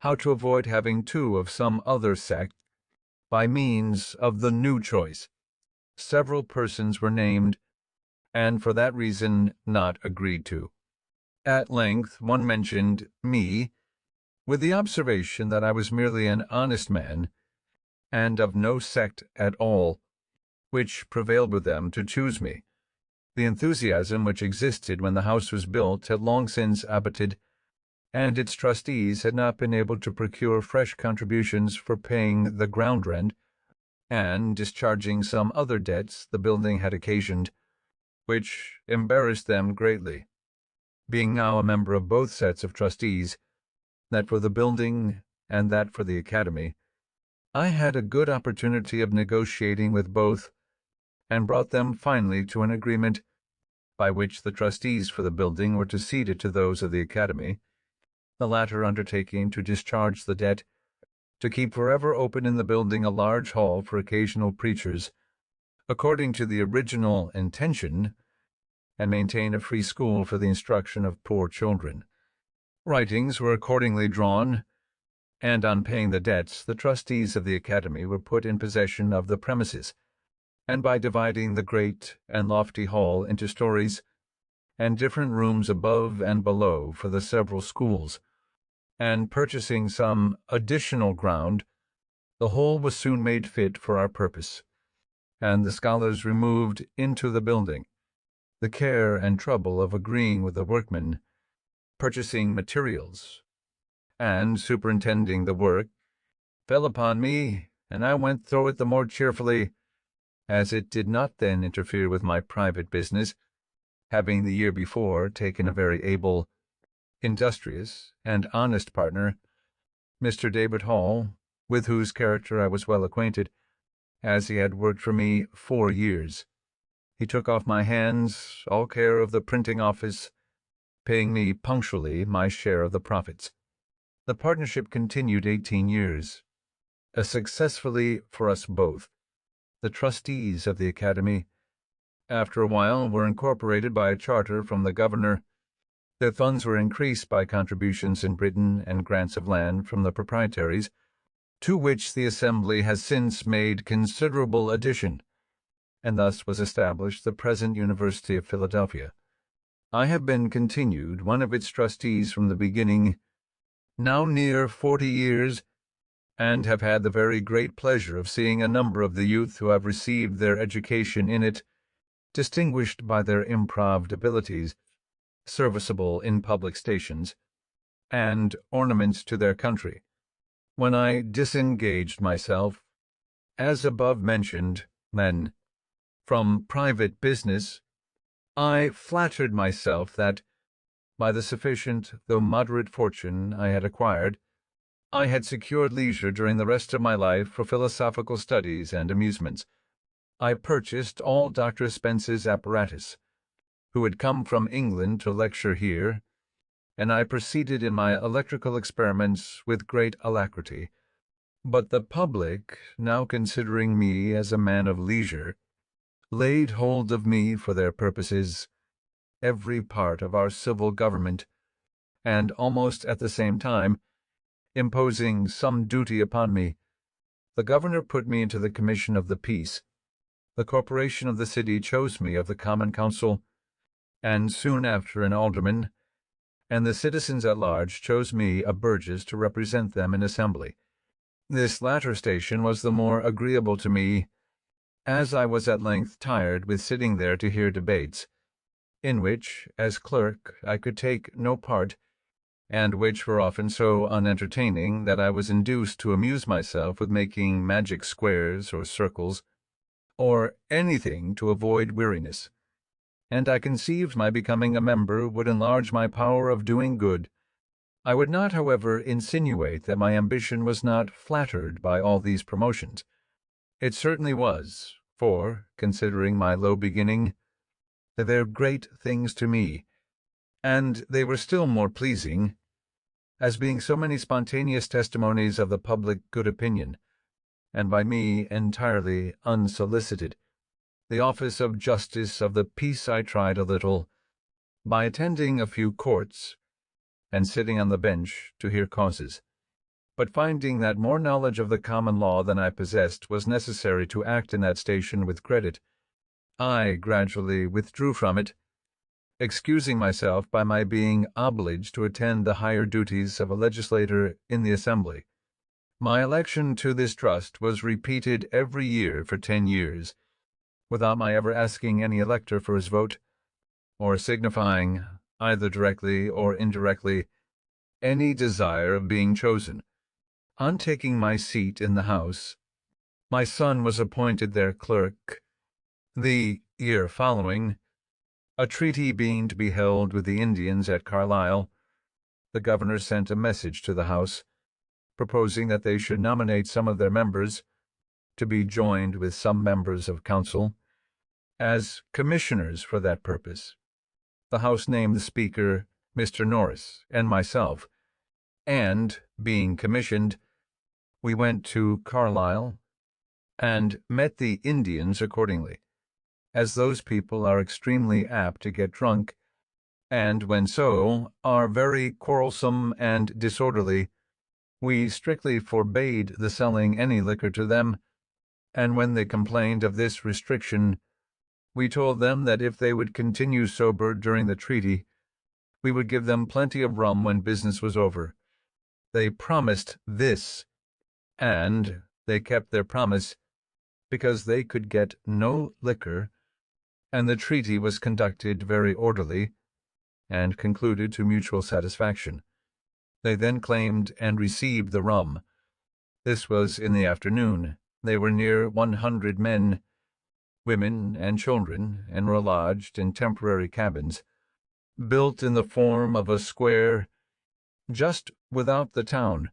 how to avoid having two of some other sect by means of the new choice. Several persons were named, and for that reason not agreed to. At length one mentioned me, with the observation that I was merely an honest man, and of no sect at all, which prevailed with them to choose me. The enthusiasm which existed when the house was built had long since abated, and its trustees had not been able to procure fresh contributions for paying the ground rent and discharging some other debts the building had occasioned, which embarrassed them greatly. Being now a member of both sets of trustees, that for the building and that for the academy, I had a good opportunity of negotiating with both, and brought them finally to an agreement by which the trustees for the building were to cede it to those of the academy, the latter undertaking to discharge the debt, to keep forever open in the building a large hall for occasional preachers, according to the original intention, and maintain a free school for the instruction of poor children. Writings were accordingly drawn, and on paying the debts, the trustees of the academy were put in possession of the premises, and by dividing the great and lofty hall into stories, and different rooms above and below for the several schools, and purchasing some additional ground, the whole was soon made fit for our purpose, and the scholars removed into the building. The care and trouble of agreeing with the workmen, purchasing materials, and superintending the work fell upon me, and I went through it the more cheerfully, as it did not then interfere with my private business, having the year before taken a very able, industrious, and honest partner, Mr. David Hall, with whose character I was well acquainted, as he had worked for me 4 years. He took off my hands all care of the printing office, paying me punctually my share of the profits. The partnership continued 18 years, as successfully for us both. The trustees of the academy, after a while, were incorporated by a charter from the governor. Their funds were increased by contributions in Britain and grants of land from the proprietaries, to which the assembly has since made considerable addition, and thus was established the present University of Philadelphia. I have been continued one of its trustees from the beginning, now near 40 years, and have had the very great pleasure of seeing a number of the youth who have received their education in it, distinguished by their improved abilities, serviceable in public stations, and ornaments to their country. When I disengaged myself, as above mentioned, then, from private business, I flattered myself that, by the sufficient though moderate fortune I had acquired, I had secured leisure during the rest of my life for philosophical studies and amusements. I purchased all Dr. Spence's apparatus, who had come from England to lecture here, and I proceeded in my electrical experiments with great alacrity. But the public, now considering me as a man of leisure, laid hold of me for their purposes. Every part of our civil government, and almost at the same time imposing some duty upon me, the governor put me into the commission of the peace. The corporation of the city chose me of the common council, and soon after an alderman, and the citizens at large chose me a burgess to represent them in assembly. This latter station was the more agreeable to me, as I was at length tired with sitting there to hear debates, in which, as clerk, I could take no part, and which were often so unentertaining that I was induced to amuse myself with making magic squares or circles, or anything to avoid weariness. And I conceived my becoming a member would enlarge my power of doing good. I would not, however, insinuate that my ambition was not flattered by all these promotions. It certainly was, for, considering my low beginning, they were great things to me, and they were still more pleasing, as being so many spontaneous testimonies of the public good opinion, and by me entirely unsolicited. The office of justice of the peace I tried a little, by attending a few courts, and sitting on the bench to hear causes. But finding that more knowledge of the common law than I possessed was necessary to act in that station with credit, I gradually withdrew from it, excusing myself by my being obliged to attend the higher duties of a legislator in the assembly. My election to this trust was repeated every year for 10 years, without my ever asking any elector for his vote, or signifying, either directly or indirectly, any desire of being chosen. On taking my seat in the House, my son was appointed their clerk. The year following, a treaty being to be held with the Indians at Carlisle, the governor sent a message to the House, proposing that they should nominate some of their members, to be joined with some members of council, as commissioners for that purpose. The House named the Speaker, Mr. Norris, and myself, and, being commissioned, we went to Carlisle, and met the Indians accordingly, as those people are extremely apt to get drunk, and when so, are very quarrelsome and disorderly. We strictly forbade the selling any liquor to them, and when they complained of this restriction, we told them that if they would continue sober during the treaty, we would give them plenty of rum when business was over. They promised this, and they kept their promise, because they could get no liquor, and the treaty was conducted very orderly, and concluded to mutual satisfaction. They then claimed and received the rum. This was in the afternoon. They were near 100 men, women, and children, and were lodged in temporary cabins, built in the form of a square just without the town.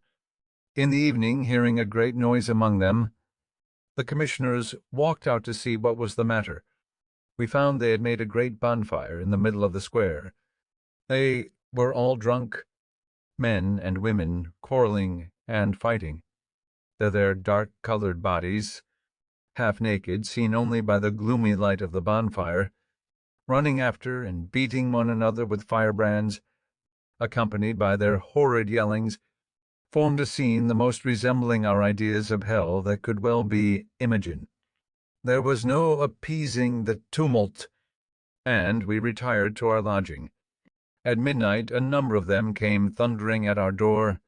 In the evening, hearing a great noise among them, the commissioners walked out to see what was the matter. We found they had made a great bonfire in the middle of the square. They were all drunk, men and women quarreling and fighting. Their dark-colored bodies, half naked, seen only by the gloomy light of the bonfire, running after and beating one another with firebrands, accompanied by their horrid yellings, formed a scene the most resembling our ideas of hell that could well be imagined. There was no appeasing the tumult, and we retired to our lodging. At midnight a number of them came thundering at our door,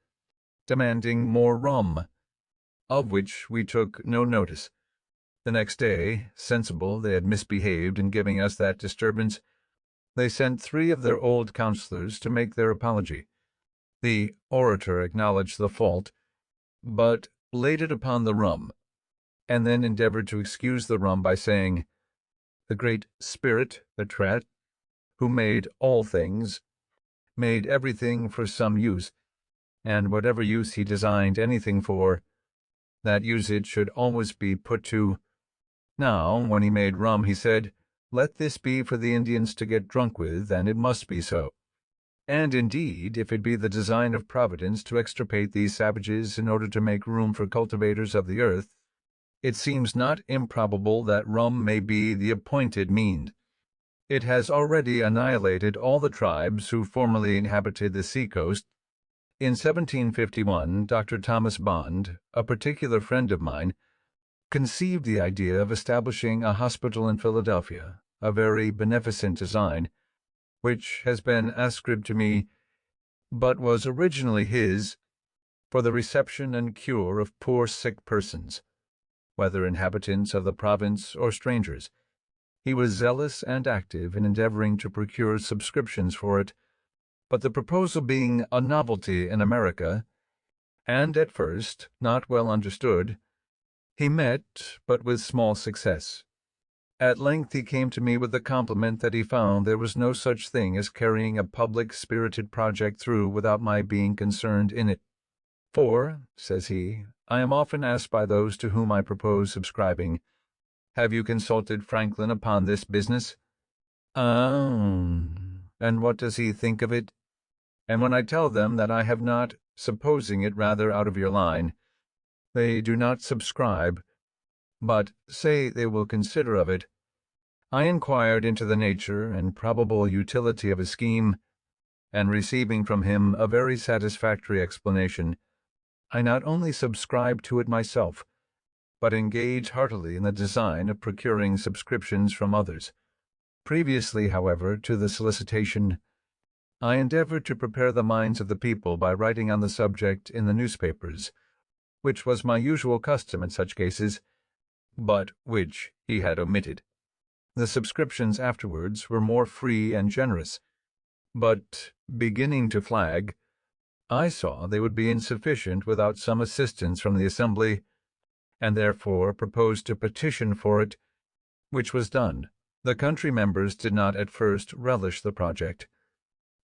demanding more rum, of which we took no notice. The next day, sensible they had misbehaved in giving us that disturbance, they sent 3 of their old councillors to make their apology. The orator acknowledged the fault, but laid it upon the rum, and then endeavored to excuse the rum by saying, "The Great Spirit, the Tret, who made all things, made everything for some use, and whatever use he designed anything for, that usage should always be put to. Now, when he made rum, he said, 'Let this be for the Indians to get drunk with, and it must be so.' And indeed, if it be the design of Providence to extirpate these savages in order to make room for cultivators of the earth, it seems not improbable that rum may be the appointed means. It has already annihilated all the tribes who formerly inhabited the seacoast. In 1751, Dr. Thomas Bond, a particular friend of mine, conceived the idea of establishing a hospital in Philadelphia, a very beneficent design, which has been ascribed to me, but was originally his, for the reception and cure of poor sick persons, whether inhabitants of the province or strangers. He was zealous and active in endeavoring to procure subscriptions for it, but the proposal being a novelty in America, and at first not well understood, he met but with small success. At length he came to me with the compliment that he found there was no such thing as carrying a public-spirited project through without my being concerned in it. For, says he, I am often asked by those to whom I propose subscribing, have you consulted Franklin upon this business? And what does he think of it? And when I tell them that I have not, supposing it rather out of your line, they do not subscribe, but say they will consider of it, I inquired into the nature and probable utility of his scheme, and receiving from him a very satisfactory explanation, I not only subscribe to it myself, but engage heartily in the design of procuring subscriptions from others. Previously, however, to the solicitation, I endeavored to prepare the minds of the people by writing on the subject in the newspapers, which was my usual custom in such cases, but which he had omitted. The subscriptions afterwards were more free and generous, but, beginning to flag, I saw they would be insufficient without some assistance from the Assembly, and therefore proposed to petition for it, which was done. The country members did not at first relish the project.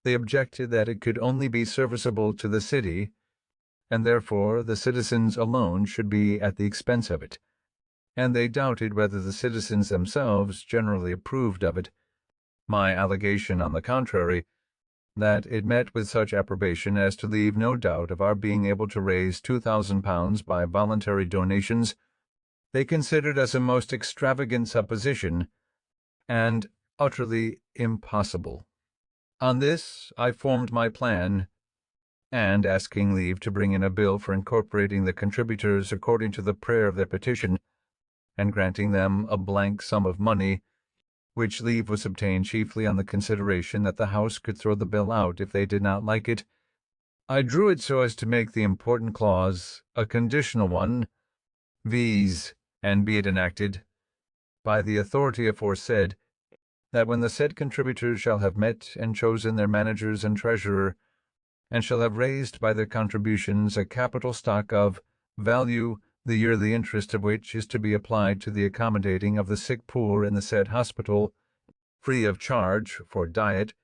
They objected that it could only be serviceable to the city, and therefore the citizens alone should be at the expense of it, and they doubted whether the citizens themselves generally approved of it. My allegation, on the contrary, that it met with such approbation as to leave no doubt of our being able to raise £2,000 by voluntary donations, they considered as a most extravagant supposition, and utterly impossible. On this I formed my plan, and asking leave to bring in a bill for incorporating the contributors according to the prayer of their petition, and granting them a blank sum of money, which leave was obtained chiefly on the consideration that the House could throw the bill out if they did not like it, I drew it so as to make the important clause a conditional one, viz., and be it enacted, by the authority aforesaid, that when the said contributors shall have met and chosen their managers and treasurer, and shall have raised by their contributions a capital stock of value, the yearly interest of which is to be applied to the accommodating of the sick poor in the said hospital, free of charge for diet,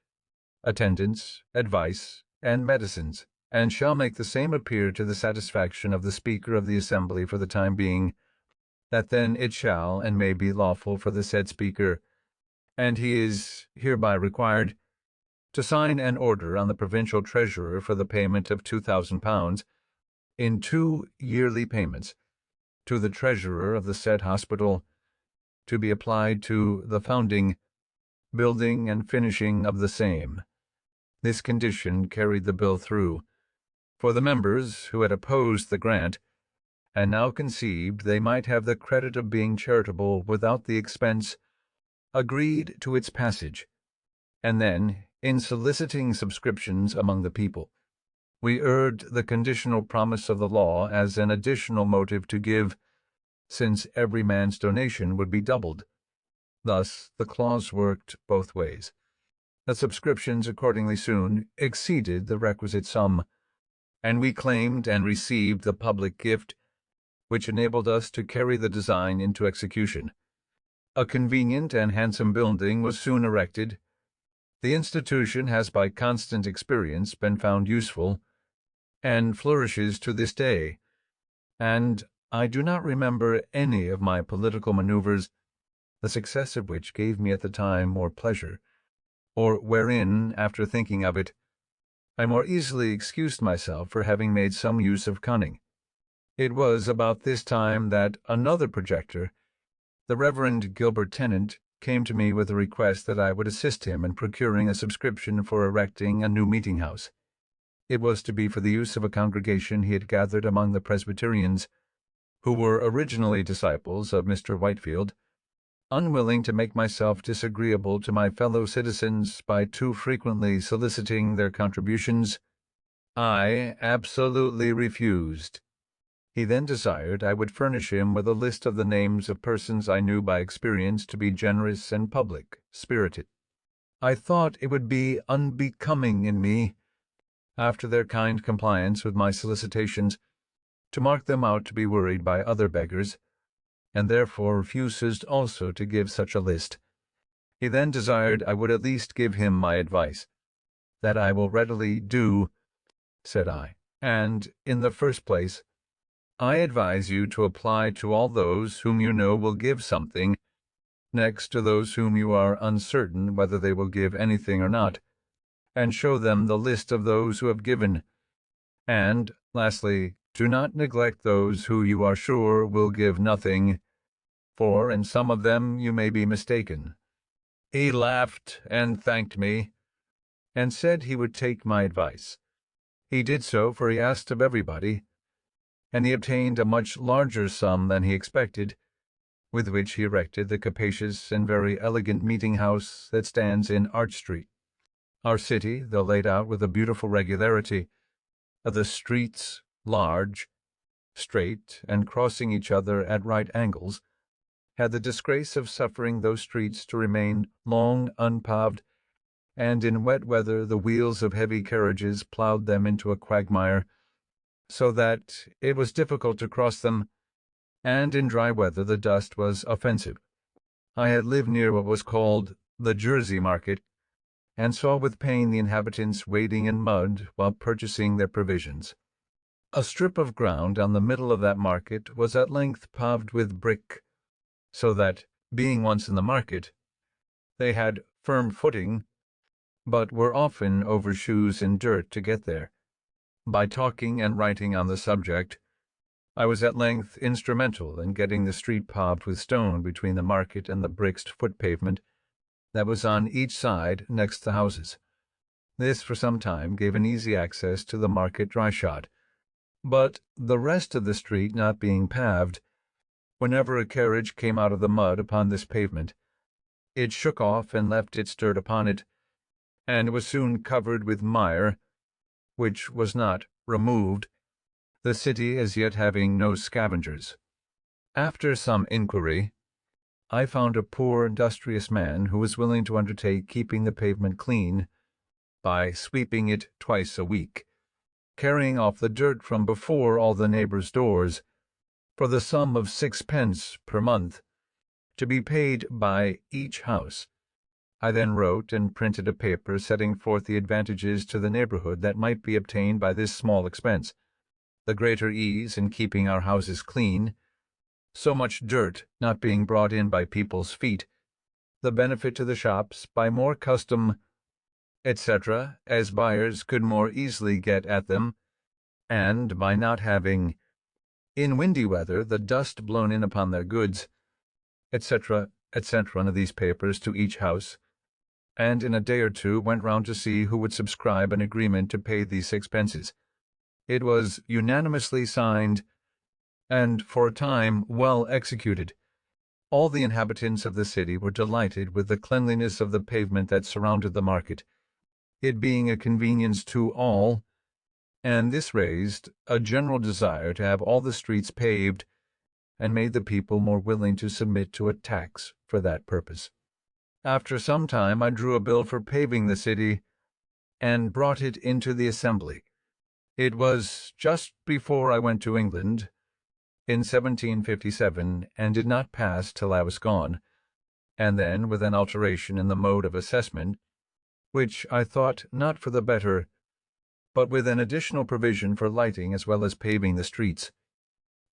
attendance, advice, and medicines, and shall make the same appear to the satisfaction of the Speaker of the Assembly for the time being, that then it shall and may be lawful for the said Speaker, and he is hereby required, to sign an order on the provincial treasurer for the payment of £2,000 in 2 yearly payments, to the treasurer of the said hospital, to be applied to the founding, building, and finishing of the same. This condition carried the bill through, for the members who had opposed the grant, and now conceived they might have the credit of being charitable without the expense, agreed to its passage, and then, in soliciting subscriptions among the people, we urged the conditional promise of the law as an additional motive to give, since every man's donation would be doubled. Thus the clause worked both ways. The subscriptions accordingly soon exceeded the requisite sum, and we claimed and received the public gift, which enabled us to carry the design into execution. A convenient and handsome building was soon erected. The institution has by constant experience been found useful, and flourishes to this day, and I do not remember any of my political maneuvers, the success of which gave me at the time more pleasure, or wherein, after thinking of it, I more easily excused myself for having made some use of cunning. It was about this time that another projector, the Reverend Gilbert Tennant, came to me with a request that I would assist him in procuring a subscription for erecting a new meeting house. It was to be for the use of a congregation he had gathered among the Presbyterians, who were originally disciples of Mr. Whitefield. Unwilling to make myself disagreeable to my fellow citizens by too frequently soliciting their contributions, I absolutely refused. He then desired I would furnish him with a list of the names of persons I knew by experience to be generous and public-spirited. I thought it would be unbecoming in me, after their kind compliance with my solicitations, to mark them out to be worried by other beggars, and therefore refused also to give such a list. He then desired I would at least give him my advice. "That I will readily do," said I, "and, in the first place, I advise you to apply to all those whom you know will give something, next to those whom you are uncertain whether they will give anything or not, and show them the list of those who have given, and, lastly, do not neglect those who you are sure will give nothing, for in some of them you may be mistaken." He laughed and thanked me, and said he would take my advice. He did so, for he asked of everybody, and he obtained a much larger sum than he expected, with which he erected the capacious and very elegant meeting-house that stands in Arch Street. Our city, though laid out with a beautiful regularity, the streets large, straight, and crossing each other at right angles, had the disgrace of suffering those streets to remain long unpaved, and in wet weather the wheels of heavy carriages ploughed them into a quagmire, so that it was difficult to cross them, and in dry weather the dust was offensive. I had lived near what was called the Jersey Market, and saw with pain the inhabitants wading in mud while purchasing their provisions. A strip of ground down the middle of that market was at length paved with brick, so that, being once in the market, they had firm footing, but were often over shoes in dirt to get there. By talking and writing on the subject, I was at length instrumental in getting the street paved with stone between the market and the bricked foot pavement that was on each side next the houses. This for some time gave an easy access to the market dryshod, but the rest of the street not being paved, whenever a carriage came out of the mud upon this pavement, it shook off and left its dirt upon it, and was soon covered with mire, which was not removed, the city as yet having no scavengers. After some inquiry, I found a poor industrious man who was willing to undertake keeping the pavement clean by sweeping it twice a week, carrying off the dirt from before all the neighbors' doors, for the sum of 6 pence per month, to be paid by each house. I then wrote and printed a paper setting forth the advantages to the neighborhood that might be obtained by this small expense, the greater ease in keeping our houses clean, so much dirt not being brought in by people's feet, the benefit to the shops by more custom, etc., as buyers could more easily get at them, and by not having, in windy weather, the dust blown in upon their goods, etc., etc. One of these papers to each house, and in a day or two went round to see who would subscribe an agreement to pay these 6 pences. It was unanimously signed, and for a time well executed. All the inhabitants of the city were delighted with the cleanliness of the pavement that surrounded the market, it being a convenience to all, and this raised a general desire to have all the streets paved, and made the people more willing to submit to a tax for that purpose. After some time I drew a bill for paving the city, and brought it into the Assembly. It was just before I went to England, in 1757, and did not pass till I was gone, and then with an alteration in the mode of assessment, which I thought not for the better, but with an additional provision for lighting as well as paving the streets,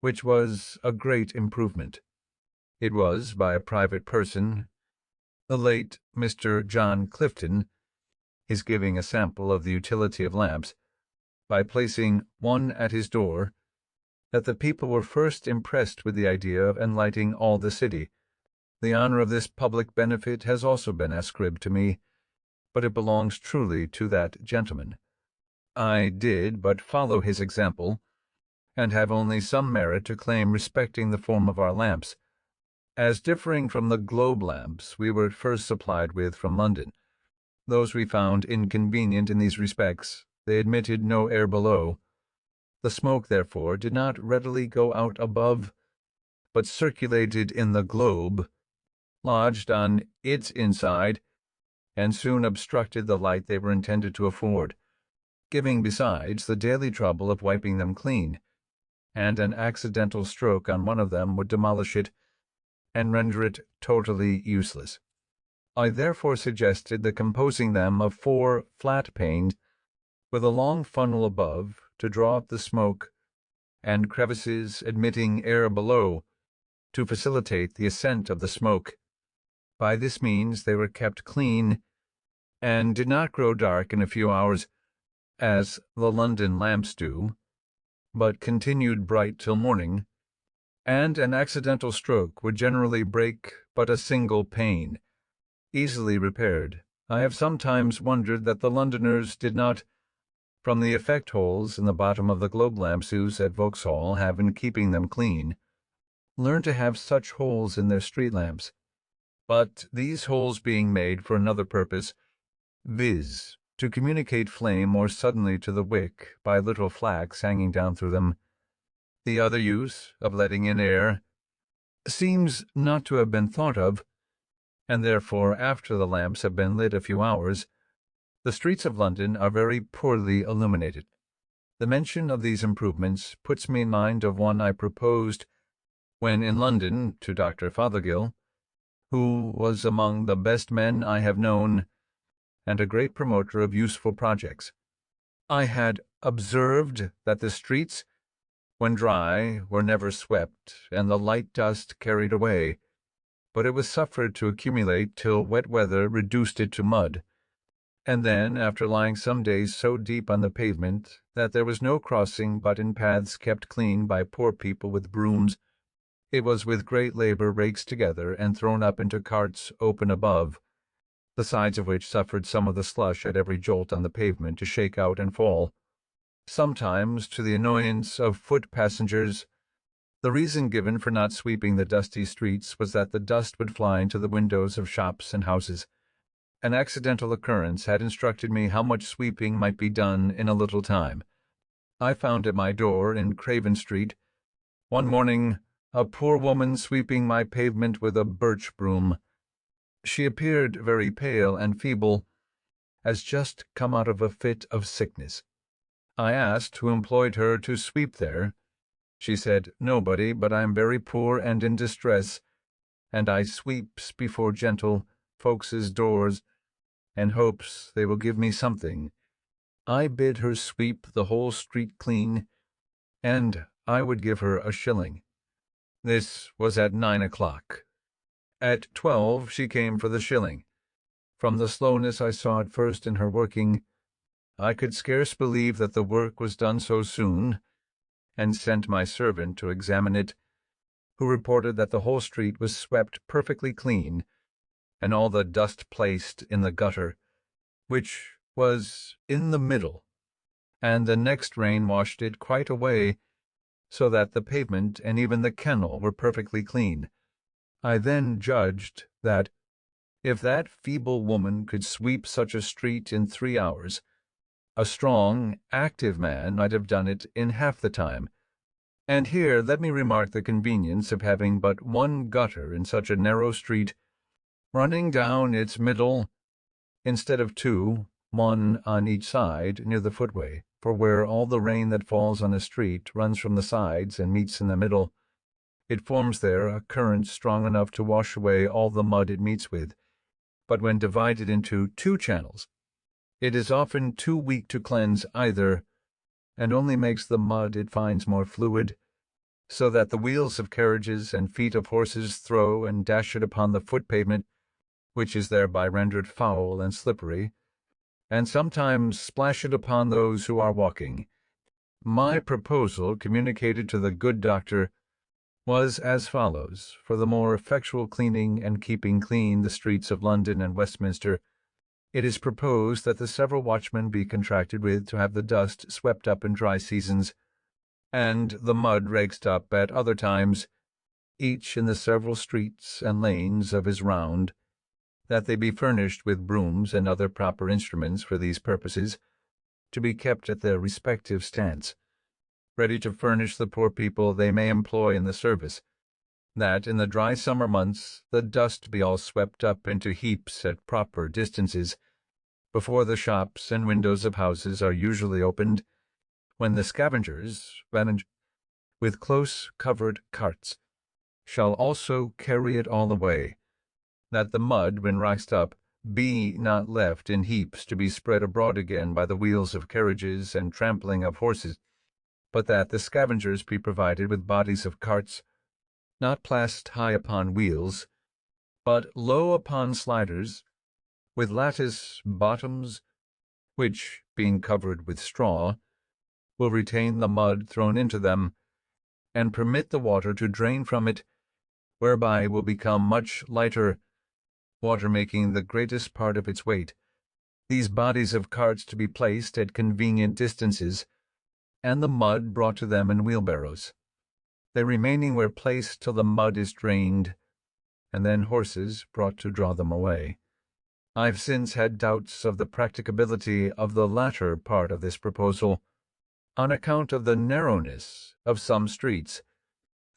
which was a great improvement. It was by a private person, the late Mr. John Clifton, his giving a sample of the utility of lamps, by placing one at his door, that the people were first impressed with the idea of enlightening all the city, The honor of this public benefit has also been ascribed to me, but it belongs truly to that gentleman. I did but follow his example, and have only some merit to claim respecting the form of our lamps, as differing from the globe lamps we were at first supplied with from London. Those we found inconvenient in these respects. They admitted no air below. The smoke, therefore, did not readily go out above, but circulated in the globe, lodged on its inside, and soon obstructed the light they were intended to afford, giving besides the daily trouble of wiping them clean, and an accidental stroke on one of them would demolish it and render it totally useless. I therefore suggested the composing them of 4 flat panes, with a long funnel above to draw up the smoke, and crevices admitting air below, to facilitate the ascent of the smoke. By this means they were kept clean, and did not grow dark in a few hours, as the London lamps do, but continued bright till morning, and an accidental stroke would generally break but a single pane, easily repaired. I have sometimes wondered that the Londoners did not, from the effect holes in the bottom of the globe lamps used at Vauxhall have in keeping them clean, learn to have such holes in their street lamps. But these holes being made for another purpose, viz., to communicate flame more suddenly to the wick by little flax hanging down through them, the other use, of letting in air, seems not to have been thought of, and therefore after the lamps have been lit a few hours, the streets of London are very poorly illuminated. The mention of these improvements puts me in mind of one I proposed when in London to Dr. Fothergill, who was among the best men I have known, and a great promoter of useful projects. I had observed that the streets, when dry, were never swept, and the light dust carried away, but it was suffered to accumulate till wet weather reduced it to mud, and then, after lying some days so deep on the pavement that there was no crossing but in paths kept clean by poor people with brooms, it was with great labor raked together and thrown up into carts open above, the sides of which suffered some of the slush at every jolt on the pavement to shake out and fall, sometimes to the annoyance of foot passengers. The reason given for not sweeping the dusty streets was that the dust would fly into the windows of shops and houses. An accidental occurrence had instructed me how much sweeping might be done in a little time. I found at my door in Craven Street, one morning, a poor woman sweeping my pavement with a birch broom. She appeared very pale and feeble, as just come out of a fit of sickness. I asked who employed her to sweep there. She said, "Nobody, but I am very poor and in distress, and I sweeps before gentle folks's doors, and hopes they will give me something." I bid her sweep the whole street clean, and I would give her a shilling. This was at 9 o'clock. At 12 she came for the shilling. From the slowness I saw at first in her working, I could scarce believe that the work was done so soon, and sent my servant to examine it, who reported that the whole street was swept perfectly clean, and all the dust placed in the gutter, which was in the middle, and the next rain washed it quite away, so that the pavement and even the kennel were perfectly clean. I then judged that, if that feeble woman could sweep such a street in 3 hours, a strong, active man might have done it in half the time. And here let me remark the convenience of having but one gutter in such a narrow street, running down its middle, instead of 2, one on each side, near the footway, for where all the rain that falls on a street runs from the sides and meets in the middle, it forms there a current strong enough to wash away all the mud it meets with, but when divided into 2 channels, it is often too weak to cleanse either, and only makes the mud it finds more fluid, so that the wheels of carriages and feet of horses throw and dash it upon the foot pavement, which is thereby rendered foul and slippery, and sometimes splash it upon those who are walking. My proposal, communicated to the good doctor, was as follows: for the more effectual cleaning and keeping clean the streets of London and Westminster, it is proposed that the several watchmen be contracted with to have the dust swept up in dry seasons, and the mud raked up at other times, each in the several streets and lanes of his round, that they be furnished with brooms and other proper instruments for these purposes, to be kept at their respective stands, ready to furnish the poor people they may employ in the service, that in the dry summer months the dust be all swept up into heaps at proper distances, before the shops and windows of houses are usually opened, when the scavengers, with close covered carts, shall also carry it all away, that the mud, when raised up, be not left in heaps to be spread abroad again by the wheels of carriages and trampling of horses, but that the scavengers be provided with bodies of carts, not placed high upon wheels, but low upon sliders, with lattice bottoms, which, being covered with straw, will retain the mud thrown into them, and permit the water to drain from it, whereby it will become much lighter, water making the greatest part of its weight. These bodies of carts to be placed at convenient distances, and the mud brought to them in wheelbarrows, they remaining where placed till the mud is drained, and then horses brought to draw them away. I've since had doubts of the practicability of the latter part of this proposal, on account of the narrowness of some streets,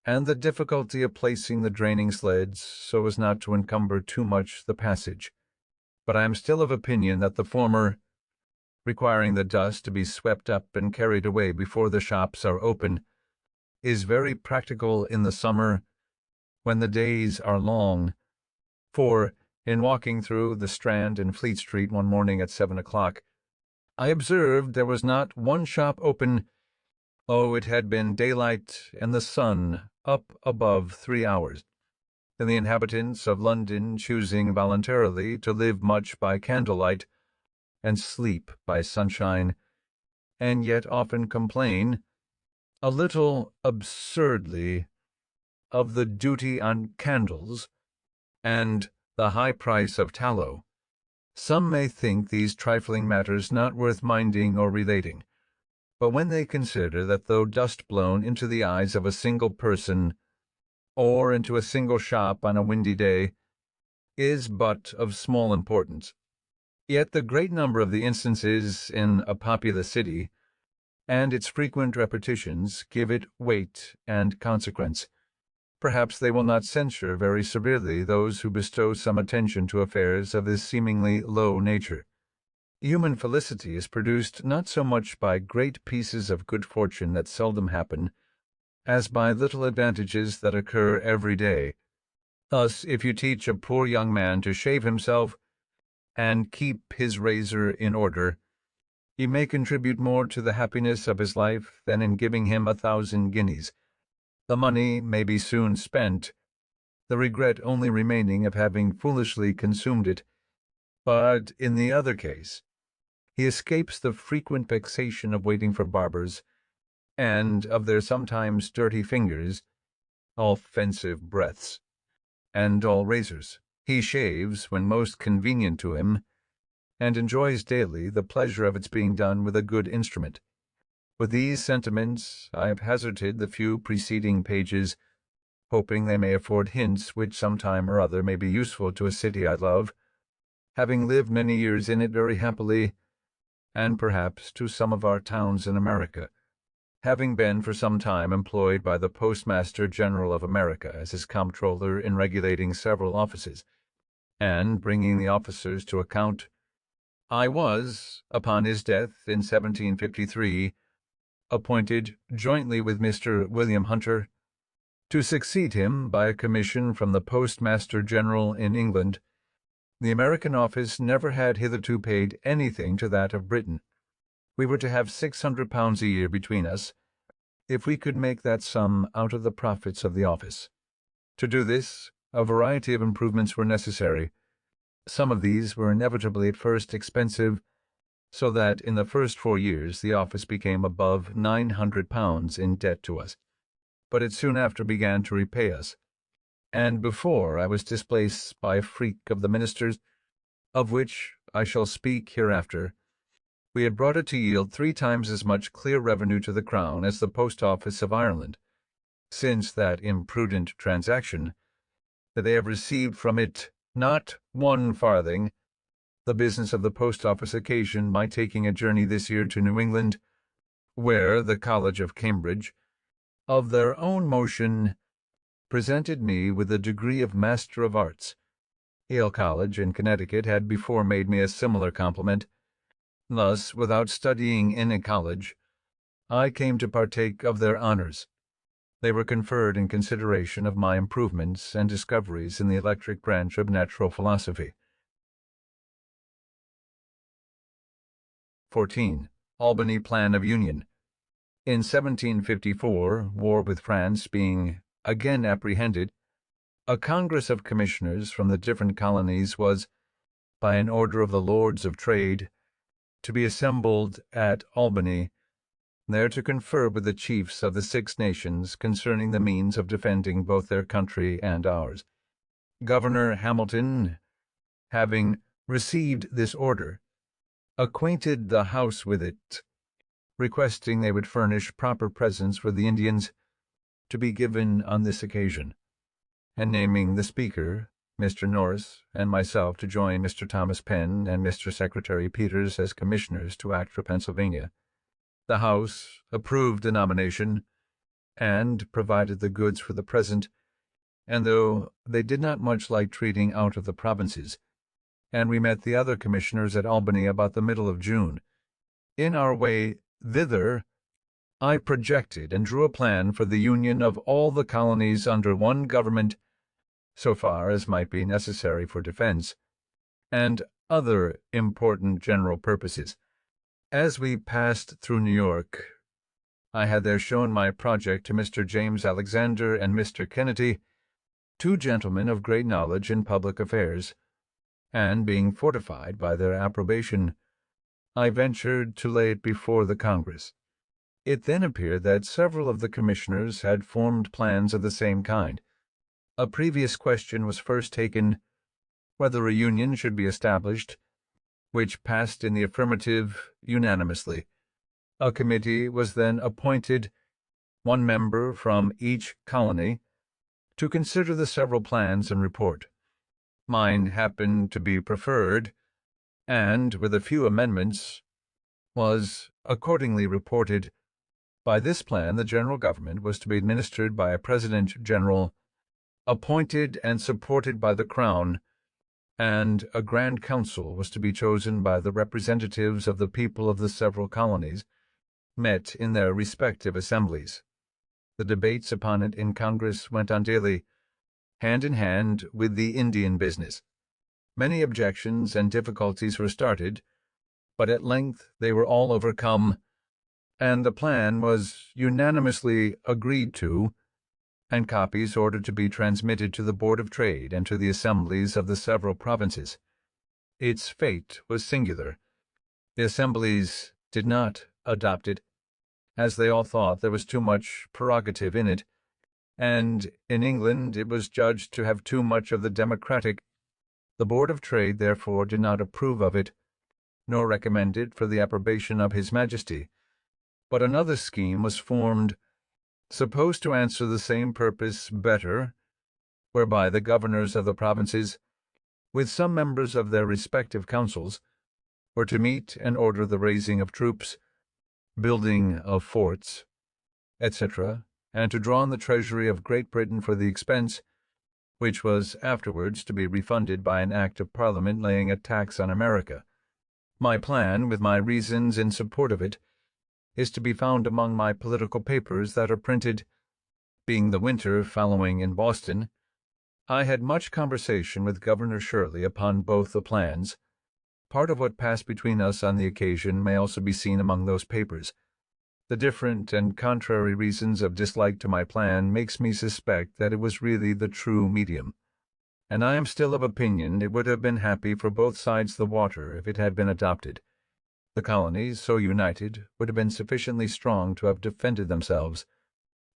and the difficulty of placing the draining sleds so as not to encumber too much the passage. But I am still of opinion that the former, requiring the dust to be swept up and carried away before the shops are open, is very practical in the summer, when the days are long, for, in walking through the Strand and Fleet Street one morning at 7 o'clock, I observed there was not one shop open. Oh, it had been daylight and the sun up above 3 hours, and the inhabitants of London choosing voluntarily to live much by candlelight, and sleep by sunshine, and yet often complain, a little absurdly, of the duty on candles, and the high price of tallow. Some may think these trifling matters not worth minding or relating, but when they consider that though dust blown into the eyes of a single person, or into a single shop on a windy day, is but of small importance, yet the great number of the instances in a populous city, and its frequent repetitions, give it weight and consequence. Perhaps they will not censure very severely those who bestow some attention to affairs of this seemingly low nature. Human felicity is produced not so much by great pieces of good fortune that seldom happen, as by little advantages that occur every day. Thus, if you teach a poor young man to shave himself, and keep his razor in order, he may contribute more to the happiness of his life than in giving him 1,000 guineas. The money may be soon spent, the regret only remaining of having foolishly consumed it, but in the other case, he escapes the frequent vexation of waiting for barbers, and of their sometimes dirty fingers, all offensive breaths, and all razors. He shaves when most convenient to him, and enjoys daily the pleasure of its being done with a good instrument. With these sentiments I have hazarded the few preceding pages, hoping they may afford hints which some time or other may be useful to a city I love, having lived many years in it very happily, and perhaps to some of our towns in America, having been for some time employed by the Postmaster General of America as his comptroller in regulating several offices, and bringing the officers to account. I was, upon his death in 1753, appointed, jointly with Mr. William Hunter, to succeed him by a commission from the Postmaster General in England. The American office never had hitherto paid anything to that of Britain. We were to have £600 a year between us, if we could make that sum out of the profits of the office. To do this, a variety of improvements were necessary. Some of these were inevitably at first expensive, so that in the first 4 years the office became above £900 in debt to us. but it soon after began to repay us. And before I was displaced by a freak of the ministers, of which I shall speak hereafter, we had brought it to yield 3 times as much clear revenue to the Crown as the Post Office of Ireland. Since that imprudent transaction, that they have received from it not 1 farthing. The business of the Post Office occasioned my taking a journey this year to New England, where the College of Cambridge, of their own motion, presented me with the degree of Master of Arts. Yale College in Connecticut had before made me a similar compliment. Thus, without studying in a college, I came to partake of their honors. They were conferred in consideration of my improvements and discoveries in the electric branch of natural philosophy. 14. Albany Plan of Union. In 1754, war with France being again apprehended, a Congress of Commissioners from the different colonies was, by an order of the Lords of Trade, to be assembled at Albany, there to confer with the chiefs of the 6 nations concerning the means of defending both their country and ours. Governor Hamilton, having received this order, acquainted the House with it, requesting they would furnish proper presents for the Indians to be given on this occasion, and naming the Speaker, Mr. Norris, and myself to join Mr. Thomas Penn and Mr. Secretary Peters as commissioners to act for Pennsylvania. The House approved the nomination, and provided the goods for the present, and though they did not much like treating out of the provinces, and we met the other commissioners at Albany about the middle of June. In our way thither, I projected and drew a plan for the union of all the colonies under one government, so far as might be necessary for defense, and other important general purposes. As we passed through New York, I had there shown my project to Mr. James Alexander and Mr. Kennedy, 2 gentlemen of great knowledge in public affairs, and being fortified by their approbation, I ventured to lay it before the Congress. It then appeared that several of the commissioners had formed plans of the same kind. A previous question was first taken whether a union should be established, which passed in the affirmative unanimously. A committee was then appointed, 1 member from each colony, to consider the several plans and report. Mine happened to be preferred, and, with a few amendments, was accordingly reported. By this plan the general government was to be administered by a President General, appointed and supported by the Crown, and a Grand Council was to be chosen by the representatives of the people of the several colonies, met in their respective assemblies. The debates upon it in Congress went on daily, hand in hand with the Indian business. Many objections and difficulties were started, but at length they were all overcome, and the plan was unanimously agreed to, and copies ordered to be transmitted to the Board of Trade and to the assemblies of the several provinces. Its fate was singular. The assemblies did not adopt it, as they all thought there was too much prerogative in it, and in England it was judged to have too much of the democratic. The Board of Trade therefore did not approve of it, nor recommend it for the approbation of His Majesty. But another scheme was formed, supposed to answer the same purpose better, whereby the governors of the provinces, with some members of their respective councils, were to meet and order the raising of troops, building of forts, etc., and to draw on the treasury of Great Britain for the expense, which was afterwards to be refunded by an act of Parliament laying a tax on America. My plan, with my reasons in support of it, is to be found among my political papers that are printed. Being the winter following in Boston, I had much conversation with Governor Shirley upon both the plans. Part of what passed between us on the occasion may also be seen among those papers. The different and contrary reasons of dislike to my plan makes me suspect that it was really the true medium, and I am still of opinion it would have been happy for both sides the water if it had been adopted. The colonies, so united, would have been sufficiently strong to have defended themselves,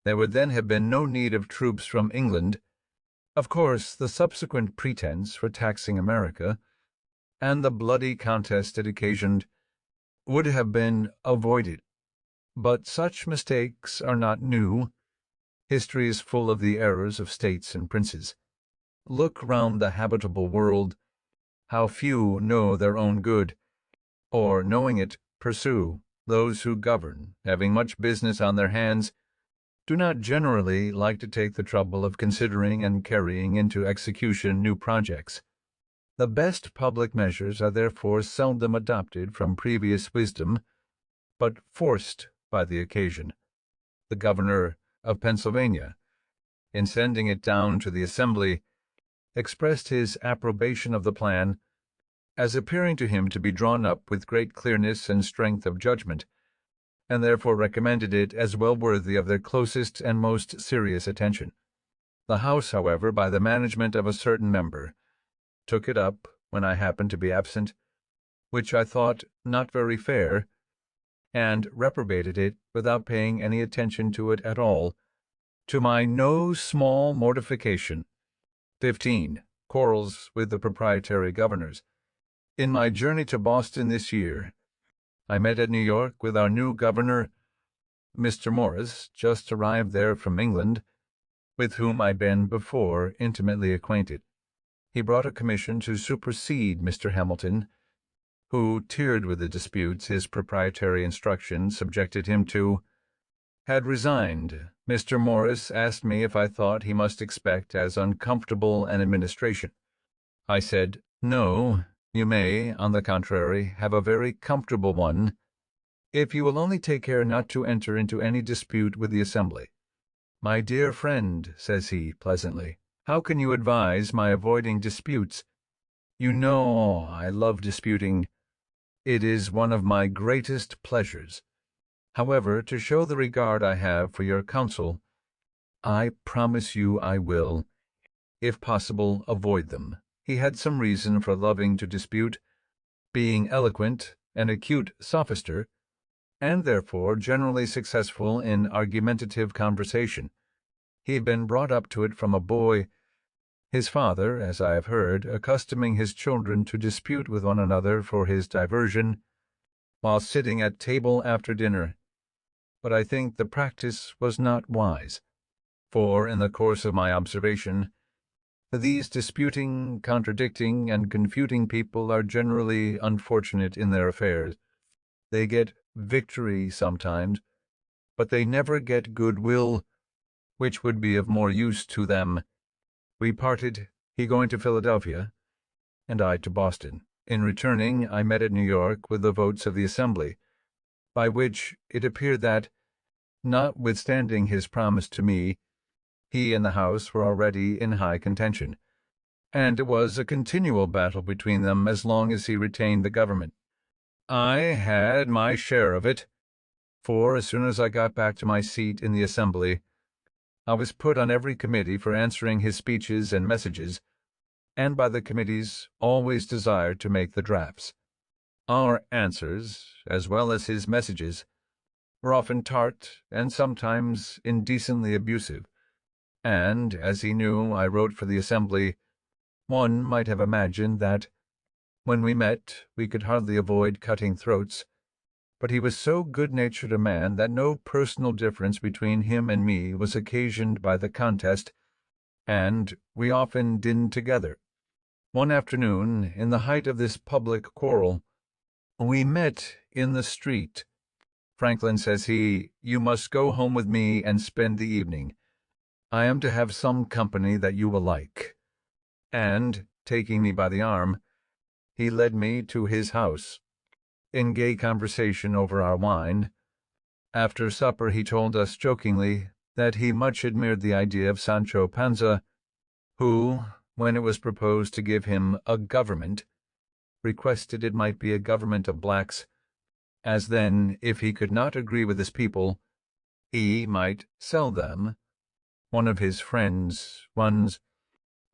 There would then have been no need of troops from England. Of course, the subsequent pretense for taxing America, and the bloody contest it occasioned, would have been avoided. But such mistakes are not new. History is full of the errors of states and princes. Look round the habitable world. How few know their own good, or, knowing it, pursue. Those who govern, having much business on their hands, do not generally like to take the trouble of considering and carrying into execution new projects. The best public measures are therefore seldom adopted from previous wisdom, but forced by the occasion. The governor of Pennsylvania, in sending it down to the Assembly, expressed his approbation of the plan as appearing to him to be drawn up with great clearness and strength of judgment, and therefore recommended it as well worthy of their closest and most serious attention. The House, however, by the management of a certain member, took it up when I happened to be absent, which I thought not very fair, and reprobated it without paying any attention to it at all, to my no small mortification. 15. Quarrels with the proprietary governors. In my journey to Boston this year, I met at New York with our new governor, Mr. Morris, just arrived there from England, with whom I'd been before intimately acquainted. He brought a commission to supersede Mr. Hamilton, who, tired with the disputes his proprietary instructions subjected him to, had resigned. Mr. Morris asked me if I thought he must expect as uncomfortable an administration. I said, "No, you may, on the contrary, have a very comfortable one, if you will only take care not to enter into any dispute with the Assembly." "My dear friend," says he, pleasantly, "how can you advise my avoiding disputes? You know I love disputing. It is one of my greatest pleasures. However, to show the regard I have for your counsel, I promise you I will, if possible, avoid them." He had some reason for loving to dispute, being eloquent, an acute sophister, and therefore generally successful in argumentative conversation. He had been brought up to it from a boy, his father, as I have heard, accustoming his children to dispute with one another for his diversion, while sitting at table after dinner. But I think the practice was not wise, for in the course of my observation, these disputing, contradicting, and confuting people are generally unfortunate in their affairs. They get victory sometimes, but they never get goodwill, which would be of more use to them. We parted, he going to Philadelphia, and I to Boston. In returning, I met at New York with the votes of the Assembly, by which it appeared that, notwithstanding his promise to me, he and the House were already in high contention, and it was a continual battle between them as long as he retained the government. I had my share of it, for as soon as I got back to my seat in the Assembly, I was put on every committee for answering his speeches and messages, and by the committees always desired to make the drafts. Our answers, as well as his messages, were often tart and sometimes indecently abusive, and, as he knew I wrote for the Assembly, one might have imagined that, when we met, we could hardly avoid cutting throats. But he was so good-natured a man that no personal difference between him and me was occasioned by the contest, and we often dinned together. One afternoon, in the height of this public quarrel, we met in the street. "Franklin," says he, "you must go home with me and spend the evening. I am to have some company that you will like." And, taking me by the arm, he led me to his house. In gay conversation over our wine, after supper he told us jokingly that he much admired the idea of Sancho Panza, who, when it was proposed to give him a government, requested it might be a government of blacks, as then, if he could not agree with his people, he might sell them. One of his friends,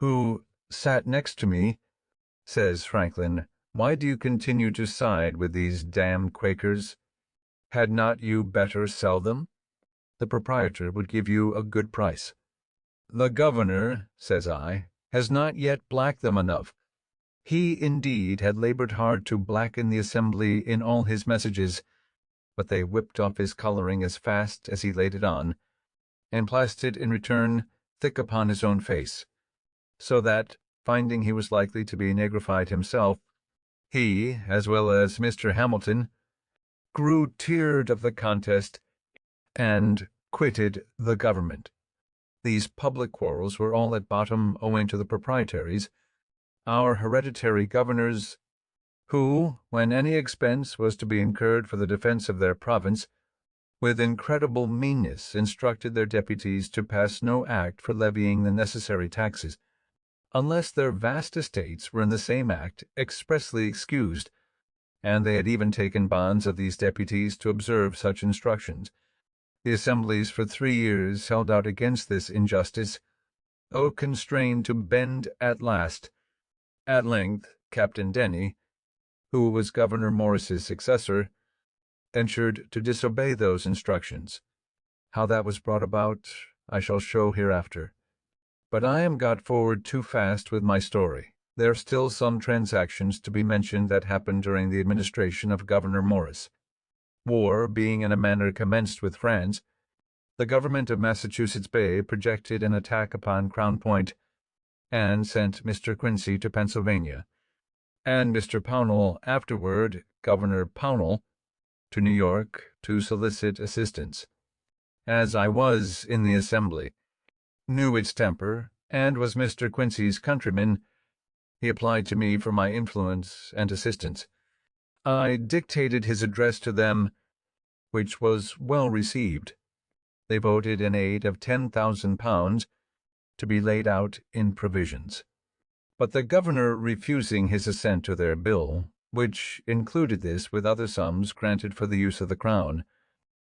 who sat next to me, says Franklin, "Why do you continue to side with these damned Quakers? Had not you better sell them?" the proprietor would give you a good price. The governor, says I, has not yet blacked them enough. He, indeed, had labored hard to blacken the assembly in all his messages, but they whipped off his coloring as fast as he laid it on, and plastered in return thick upon his own face, so that, finding he was likely to be negrified himself, he, as well as Mr. Hamilton, grew tired of the contest and quitted the government. These public quarrels were all at bottom owing to the proprietaries, our hereditary governors, who, when any expense was to be incurred for the defense of their province, with incredible meanness instructed their deputies to pass no act for levying the necessary taxes, unless their vast estates were in the same act expressly excused, and they had even taken bonds of these deputies to observe such instructions. The assemblies for 3 years held out against this injustice, though constrained to bend at last. At length, Captain Denny, who was Governor Morris's successor, ventured to disobey those instructions. How that was brought about, I shall show hereafter. But I am got forward too fast with my story. There are still some transactions to be mentioned that happened during the administration of Governor Morris. War being in a manner commenced with France, the government of Massachusetts Bay projected an attack upon Crown Point, and sent Mr. Quincy to Pennsylvania, and Mr. Pownall, afterward Governor Pownall, to New York to solicit assistance. As I was in the assembly, knew its temper, and was Mr. Quincy's countryman, he applied to me for my influence and assistance. I dictated his address to them, which was well received. They voted in aid of £10,000 to be laid out in provisions. But the governor refusing his assent to their bill, which included this with other sums granted for the use of the crown,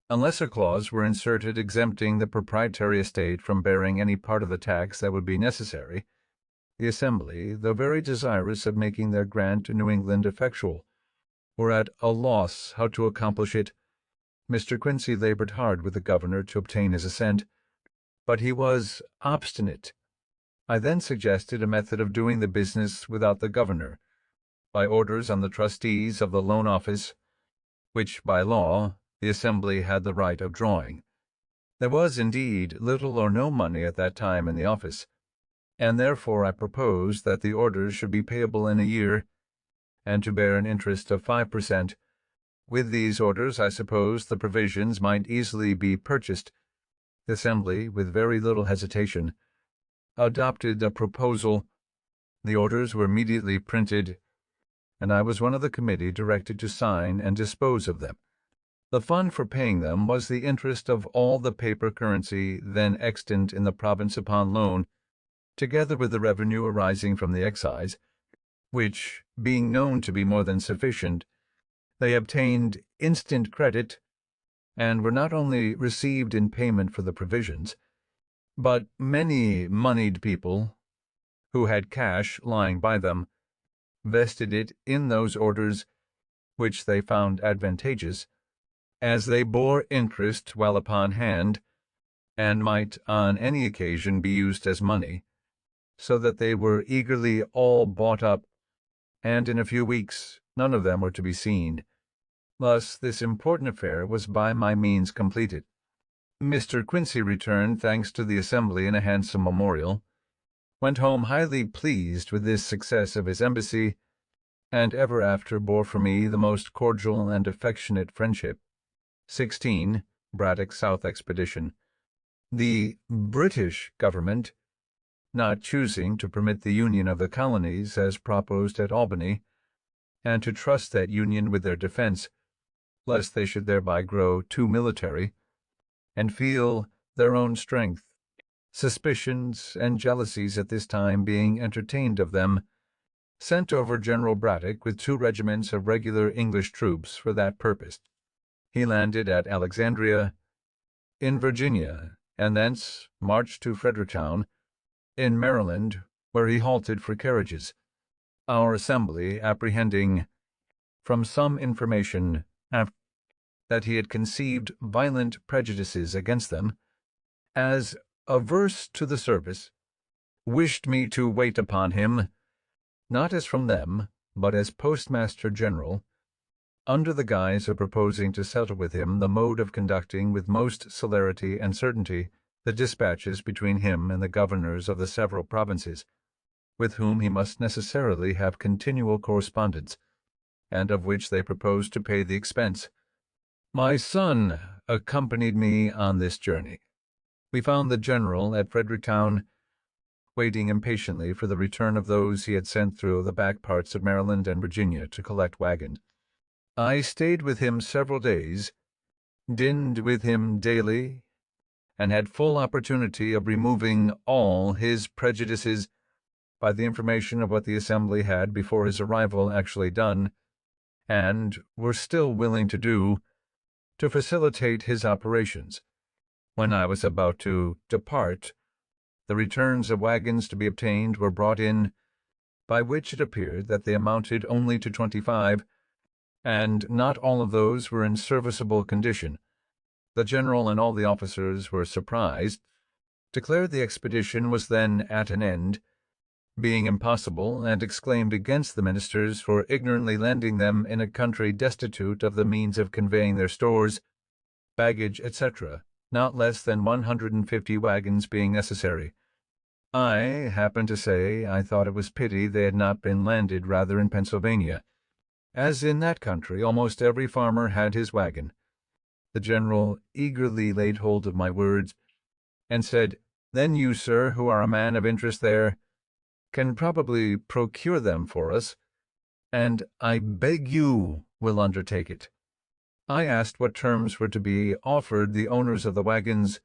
unless a clause were inserted exempting the proprietary estate from bearing any part of the tax that would be necessary, the assembly, though very desirous of making their grant to New England effectual, were at a loss how to accomplish it. Mr. Quincy labored hard with the governor to obtain his assent, but he was obstinate. I then suggested a method of doing the business without the governor, by orders on the trustees of the loan office, which by law the assembly had the right of drawing. There was, indeed, little or no money at that time in the office, and therefore I proposed that the orders should be payable in a year, and to bear an interest of 5%. With these orders, I supposed the provisions might easily be purchased. The assembly, with very little hesitation, adopted the proposal. The orders were immediately printed, and I was one of the committee directed to sign and dispose of them. The fund for paying them was the interest of all the paper currency then extant in the province upon loan, together with the revenue arising from the excise, which, being known to be more than sufficient, they obtained instant credit, and were not only received in payment for the provisions, but many moneyed people, who had cash lying by them, vested it in those orders, which they found advantageous, as they bore interest while upon hand, and might on any occasion be used as money, so that they were eagerly all bought up, and in a few weeks none of them were to be seen. Thus this important affair was by my means completed. Mr. Quincy returned thanks to the assembly in a handsome memorial, went home highly pleased with this success of his embassy, and ever after bore for me the most cordial and affectionate friendship. 16. Braddock South Expedition. The British government, not choosing to permit the union of the colonies as proposed at Albany, and to trust that union with their defense, lest they should thereby grow too military, and feel their own strength, suspicions and jealousies at this time being entertained of them, sent over General Braddock with 2 regiments of regular English troops for that purpose. He landed at Alexandria, in Virginia, and thence marched to Fredericktown, in Maryland, where he halted for carriages. Our assembly, apprehending, from some information that he had conceived violent prejudices against them, as averse to the service, wished me to wait upon him, not as from them, but as Postmaster General, under the guise of proposing to settle with him the mode of conducting with most celerity and certainty the dispatches between him and the governors of the several provinces, with whom he must necessarily have continual correspondence, and of which they proposed to pay the expense. My son accompanied me on this journey. We found the general at Fredericktown, waiting impatiently for the return of those he had sent through the back parts of Maryland and Virginia to collect wagons. I stayed with him several days, dined with him daily, and had full opportunity of removing all his prejudices by the information of what the Assembly had before his arrival actually done, and were still willing to do, to facilitate his operations. When I was about to depart, the returns of wagons to be obtained were brought in, by which it appeared that they amounted only to 25, and not all of those were in serviceable condition. The general and all the officers were surprised, declared the expedition was then at an end, being impossible, and exclaimed against the ministers for ignorantly landing them in a country destitute of the means of conveying their stores, baggage, etc., not less than 150 wagons being necessary. I happened to say I thought it was pity they had not been landed rather in Pennsylvania, as in that country almost every farmer had his wagon. The general eagerly laid hold of my words, and said, "Then you, sir, who are a man of interest there, can probably procure them for us, and I beg you will undertake it." I asked what terms were to be offered the owners of the wagons,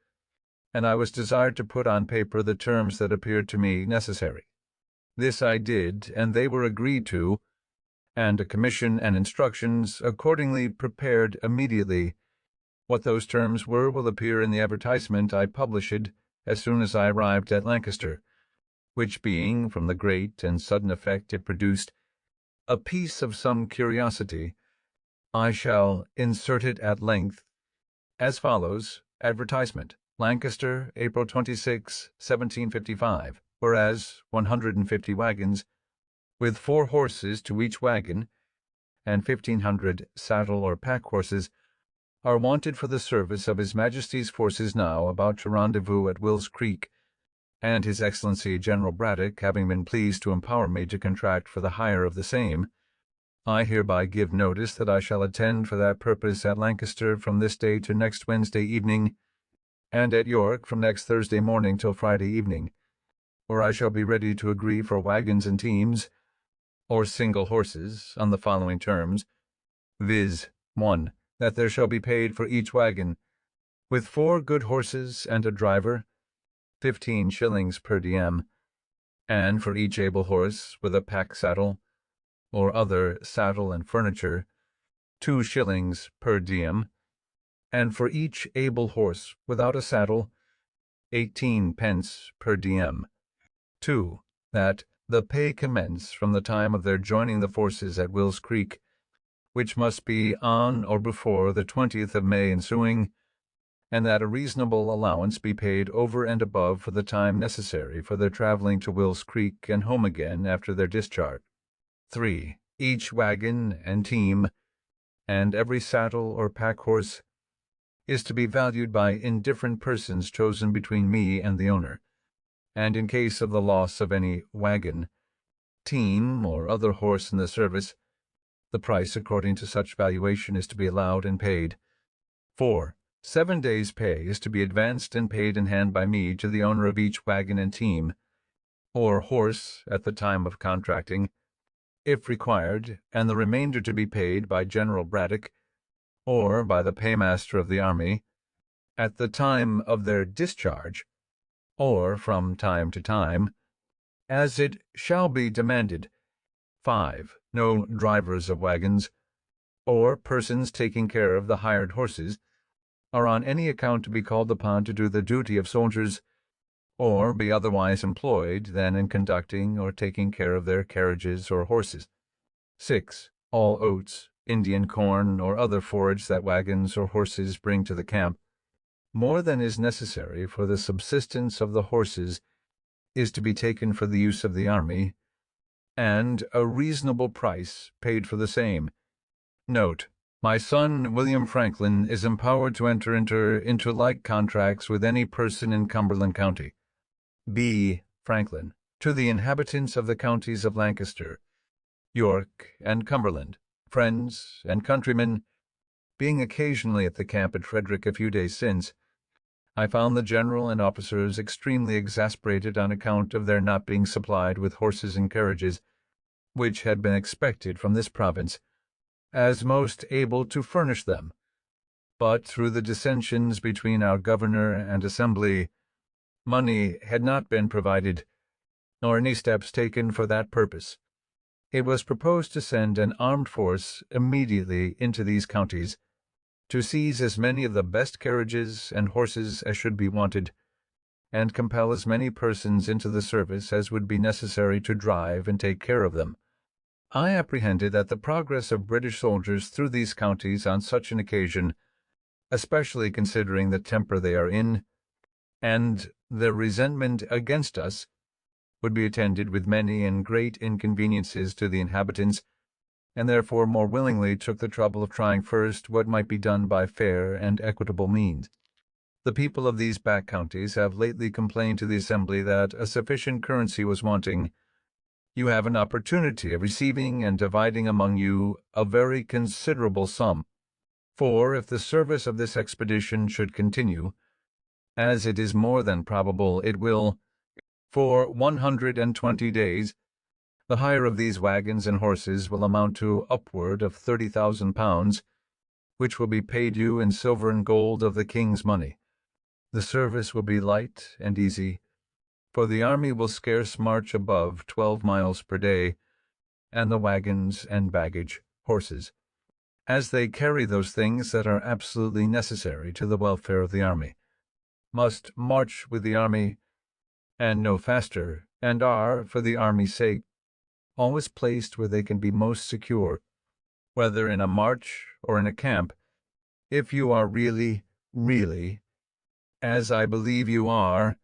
and I was desired to put on paper the terms that appeared to me necessary. This I did, and they were agreed to, and a commission and instructions accordingly prepared immediately. What those terms were will appear in the advertisement I published as soon as I arrived at Lancaster, which being, from the great and sudden effect it produced, a piece of some curiosity, I shall insert it at length, as follows. Advertisement. Lancaster, April 26, 1755. Whereas 150 wagons, with 4 horses to each wagon, and 1,500 saddle or pack horses, are wanted for the service of His Majesty's forces now about to rendezvous at Will's Creek, and His Excellency General Braddock having been pleased to empower me to contract for the hire of the same, I hereby give notice that I shall attend for that purpose at Lancaster from this day to next Wednesday evening, and at York from next Thursday morning till Friday evening, where I shall be ready to agree for wagons and teams, or single horses, on the following terms, viz. 1. That there shall be paid for each wagon, with 4 good horses and a driver, 15 shillings per diem, and for each able horse with a pack saddle, or other saddle and furniture, 2 shillings per diem, and for each able horse without a saddle, 18 pence per diem. 2. That the pay commence from the time of their joining the forces at Will's Creek, which must be on or before the 20th of May ensuing, and that a reasonable allowance be paid over and above for the time necessary for their traveling to Will's Creek and home again after their discharge. 3. Each wagon and team, and every saddle or pack horse, is to be valued by indifferent persons chosen between me and the owner, and in case of the loss of any wagon, team, or other horse in the service, the price according to such valuation is to be allowed and paid. 4. 7 days' pay is to be advanced and paid in hand by me to the owner of each wagon and team, or horse at the time of contracting, if required, and the remainder to be paid by General Braddock, or by the paymaster of the army, at the time of their discharge, or from time to time, as it shall be demanded. 5. No drivers of wagons, or persons taking care of the hired horses, are on any account to be called upon to do the duty of soldiers, or be otherwise employed than in conducting or taking care of their carriages or horses. 6. All oats, Indian corn, or other forage that wagons or horses bring to the camp, more than is necessary for the subsistence of the horses is to be taken for the use of the army, and a reasonable price paid for the same. Note: my son, William Franklin, is empowered to enter into like contracts with any person in Cumberland County. B. Franklin. To the inhabitants of the counties of Lancaster, York, and Cumberland, friends and countrymen, being occasionally at the camp at Frederick a few days since, I found the general and officers extremely exasperated on account of their not being supplied with horses and carriages, which had been expected from this province, as most able to furnish them. But through the dissensions between our governor and assembly, money had not been provided, nor any steps taken for that purpose. It was proposed to send an armed force immediately into these counties, to seize as many of the best carriages and horses as should be wanted, and compel as many persons into the service as would be necessary to drive and take care of them. I apprehended that the progress of British soldiers through these counties on such an occasion, especially considering the temper they are in, and their resentment against us, would be attended with many and great inconveniences to the inhabitants, and therefore more willingly took the trouble of trying first what might be done by fair and equitable means. The people of these back counties have lately complained to the Assembly that a sufficient currency was wanting. You have an opportunity of receiving and dividing among you a very considerable sum, for if the service of this expedition should continue, as it is more than probable it will, for 120 days, the hire of these wagons and horses will amount to upward of 30,000 pounds, which will be paid you in silver and gold of the king's money. The service will be light and easy, for the army will scarce march above 12 miles per day, and the wagons and baggage, horses, as they carry those things that are absolutely necessary to the welfare of the army, must march with the army, and no faster, and are, for the army's sake, always placed where they can be most secure, whether in a march or in a camp. If you are really, as I believe you are,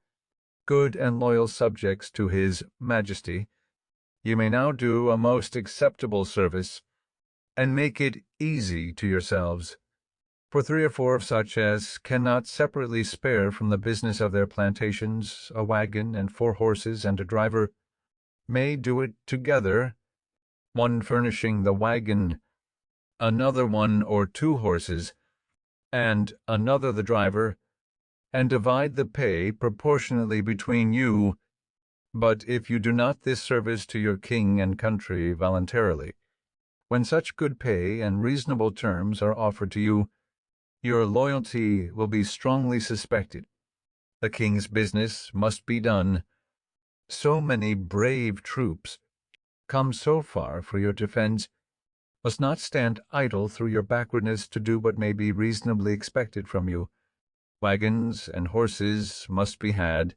good and loyal subjects to His Majesty, you may now do a most acceptable service, and make it easy to yourselves. For 3 or 4 of such as cannot separately spare from the business of their plantations a wagon and 4 horses and a driver, may do it together, one furnishing the wagon, another 1 or 2 horses, and another the driver, and divide the pay proportionately between you. But if you do not this service to your king and country voluntarily, when such good pay and reasonable terms are offered to you, your loyalty will be strongly suspected. The king's business must be done. So many brave troops, come so far for your defense, must not stand idle through your backwardness to do what may be reasonably expected from you. Wagons and horses must be had.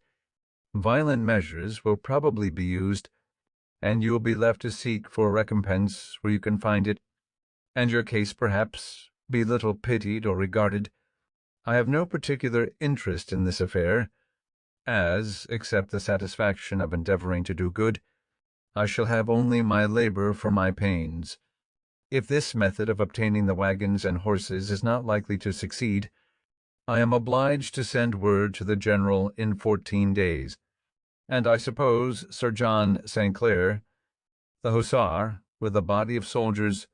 Violent measures will probably be used, and you will be left to seek for recompense where you can find it, and your case perhaps be little pitied or regarded. I have no particular interest in this affair, as, except the satisfaction of endeavoring to do good, I shall have only my labor for my pains. If this method of obtaining the wagons and horses is not likely to succeed, I am obliged to send word to the general in 14 days, and I suppose Sir John St. Clair, the hussar, with a body of soldiers,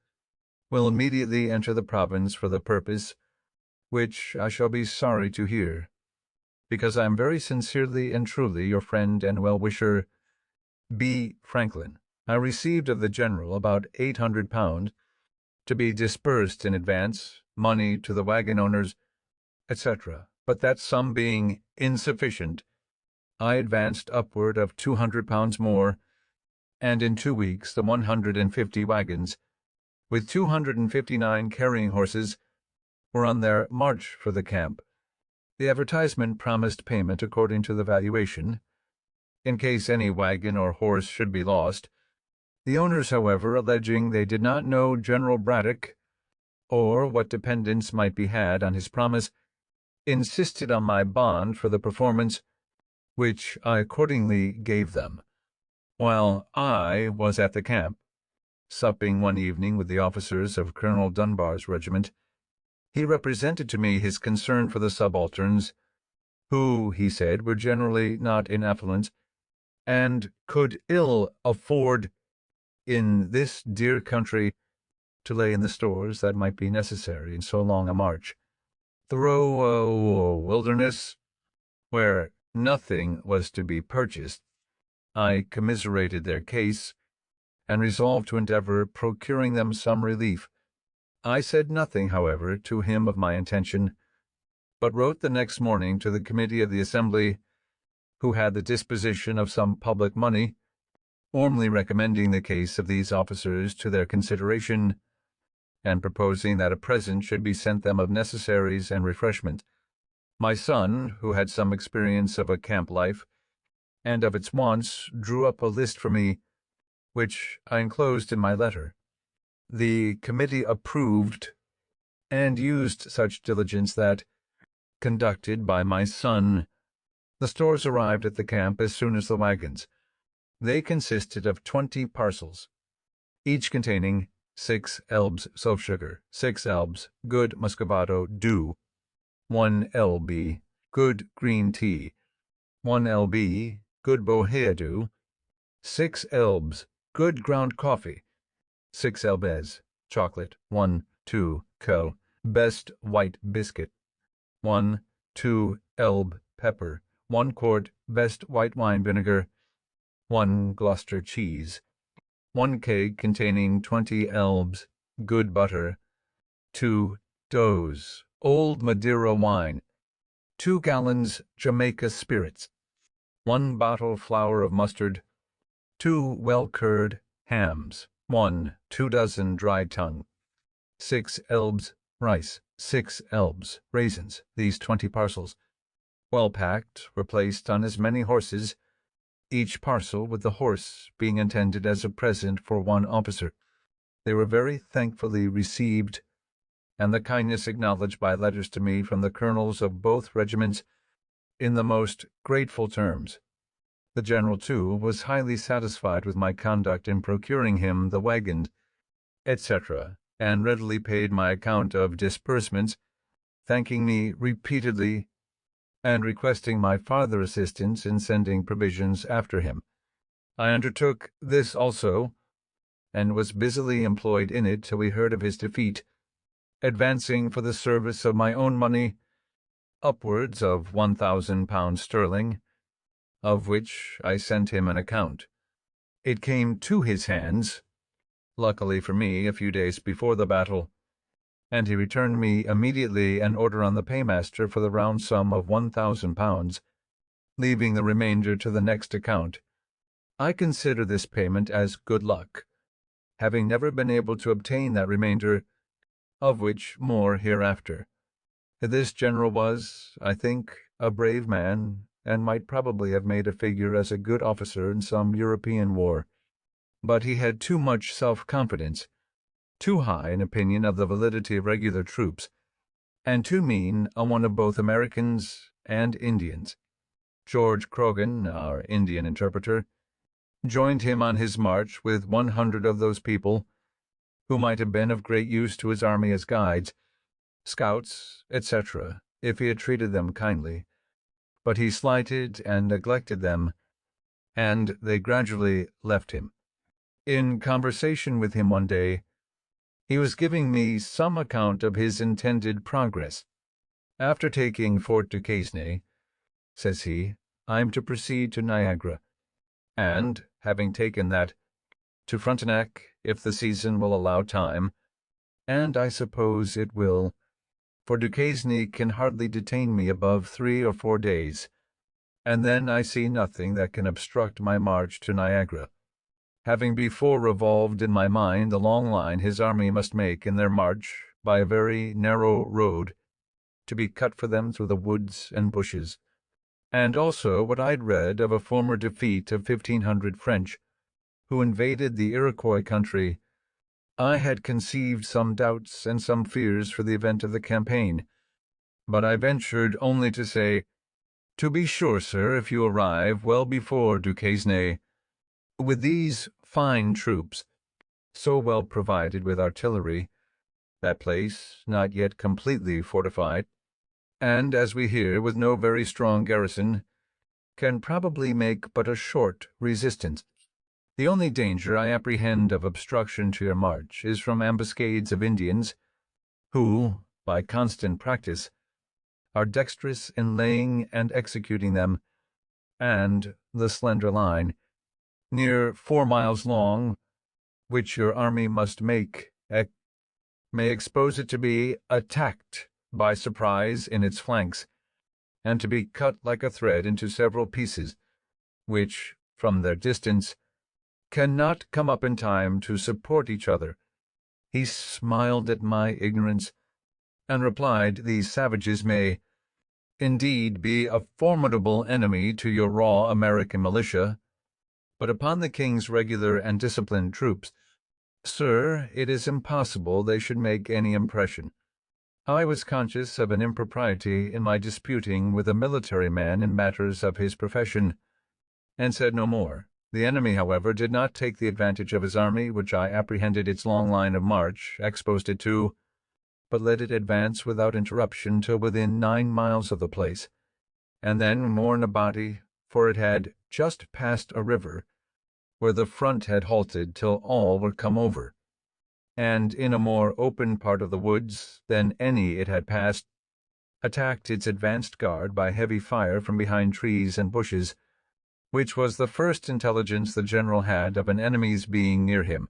will immediately enter the province for the purpose, which I shall be sorry to hear, because I am very sincerely and truly your friend and well-wisher, B. Franklin. I received of the general about 800 pounds, to be disbursed in advance, money to the wagon owners, etc., but that sum being insufficient, I advanced upward of 200 pounds more, and in 2 weeks the 150 wagons, with 259 carrying horses, were on their march for the camp. The advertisement promised payment according to the valuation, in case any wagon or horse should be lost. The owners, however, alleging they did not know General Braddock, or what dependence might be had on his promise, insisted on my bond for the performance, which I accordingly gave them. While I was at the camp, supping one evening with the officers of Colonel Dunbar's regiment, he represented to me his concern for the subalterns, who, he said, were generally not in affluence, and could ill afford, in this dear country, to lay in the stores that might be necessary in so long a march through a wilderness where nothing was to be purchased. I commiserated their case, and resolved to endeavor procuring them some relief. I said nothing, however, to him of my intention, but wrote the next morning to the committee of the Assembly, who had the disposition of some public money, warmly recommending the case of these officers to their consideration, and proposing that a present should be sent them of necessaries and refreshment. My son, who had some experience of a camp life, and of its wants, drew up a list for me, which I enclosed in my letter. The committee approved, and used such diligence that, conducted by my son, the stores arrived at the camp as soon as the wagons. They consisted of 20 parcels, each containing 6 elbs soap-sugar, 6 elbs good muscovado dew, 1 lb good green tea, 1 lb good bohea dew, 6 elbs good ground coffee, 6 elbes chocolate, 1, 2 kel best white biscuit, 1, 2 elb pepper, 1 quart best white wine vinegar, 1 Gloucester cheese, 1 keg containing 20 elbs good butter, 2 does old Madeira wine, 2 gallons Jamaica spirits, 1 bottle flour of mustard, 2 well-curd hams, 1 2 dozen dry tongue, 6 elbs rice, 6 elbs raisins. These 20 parcels, well packed, were placed on as many horses, each parcel with the horse being intended as a present for one officer. They were very thankfully received, and the kindness acknowledged by letters to me from the colonels of both regiments in the most grateful terms. The general, too, was highly satisfied with my conduct in procuring him the wagon, etc., and readily paid my account of disbursements, thanking me repeatedly, and requesting my farther assistance in sending provisions after him. I undertook this also, and was busily employed in it till we heard of his defeat, advancing for the service of my own money upwards of £1,000 sterling, of which I sent him an account. It came to his hands, luckily for me, a few days before the battle, and he returned me immediately an order on the paymaster for the round sum of £1,000, leaving the remainder to the next account. I consider this payment as good luck, having never been able to obtain that remainder, of which more hereafter. This general was, I think, a brave man, and might probably have made a figure as a good officer in some European war, but he had too much self-confidence, too high an opinion of the validity of regular troops, and too mean a one of both Americans and Indians. George Croghan, our Indian interpreter, joined him on his march with 100 of those people, who might have been of great use to his army as guides, scouts, etc., if he had treated them kindly, but he slighted and neglected them, and they gradually left him. In conversation with him one day, he was giving me some account of his intended progress. After taking Fort Duquesne, says he, I am to proceed to Niagara, and, having taken that, to Frontenac, if the season will allow time, and I suppose it will, for Duquesne can hardly detain me above 3 or 4 days, and then I see nothing that can obstruct my march to Niagara. Having before revolved in my mind the long line his army must make in their march by a very narrow road, to be cut for them through the woods and bushes, and also what I had read of a former defeat of 1,500 French, who invaded the Iroquois country, I had conceived some doubts and some fears for the event of the campaign, but I ventured only to say, "To be sure, sir, if you arrive well before Duquesne, with these fine troops, so well provided with artillery, that place not yet completely fortified, and, as we hear, with no very strong garrison, can probably make but a short resistance. The only danger I apprehend of obstruction to your march is from ambuscades of Indians, who, by constant practice, are dexterous in laying and executing them, and the slender line, near 4 miles long, which your army must make, may expose it to be attacked by surprise in its flanks, and to be cut like a thread into several pieces, which, from their distance, cannot come up in time to support each other." He smiled at my ignorance, and replied, "These savages may, indeed, be a formidable enemy to your raw American militia, but upon the king's regular and disciplined troops, sir, it is impossible they should make any impression." I was conscious of an impropriety in my disputing with a military man in matters of his profession, and said no more. The enemy, however, did not take the advantage of his army, which I apprehended its long line of march exposed it to, but let it advance without interruption till within 9 miles of the place, and then more in a body, for it had just passed a river, where the front had halted till all were come over, and in a more open part of the woods than any it had passed, attacked its advanced guard by heavy fire from behind trees and bushes, which was the first intelligence the general had of an enemy's being near him.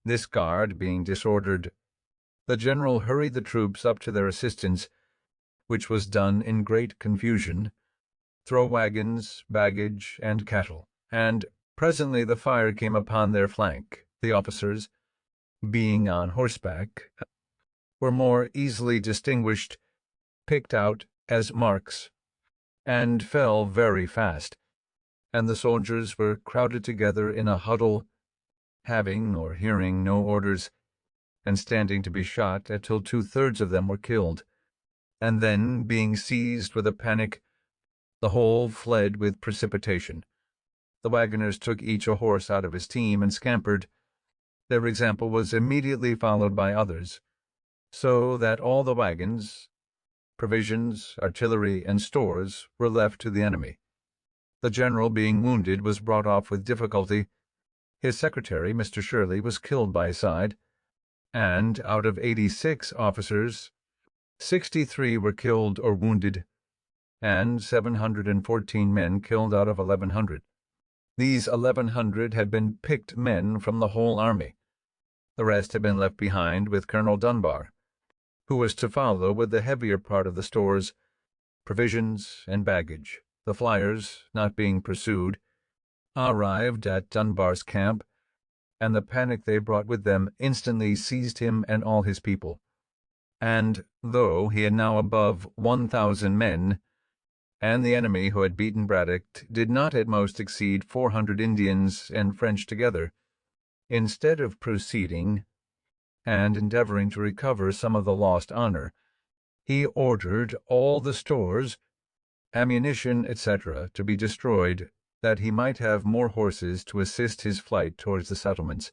This guard being disordered, the general hurried the troops up to their assistance, which was done in great confusion, through wagons, baggage, and cattle, and presently the fire came upon their flank. The officers, being on horseback, were more easily distinguished, picked out as marks, and fell very fast, and the soldiers were crowded together in a huddle, having or hearing no orders, and standing to be shot till 2/3 of them were killed, and then, being seized with a panic, the whole fled with precipitation. The wagoners took each a horse out of his team and scampered. Their example was immediately followed by others, so that all the wagons, provisions, artillery, and stores were left to the enemy. The general, being wounded, was brought off with difficulty. His secretary, Mr. Shirley, was killed by his side, and out of 86 officers, 63 were killed or wounded, and 714 men killed out of 1,100. These 1,100 had been picked men from the whole army. The rest had been left behind with Colonel Dunbar, who was to follow with the heavier part of the stores, provisions, and baggage. The flyers, not being pursued, arrived at Dunbar's camp, and the panic they brought with them instantly seized him and all his people. And though he had now above 1,000 men, and the enemy who had beaten Braddock did not at most exceed 400 Indians and French together, instead of proceeding and endeavoring to recover some of the lost honor, he ordered all the stores, ammunition, etc., to be destroyed, that he might have more horses to assist his flight towards the settlements,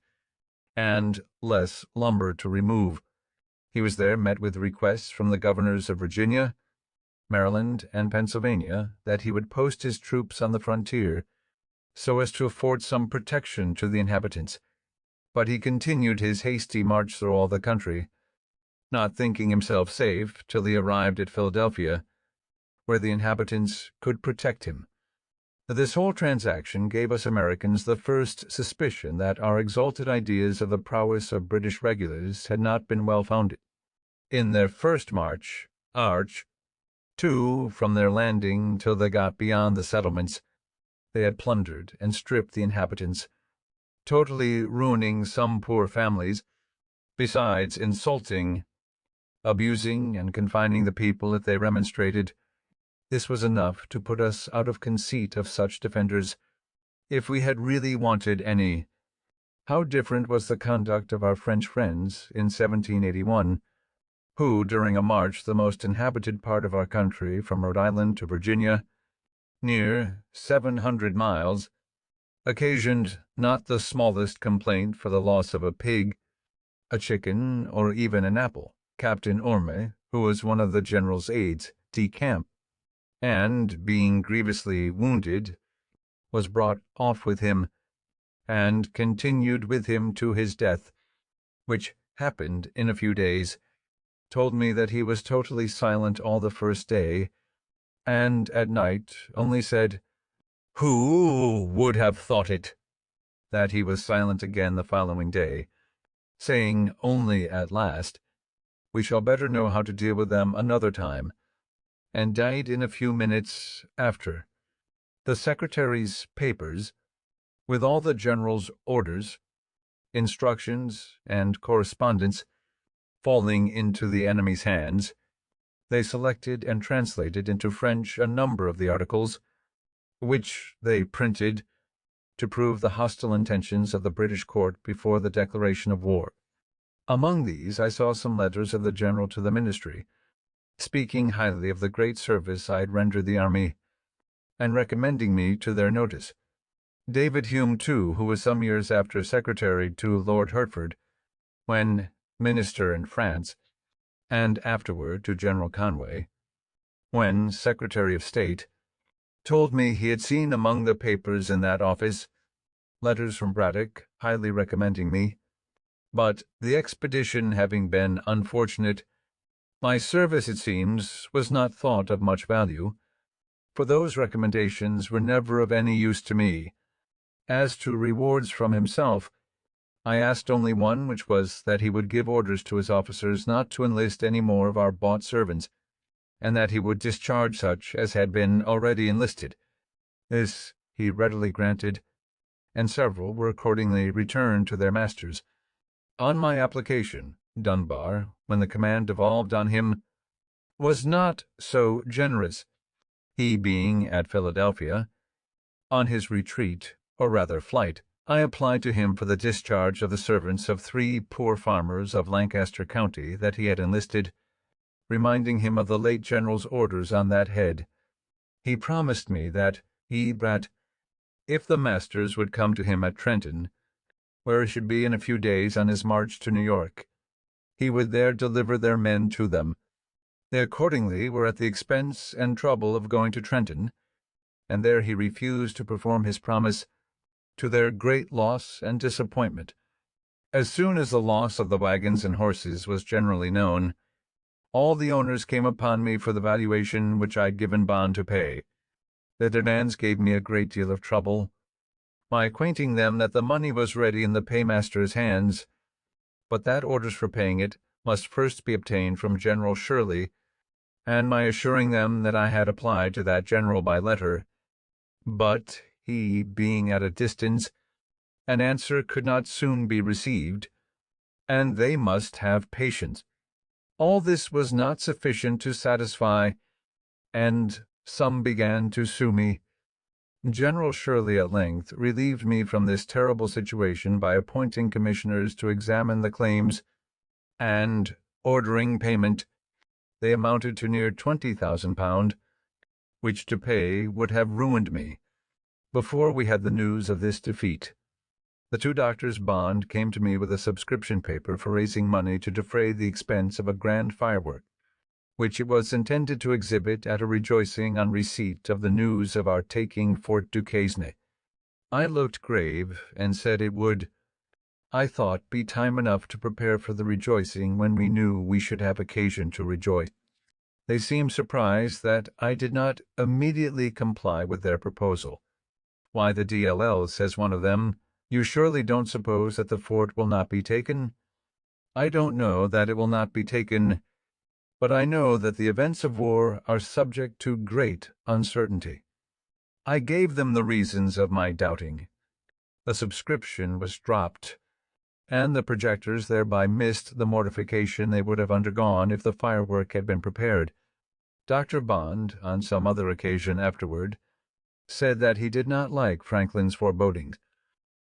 and less lumber to remove. He was there met with requests from the governors of Virginia, Maryland, and Pennsylvania that he would post his troops on the frontier, so as to afford some protection to the inhabitants. But he continued his hasty march through all the country, not thinking himself safe till he arrived at Philadelphia, where the inhabitants could protect him. This whole transaction gave us Americans the first suspicion that our exalted ideas of the prowess of British regulars had not been well founded. In their first march, from their landing till they got beyond the settlements, they had plundered and stripped the inhabitants, totally ruining some poor families, besides insulting, abusing, and confining the people if they remonstrated. This was enough to put us out of conceit of such defenders, if we had really wanted any. How different was the conduct of our French friends in 1781, who, during a march the most inhabited part of our country from Rhode Island to Virginia, near 700 miles, occasioned not the smallest complaint for the loss of a pig, a chicken, or even an apple. Captain Orme, who was one of the general's aides de camp, and, being grievously wounded, was brought off with him, and continued with him to his death, which happened in a few days, told me that he was totally silent all the first day, and at night only said, "Who would have thought it?" that he was silent again the following day, saying only at last, "We shall better know how to deal with them another time," and died in a few minutes after. The secretary's papers, with all the general's orders, instructions, and correspondence, falling into the enemy's hands, they selected and translated into French a number of the articles, which they printed to prove the hostile intentions of the British court before the declaration of war. Among these I saw some letters of the general to the ministry, speaking highly of the great service I had rendered the army, and recommending me to their notice. David Hume, too, who was some years after secretary to Lord Hertford, when minister in France, and afterward to General Conway, when Secretary of State, told me he had seen among the papers in that office letters from Braddock highly recommending me, but the expedition having been unfortunate, my service, it seems, was not thought of much value, for those recommendations were never of any use to me. As to rewards from himself, I asked only one, which was that he would give orders to his officers not to enlist any more of our bought servants, and that he would discharge such as had been already enlisted. This he readily granted, and several were accordingly returned to their masters. On my application, Dunbar, when the command devolved on him, was not so generous, he being at Philadelphia. On his retreat, or rather flight, I applied to him for the discharge of the servants of 3 poor farmers of Lancaster County that he had enlisted, reminding him of the late general's orders on that head. He promised me that if the masters would come to him at Trenton, where he should be in a few days on his march to New York, he would there deliver their men to them. They accordingly were at the expense and trouble of going to Trenton, and there he refused to perform his promise, to their great loss and disappointment. As soon as the loss of the wagons and horses was generally known, all the owners came upon me for the valuation which I had given bond to pay. Their demands gave me a great deal of trouble, my acquainting them that the money was ready in the paymaster's hands, but that orders for paying it must first be obtained from General Shirley, and my assuring them that I had applied to that general by letter, but he being at a distance, an answer could not soon be received, and they must have patience. All this was not sufficient to satisfy, and some began to sue me. General Shirley at length relieved me from this terrible situation by appointing commissioners to examine the claims, and ordering payment. They amounted to near £20,000, which to pay would have ruined me. Before we had the news of this defeat, the 2 doctors Bond came to me with a subscription paper for raising money to defray the expense of a grand firework, which it was intended to exhibit at a rejoicing on receipt of the news of our taking Fort Duquesne. I looked grave, and said it would, I thought, be time enough to prepare for the rejoicing when we knew we should have occasion to rejoice. They seemed surprised that I did not immediately comply with their proposal. "Why, the D.L.L.," says one of them, "you surely don't suppose that the fort will not be taken?" "I don't know that it will not be taken, but I know that the events of war are subject to great uncertainty." I gave them the reasons of my doubting. The subscription was dropped, and the projectors thereby missed the mortification they would have undergone if the firework had been prepared. Dr. Bond, on some other occasion afterward, said that he did not like Franklin's forebodings.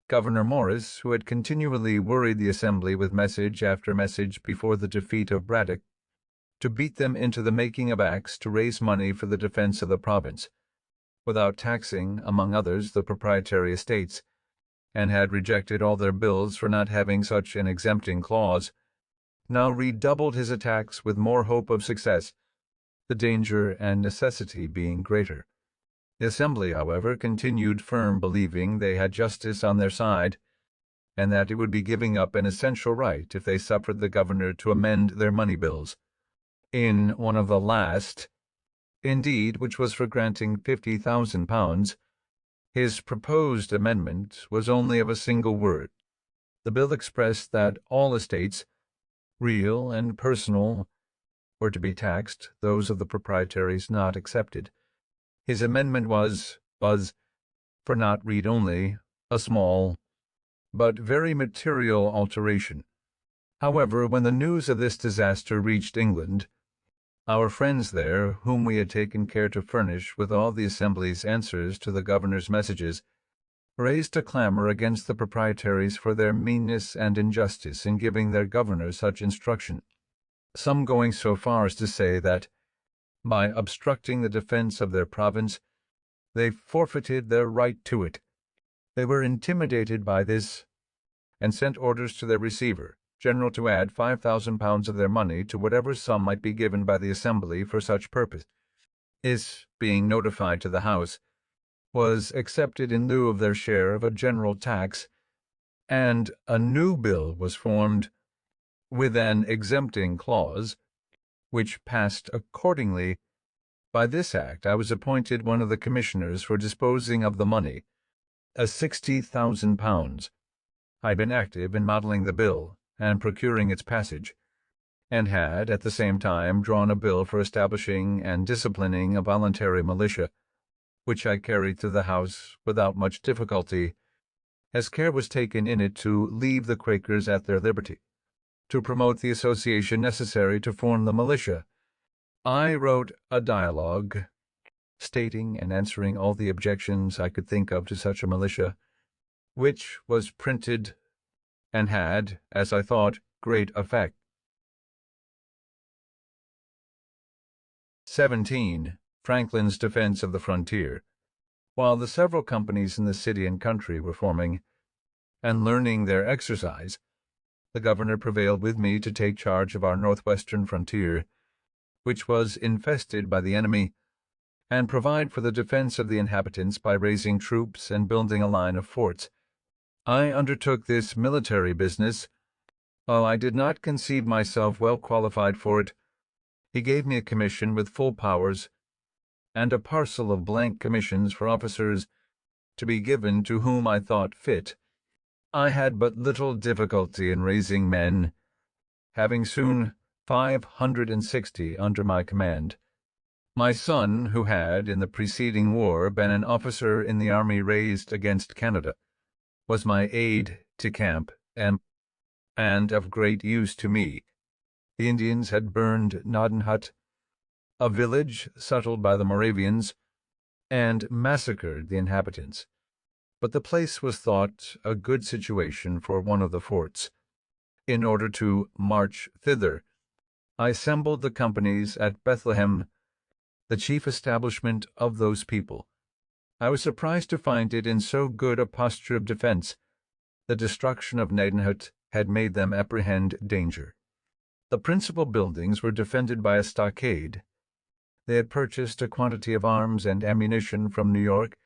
Governor Morris, who had continually worried the Assembly with message after message before the defeat of Braddock, to beat them into the making of acts to raise money for the defense of the province, without taxing, among others, the proprietary estates, and had rejected all their bills for not having such an exempting clause, now redoubled his attacks with more hope of success, the danger and necessity being greater. The Assembly, however, continued firm, believing they had justice on their side, and that it would be giving up an essential right if they suffered the governor to amend their money bills. In one of the last, indeed, which was for granting £50,000, his proposed amendment was only of a single word. The bill expressed that all estates, real and personal, were to be taxed, those of the proprietaries not excepted. His amendment was, for not read only, a small, but very material alteration. However, when the news of this disaster reached England, our friends there, whom we had taken care to furnish with all the Assembly's answers to the governor's messages, raised a clamor against the proprietaries for their meanness and injustice in giving their governor such instruction, some going so far as to say that, by obstructing the defense of their province, they forfeited their right to it. They were intimidated by this, and sent orders to their receiver general to add £5,000 of their money to whatever sum might be given by the Assembly for such purpose. This, being notified to the House, was accepted in lieu of their share of a general tax, and a new bill was formed with an exempting clause, which passed accordingly. By this act I was appointed one of the commissioners for disposing of the money, £60,000. I had been active in modelling the bill and procuring its passage, and had at the same time drawn a bill for establishing and disciplining a voluntary militia, which I carried through the House without much difficulty, as care was taken in it to leave the Quakers at their liberty, to promote the association necessary to form the militia. I wrote a dialogue, stating and answering all the objections I could think of to such a militia, which was printed and had, as I thought, great effect. 17. Franklin's defense of the frontier. While the several companies in the city and country were forming and learning their exercise, the governor prevailed with me to take charge of our northwestern frontier, which was infested by the enemy, and provide for the defense of the inhabitants by raising troops and building a line of forts. I undertook this military business. While I did not conceive myself well qualified for it, he gave me a commission with full powers, and a parcel of blank commissions for officers to be given to whom I thought fit. I had but little difficulty in raising men, having soon 560 under my command. My son, who had, in the preceding war, been an officer in the army raised against Canada, was my aide-de-camp and of great use to me. The Indians had burned Gnadenhut, a village settled by the Moravians, and massacred the inhabitants, but the place was thought a good situation for one of the forts. In order to march thither, I assembled the companies at Bethlehem, the chief establishment of those people. I was surprised to find it in so good a posture of defense. The destruction of Gnadenhut had made them apprehend danger. The principal buildings were defended by a stockade. They had purchased a quantity of arms and ammunition from New York,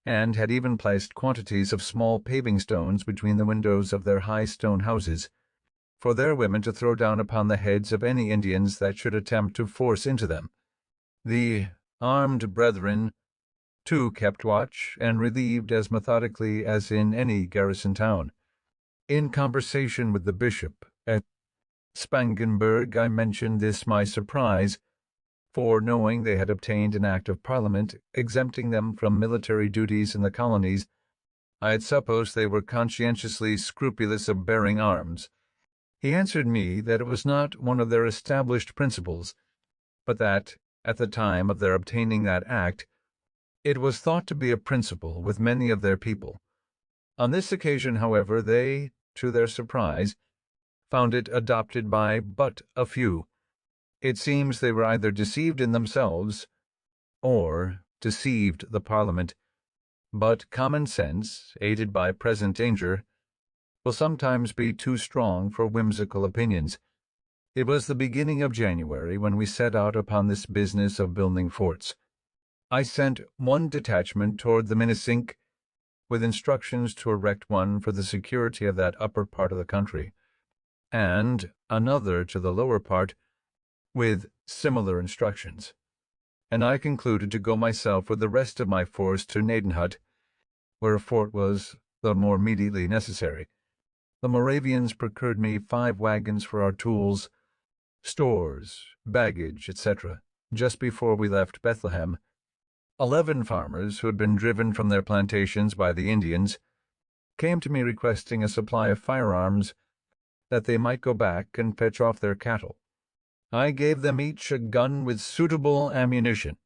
and had even placed quantities of small paving stones between the windows of their high stone houses, for their women to throw down upon the heads of any Indians that should attempt to force into them. The armed brethren, too, kept watch, and relieved as methodically as in any garrison town. In conversation with the bishop at Spangenberg, I mentioned this my surprise, for, knowing they had obtained an act of Parliament exempting them from military duties in the colonies, I had supposed they were conscientiously scrupulous of bearing arms. He answered me that it was not one of their established principles, but that, at the time of their obtaining that act, it was thought to be a principle with many of their people. On this occasion, however, they, to their surprise, found it adopted by but a few. It seems they were either deceived in themselves or deceived the Parliament, but common sense, aided by present danger, will sometimes be too strong for whimsical opinions. It was the beginning of January when we set out upon this business of building forts. I sent one detachment toward the Minisink, with instructions to erect one for the security of that upper part of the country, and another to the lower part, with similar instructions, and I concluded to go myself with the rest of my force to Gnadenhut, where a fort was the more immediately necessary. The Moravians procured me 5 wagons for our tools, stores, baggage, etc., just before we left Bethlehem. 11 farmers, who had been driven from their plantations by the Indians, came to me requesting a supply of firearms that they might go back and fetch off their cattle. I gave them each a gun with suitable ammunition.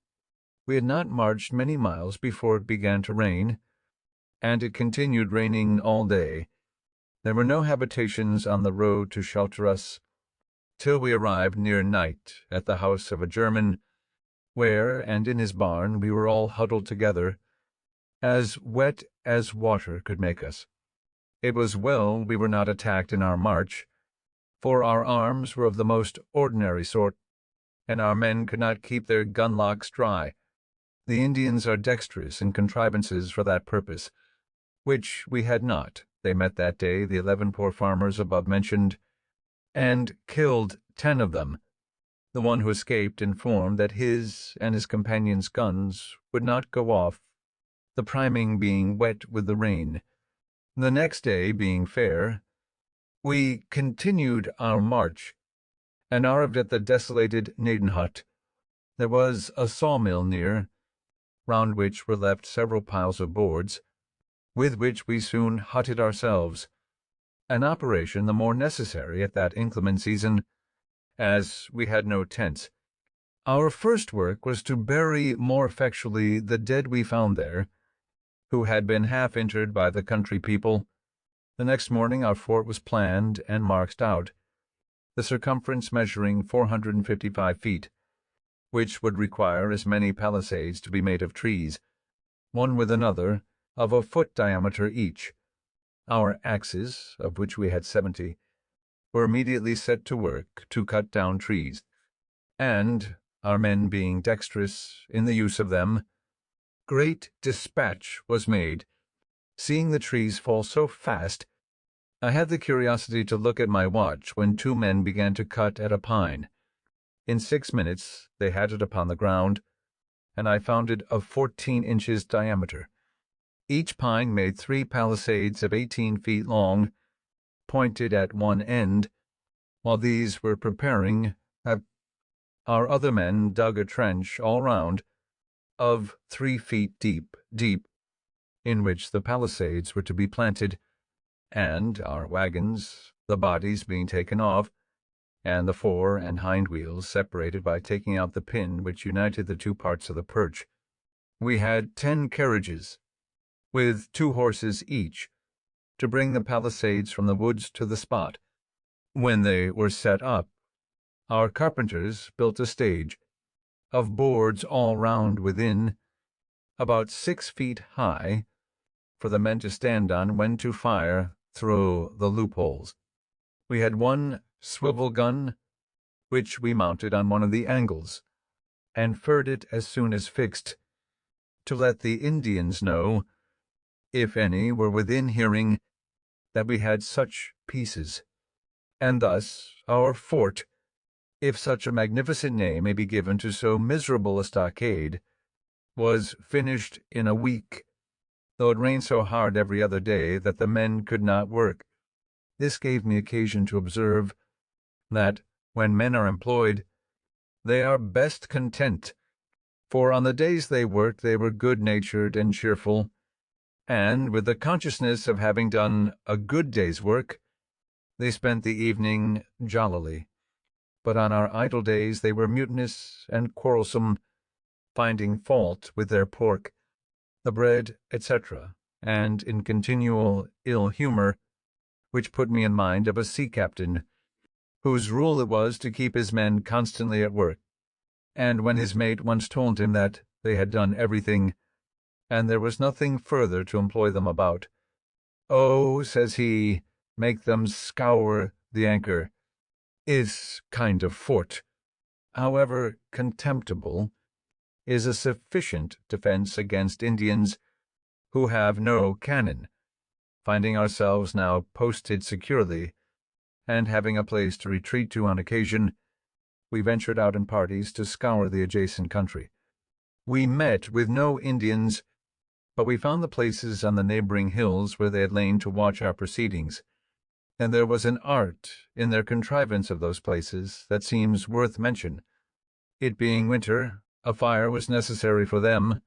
We had not marched many miles before it began to rain, and it continued raining all day. There were no habitations on the road to shelter us till we arrived near night at the house of a German, where, and in his barn, we were all huddled together, as wet as water could make us. It was well we were not attacked in our march, for our arms were of the most ordinary sort, and our men could not keep their gunlocks dry. The Indians are dexterous in contrivances for that purpose, which we had not. They met that day the 11 poor farmers above mentioned, and killed 10 of them. The one who escaped informed that his and his companions' guns would not go off, the priming being wet with the rain. The next day being fair, we continued our march, and arrived at the desolated Gnadenhut. There was a sawmill near, round which were left several piles of boards, with which we soon hutted ourselves, an operation the more necessary at that inclement season, as we had no tents. Our first work was to bury more effectually the dead we found there, who had been half interred by the country people. The next morning our fort was planned and marked out, the circumference measuring 455 feet, which would require as many palisades to be made of trees, one with another, of a foot diameter each. Our axes, of which we had 70, were immediately set to work to cut down trees, and, our men being dexterous in the use of them, great dispatch was made. Seeing the trees fall so fast, I had the curiosity to look at my watch when 2 men began to cut at a pine. In 6 minutes they had it upon the ground, and I found it of 14 inches diameter. Each pine made 3 palisades of 18 feet long, pointed at one end. While these were preparing, our other men dug a trench all round, of 3 feet deep, in which the palisades were to be planted, and our wagons, the bodies being taken off, and the fore and hind wheels separated by taking out the pin which united the 2 parts of the perch. We had 10 carriages, with 2 horses each, to bring the palisades from the woods to the spot. When they were set up, our carpenters built a stage, of boards all round within, about 6 feet high, for the men to stand on when to fire through the loopholes. We had 1 swivel gun, which we mounted on one of the angles, and furred it as soon as fixed, to let the Indians know, if any were within hearing, that we had such pieces. And thus our fort, if such a magnificent name may be given to so miserable a stockade, was finished in a week, though it rained so hard every other day that the men could not work. This gave me occasion to observe that, when men are employed, they are best content, for on the days they worked they were good-natured and cheerful, and, with the consciousness of having done a good day's work, they spent the evening jollily. But on our idle days they were mutinous and quarrelsome, finding fault with their pork, the bread, etc., and in continual ill humor, which put me in mind of a sea captain, whose rule it was to keep his men constantly at work, and when his mate once told him that they had done everything, and there was nothing further to employ them about, "Oh," says he, "make them scour the anchor. Is kind of fort, however contemptible, is a sufficient defense against Indians who have no cannon." Finding ourselves now posted securely, and having a place to retreat to on occasion, we ventured out in parties to scour the adjacent country. We met with no Indians, but we found the places on the neighboring hills where they had lain to watch our proceedings, and there was an art in their contrivance of those places that seems worth mention. It being winter, a fire was necessary for them,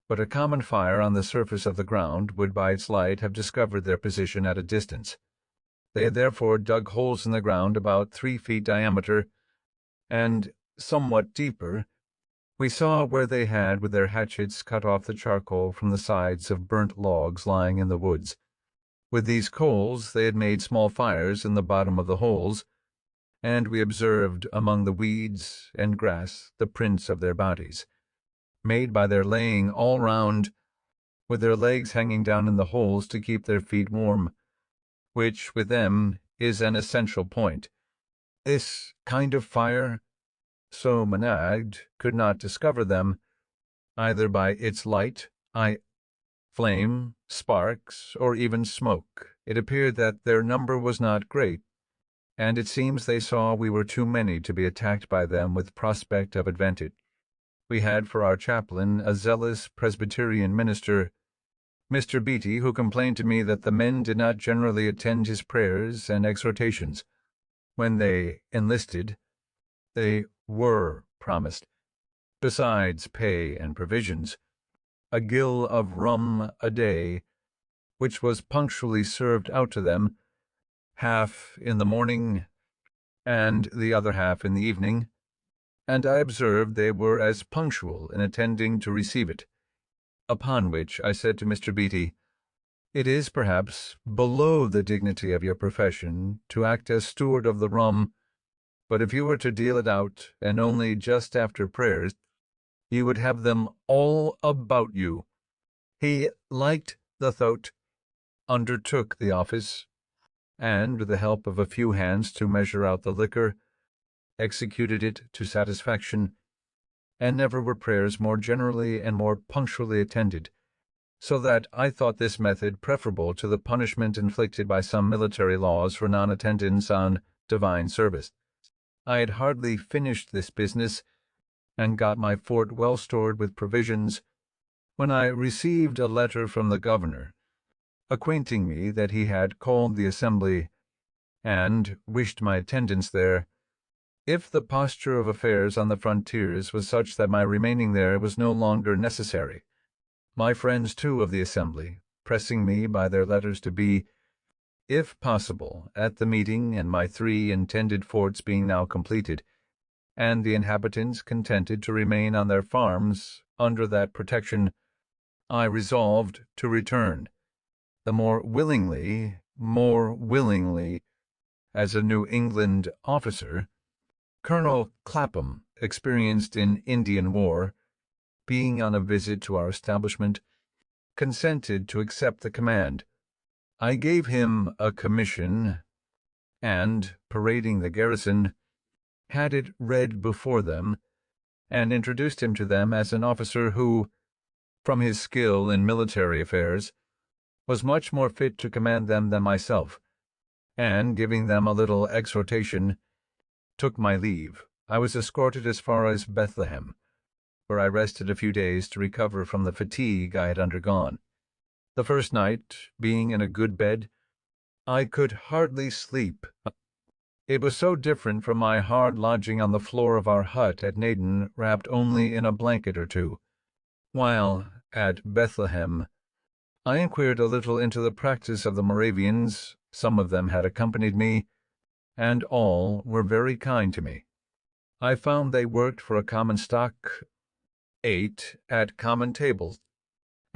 but a common fire on the surface of the ground would by its light have discovered their position at a distance. They had therefore dug holes in the ground about 3 feet diameter, and somewhat deeper. We saw where they had with their hatchets cut off the charcoal from the sides of burnt logs lying in the woods. With these coals they had made small fires in the bottom of the holes, and we observed among the weeds and grass the prints of their bodies, made by their laying all round, with their legs hanging down in the holes to keep their feet warm, which with them is an essential point. This kind of fire, so Monad could not discover them, either by its light, flame, sparks, or even smoke. It appeared that their number was not great, and it seems they saw we were too many to be attacked by them with prospect of advantage. We had for our chaplain a zealous Presbyterian minister, Mr. Beatty, who complained to me that the men did not generally attend his prayers and exhortations. When they enlisted, they were promised, besides pay and provisions, a gill of rum a day, which was punctually served out to them, half in the morning and the other half in the evening, and I observed they were as punctual in attending to receive it. Upon which I said to Mr. Beatty, "It is perhaps below the dignity of your profession to act as steward of the rum, but if you were to deal it out, and only just after prayers, you would have them all about you." He liked the thought, undertook the office, and, with the help of a few hands to measure out the liquor, executed it to satisfaction, and never were prayers more generally and more punctually attended, so that I thought this method preferable to the punishment inflicted by some military laws for non-attendance on divine service. I had hardly finished this business, and got my fort well stored with provisions, when I received a letter from the governor, acquainting me that he had called the assembly, and wished my attendance there, if the posture of affairs on the frontiers was such that my remaining there was no longer necessary. My friends, too, of the assembly, pressing me by their letters to be, if possible, at the meeting, and my 3 intended forts being now completed, and the inhabitants contented to remain on their farms under that protection, I resolved to return, the more willingly, as a New England officer, Colonel Clapham, experienced in Indian war, being on a visit to our establishment, consented to accept the command. I gave him a commission, and, parading the garrison, had it read before them, and introduced him to them as an officer who, from his skill in military affairs, was much more fit to command them than myself, and, giving them a little exhortation, took my leave. I was escorted as far as Bethlehem, where I rested a few days to recover from the fatigue I had undergone. The first night, being in a good bed, I could hardly sleep. It was so different from my hard lodging on the floor of our hut at Naden, wrapped only in a blanket or two. While at Bethlehem, I inquired a little into the practice of the Moravians. Some of them had accompanied me, and all were very kind to me. I found they worked for a common stock, ate at common tables,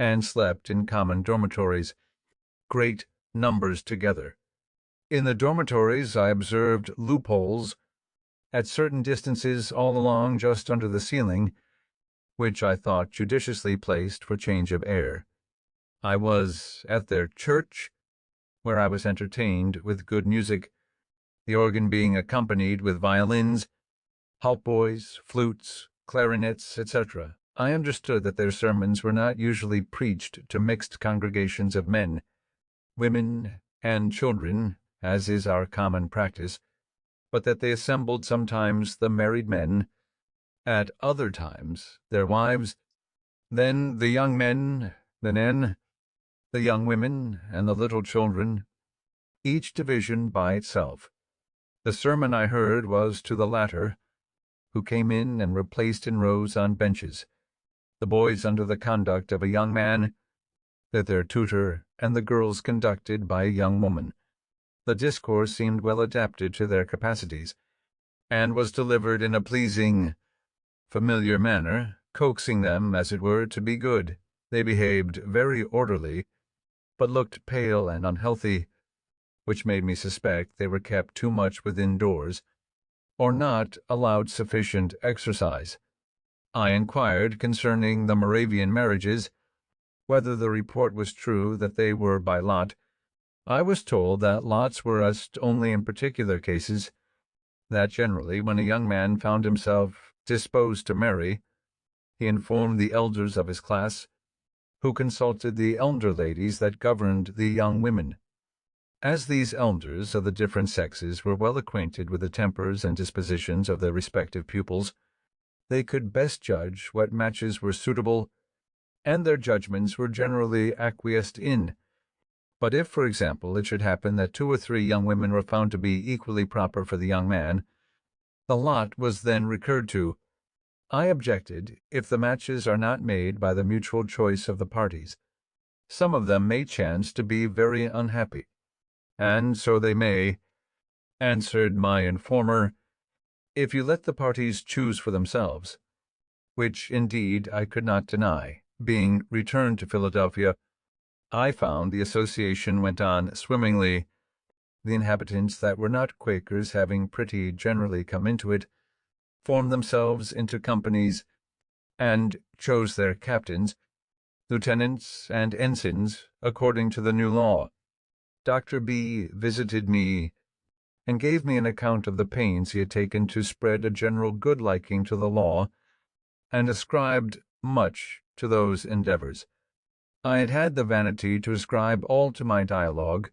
and slept in common dormitories, great numbers together. In the dormitories I observed loopholes at certain distances all along just under the ceiling, which I thought judiciously placed for change of air. I was at their church, where I was entertained with good music, the organ being accompanied with violins, hautboys, flutes, clarinets, etc. I understood that their sermons were not usually preached to mixed congregations of men, women, and children, as is our common practice, but that they assembled sometimes the married men, at other times their wives, then the young men, the young women, and the little children, each division by itself. The sermon I heard was to the latter, who came in and were placed in rows on benches, the boys under the conduct of a young man, their tutor, and the girls conducted by a young woman. The discourse seemed well adapted to their capacities, and was delivered in a pleasing, familiar manner, coaxing them, as it were, to be good. They behaved very orderly, but looked pale and unhealthy, which made me suspect they were kept too much within doors, or not allowed sufficient exercise. I inquired concerning the Moravian marriages, whether the report was true that they were by lot. I was told that lots were asked only in particular cases, that generally, when a young man found himself disposed to marry, he informed the elders of his class, who consulted the elder ladies that governed the young women. As these elders of the different sexes were well acquainted with the tempers and dispositions of their respective pupils, they could best judge what matches were suitable, and their judgments were generally acquiesced in. But if, for example, it should happen that 2 or 3 young women were found to be equally proper for the young man, the lot was then recurred to. I objected, if the matches are not made by the mutual choice of the parties, some of them may chance to be very unhappy. And so they may, answered my informer, if you let the parties choose for themselves, which indeed I could not deny. Being returned to Philadelphia, I found the association went on swimmingly, the inhabitants that were not Quakers having pretty generally come into it, formed themselves into companies, and chose their captains, lieutenants, and ensigns, according to the new law. Dr. B. visited me, and gave me an account of the pains he had taken to spread a general good liking to the law, and ascribed much to those endeavors. I had had the vanity to ascribe all to my dialogue.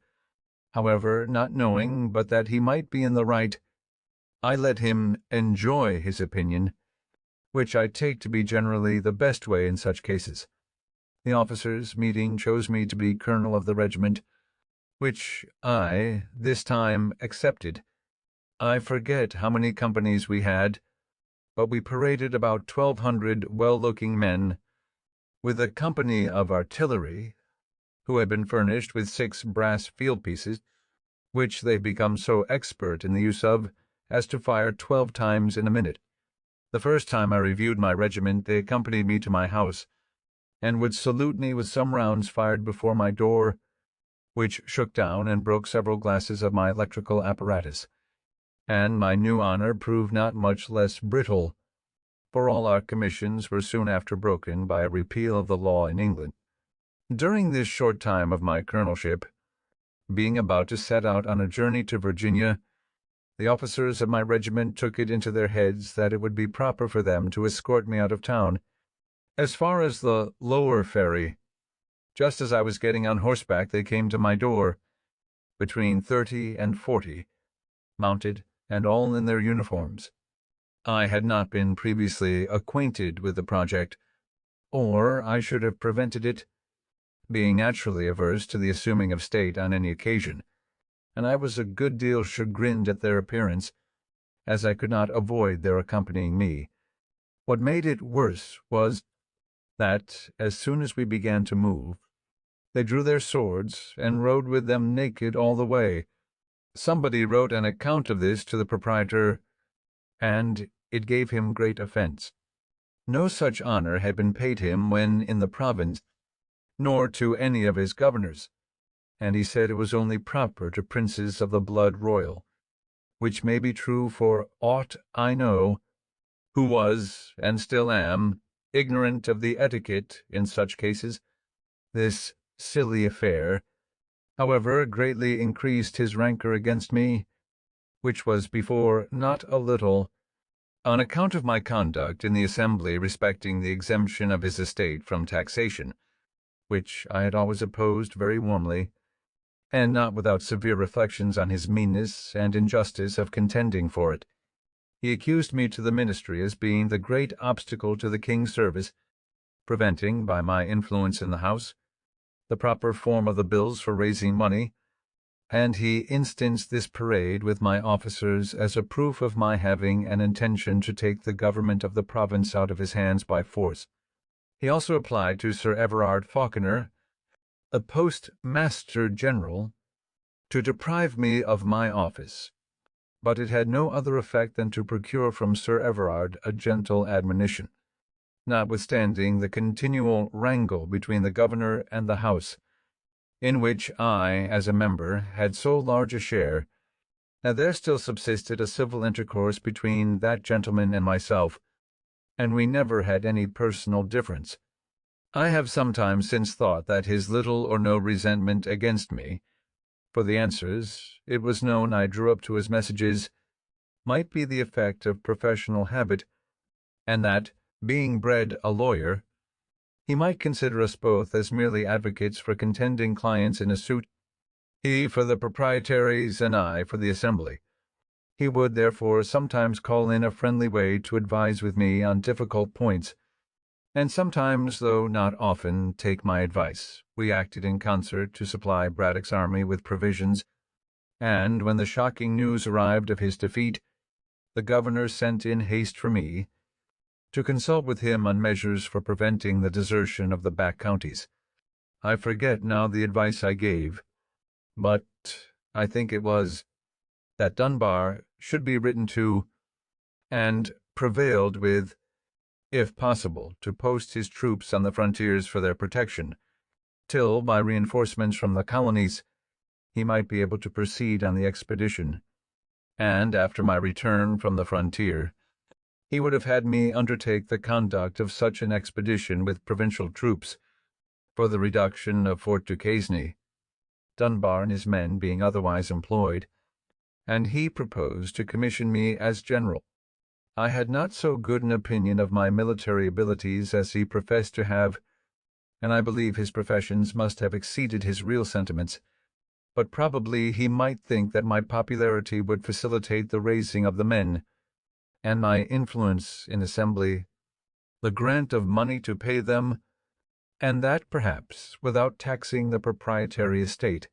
However, not knowing but that he might be in the right, I let him enjoy his opinion, which I take to be generally the best way in such cases. The officers' meeting chose me to be colonel of the regiment, which I this time accepted. I forget how many companies we had, but we paraded about 1,200 well-looking men, with a company of artillery, who had been furnished with 6 brass field pieces, which they become so expert in the use of as to fire 12 times in a minute. The first time I reviewed my regiment, they accompanied me to my house, and would salute me with some rounds fired before my door, which shook down and broke several glasses of my electrical apparatus, and my new honor proved not much less brittle, for all our commissions were soon after broken by a repeal of the law in England. During this short time of my colonelship, being about to set out on a journey to Virginia, the officers of my regiment took it into their heads that it would be proper for them to escort me out of town, as far as the lower ferry. Just as I was getting on horseback, they came to my door, between 30 and 40, mounted, and all in their uniforms. I had not been previously acquainted with the project, or I should have prevented it, being naturally averse to the assuming of state on any occasion, and I was a good deal chagrined at their appearance, as I could not avoid their accompanying me. What made it worse was that, as soon as we began to move, they drew their swords and rode with them naked all the way. Somebody wrote an account of this to the proprietor, and it gave him great offence. No such honor had been paid him when in the province, nor to any of his governors, and he said it was only proper to princes of the blood royal, which may be true for aught I know, who was, and still am, ignorant of the etiquette in such cases. This silly affair, however, greatly increased his rancour against me, which was before not a little, on account of my conduct in the assembly respecting the exemption of his estate from taxation, which I had always opposed very warmly, and not without severe reflections on his meanness and injustice of contending for it. He accused me to the ministry as being the great obstacle to the king's service, preventing, by my influence in the House, the proper form of the bills for raising money, and he instanced this parade with my officers as a proof of my having an intention to take the government of the province out of his hands by force. He also applied to Sir Everard Falconer, a postmaster-general, to deprive me of my office, but it had no other effect than to procure from Sir Everard a gentle admonition, notwithstanding the continual wrangle between the governor and the House, in which I, as a member, had so large a share, that there still subsisted a civil intercourse between that gentleman and myself, and we never had any personal difference. I have sometimes since thought that his little or no resentment against me, for the answers, it was known I drew up to his messages, might be the effect of professional habit, and that, being bred a lawyer, he might consider us both as merely advocates for contending clients in a suit, he for the proprietaries and I for the assembly. He would, therefore, sometimes call in a friendly way to advise with me on difficult points, and sometimes, though not often, take my advice. We acted in concert to supply Braddock's army with provisions, and when the shocking news arrived of his defeat, the governor sent in haste for me, to consult with him on measures for preventing the desertion of the back counties. I forget now the advice I gave, but I think it was that Dunbar should be written to, and prevailed with, if possible, to post his troops on the frontiers for their protection, till, by reinforcements from the colonies, he might be able to proceed on the expedition, and, after my return from the frontier, he would have had me undertake the conduct of such an expedition with provincial troops, for the reduction of Fort Duquesne, Dunbar and his men being otherwise employed, and he proposed to commission me as general. I had not so good an opinion of my military abilities as he professed to have, and I believe his professions must have exceeded his real sentiments, but probably he might think that my popularity would facilitate the raising of the men, and my influence in assembly, the grant of money to pay them, and that, perhaps, without taxing the proprietary estate.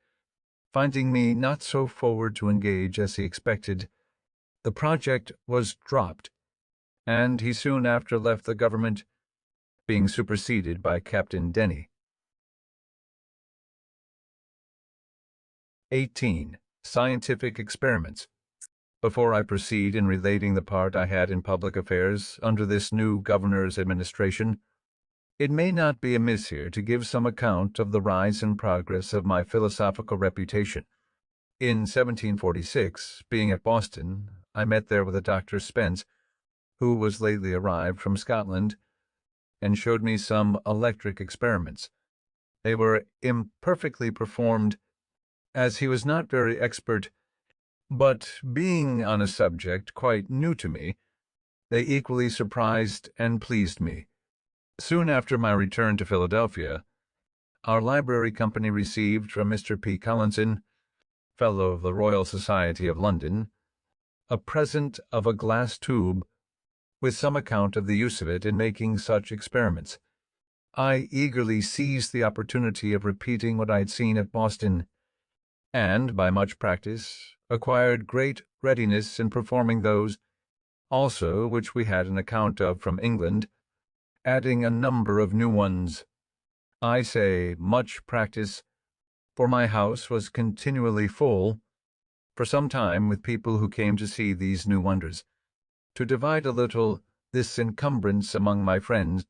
Finding me not so forward to engage as he expected, the project was dropped, and he soon after left the government, being superseded by Captain Denny. 18. Scientific experiments. Before I proceed in relating the part I had in public affairs under this new governor's administration, it may not be amiss here to give some account of the rise and progress of my philosophical reputation. In 1746, being at Boston, I met there with a Dr. Spence, who was lately arrived from Scotland, and showed me some electric experiments. They were imperfectly performed, as he was not very expert, but, being on a subject quite new to me, they equally surprised and pleased me. Soon after my return to Philadelphia, our library company received from Mr. P. Collinson, Fellow of the Royal Society of London, a present of a glass tube, with some account of the use of it in making such experiments. I eagerly seized the opportunity of repeating what I had seen at Boston, and, by much practice, acquired great readiness in performing those also which we had an account of from England, adding a number of new ones. I say much practice, for my house was continually full, for some time, with people who came to see these new wonders. To divide a little this encumbrance among my friends,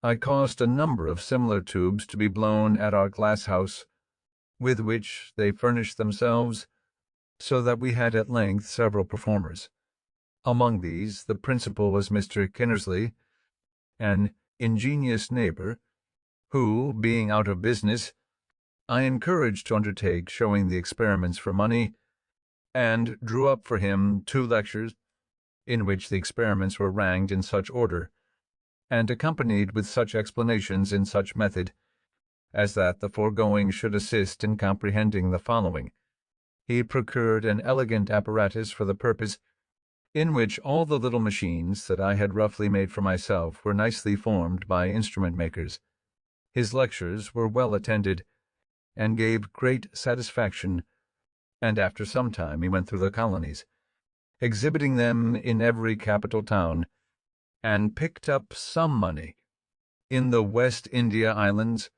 I caused a number of similar tubes to be blown at our glass house, with which they furnished themselves, so that we had at length several performers. Among these, the principal was Mr. Kinnersley, an ingenious neighbor, who, being out of business, I encouraged to undertake showing the experiments for money, and drew up for him 2 lectures, in which the experiments were ranked in such order, and accompanied with such explanations in such method, as that the foregoing should assist in comprehending the following. He procured an elegant apparatus for the purpose, in which all the little machines that I had roughly made for myself were nicely formed by instrument makers. His lectures were well attended, and gave great satisfaction, and after some time he went through the colonies, exhibiting them in every capital town, and picked up some money. In the West India Islands,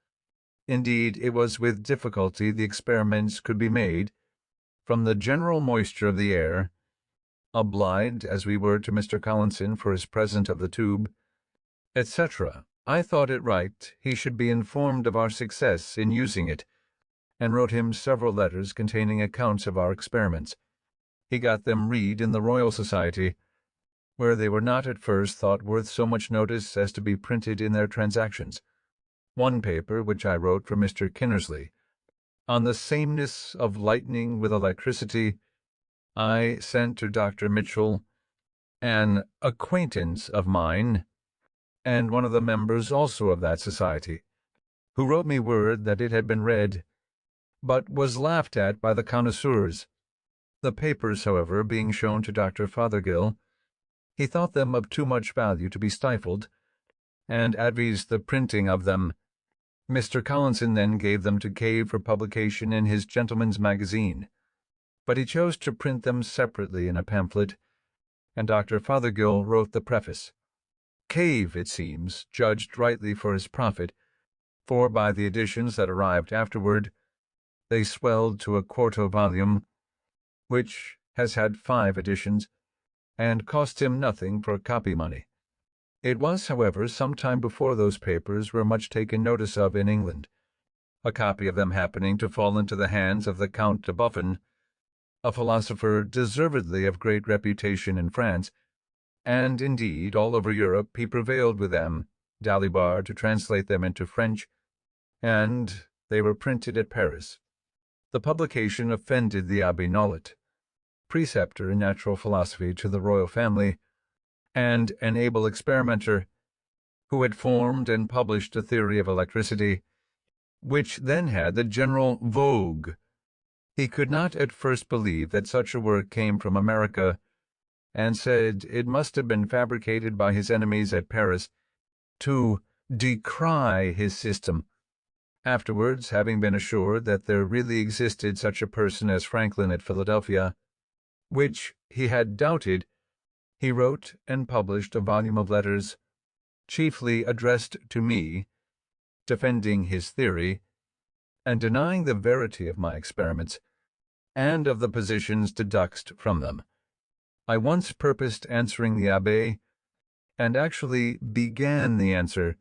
indeed, it was with difficulty the experiments could be made, from the general moisture of the air. Obliged as we were to Mr. Collinson for his present of the tube, etc., I thought it right he should be informed of our success in using it, and wrote him several letters containing accounts of our experiments. He got them read in the Royal Society, where they were not at first thought worth so much notice as to be printed in their Transactions. One paper, which I wrote for Mr. Kinnersley, on the sameness of lightning with electricity, I sent to Dr. Mitchell, an acquaintance of mine, and one of the members also of that society, who wrote me word that it had been read, but was laughed at by the connoisseurs. The papers, however, being shown to Dr. Fothergill, he thought them of too much value to be stifled, and advised the printing of them. Mr. Collinson then gave them to Cave for publication in his Gentleman's Magazine, but he chose to print them separately in a pamphlet, and Dr. Fothergill wrote the preface. Cave, it seems, judged rightly for his profit, for by the editions that arrived afterward, they swelled to a 4th volume, which has had 5 editions, and cost him nothing for copy money. It was, however, some time before those papers were much taken notice of in England, a copy of them happening to fall into the hands of the Count de Buffon, a philosopher deservedly of great reputation in France, and indeed all over Europe he prevailed with them, Dalibard, to translate them into French, and they were printed at Paris. The publication offended the Abbé Nollet, preceptor in natural philosophy to the royal family, and an able experimenter, who had formed and published a theory of electricity, which then had the general vogue. He could not at first believe that such a work came from America, and said it must have been fabricated by his enemies at Paris to decry his system. Afterwards, having been assured that there really existed such a person as Franklin at Philadelphia, which he had doubted, he wrote and published a volume of letters, chiefly addressed to me, defending his theory, and denying the verity of my experiments, and of the positions deduced from them. I once purposed answering the Abbé, and actually began the answer,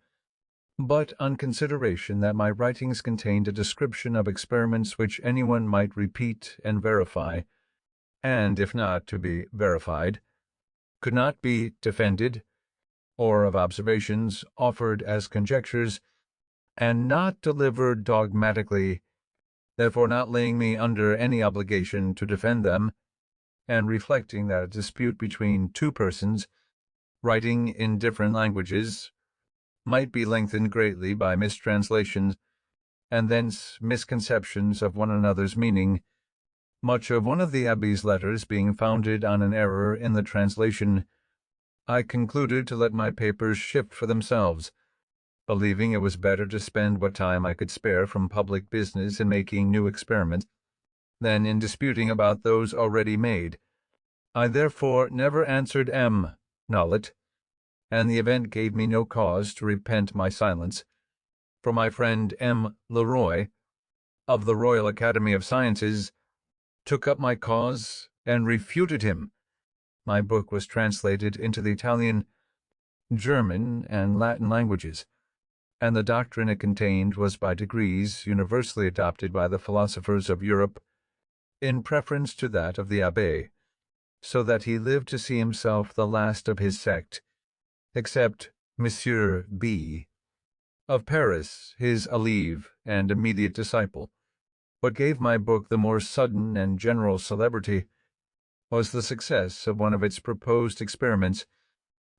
but on consideration that my writings contained a description of experiments which anyone might repeat and verify, and if not to be verified, could not be defended, or of observations offered as conjectures, and not delivered dogmatically, therefore not laying me under any obligation to defend them, and reflecting that a dispute between 2 persons, writing in different languages, might be lengthened greatly by mistranslations, and thence misconceptions of one another's meaning, much of one of the Abbé's letters being founded on an error in the translation, I concluded to let my papers shift for themselves, believing it was better to spend what time I could spare from public business in making new experiments, than in disputing about those already made. I therefore never answered M. Nollet, and the event gave me no cause to repent my silence, for my friend M. Leroy, of the Royal Academy of Sciences, took up my cause and refuted him. My book was translated into the Italian, German, and Latin languages, and the doctrine it contained was by degrees universally adopted by the philosophers of Europe in preference to that of the Abbé, so that he lived to see himself the last of his sect, except Monsieur B. of Paris, his élève and immediate disciple. What gave my book the more sudden and general celebrity was the success of one of its proposed experiments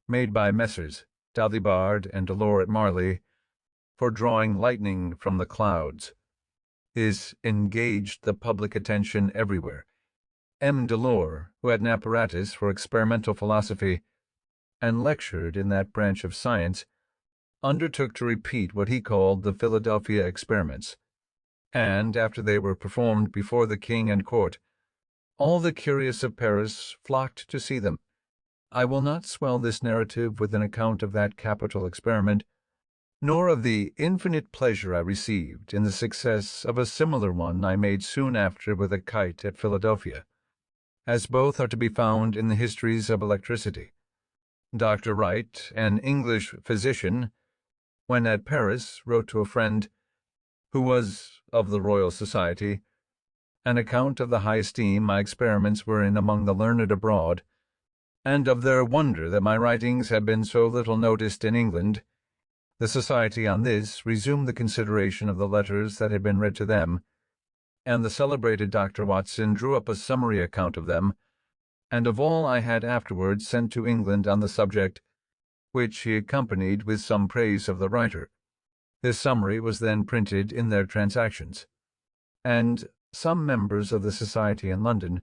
made by Messrs. Dalibard and Delort at Marly for drawing lightning from the clouds. This engaged the public attention everywhere. M. Delort, who had an apparatus for experimental philosophy and lectured in that branch of science, undertook to repeat what he called the Philadelphia experiments, and after they were performed before the king and court, all the curious of Paris flocked to see them. I will not swell this narrative with an account of that capital experiment, nor of the infinite pleasure I received in the success of a similar one I made soon after with a kite at Philadelphia, as both are to be found in the histories of electricity. Dr. Wright, an English physician, when at Paris, wrote to a friend, who was of the Royal Society, an account of the high esteem my experiments were in among the learned abroad, and of their wonder that my writings had been so little noticed in England. The Society on this resumed the consideration of the letters that had been read to them, and the celebrated Dr. Watson drew up a summary account of them, and of all I had afterwards sent to England on the subject, which he accompanied with some praise of the writer. This summary was then printed in their Transactions, and some members of the Society in London,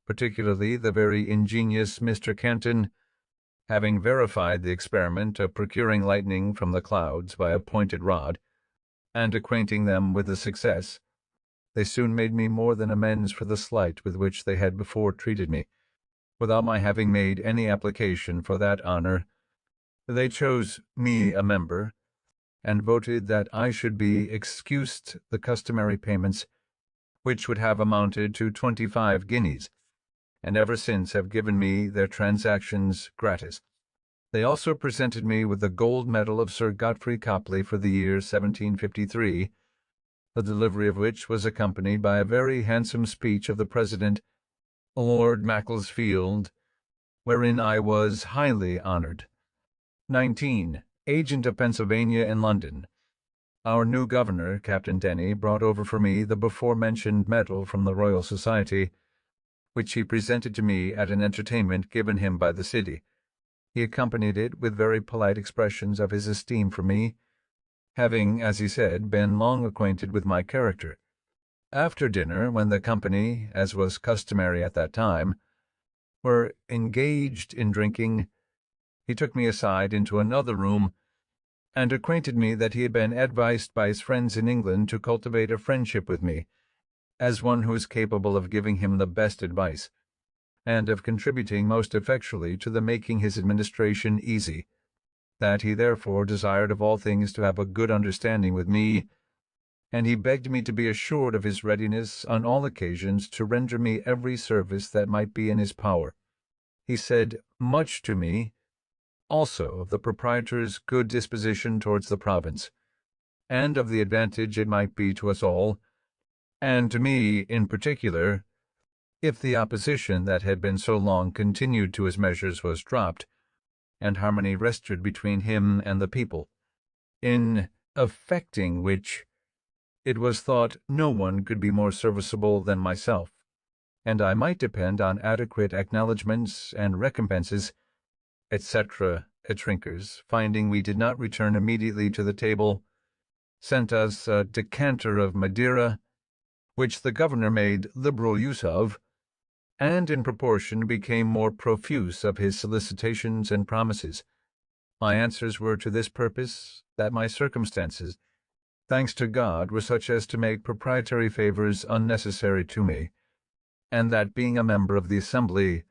particularly the very ingenious Mr. Kenton, having verified the experiment of procuring lightning from the clouds by a pointed rod, and acquainting them with the success, they soon made me more than amends for the slight with which they had before treated me. Without my having made any application for that honor, they chose me a member, and voted that I should be excused the customary payments, which would have amounted to 25 guineas, and ever since have given me their Transactions gratis. They also presented me with the gold medal of Sir Godfrey Copley for the year 1753, the delivery of which was accompanied by a very handsome speech of the President, Lord Macclesfield, wherein I was highly honored. 19. Agent of Pennsylvania in London. Our new governor, Captain Denny, brought over for me the before-mentioned medal from the Royal Society, which he presented to me at an entertainment given him by the city. He accompanied it with very polite expressions of his esteem for me, having, as he said, been long acquainted with my character. After dinner, when the company, as was customary at that time, were engaged in drinking, he took me aside into another room, and acquainted me that he had been advised by his friends in England to cultivate a friendship with me, as one who is capable of giving him the best advice, and of contributing most effectually to the making his administration easy, that he therefore desired of all things to have a good understanding with me, and he begged me to be assured of his readiness on all occasions to render me every service that might be in his power. He said much to me, also of the proprietor's good disposition towards the province, and of the advantage it might be to us all, and to me in particular, if the opposition that had been so long continued to his measures was dropped, and harmony restored between him and the people, in effecting which it was thought no one could be more serviceable than myself, and I might depend on adequate acknowledgments and recompenses, etc. Trinkers, finding we did not return immediately to the table, sent us a decanter of Madeira, which the governor made liberal use of, and in proportion became more profuse of his solicitations and promises. My answers were to this purpose, that my circumstances, thanks to God, were such as to make proprietary favors unnecessary to me, and that being a member of the Assembly,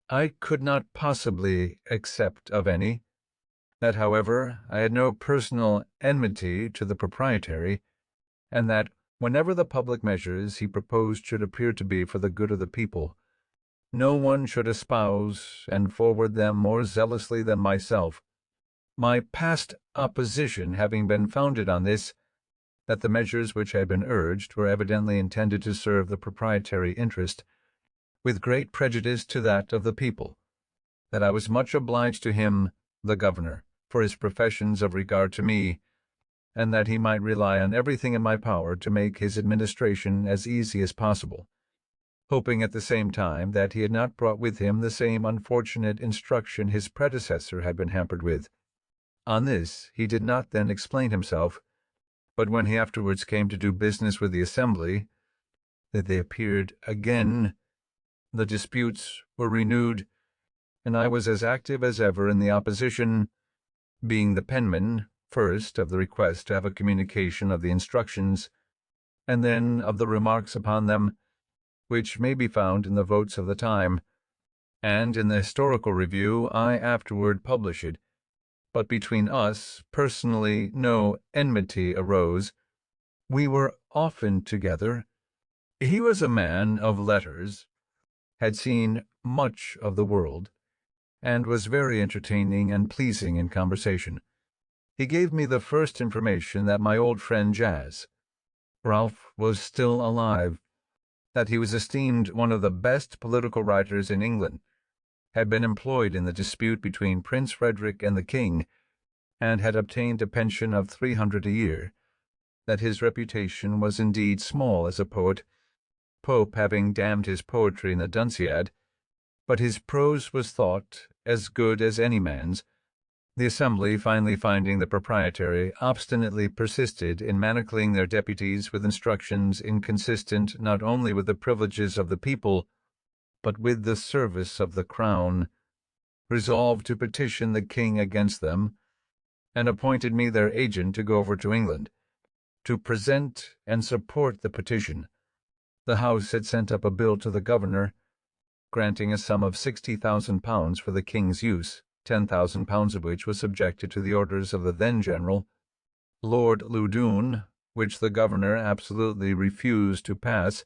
I could not possibly accept of any, that, however, I had no personal enmity to the proprietary, and that, whenever the public measures he proposed should appear to be for the good of the people, no one should espouse and forward them more zealously than myself, my past opposition having been founded on this, that the measures which had been urged were evidently intended to serve the proprietary interest, with great prejudice to that of the people, that I was much obliged to him, the governor, for his professions of regard to me, and that he might rely on everything in my power to make his administration as easy as possible, hoping at the same time that he had not brought with him the same unfortunate instruction his predecessor had been hampered with. On this he did not then explain himself, but when he afterwards came to do business with the Assembly, that they appeared again, the disputes were renewed, and I was as active as ever in the opposition, being the penman, first of the request to have a communication of the instructions, and then of the remarks upon them, which may be found in the votes of the time, and in the Historical Review I afterward publish it. But between us, personally, no enmity arose. We were often together. He was a man of letters, had seen much of the world, and was very entertaining and pleasing in conversation. He gave me the first information that my old friend Jas, Ralph, was still alive, that he was esteemed one of the best political writers in England, had been employed in the dispute between Prince Frederick and the King, and had obtained a pension of 300 a year, that his reputation was indeed small as a poet, Pope having damned his poetry in the Dunciad, but his prose was thought as good as any man's. The Assembly, finally finding the proprietary obstinately persisted in manacling their deputies with instructions inconsistent not only with the privileges of the people, but with the service of the crown, resolved to petition the king against them, and appointed me their agent to go over to England, to present and support the petition. The House had sent up a bill to the governor, granting a sum of £60,000 for the king's use, £10,000 of which was subjected to the orders of the then General, Lord Loudoun, which the governor absolutely refused to pass,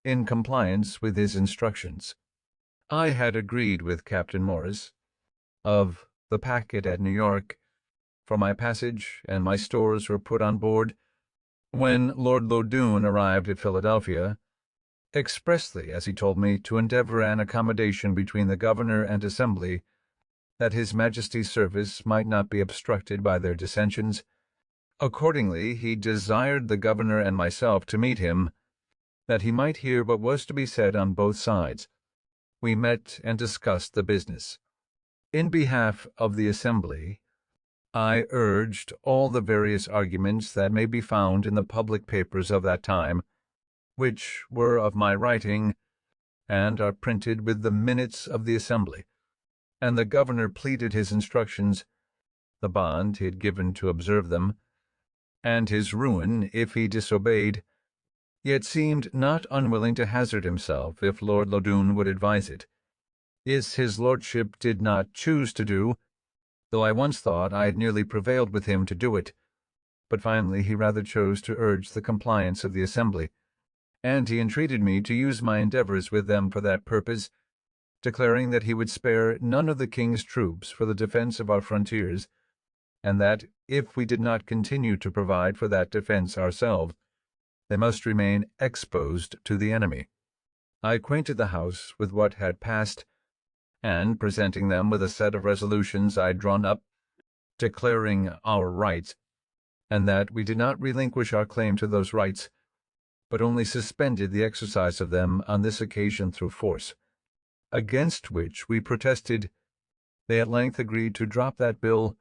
in compliance with his instructions. I had agreed with Captain Morris, of the packet at New York, for my passage, and my stores were put on board, when Lord Loudoun arrived at Philadelphia, expressly, as he told me, to endeavor an accommodation between the governor and Assembly, that his Majesty's service might not be obstructed by their dissensions. Accordingly, he desired the governor and myself to meet him, that he might hear what was to be said on both sides. We met and discussed the business. In behalf of the Assembly, I urged all the various arguments that may be found in the public papers of that time, which were of my writing, and are printed with the minutes of the Assembly, and the governor pleaded his instructions, the bond he had given to observe them, and his ruin if he disobeyed, yet seemed not unwilling to hazard himself if Lord Loudoun would advise it. This his lordship did not choose to do, though I once thought I had nearly prevailed with him to do it, but finally he rather chose to urge the compliance of the Assembly, and he entreated me to use my endeavors with them for that purpose, declaring that he would spare none of the king's troops for the defense of our frontiers, and that, if we did not continue to provide for that defense ourselves, they must remain exposed to the enemy. I acquainted the House with what had passed, and, presenting them with a set of resolutions I had drawn up, declaring our rights, and that we did not relinquish our claim to those rights, but only suspended the exercise of them on this occasion through force, against which we protested, they at length agreed to drop that bill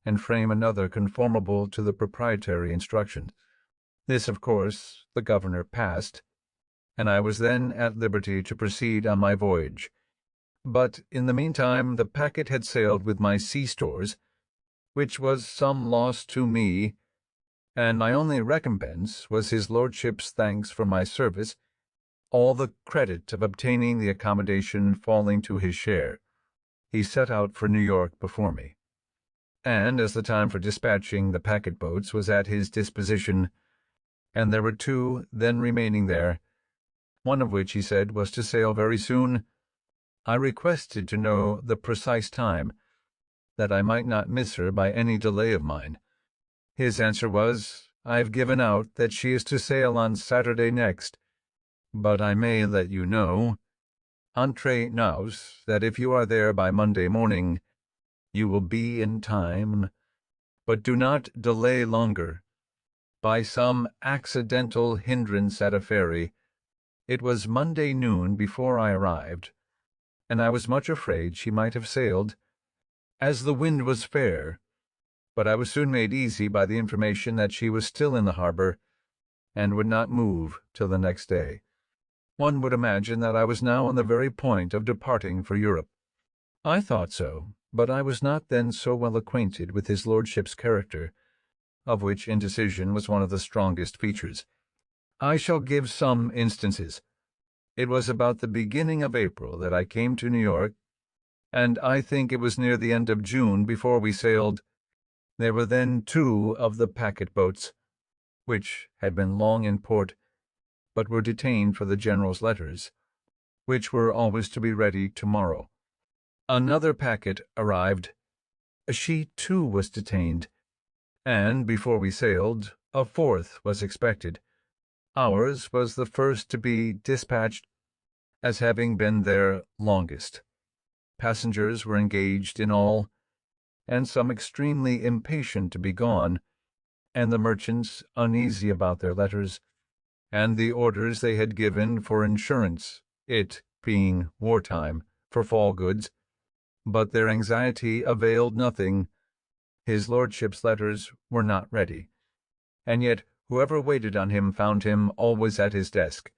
and frame another conformable to the proprietary instructions. This, of course, the governor passed, and I was then at liberty to proceed on my voyage. But in the meantime the packet had sailed with my sea stores, which was some loss to me, and my only recompense was his lordship's thanks for my service, all the credit of obtaining the accommodation falling to his share. He set out for New York before me, and as the time for dispatching the packet-boats was at his disposition, and there were 2 then remaining there, one of which, he said, was to sail very soon, I requested to know the precise time, that I might not miss her by any delay of mine. His answer was, "I've given out that she is to sail on Saturday next, but I may let you know, entre nous, that if you are there by Monday morning, you will be in time, but do not delay longer. By some accidental hindrance at a ferry, it was Monday noon before I arrived, and I was much afraid she might have sailed, as the wind was fair, but I was soon made easy by the information that she was still in the harbor, and would not move till the next day. One would imagine that I was now on the very point of departing for Europe. I thought so, but I was not then so well acquainted with his lordship's character, of which indecision was one of the strongest features. I shall give some instances. It was about the beginning of April that I came to New York, and I think it was near the end of June before we sailed. There were then 2 of the packet-boats, which had been long in port, but were detained for the general's letters, which were always to be ready tomorrow. Another packet arrived. She, too, was detained, and before we sailed, a 4th was expected. Ours was the first to be dispatched, as having been there longest. Passengers were engaged in all, and some extremely impatient to be gone, and the merchants uneasy about their letters, and the orders they had given for insurance, it being war-time, for fall goods. But their anxiety availed nothing. His lordship's letters were not ready, and yet whoever waited on him found him always at his desk,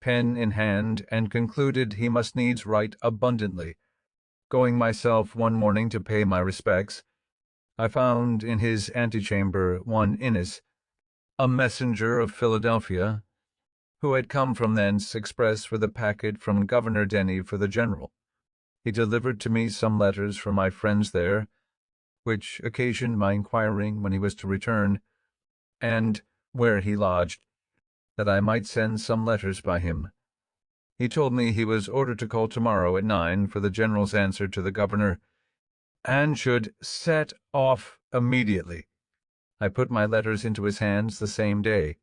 pen in hand, and concluded he must needs write abundantly. Going myself one morning to pay my respects, I found in his antechamber one Innes, a messenger of Philadelphia, who had come from thence express with a packet from Governor Denny for the general. He delivered to me some letters from my friends there, which occasioned my inquiring when he was to return, and where he lodged, that I might send some letters by him. He told me he was ordered to call tomorrow at 9 for the general's answer to the governor, and should set off immediately. I put my letters into his hands the same day.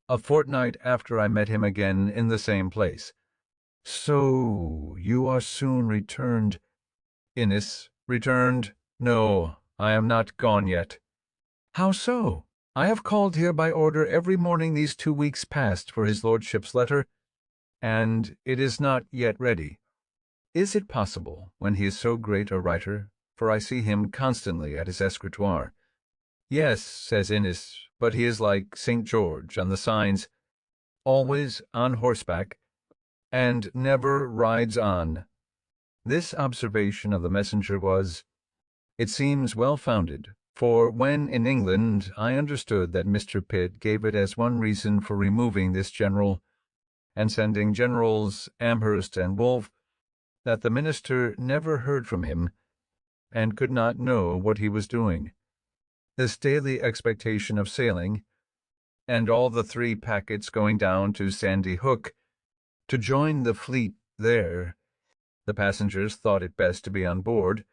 A fortnight after I met him again in the same place. "So you are soon returned." Innes, returned? No, I am not gone yet. "How so? I have called here by order every morning these 2 weeks past for his lordship's letter, and it is not yet ready. Is it possible, when he is so great a writer, for I see him constantly at his escritoire?" "Yes," says Innes, "but he is like St. George on the signs, always on horseback, and never rides on." This observation of the messenger was, it seems, well founded, for when in England I understood that Mr. Pitt gave it as one reason for removing this general, and sending Generals Amherst and Wolfe, that the minister never heard from him, and could not know what he was doing. This daily expectation of sailing, and all the 3 packets going down to Sandy Hook to join the fleet there, the passengers thought it best to be on board,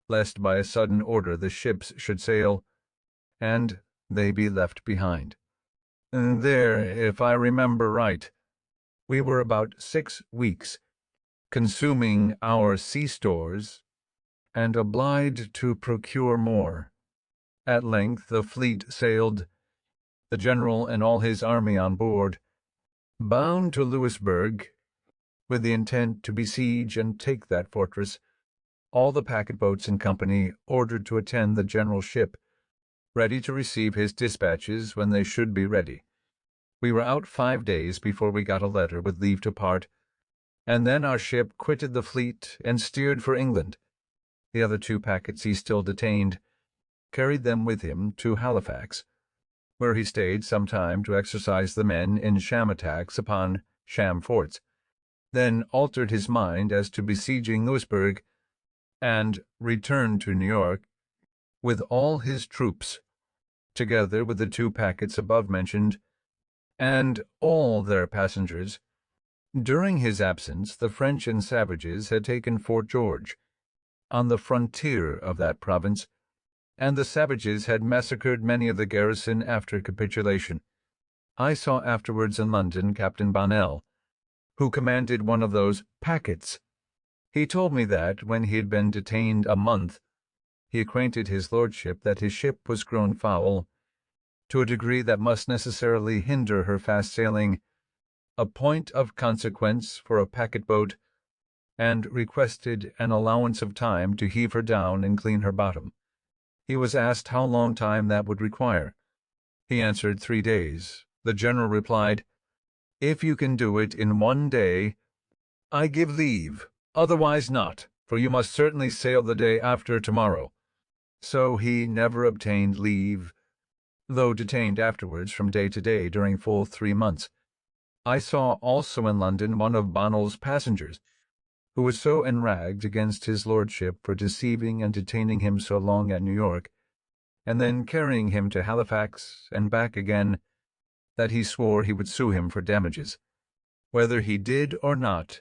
lest by a sudden order the ships should sail, and they be left behind. There, if I remember right, we were about 6 weeks, consuming our sea stores, and obliged to procure more. At length the fleet sailed, the general and all his army on board, bound to Louisbourg, with the intent to besiege and take that fortress. All the packet-boats in company ordered to attend the general's ship, ready to receive his dispatches when they should be ready. We were out 5 days before we got a letter with leave to part, and then our ship quitted the fleet and steered for England. The other 2 packets he still detained, carried them with him to Halifax, where he stayed some time to exercise the men in sham attacks upon sham forts, then altered his mind as to besieging Louisbourg, and returned to New York with all his troops, together with the 2 packets above mentioned, and all their passengers. During his absence the French and savages had taken Fort George, on the frontier of that province, and the savages had massacred many of the garrison after capitulation. I saw afterwards in London Captain Bonnell, who commanded one of those packets. He told me that, when he had been detained a month, he acquainted his lordship that his ship was grown foul, to a degree that must necessarily hinder her fast sailing, a point of consequence for a packet-boat, and requested an allowance of time to heave her down and clean her bottom. He was asked how long time that would require. He answered 3 days. The general replied, "If you can do it in 1 day, I give leave, otherwise not, for you must certainly sail the day after tomorrow." So he never obtained leave, though detained afterwards from day to day during full 3 months. I saw also in London one of Bonnell's passengers, who was so enraged against his lordship for deceiving and detaining him so long at New York, and then carrying him to Halifax and back again, that he swore he would sue him for damages. Whether he did or not,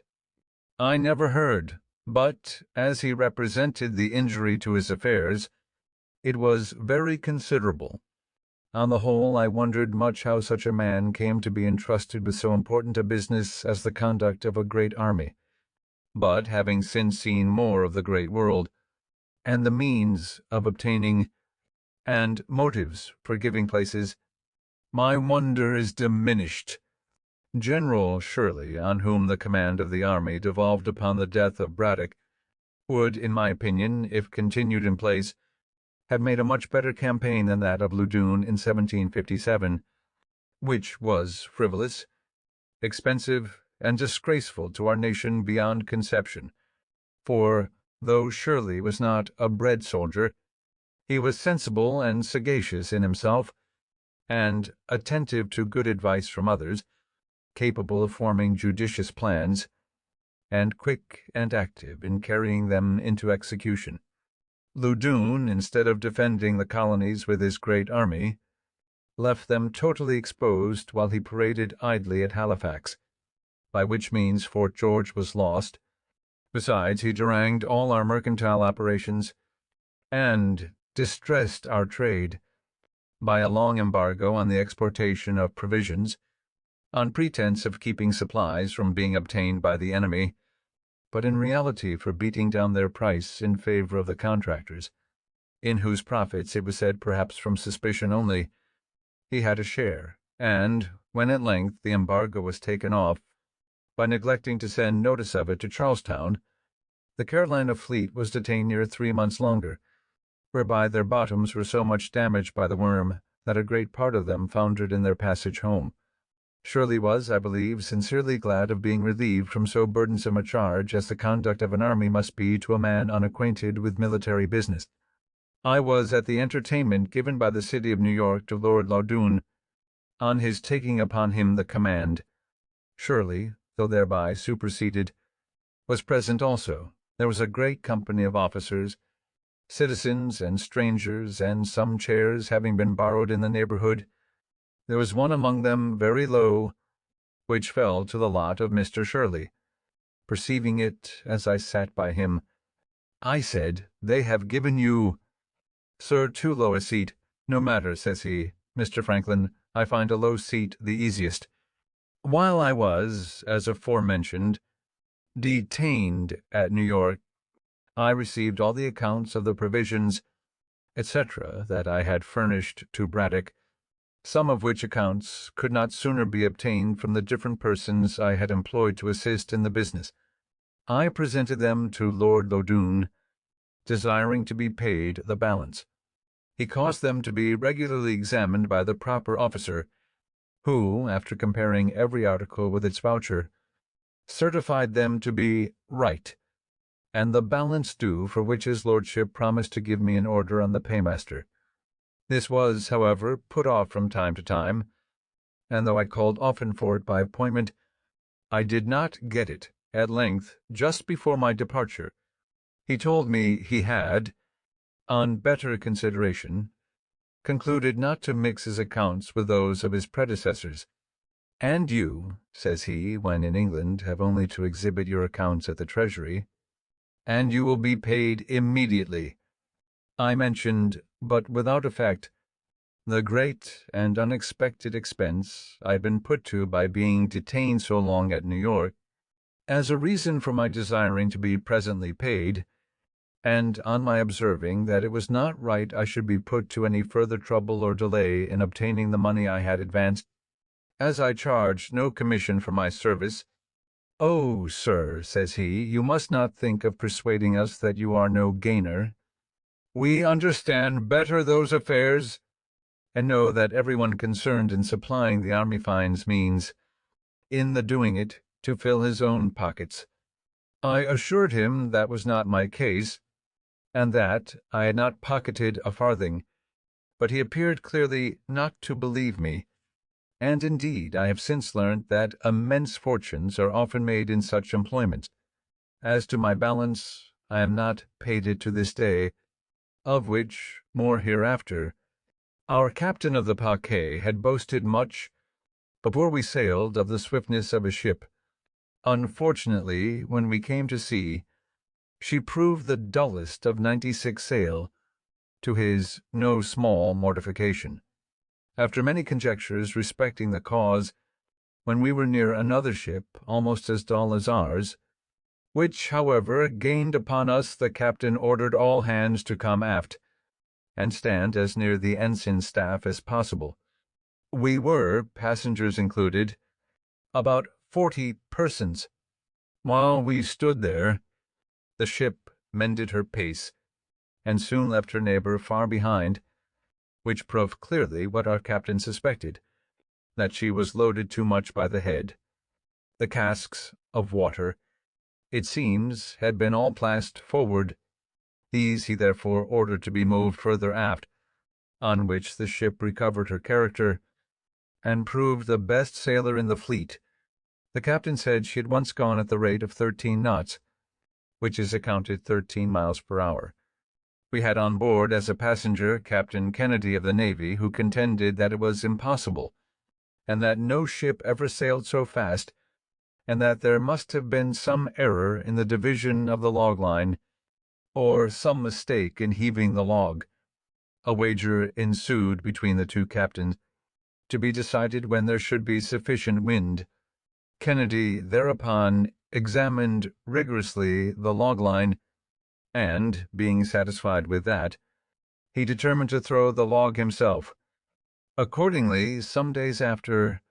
I never heard, but, as he represented the injury to his affairs, it was very considerable. On the whole, I wondered much how such a man came to be entrusted with so important a business as the conduct of a great army. But, having since seen more of the great world, and the means of obtaining, and motives for giving places, my wonder is diminished. General Shirley, on whom the command of the army devolved upon the death of Braddock, would, in my opinion, if continued in place, have made a much better campaign than that of Loudoun in 1757, which was frivolous, expensive, and disgraceful to our nation beyond conception. For, though Shirley was not a bred soldier, he was sensible and sagacious in himself, and attentive to good advice from others, capable of forming judicious plans, and quick and active in carrying them into execution. Loudoun, instead of defending the colonies with his great army, left them totally exposed while he paraded idly at Halifax, by which means Fort George was lost. Besides, he deranged all our mercantile operations, and distressed our trade by a long embargo on the exportation of provisions, on pretense of keeping supplies from being obtained by the enemy, but in reality for beating down their price in favor of the contractors, in whose profits, it was said perhaps from suspicion only, he had a share, and, when at length the embargo was taken off, by neglecting to send notice of it to Charlestown, the Carolina fleet was detained near 3 months longer, whereby their bottoms were so much damaged by the worm that a great part of them foundered in their passage home. Shirley was, I believe, sincerely glad of being relieved from so burdensome a charge as the conduct of an army must be to a man unacquainted with military business. I was at the entertainment given by the city of New York to Lord Loudoun, on his taking upon him the command. Shirley, though thereby superseded, was present also. There was a great company of officers, citizens, and strangers, and some chairs having been borrowed in the neighborhood. There was one among them very low, which fell to the lot of Mr. Shirley. Perceiving it as I sat by him, I said, "They have given you, sir, too low a seat." "No matter," says he, "Mr. Franklin, I find a low seat the easiest." While I was, as aforementioned, detained at New York, I received all the accounts of the provisions, etc., that I had furnished to Braddock, some of which accounts could not sooner be obtained from the different persons I had employed to assist in the business. I presented them to Lord Loudoun, desiring to be paid the balance. He caused them to be regularly examined by the proper officer, who, after comparing every article with its voucher, certified them to be right, and the balance due, for which his lordship promised to give me an order on the paymaster. This was, however, put off from time to time, and though I called often for it by appointment, I did not get it. At length, just before my departure, he told me he had, on better consideration, concluded not to mix his accounts with those of his predecessors. "And you," says he, "when in England, have only to exhibit your accounts at the Treasury, and you will be paid immediately. I mentioned, but without effect, the great and unexpected expense I had been put to by being detained so long at New York, as a reason for my desiring to be presently paid, and on my observing that it was not right I should be put to any further trouble or delay in obtaining the money I had advanced, as I charged no commission for my service. "Oh, sir," says he, "you must not think of persuading us that you are no gainer. We understand better those affairs, and know that everyone concerned in supplying the army finds means, in the doing it, to fill his own pockets." I assured him that was not my case, and that I had not pocketed a farthing, but he appeared clearly not to believe me, and indeed I have since learnt that immense fortunes are often made in such employments. As to my balance, I am not paid it to this day, of which more hereafter. Our captain of the Paquet had boasted much, before we sailed, of the swiftness of his ship. Unfortunately, when we came to sea, she proved the dullest of 96 sail, to his no small mortification. After many conjectures respecting the cause, when we were near another ship almost as dull as ours, which, however, gained upon us, the captain ordered all hands to come aft, and stand as near the ensign's staff as possible. We were, passengers included, about 40 persons. While we stood there, the ship mended her pace, and soon left her neighbour far behind, which proved clearly what our captain suspected, that she was loaded too much by the head. The casks of water, it seems, had been all placed forward. These he therefore ordered to be moved further aft, on which the ship recovered her character, and proved the best sailor in the fleet. The captain said she had once gone at the rate of 13 knots, which is accounted 13 miles per hour. We had on board as a passenger Captain Kennedy of the Navy, who contended that it was impossible, and that no ship ever sailed so fast, and that there must have been some error in the division of the log line, or some mistake in heaving the log. A wager ensued between the two captains, to be decided when there should be sufficient wind. Kennedy thereupon examined rigorously the log line, and, being satisfied with that, he determined to throw the log himself. Accordingly, some days after,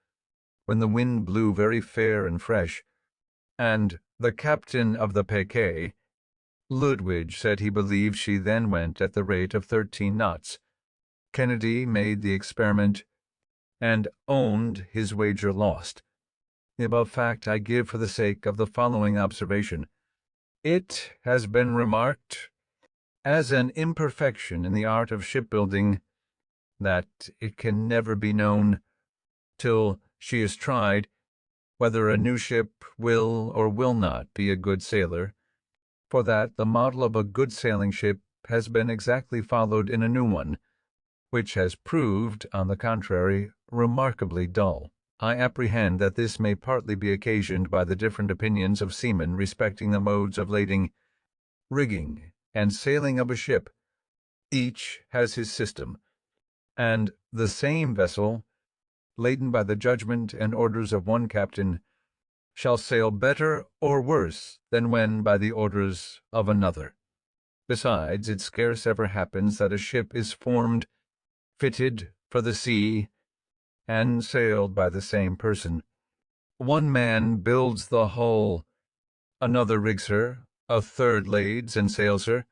when the wind blew very fair and fresh, and the captain of the Paquet, Ludwig, said he believed she then went at the rate of 13 knots, Kennedy made the experiment, and owned his wager lost. The above fact I give for the sake of the following observation. It has been remarked, as an imperfection in the art of shipbuilding, that it can never be known, till she is tried, whether a new ship will or will not be a good sailor, for that the model of a good sailing ship has been exactly followed in a new one, which has proved, on the contrary, remarkably dull. I apprehend that this may partly be occasioned by the different opinions of seamen respecting the modes of lading, rigging, and sailing of a ship. Each has his system, and the same vessel, laden by the judgment and orders of one captain, shall sail better or worse than when by the orders of another. Besides, it scarce ever happens that a ship is formed, fitted for the sea, and sailed by the same person. One man builds the hull, another rigs her, a third lades and sails her.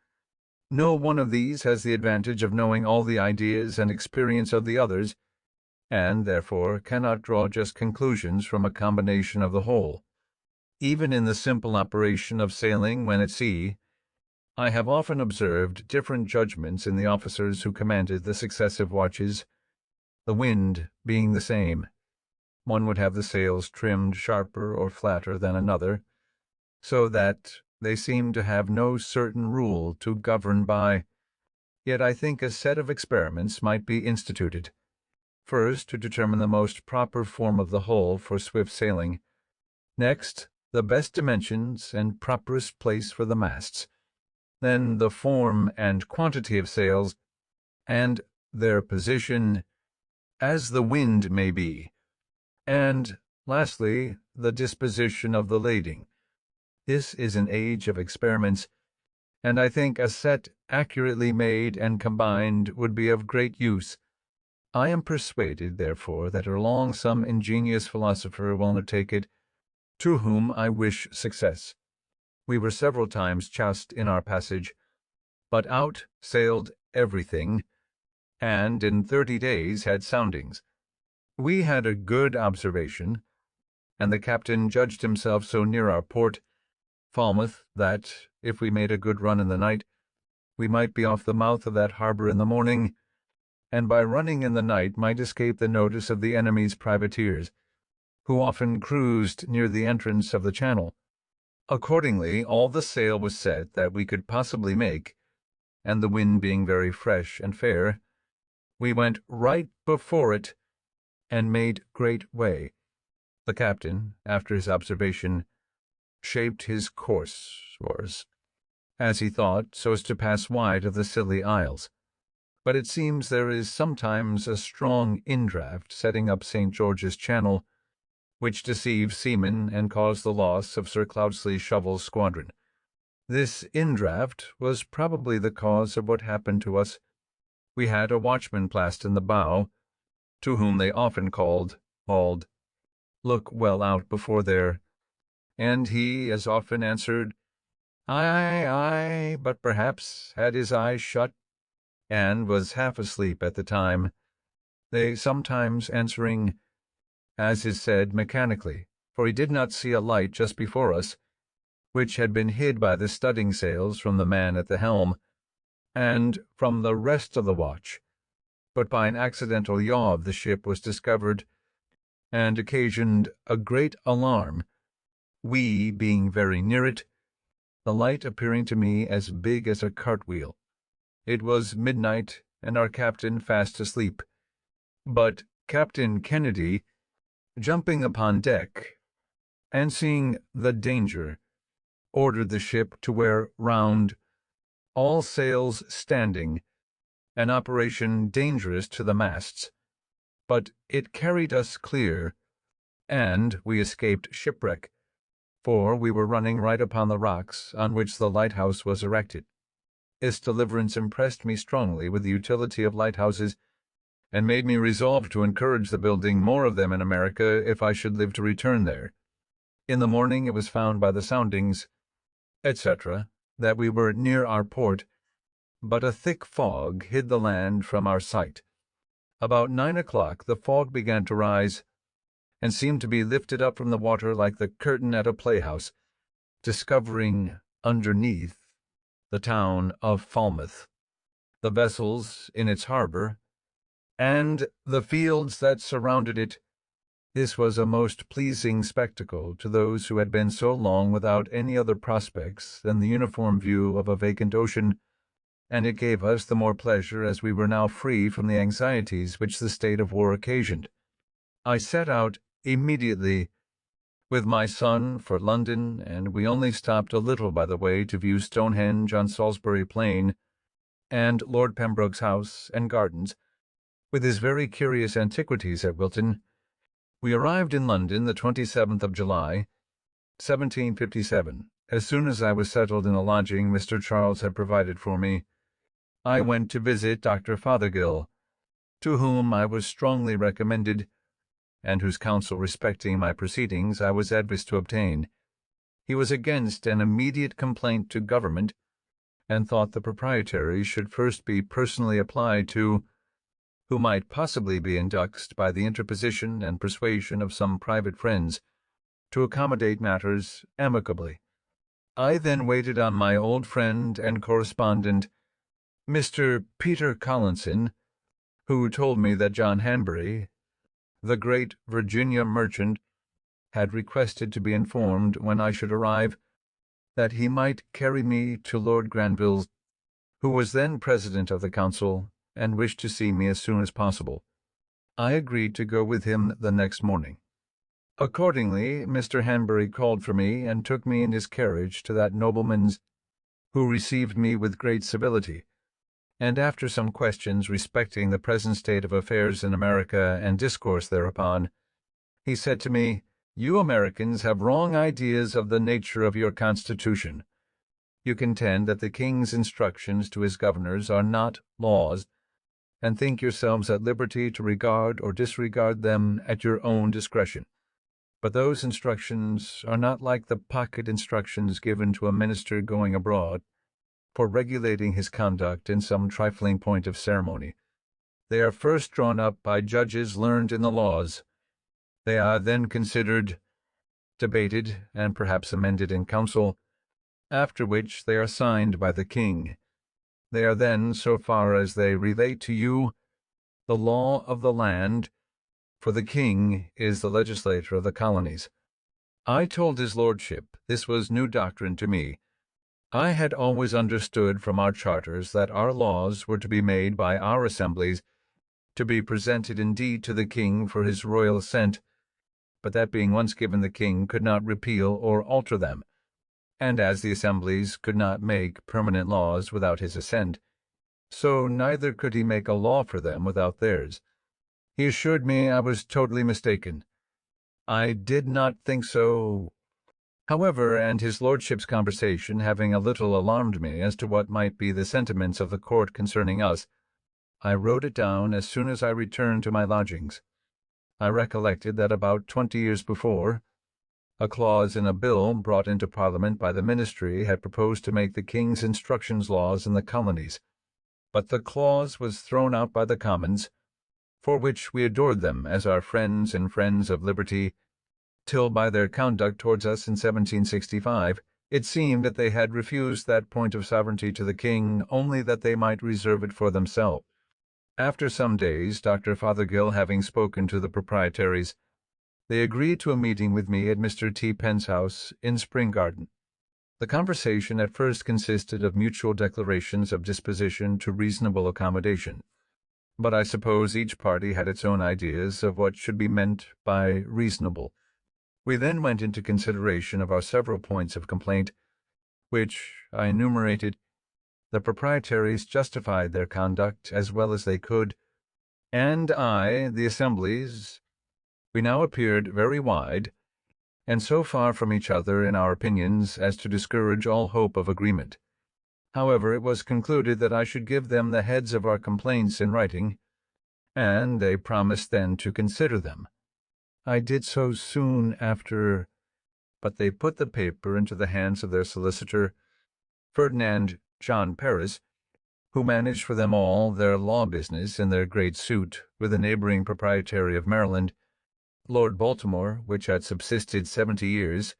No one of these has the advantage of knowing all the ideas and experience of the others, and therefore cannot draw just conclusions from a combination of the whole. Even in the simple operation of sailing when at sea, I have often observed different judgments in the officers who commanded the successive watches, the wind being the same. One would have the sails trimmed sharper or flatter than another, so that they seem to have no certain rule to govern by. Yet I think a set of experiments might be instituted. First, to determine the most proper form of the hull for swift sailing. Next, the best dimensions and properest place for the masts, then the form and quantity of sails, and their position, as the wind may be, and, lastly, the disposition of the lading. This is an age of experiments, and I think a set accurately made and combined would be of great use. I am persuaded, therefore, that ere long some ingenious philosopher will undertake it, to whom I wish success. We were several times choused in our passage, but out sailed everything, and in 30 days had soundings. We had a good observation, and the captain judged himself so near our port, Falmouth, that, if we made a good run in the night, we might be off the mouth of that harbour in the morning, and by running in the night might escape the notice of the enemy's privateers, who often cruised near the entrance of the channel. Accordingly, all the sail was set that we could possibly make, and the wind being very fresh and fair, we went right before it, and made great way. The captain, after his observation, shaped his course, as he thought, so as to pass wide of the Scilly Isles. But it seems there is sometimes a strong indraft setting up St. George's Channel, which deceives seamen and caused the loss of Sir Cloudesley Shovel's squadron. This indraft was probably the cause of what happened to us. We had a watchman placed in the bow, to whom they often called, "Look well out before there," and he as often answered, "Aye, aye," but perhaps had his eyes shut, and was half asleep at the time, they sometimes answering, as is said, mechanically, for he did not see a light just before us, which had been hid by the studding sails from the man at the helm, and from the rest of the watch, but by an accidental yaw of the ship was discovered, and occasioned a great alarm, we being very near it, the light appearing to me as big as a cart-wheel. It was midnight, and our captain fast asleep, but Captain Kennedy, jumping upon deck, and seeing the danger, ordered the ship to wear round, all sails standing, an operation dangerous to the masts, but it carried us clear, and we escaped shipwreck, for we were running right upon the rocks on which the lighthouse was erected. This deliverance impressed me strongly with the utility of lighthouses, and made me resolve to encourage the building more of them in America if I should live to return there. In the morning it was found by the soundings, etc., that we were near our port, but a thick fog hid the land from our sight. About 9 o'clock the fog began to rise, and seemed to be lifted up from the water like the curtain at a playhouse, discovering underneath the town of Falmouth, the vessels in its harbour, and the fields that surrounded it. This was a most pleasing spectacle to those who had been so long without any other prospects than the uniform view of a vacant ocean, and it gave us the more pleasure as we were now free from the anxieties which the state of war occasioned. I set out immediately with my son for London, and we only stopped a little by the way to view Stonehenge on Salisbury Plain, and Lord Pembroke's house and gardens, with his very curious antiquities at Wilton. We arrived in London the 27th of July, 1757. As soon as I was settled in a lodging Mr. Charles had provided for me, I went to visit Dr. Fothergill, to whom I was strongly recommended, and whose counsel respecting my proceedings I was advised to obtain. He was against an immediate complaint to government, and thought the proprietary should first be personally applied to, who might possibly be induced by the interposition and persuasion of some private friends to accommodate matters amicably. I then waited on my old friend and correspondent, Mr. Peter Collinson, who told me that John Hanbury, the great Virginia merchant, had requested to be informed when I should arrive, that he might carry me to Lord Granville, who was then president of the council, and wished to see me as soon as possible. I agreed to go with him the next morning. Accordingly, Mr. Hanbury called for me, and took me in his carriage to that nobleman's, who received me with great civility, and after some questions respecting the present state of affairs in America and discourse thereupon, he said to me, "You Americans have wrong ideas of the nature of your Constitution. You contend that the King's instructions to his governors are not laws, and think yourselves at liberty to regard or disregard them at your own discretion. But those instructions are not like the pocket instructions given to a minister going abroad, for regulating his conduct in some trifling point of ceremony. They are first drawn up by judges learned in the laws. They are then considered, debated, and perhaps amended in council, after which they are signed by the king. They are then, so far as they relate to you, the law of the land, for the king is the legislator of the colonies." I told his lordship this was new doctrine to me. I had always understood from our charters that our laws were to be made by our assemblies, to be presented indeed to the king for his royal assent, but that being once given the king could not repeal or alter them, and as the assemblies could not make permanent laws without his assent, so neither could he make a law for them without theirs. He assured me I was totally mistaken. I did not think so, however, and his lordship's conversation having a little alarmed me as to what might be the sentiments of the court concerning us, I wrote it down as soon as I returned to my lodgings. I recollected that about 20 years before, a clause in a bill brought into Parliament by the Ministry had proposed to make the King's instructions laws in the colonies, but the clause was thrown out by the Commons, for which we adored them as our friends and friends of liberty, till by their conduct towards us in 1765 it seemed that they had refused that point of sovereignty to the King only that they might reserve it for themselves. After some days, Dr. Fothergill having spoken to the proprietaries, they agreed to a meeting with me at Mr. T. Penn's house in Spring Garden. The conversation at first consisted of mutual declarations of disposition to reasonable accommodation, but I suppose each party had its own ideas of what should be meant by reasonable. We then went into consideration of our several points of complaint, which I enumerated. The proprietaries justified their conduct as well as they could, and I, the assemblies. We now appeared very wide, and so far from each other in our opinions as to discourage all hope of agreement. However, it was concluded that I should give them the heads of our complaints in writing, and they promised then to consider them. I did so soon after, but they put the paper into the hands of their solicitor, Ferdinand John Paris, who managed for them all their law business in their great suit with the neighboring proprietary of Maryland, Lord Baltimore, which had subsisted 70 years,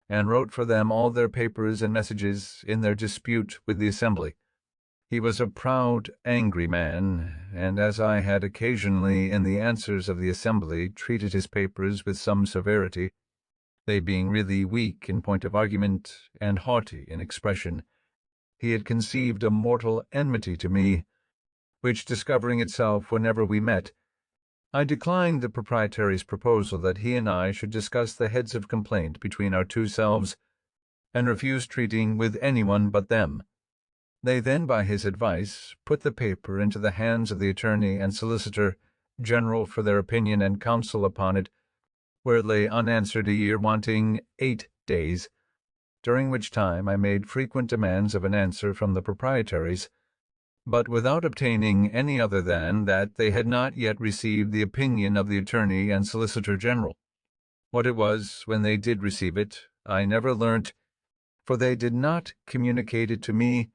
and wrote for them all their papers and messages in their dispute with the Assembly. He was a proud, angry man, and as I had occasionally in the answers of the Assembly treated his papers with some severity, they being really weak in point of argument and haughty in expression, he had conceived a mortal enmity to me, which discovering itself whenever we met, I declined the proprietary's proposal that he and I should discuss the heads of complaint between our two selves, and refused treating with anyone but them. They then, by his advice, put the paper into the hands of the Attorney and Solicitor General for their opinion and counsel upon it, where it lay unanswered a year, wanting 8 days, during which time I made frequent demands of an answer from the proprietaries, but without obtaining any other than that they had not yet received the opinion of the Attorney and Solicitor General. What it was when they did receive it, I never learnt, for they did not communicate it to me,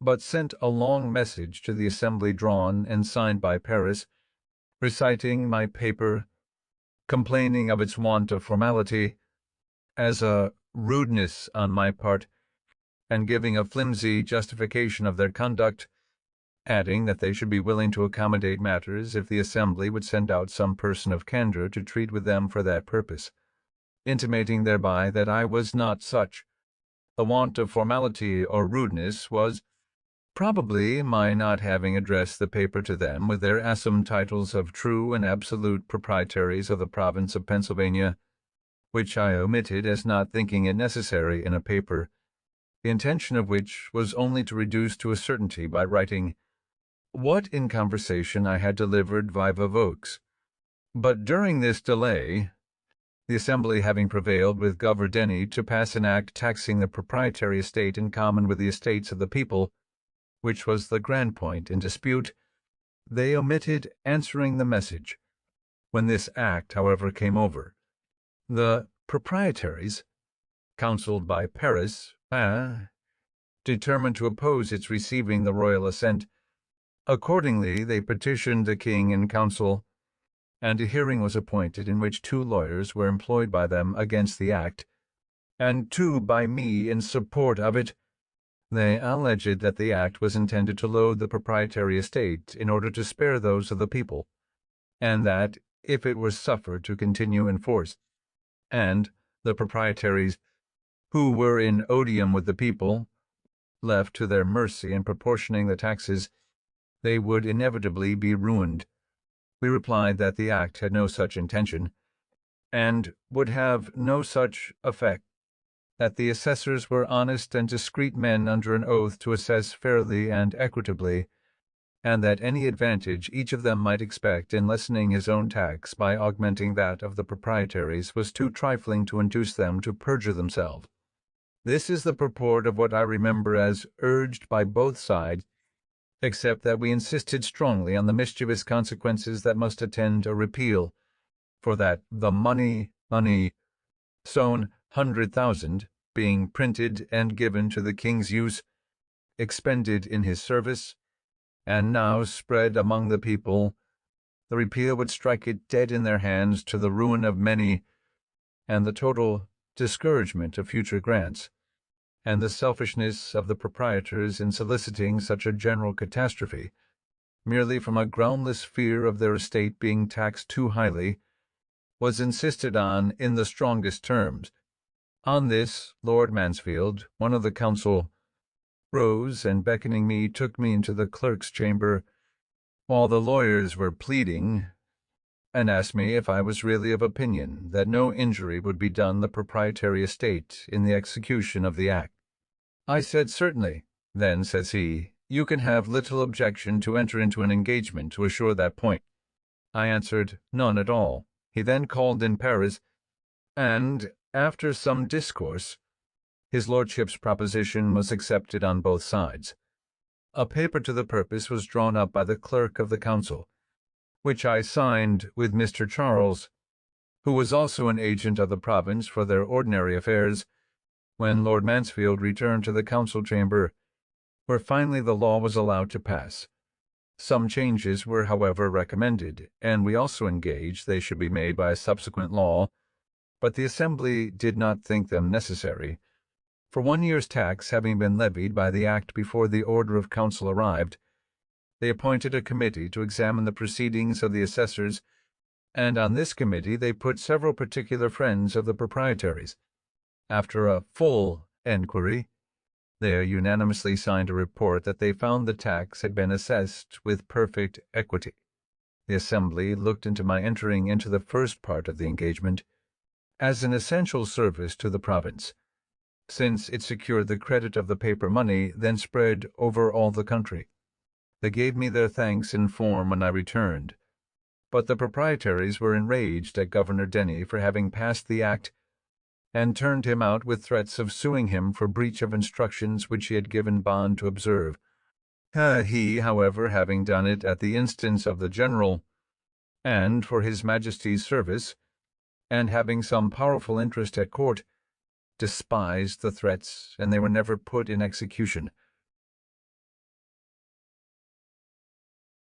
but sent a long message to the Assembly drawn and signed by Paris, reciting my paper, complaining of its want of formality, as a rudeness on my part, and giving a flimsy justification of their conduct, adding that they should be willing to accommodate matters if the Assembly would send out some person of candor to treat with them for that purpose, intimating thereby that I was not such. The want of formality or rudeness was, Probably my not having addressed the paper to them with their assumed titles of true and absolute proprietaries of the province of Pennsylvania, which I omitted as not thinking it necessary in a paper, the intention of which was only to reduce to a certainty by writing what in conversation I had delivered viva voce. But during this delay, the Assembly having prevailed with Governor Denny to pass an act taxing the proprietary estate in common with the estates of the people, which was the grand point in dispute, they omitted answering the message. When this act, however, came over, the proprietaries, counselled by Paris, determined to oppose its receiving the royal assent. Accordingly, they petitioned the king in council, and a hearing was appointed in which 2 lawyers were employed by them against the act, and 2 by me in support of it. They alleged that the act was intended to load the proprietary estate in order to spare those of the people, and that, if it was suffered to continue in force, and the proprietaries, who were in odium with the people, left to their mercy in proportioning the taxes, they would inevitably be ruined. We replied that the act had no such intention, and would have no such effect, that the assessors were honest and discreet men under an oath to assess fairly and equitably, and that any advantage each of them might expect in lessening his own tax by augmenting that of the proprietaries was too trifling to induce them to perjure themselves. This is the purport of what I remember as urged by both sides, except that we insisted strongly on the mischievous consequences that must attend a repeal, for that the money, sown 100,000, being printed and given to the king's use, expended in his service, and now spread among the people, the repeal would strike it dead in their hands to the ruin of many, and the total discouragement of future grants, and the selfishness of the proprietors in soliciting such a general catastrophe, merely from a groundless fear of their estate being taxed too highly, was insisted on in the strongest terms. On this, Lord Mansfield, one of the council, rose and, beckoning me, took me into the clerk's chamber, while the lawyers were pleading, and asked me if I was really of opinion that no injury would be done the proprietary estate in the execution of the act. I said, certainly. Then, says he, you can have little objection to enter into an engagement to assure that point. I answered, none at all. He then called in Paris, and, after some discourse, his lordship's proposition was accepted on both sides. A paper to the purpose was drawn up by the clerk of the council, which I signed with Mr. Charles, who was also an agent of the province for their ordinary affairs, when Lord Mansfield returned to the council chamber, where finally the law was allowed to pass. Some changes were, however, recommended, and we also engaged they should be made by a subsequent law, but the Assembly did not think them necessary, for 1 year's tax having been levied by the Act before the Order of Council arrived. They appointed a committee to examine the proceedings of the assessors, and on this committee they put several particular friends of the proprietaries. After a full enquiry, they unanimously signed a report that they found the tax had been assessed with perfect equity. The Assembly looked into my entering into the first part of the engagement as an essential service to the province, since it secured the credit of the paper money then spread over all the country. They gave me their thanks in form when I returned, but the proprietaries were enraged at Governor Denny for having passed the act, and turned him out with threats of suing him for breach of instructions which he had given Bond to observe. He, however, having done it at the instance of the general, and for his Majesty's service, and having some powerful interest at court, despised the threats, and they were never put in execution.